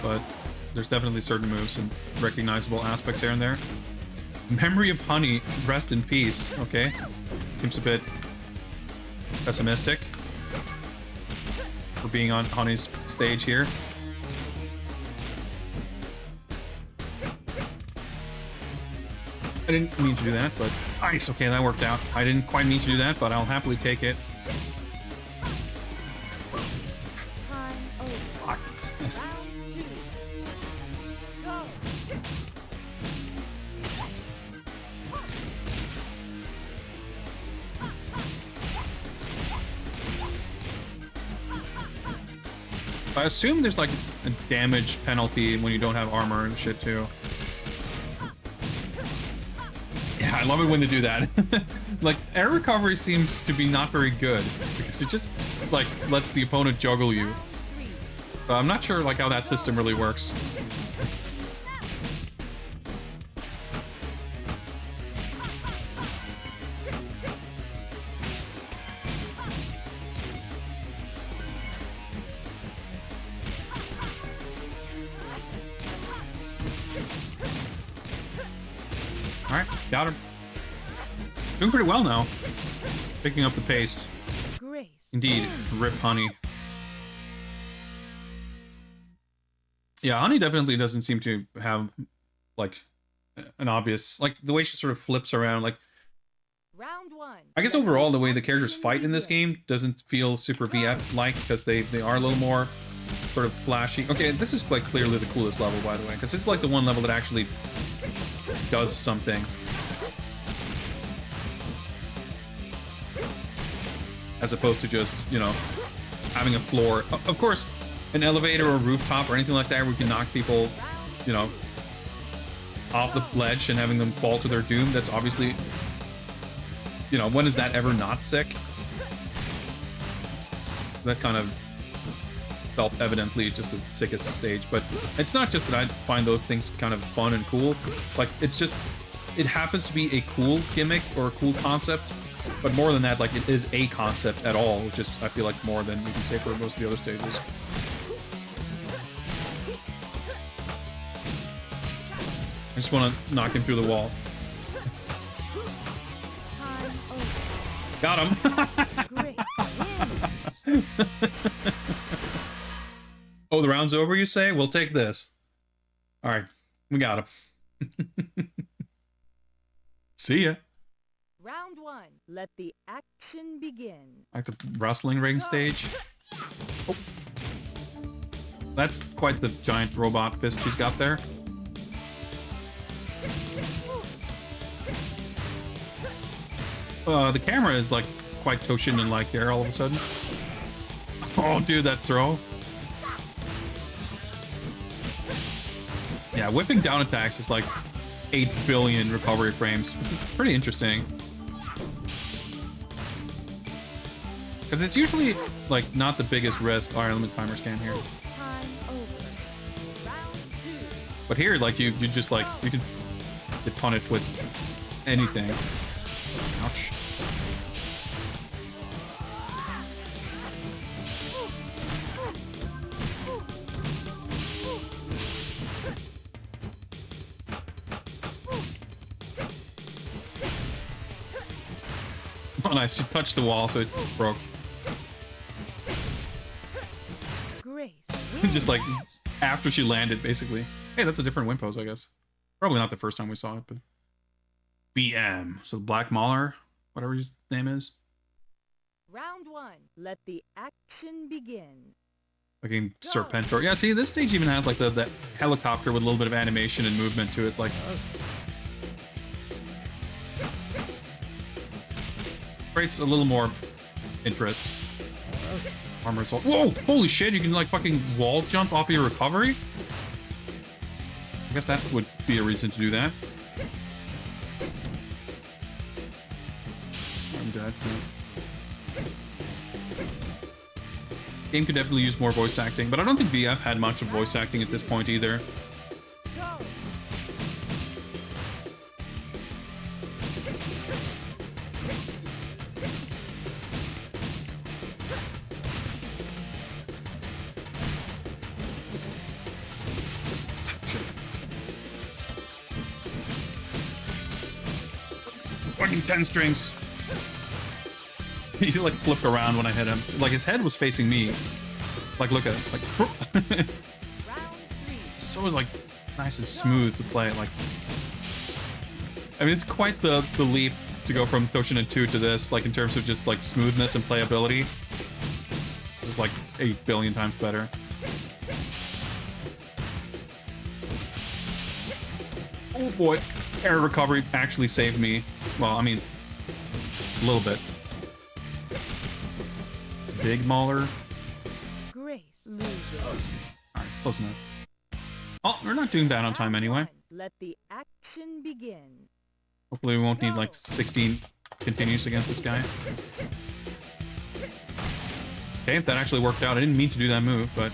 Speaker 1: But there's definitely certain moves and recognizable aspects here and there. Memory of Honey, rest in peace. Okay. Seems a bit pessimistic for being on Honey's stage here. I didn't mean to do that, but nice. Okay, that worked out. I didn't quite mean to do that, but I'll happily take it.
Speaker 5: Time over.
Speaker 1: Fuck.
Speaker 5: Round two. Go.
Speaker 1: I assume there's like a damage penalty when you don't have armor and shit too. Yeah, I love it when they do that. Like, air recovery seems to be not very good because it just like lets the opponent juggle you.
Speaker 5: Three.
Speaker 1: I'm not sure like how that system really works. Alright, got him. Doing pretty well now. Picking up the pace.
Speaker 5: Grace.
Speaker 1: Indeed, rip Honey. Yeah, Honey definitely doesn't seem to have, like, an obvious... Like, the way she sort of flips around, like...
Speaker 5: Round one.
Speaker 1: I guess
Speaker 5: Let
Speaker 1: overall, the way the
Speaker 5: action
Speaker 1: characters fight in this
Speaker 5: begin.
Speaker 1: game doesn't feel super VF-like, because they are a little more sort of flashy. Okay, this is, like, clearly the coolest level, by the way, because it's, like, the one level that actually does something. As opposed to just, you know, having a floor. Of course, an elevator or rooftop or anything like that where you can knock people, you know, off the ledge and having them fall to their doom, that's obviously, you know, when is that ever not sick? That kind of felt evidently just the sickest stage, but it's not just that I find those things kind of fun and cool. Like, it's just, it happens to be a cool gimmick or a cool concept, but more than that, like, it is a concept at all, which is, I feel like, more than you can say for most of the other stages. I just want to knock him through the wall.
Speaker 5: Time over.
Speaker 1: Got him!
Speaker 5: Grace. Win.
Speaker 1: Oh, the round's over, you say? We'll take this. Alright, we got him. See ya.
Speaker 5: Round one. Let the action begin.
Speaker 1: Like the wrestling ring stage. Oh. That's quite the giant robot fist she's got there. The camera is like quite Toshinden-like there all of a sudden. Oh, dude, that throw. Yeah, whipping down attacks is like 8 billion recovery frames, which is pretty interesting. Because it's usually, like, not the biggest risk our element timers can here.
Speaker 5: Time over. Round two.
Speaker 1: But here, like, you just, like, you can get punished with anything. Ouch. Oh, nice. She touched the wall, so it broke.
Speaker 5: Grace.
Speaker 1: Just, like, after she landed, basically. Hey, that's a different win pose, I guess. Probably not the first time we saw it, but... BM. So Black Mauler, whatever his name is.
Speaker 5: Round one. Let the action begin.
Speaker 1: Fucking Serpentor. Yeah, see, this stage even has, like, the helicopter with a little bit of animation and movement to it, like... creates a little more interest. Armor assault. Whoa! Holy shit, you can, like, fucking wall jump off of your recovery? I guess that would be a reason to do that. I'm dead.
Speaker 4: Game could definitely use more voice acting, but I don't think VF had much of voice acting at this point either.
Speaker 5: Go.
Speaker 4: Fucking 10 strings. He like flipped around when I hit him. Like his head was facing me. Like look at it. Like
Speaker 5: Round 3.
Speaker 4: so it was like nice and smooth to play. Like I mean it's quite the leap to go from Toshinden 2 to this, like in terms of just like smoothness and playability. This is like 8 billion times better. Oh boy. Air recovery actually saved me. Well, I mean, a little bit. Big Mauler.
Speaker 5: Grace loses.
Speaker 4: Alright, close enough. Oh, we're not doing bad on time
Speaker 5: Round
Speaker 4: anyway.
Speaker 5: 1. Let the action begin.
Speaker 4: Hopefully we won't need like 16 continues against this guy. Okay, that actually worked out. I didn't mean to do that move, but...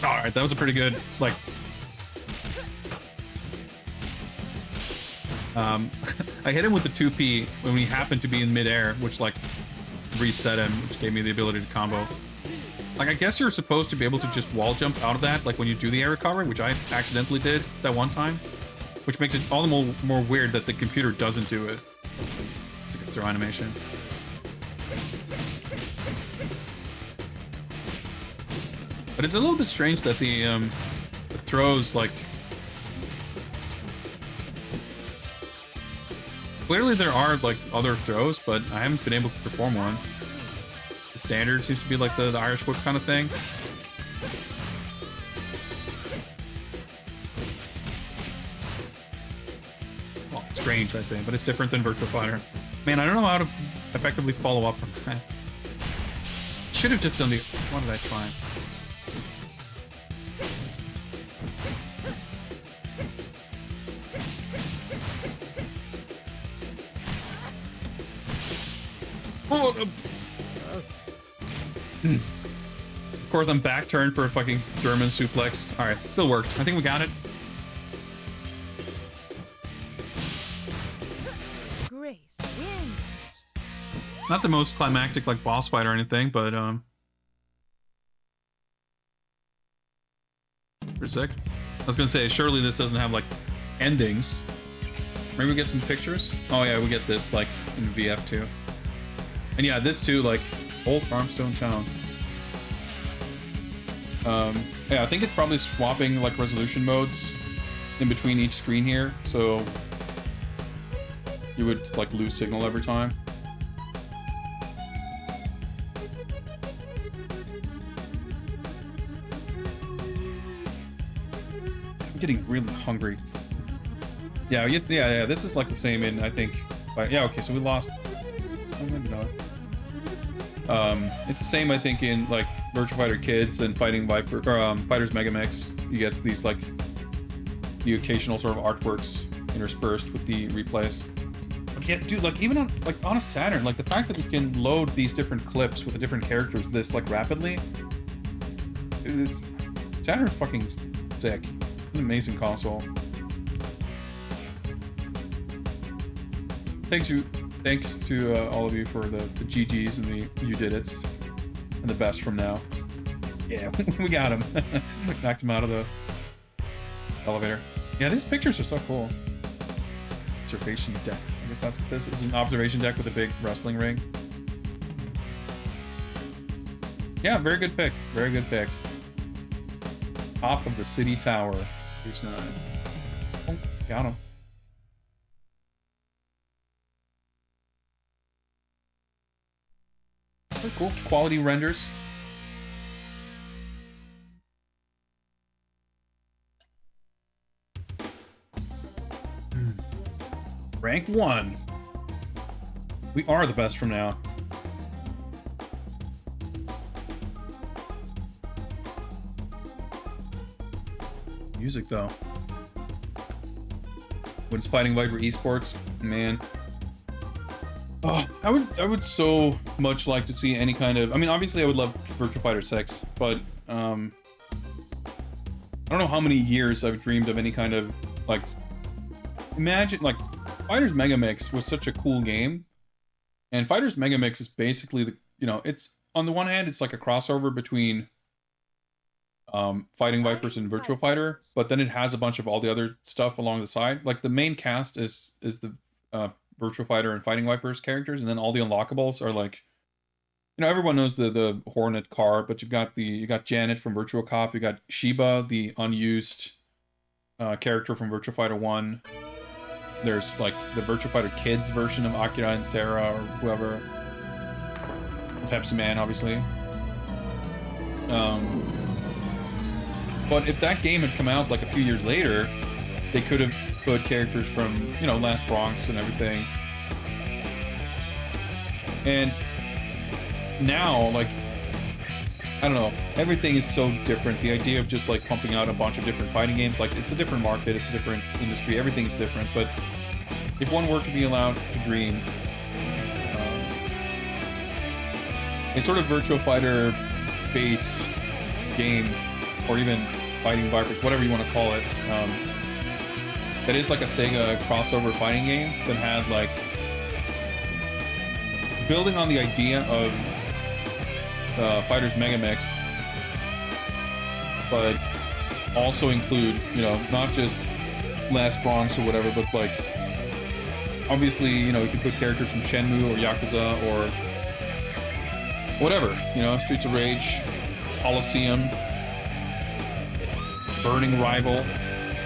Speaker 4: Alright, that was a pretty good, like... I hit him with the 2P when he happened to be in midair, which like reset him, which gave me the ability to combo. Like, I guess you're supposed to be able to just wall jump out of that, like when you do the air recovery, which I accidentally did that one time, which makes it all the more weird that the computer doesn't do it. It's a good throw animation. But it's a little bit strange that the throws, like... Clearly there are, like, other throws, but I haven't been able to perform one. The standard seems to be like the Irish whip kind of thing. Well, strange, I say, but it's different than Virtua Fighter. Man, I don't know how to effectively follow up on that. Should have just done the... What did I try? Oh, of course, I'm back turned for a fucking German suplex. Alright, still worked. I think we got it.
Speaker 5: Grace wins.
Speaker 4: Not the most climactic, like, boss fight or anything, but, pretty sick. I was gonna say, surely this doesn't have, like, endings. Maybe we get some pictures? Oh yeah, we get this, like, in VF too. And yeah, this too, like, old Farmstone Town. Yeah, I think it's probably swapping, like, resolution modes in between each screen here, so you would, like, lose signal every time. I'm getting really hungry. Yeah, yeah, this is, like, the same in, I think... Yeah, okay, so we lost... Oh, maybe not. It's the same, I think, in like Virtua Fighter Kids and Fighting Viper or Fighters Megamix. You get these like the occasional sort of artworks interspersed with the replays. But yeah, dude, like even on a Saturn, like the fact that you can load these different clips with the different characters this like rapidly, it's Saturn is fucking sick. It's an amazing console. Thanks to all of you for the GGs and the you did it's and the best from now. Yeah, we got him. Knocked him out of the elevator. Yeah, these pictures are so cool. Observation deck. I guess that's what this is. It's an observation deck with a big wrestling ring. Yeah, very good pick. Very good pick. Top of the city tower. Here's 9. Oh, got him. Very cool. Quality renders. Rank 1. We are the best from now. Music, though. When it's Fighting Viper Esports, man, Oh, I would so much like to see any kind of. I mean, obviously, I would love Virtua Fighter 6, but I don't know how many years I've dreamed of any kind of like. Imagine like Fighters Megamix was such a cool game, and Fighters Megamix is basically the it's on the one hand it's like a crossover between Fighting Vipers and Virtua Fighter, but then it has a bunch of all the other stuff along the side. Like the main cast is the Virtua Fighter and Fighting Vipers characters, and then all the unlockables are like, everyone knows the Hornet car, but you got Janet from Virtua Cop, you got Shiba, the unused character from Virtua Fighter 1. There's like the Virtua Fighter Kids version of Akira and Sarah or whoever. Pepsi Man, obviously. But if that game had come out like a few years later, they could have put characters from, Last Bronx and everything. And now, like, I don't know, everything is so different. The idea of just like pumping out a bunch of different fighting games, like it's a different market, it's a different industry, everything's different. But if one were to be allowed to dream, a sort of Virtua Fighter based game, or even Fighting Vipers, whatever you want to call it, that is like a Sega crossover fighting game that had like building on the idea of Fighters Megamix, but also include, not just Last Bronx or whatever, but like obviously, you could put characters from Shenmue or Yakuza or whatever, Streets of Rage, Coliseum, Burning Rival,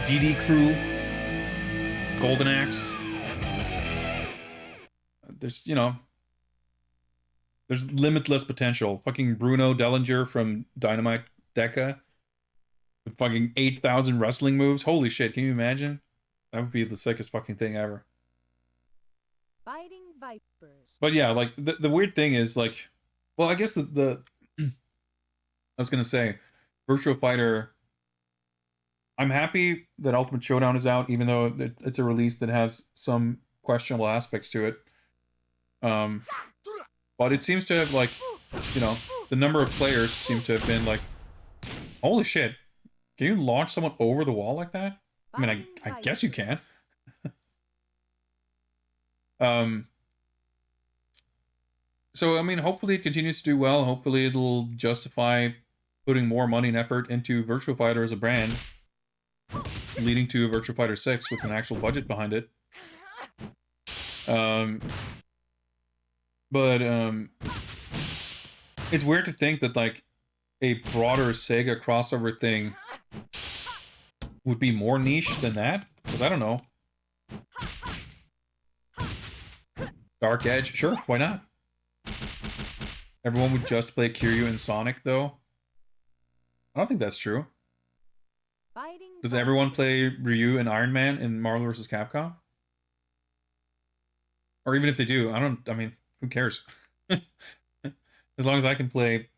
Speaker 4: DD Crew, Golden Axe. There's limitless potential. Fucking Bruno Dellinger from Dynamite Deca with fucking 8,000 wrestling moves. Holy shit, can you imagine? That would be the sickest fucking thing ever.
Speaker 5: Fighting Vipers.
Speaker 4: But yeah, like the weird thing is like, well, I guess the I was gonna say, Virtua Fighter. I'm happy that Ultimate Showdown is out, even though it's a release that has some questionable aspects to it. But it seems to have like, the number of players seem to have been like, holy shit, can you launch someone over the wall like that? I mean, I guess you can. So, I mean, hopefully it continues to do well. Hopefully it'll justify putting more money and effort into Virtua Fighter as a brand, leading to Virtua Fighter 6 with an actual budget behind it. But it's weird to think that like a broader Sega crossover thing would be more niche than that, because I don't know. Dark Edge, sure, why not? Everyone would just play Kiryu and Sonic, though. I don't think that's true. Does everyone play Ryu and Iron Man in Marvel vs. Capcom? Or even if they do, I mean, who cares? As long as I can play,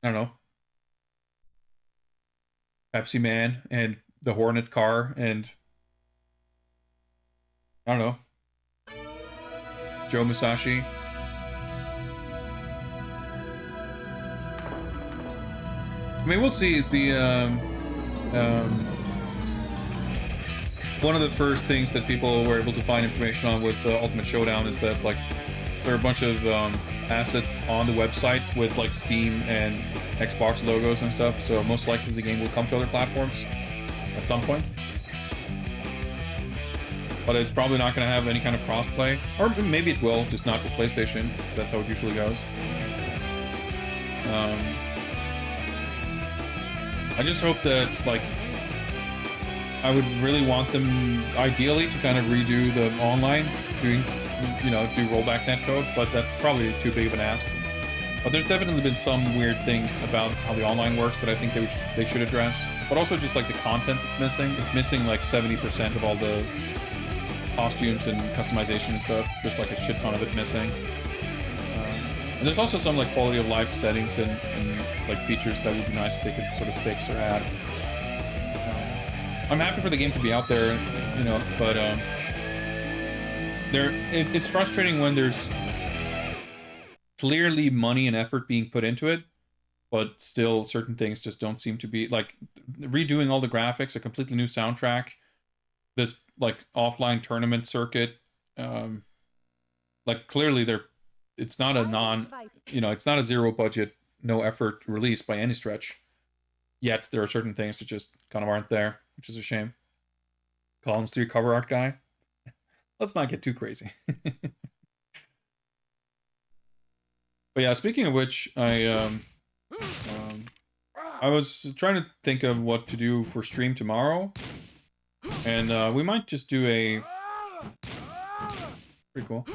Speaker 4: I don't know, Pepsi Man and the Hornet car and, I don't know, Joe Musashi. I mean, we'll see. One of the first things that people were able to find information on with Ultimate Showdown is that like there are a bunch of assets on the website with like Steam and Xbox logos and stuff. So most likely the game will come to other platforms at some point. But it's probably not going to have any kind of crossplay, or maybe it will, just not with PlayStation, because that's how it usually goes. I just hope that, like, I would really want them, ideally, to kind of redo the online, do rollback netcode, but that's probably too big of an ask. But there's definitely been some weird things about how the online works that I think they should address. But also just, like, the content it's missing. It's missing, like, 70% of all the costumes and customization and stuff. There's, like, a shit ton of it missing. And there's also some, like, quality of life settings and like, features that would be nice if they could sort of fix or add. I'm happy for the game to be out there, but it's frustrating when there's clearly money and effort being put into it, but still certain things just don't seem to be like redoing all the graphics, a completely new soundtrack, this like offline tournament circuit. Like clearly it's not a it's not a zero budget, no effort release by any stretch. Yet there are certain things that just kind of aren't there, which is a shame. Columns 3 cover art guy. Let's not get too crazy. But yeah, speaking of which, I was trying to think of what to do for stream tomorrow, and we might just do a pretty cool.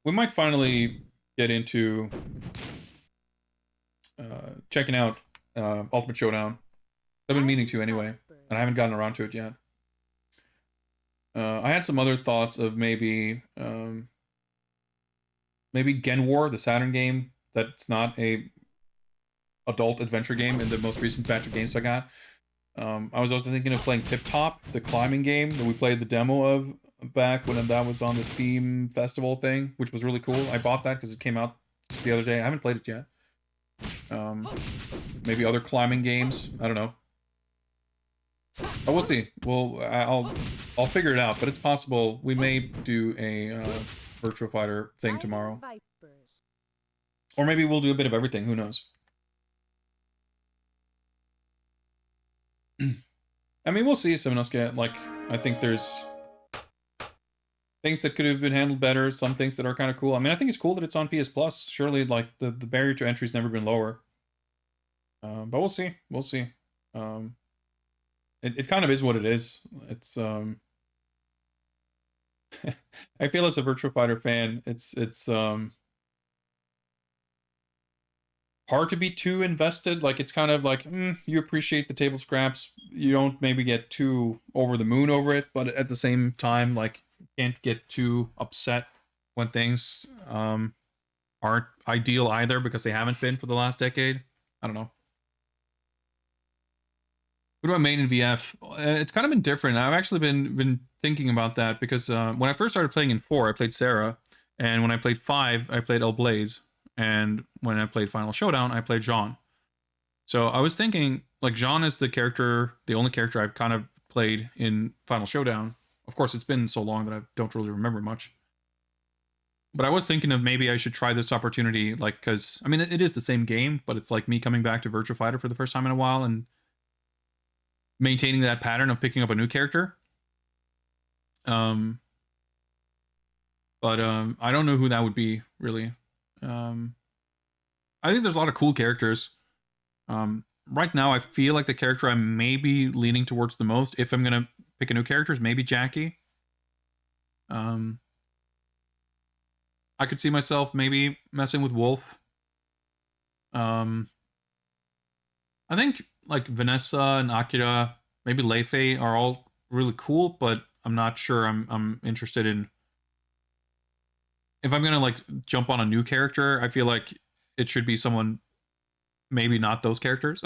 Speaker 4: We might finally get into checking out Ultimate Showdown. I've been meaning to anyway, and I haven't gotten around to it yet. I had some other thoughts of maybe Gen War, the Saturn game that's not a adult adventure game in the most recent batch of games I got. I was also thinking of playing Tip Top, the climbing game that we played the demo of back when that was on the Steam Festival thing, which was really cool. I bought that because it came out just the other day. I haven't played it yet. Maybe other climbing games. I don't know. Oh, we'll see. I'll figure it out, but it's possible we may do a Virtua Fighter thing tomorrow. Or maybe we'll do a bit of everything, who knows. I mean, we'll see, Seminosuke. Like, I think there's things that could have been handled better, some things that are kind of cool. I mean, I think it's cool that it's on PS Plus. Surely, like, the barrier to entry's never been lower. But we'll see. We'll see. It kind of is what it is. It's I feel as a Virtua Fighter fan, it's hard to be too invested. Like, it's kind of like, you appreciate the table scraps. You don't maybe get too over the moon over it, but at the same time, like, you can't get too upset when things aren't ideal either, because they haven't been for the last decade. I don't know. What do I main in VF? It's kind of been different. I've actually been thinking about that because when I first started playing in 4, I played Sarah, and when I played 5, I played El Blaze, and when I played Final Showdown, I played Jean. So I was thinking, like, Jean is the only character I've kind of played in Final Showdown. Of course, it's been so long that I don't really remember much. But I was thinking of maybe I should try this opportunity, like, because, I mean, it is the same game, but it's like me coming back to Virtua Fighter for the first time in a while and maintaining that pattern of picking up a new character. But I don't know who that would be, really. I think there's a lot of cool characters. Right now, I feel like the character I'm maybe leaning towards the most, if I'm going to pick a new character, is maybe Jackie. I could see myself maybe messing with Wolf. I think, like, Vanessa and Akira, maybe Leifei are all really cool, but I'm not sure I'm interested in... If I'm gonna, like, jump on a new character, I feel like it should be someone maybe not those characters.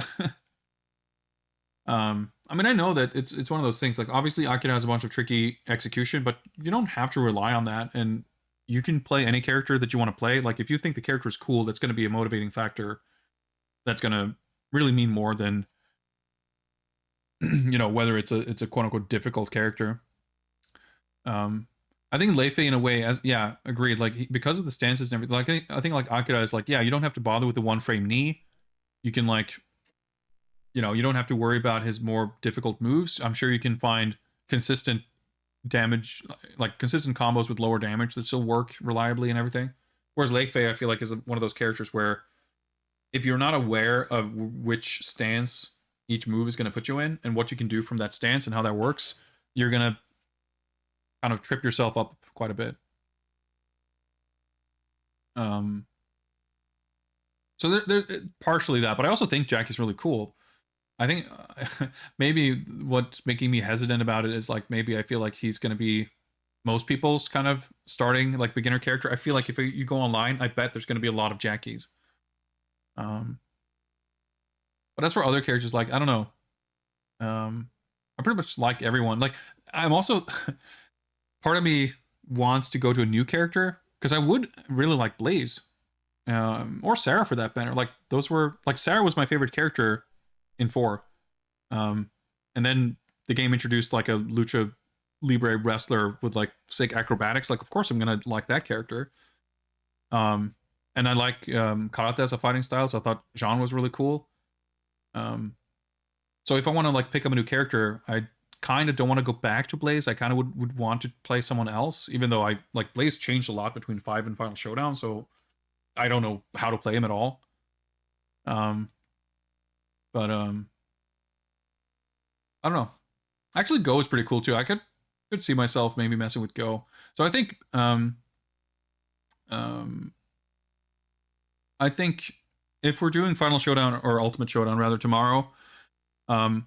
Speaker 4: I mean, I know that it's one of those things, like, obviously Akira has a bunch of tricky execution, but you don't have to rely on that, and you can play any character that you want to play. Like, if you think the character is cool, that's going to be a motivating factor that's going to really mean more than whether it's a quote-unquote difficult character. I think Leifei, in a way, agreed. Like, because of the stances and everything, like, I think like Akira is like, yeah, you don't have to bother with the one-frame knee. You can, like, you don't have to worry about his more difficult moves. I'm sure you can find consistent damage, like consistent combos with lower damage that still work reliably and everything. Whereas Leifei, I feel like, is one of those characters where if you're not aware of which stance each move is going to put you in and what you can do from that stance and how that works, you're going to kind of trip yourself up quite a bit. So there partially that, but I also think Jack is really cool. I think maybe what's making me hesitant about it is, like, maybe I feel like he's going to be most people's kind of starting, like, beginner character. I feel like if you go online, I bet there's going to be a lot of Jackies. But as for other characters, like, I don't know. I pretty much like everyone. Like, I'm also...
Speaker 1: part of me wants to go to a new character because I would really like Blaze, or Sarah for that matter. Like those were like Sarah was my favorite character in 4, and then the game introduced like a Lucha Libre wrestler with like sick acrobatics. Like of course I'm gonna like that character. And I like karate as a fighting style, so I thought Jean was really cool. So if I want to like pick up a new character, I kind of don't want to go back to Blaze. I kind of would want to play someone else, even though I like Blaze changed a lot between 5 and Final Showdown, so I don't know how to play him at all. But I don't know. Actually, Go is pretty cool too. I could see myself maybe messing with Go. So I think if we're doing Final Showdown or Ultimate Showdown rather tomorrow, what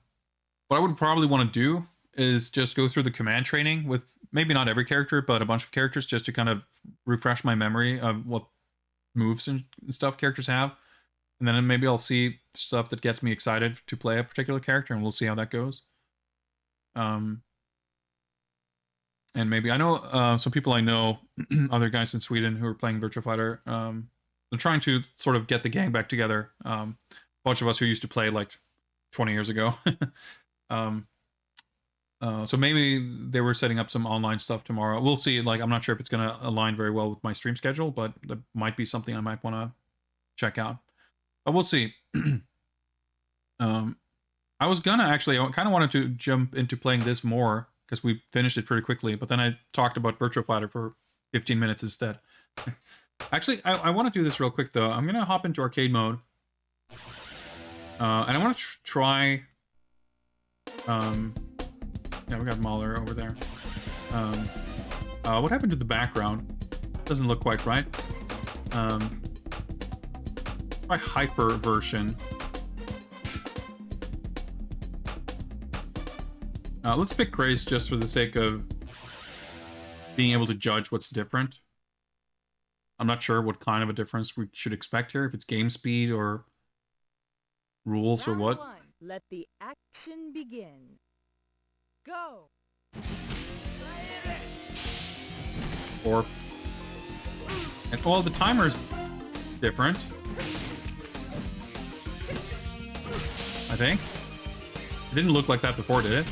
Speaker 1: I would probably want to do is just go through the command training with maybe not every character, but a bunch of characters just to kind of refresh my memory of what moves and stuff characters have. And then maybe I'll see stuff that gets me excited to play a particular character, and we'll see how that goes. And maybe I know some people I know, other guys in Sweden who are playing Virtua Fighter. They're trying to sort of get the gang back together. A bunch of us who used to play like 20 years ago. So maybe they were setting up some online stuff tomorrow. We'll see. Like, I'm not sure if it's going to align very well with my stream schedule, but that might be something I might want to check out. But we'll see. I was gonna actually, I kind of wanted to jump into playing this more because we finished it pretty quickly, but then I talked about Virtua Fighter for 15 minutes instead. Actually, I want to do this real quick though. I'm gonna hop into arcade mode. And I want to try... yeah, we got Mahler over there. What happened to the background? Doesn't look quite right. Try hyper version. Let's pick Grace just for the sake of being able to judge what's different. I'm not sure what kind of a difference we should expect here, if it's game speed or rules or what.
Speaker 5: Round 1. Let the action begin. Go.
Speaker 1: Or... and, well, the timer's different. I think. It didn't look like that before, did it?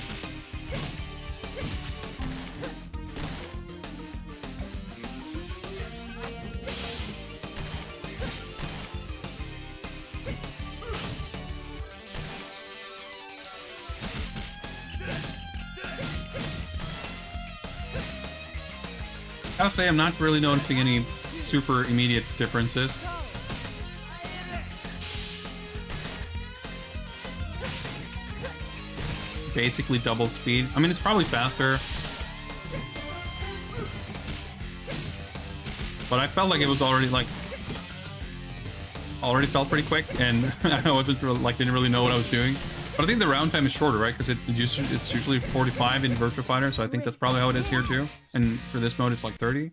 Speaker 1: I gotta say, I'm not really noticing any super immediate differences. Basically double speed. I mean, it's probably faster. But I felt like it was already, like... already felt pretty quick, and I wasn't really, like, didn't really know what I was doing. But I think the round time is shorter, right? Because it's usually 45 in Virtua Fighter, so I think that's probably how it is here too. And for this mode, it's like 30.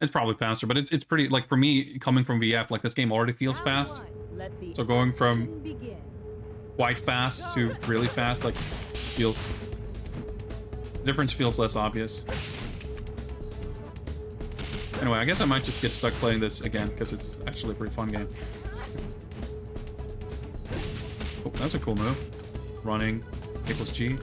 Speaker 1: It's probably faster, but it's pretty, like, for me, coming from VF, like, this game already feels fast. So going from quite fast to really fast, like, feels... the difference feels less obvious. Anyway, I guess I might just get stuck playing this again, because it's actually a pretty fun game. Oh, that's a cool move. Running equals G.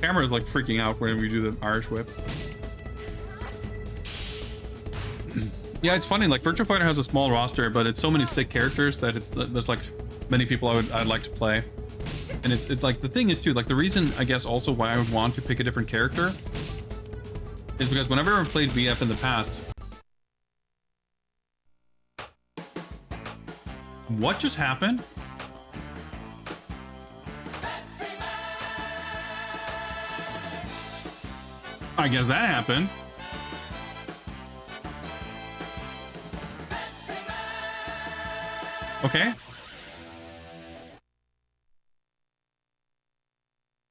Speaker 1: Camera is like freaking out when we do the Irish whip. Yeah, it's funny, like Virtua Fighter has a small roster, but it's so many sick characters that there's like many people I'd like to play. And it's like, the thing is too, like the reason I guess also why I would want to pick a different character is because whenever I've played VF in the past... What just happened? I guess that happened. Okay.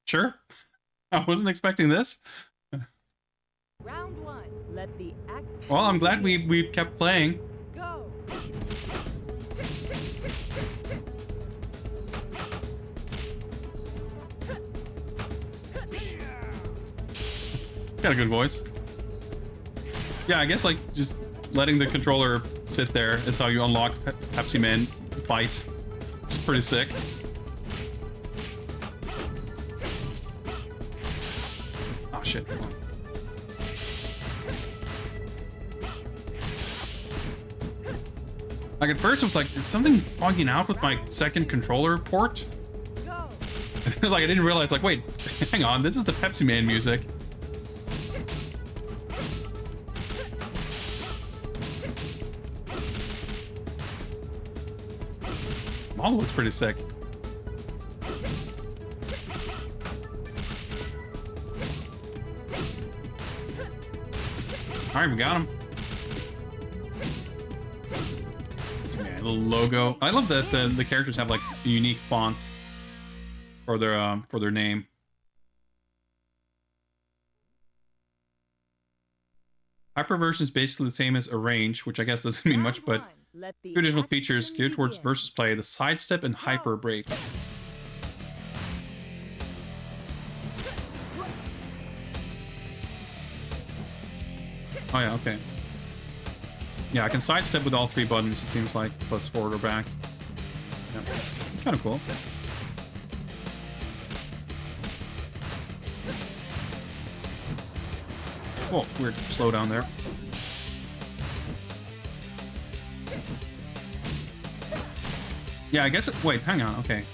Speaker 1: Sure. I wasn't expecting this.
Speaker 5: Round 1. Let the action
Speaker 1: Well, I'm glad we kept playing.
Speaker 5: go.
Speaker 1: Got a good voice. Yeah, I guess like just letting the controller sit there is how you unlock Pepsi Man fight. Which is pretty sick. Oh shit. Like at first it was like, is something bugging out with my second controller port? It was like I didn't realize, like, wait, hang on, this is the Pepsi Man music. Model looks pretty sick. Alright, we got him. Yeah, little logo. I love that the characters have like a unique font for their name. Hyperversion is basically the same as arrange, which I guess doesn't mean much, but two additional features geared towards versus play: the sidestep and hyper break. Oh yeah, okay. Yeah, I can sidestep with all three buttons, it seems like, plus forward or back. Yeah, it's kind of cool. Oh, weird slow down there. Yeah, I guess it... Wait, hang on, okay.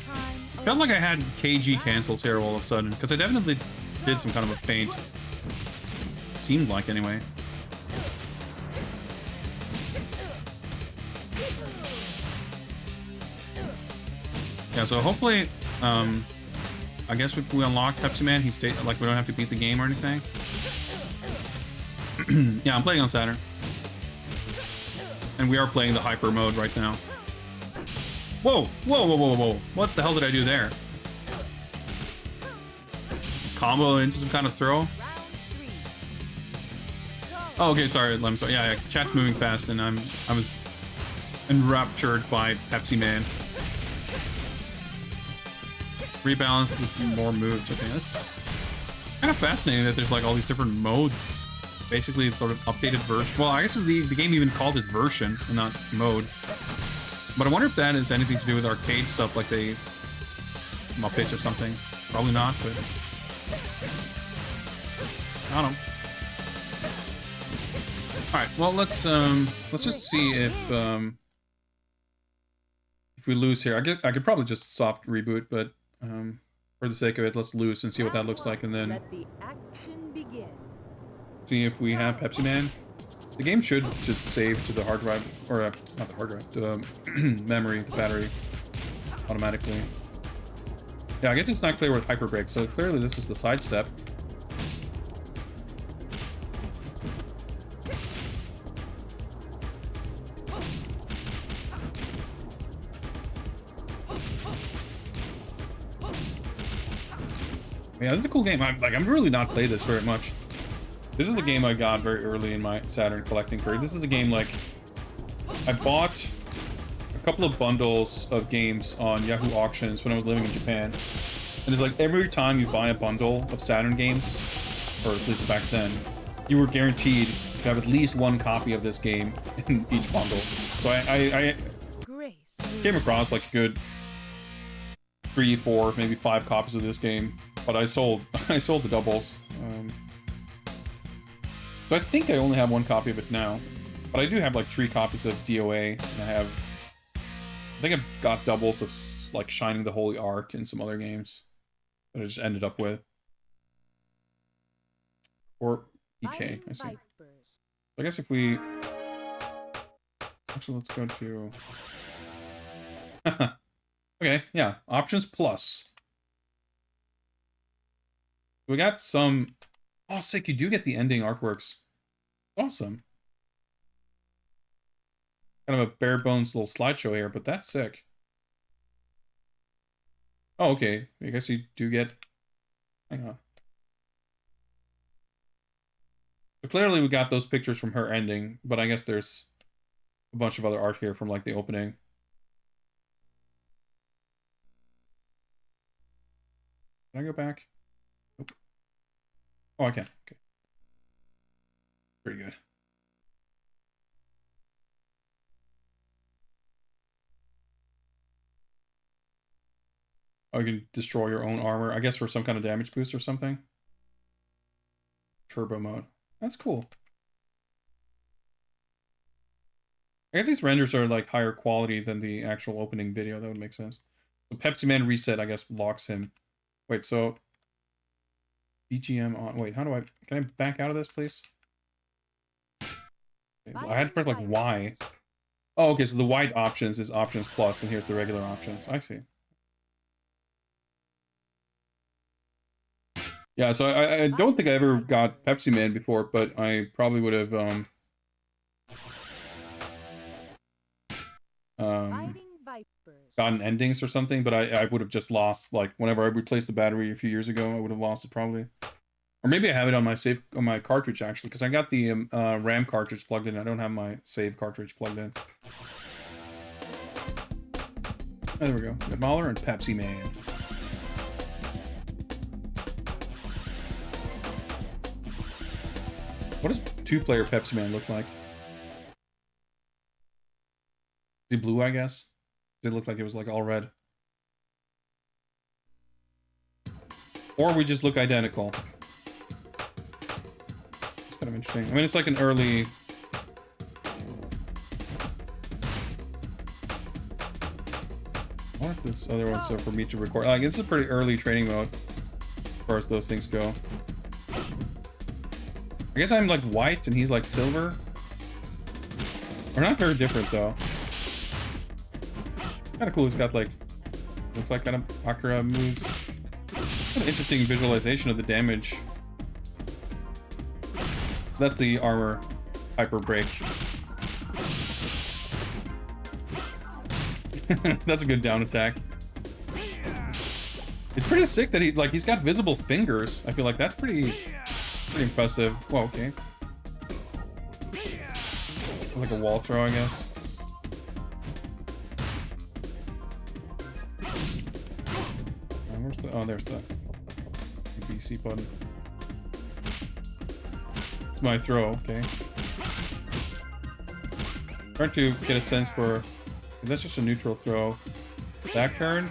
Speaker 1: I felt like I had KG cancels here all of a sudden, because I definitely did some kind of a feint. It seemed like, anyway. Yeah, so hopefully, I guess if we unlock Pepsi Man, he stays like we don't have to beat the game or anything. Yeah, I'm playing on Saturn. And we are playing the hyper mode right now. Whoa! Whoa, whoa, whoa, whoa. What the hell did I do there? Combo into some kind of throw? Oh, okay, sorry, I'm sorry. Yeah, chat's moving fast and I was enraptured by Pepsi Man. Rebalanced with more moves. Okay, that's kind of fascinating that there's like all these different modes. Basically, it's sort of updated version. Well, I guess the game even called it version and not mode. But I wonder if that has anything to do with arcade stuff, like the Muppets or something. Probably not, but I don't know. All right, well let's just see if we lose here. I could probably just soft reboot, but for the sake of it, let's lose and see what that looks like, and then see if we have Pepsi Man. The game should just save to the hard drive, or not the hard drive, the memory, the battery, automatically. Yeah, I guess it's not clear with hyper break, so clearly this is the sidestep. Yeah, this is a cool game. I'm really not played this very much. This is a game I got very early in my Saturn collecting career. This is a game like I bought a couple of bundles of games on Yahoo Auctions when I was living in Japan. And it's like every time you buy a bundle of Saturn games, or at least back then, you were guaranteed to have at least one copy of this game in each bundle. So I came across like a good 3, 4, maybe 5 copies of this game. But I sold the doubles. So I think I only have one copy of it now. But I do have like 3 copies of DOA, and I think I've got doubles of like Shining the Holy Ark and some other games that I just ended up with. Or EK, I see. I guess if we... Actually, let's go to... Okay, yeah. Options plus. We got some... Oh, sick, you do get the ending artworks. Awesome. Kind of a bare bones little slideshow here, but that's sick. Oh, okay. I guess you do get... Hang on. So clearly we got those pictures from her ending, but I guess there's a bunch of other art here from like the opening. Can I go back? Nope.
Speaker 4: Oh, I can. Okay. Pretty good. Oh, you can destroy your own armor. I guess for some kind of damage boost or something. Turbo mode. That's cool. I guess these renders are like higher quality than the actual opening video. That would make sense. So Pepsi Man reset, I guess, locks him. Wait, so BGM on. Wait, how do I? Can I back out of this, please? I had to press like Y. Oh, okay. So the wide options is options plus, and here's the regular options. I see. Yeah, so I don't think I ever got Pepsi Man before, but I probably would have gotten endings or something, but I would have just lost, like, whenever I replaced the battery a few years ago, I would have lost it probably. Or maybe I have it on my save, on my cartridge, actually, because I got the RAM cartridge plugged in. I don't have my save cartridge plugged in. Oh, there we go. Got Mahler and Pepsi Man. What does two-player Pepsi Man look like? Is he blue, I guess? It looked like it was like all red. Or we just look identical. It's kind of interesting. I mean, it's like an early... I wonder if this other one's for me to record. Like, it's a pretty early training mode as far as those things go. I guess I'm like white and he's like silver. We're not very different though. Kind of cool. He's got like, looks like kind of Akira moves. What an interesting visualization of the damage. That's the armor hyper break. That's a good down attack. It's pretty sick that he's got visible fingers. I feel like that's pretty impressive. Well, okay. Like a wall throw, I guess. Where's the... Oh, there's the BC button. It's my throw, okay. Trying to get a sense for... That's just a neutral throw. Back turn.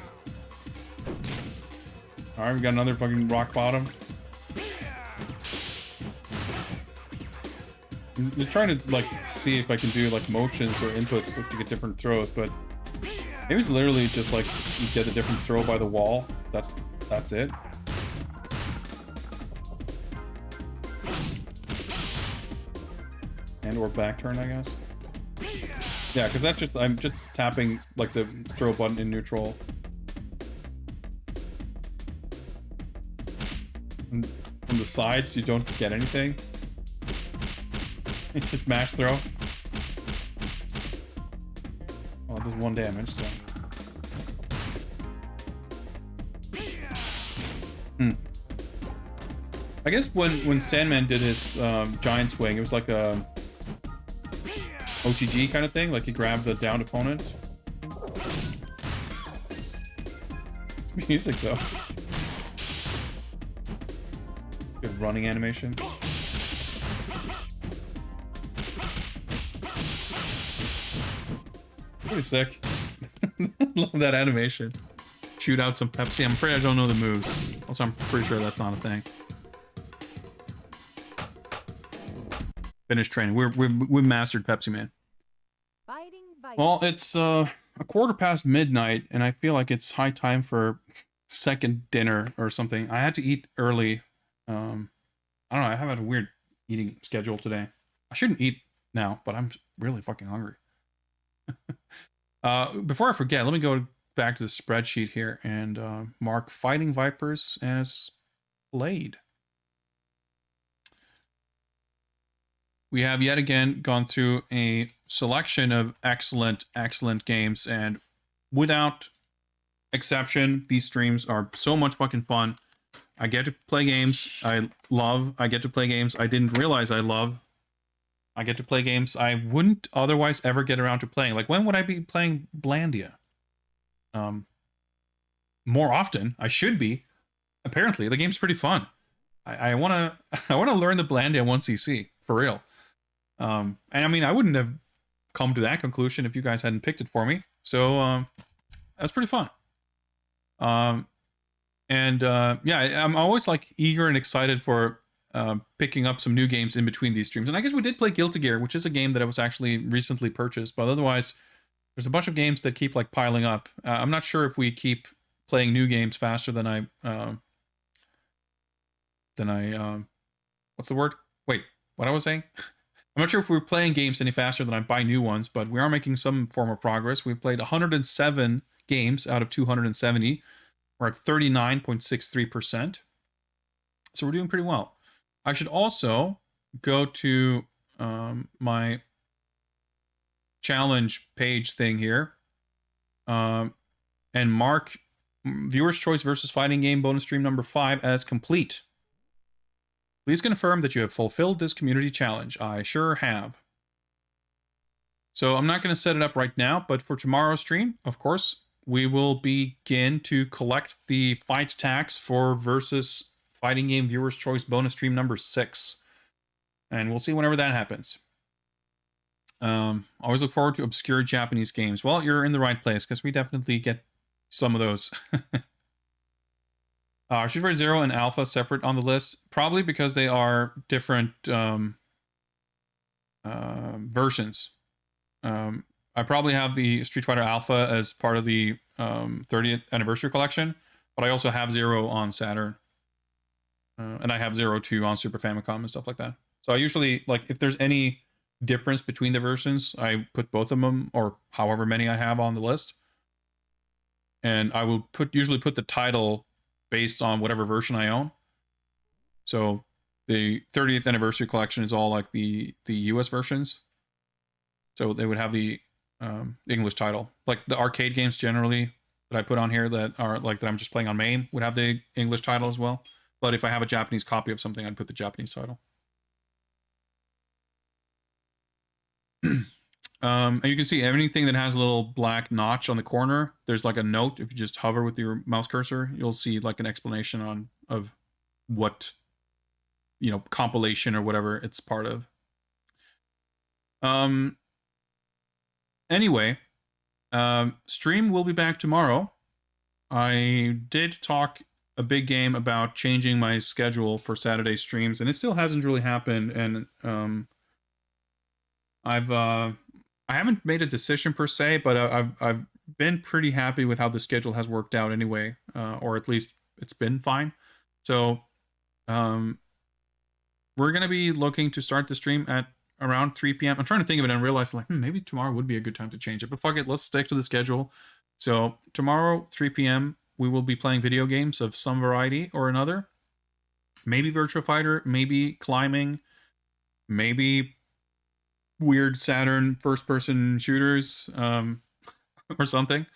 Speaker 4: Alright, we got another fucking rock bottom. I'm trying to like see if I can do like motions or inputs to get different throws, but maybe it's literally just like you get a different throw by the wall. That's it. And or back turn, I guess. Yeah, because that's just I'm just tapping like the throw button in neutral. And from the sides, you don't get anything. It's just mash throw. Well, it does 1 damage, so. I guess when Sandman did his giant swing, it was like a OTG kind of thing. Like he grabbed the downed opponent. It's music though. Good running animation. Pretty sick. Love that animation. Shoot out some Pepsi. I'm afraid I don't know the moves. Also, I'm pretty sure that's not a thing. Finish training. We've mastered Pepsi Man. Well, it's a quarter past midnight, and I feel like it's high time for second dinner or something. I had to eat early. I don't know. I have a weird eating schedule today. I shouldn't eat now, but I'm really fucking hungry. Before I forget, let me go back to the spreadsheet here and mark Fighting Vipers as played. We have yet again gone through a selection of excellent games, and without exception, these streams are so much fucking fun. I get to play games I love. I get to play games I didn't realize I love. I get to play games I wouldn't otherwise ever get around to playing. Like, when would I be playing Blandia? More often. I should be. Apparently, the game's pretty fun.
Speaker 1: I wanna I wanna learn the Blandia 1cc for real. And I mean, I wouldn't have come to that conclusion if you guys hadn't picked it for me. So that's pretty fun. Yeah, I'm always like eager and excited for picking up some new games in between these streams. And I guess we did play Guilty Gear, which is a game that I was actually recently purchased, but otherwise there's a bunch of games that keep like piling up. I'm not sure if we keep playing new games faster than I what's the word? Wait, what I was saying? I'm not sure if we're playing games any faster than I buy new ones, but we are making some form of progress. We've played 107 games out of 270. We're at 39.63%. So we're doing pretty well. I should also go to my challenge page thing here and mark Viewer's Choice versus Fighting Game bonus stream number 5 as complete. Please confirm that you have fulfilled this community challenge. I sure have. So I'm not going to set it up right now, but for tomorrow's stream, of course, we will begin to collect the fight tax for versus Fighting Game Viewer's Choice bonus stream number 6. And we'll see whenever that happens. Always look forward to obscure Japanese games. Well, you're in the right place, because we definitely get some of those. Street Fighter Zero and Alpha separate on the list, probably because they are different versions. I probably have the Street Fighter Alpha as part of the 30th anniversary collection, but I also have Zero on Saturn, and I have Zero 2 on Super Famicom and stuff like that. So I usually, like, if there's any difference between the versions, I put both of them, or however many I have on the list, and I will usually put the title based on whatever version I own. So the 30th anniversary collection is all like the US versions. So they would have the English title. Like the arcade games generally that I put on here that are like that I'm just playing on MAME would have the English title as well. But if I have a Japanese copy of something, I'd put the Japanese title. And you can see anything that has a little black notch on the corner, there's like a note. If you just hover with your mouse cursor, you'll see like an explanation of what, compilation or whatever it's part of. Anyway, stream will be back tomorrow. I did talk a big game about changing my schedule for Saturday streams, and it still hasn't really happened. And I haven't made a decision per se, but I've been pretty happy with how the schedule has worked out anyway, or at least it's been fine. So we're gonna be looking to start the stream at around 3 p.m. I'm trying to think of it and realize like maybe tomorrow would be a good time to change it, but fuck it, let's stick to the schedule. So tomorrow 3 p.m. we will be playing video games of some variety or another. Maybe Virtua Fighter, maybe climbing, maybe weird Saturn first-person shooters, or something.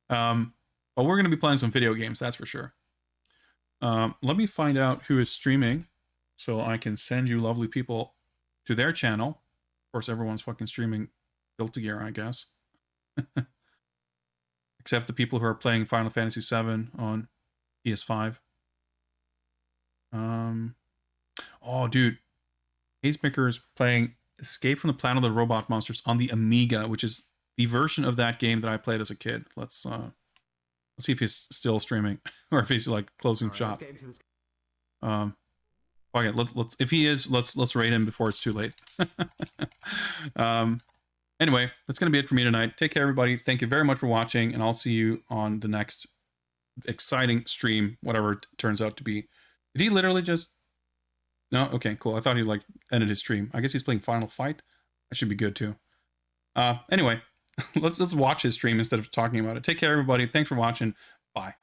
Speaker 1: But we're going to be playing some video games, that's for sure. Let me find out who is streaming so I can send you lovely people to their channel. Of course, everyone's fucking streaming Guilty Gear, I guess. Except the people who are playing Final Fantasy VII on PS5. Oh, dude. Hazemaker is playing Escape from the Planet of the Robot Monsters on the Amiga, which is the version of that game that I played as a kid. Let's see if he's still streaming or if he's like closing shop. Okay, let's if he is, let's rate him before it's too late. Anyway, that's gonna be it for me tonight. Take care, everybody. Thank you very much for watching, and I'll see you on the next exciting stream, whatever it turns out to be. Did he literally just? No? Okay, cool. I thought he like ended his stream. I guess he's playing Final Fight. That should be good too. Anyway, let's watch his stream instead of talking about it. Take care, everybody. Thanks for watching. Bye.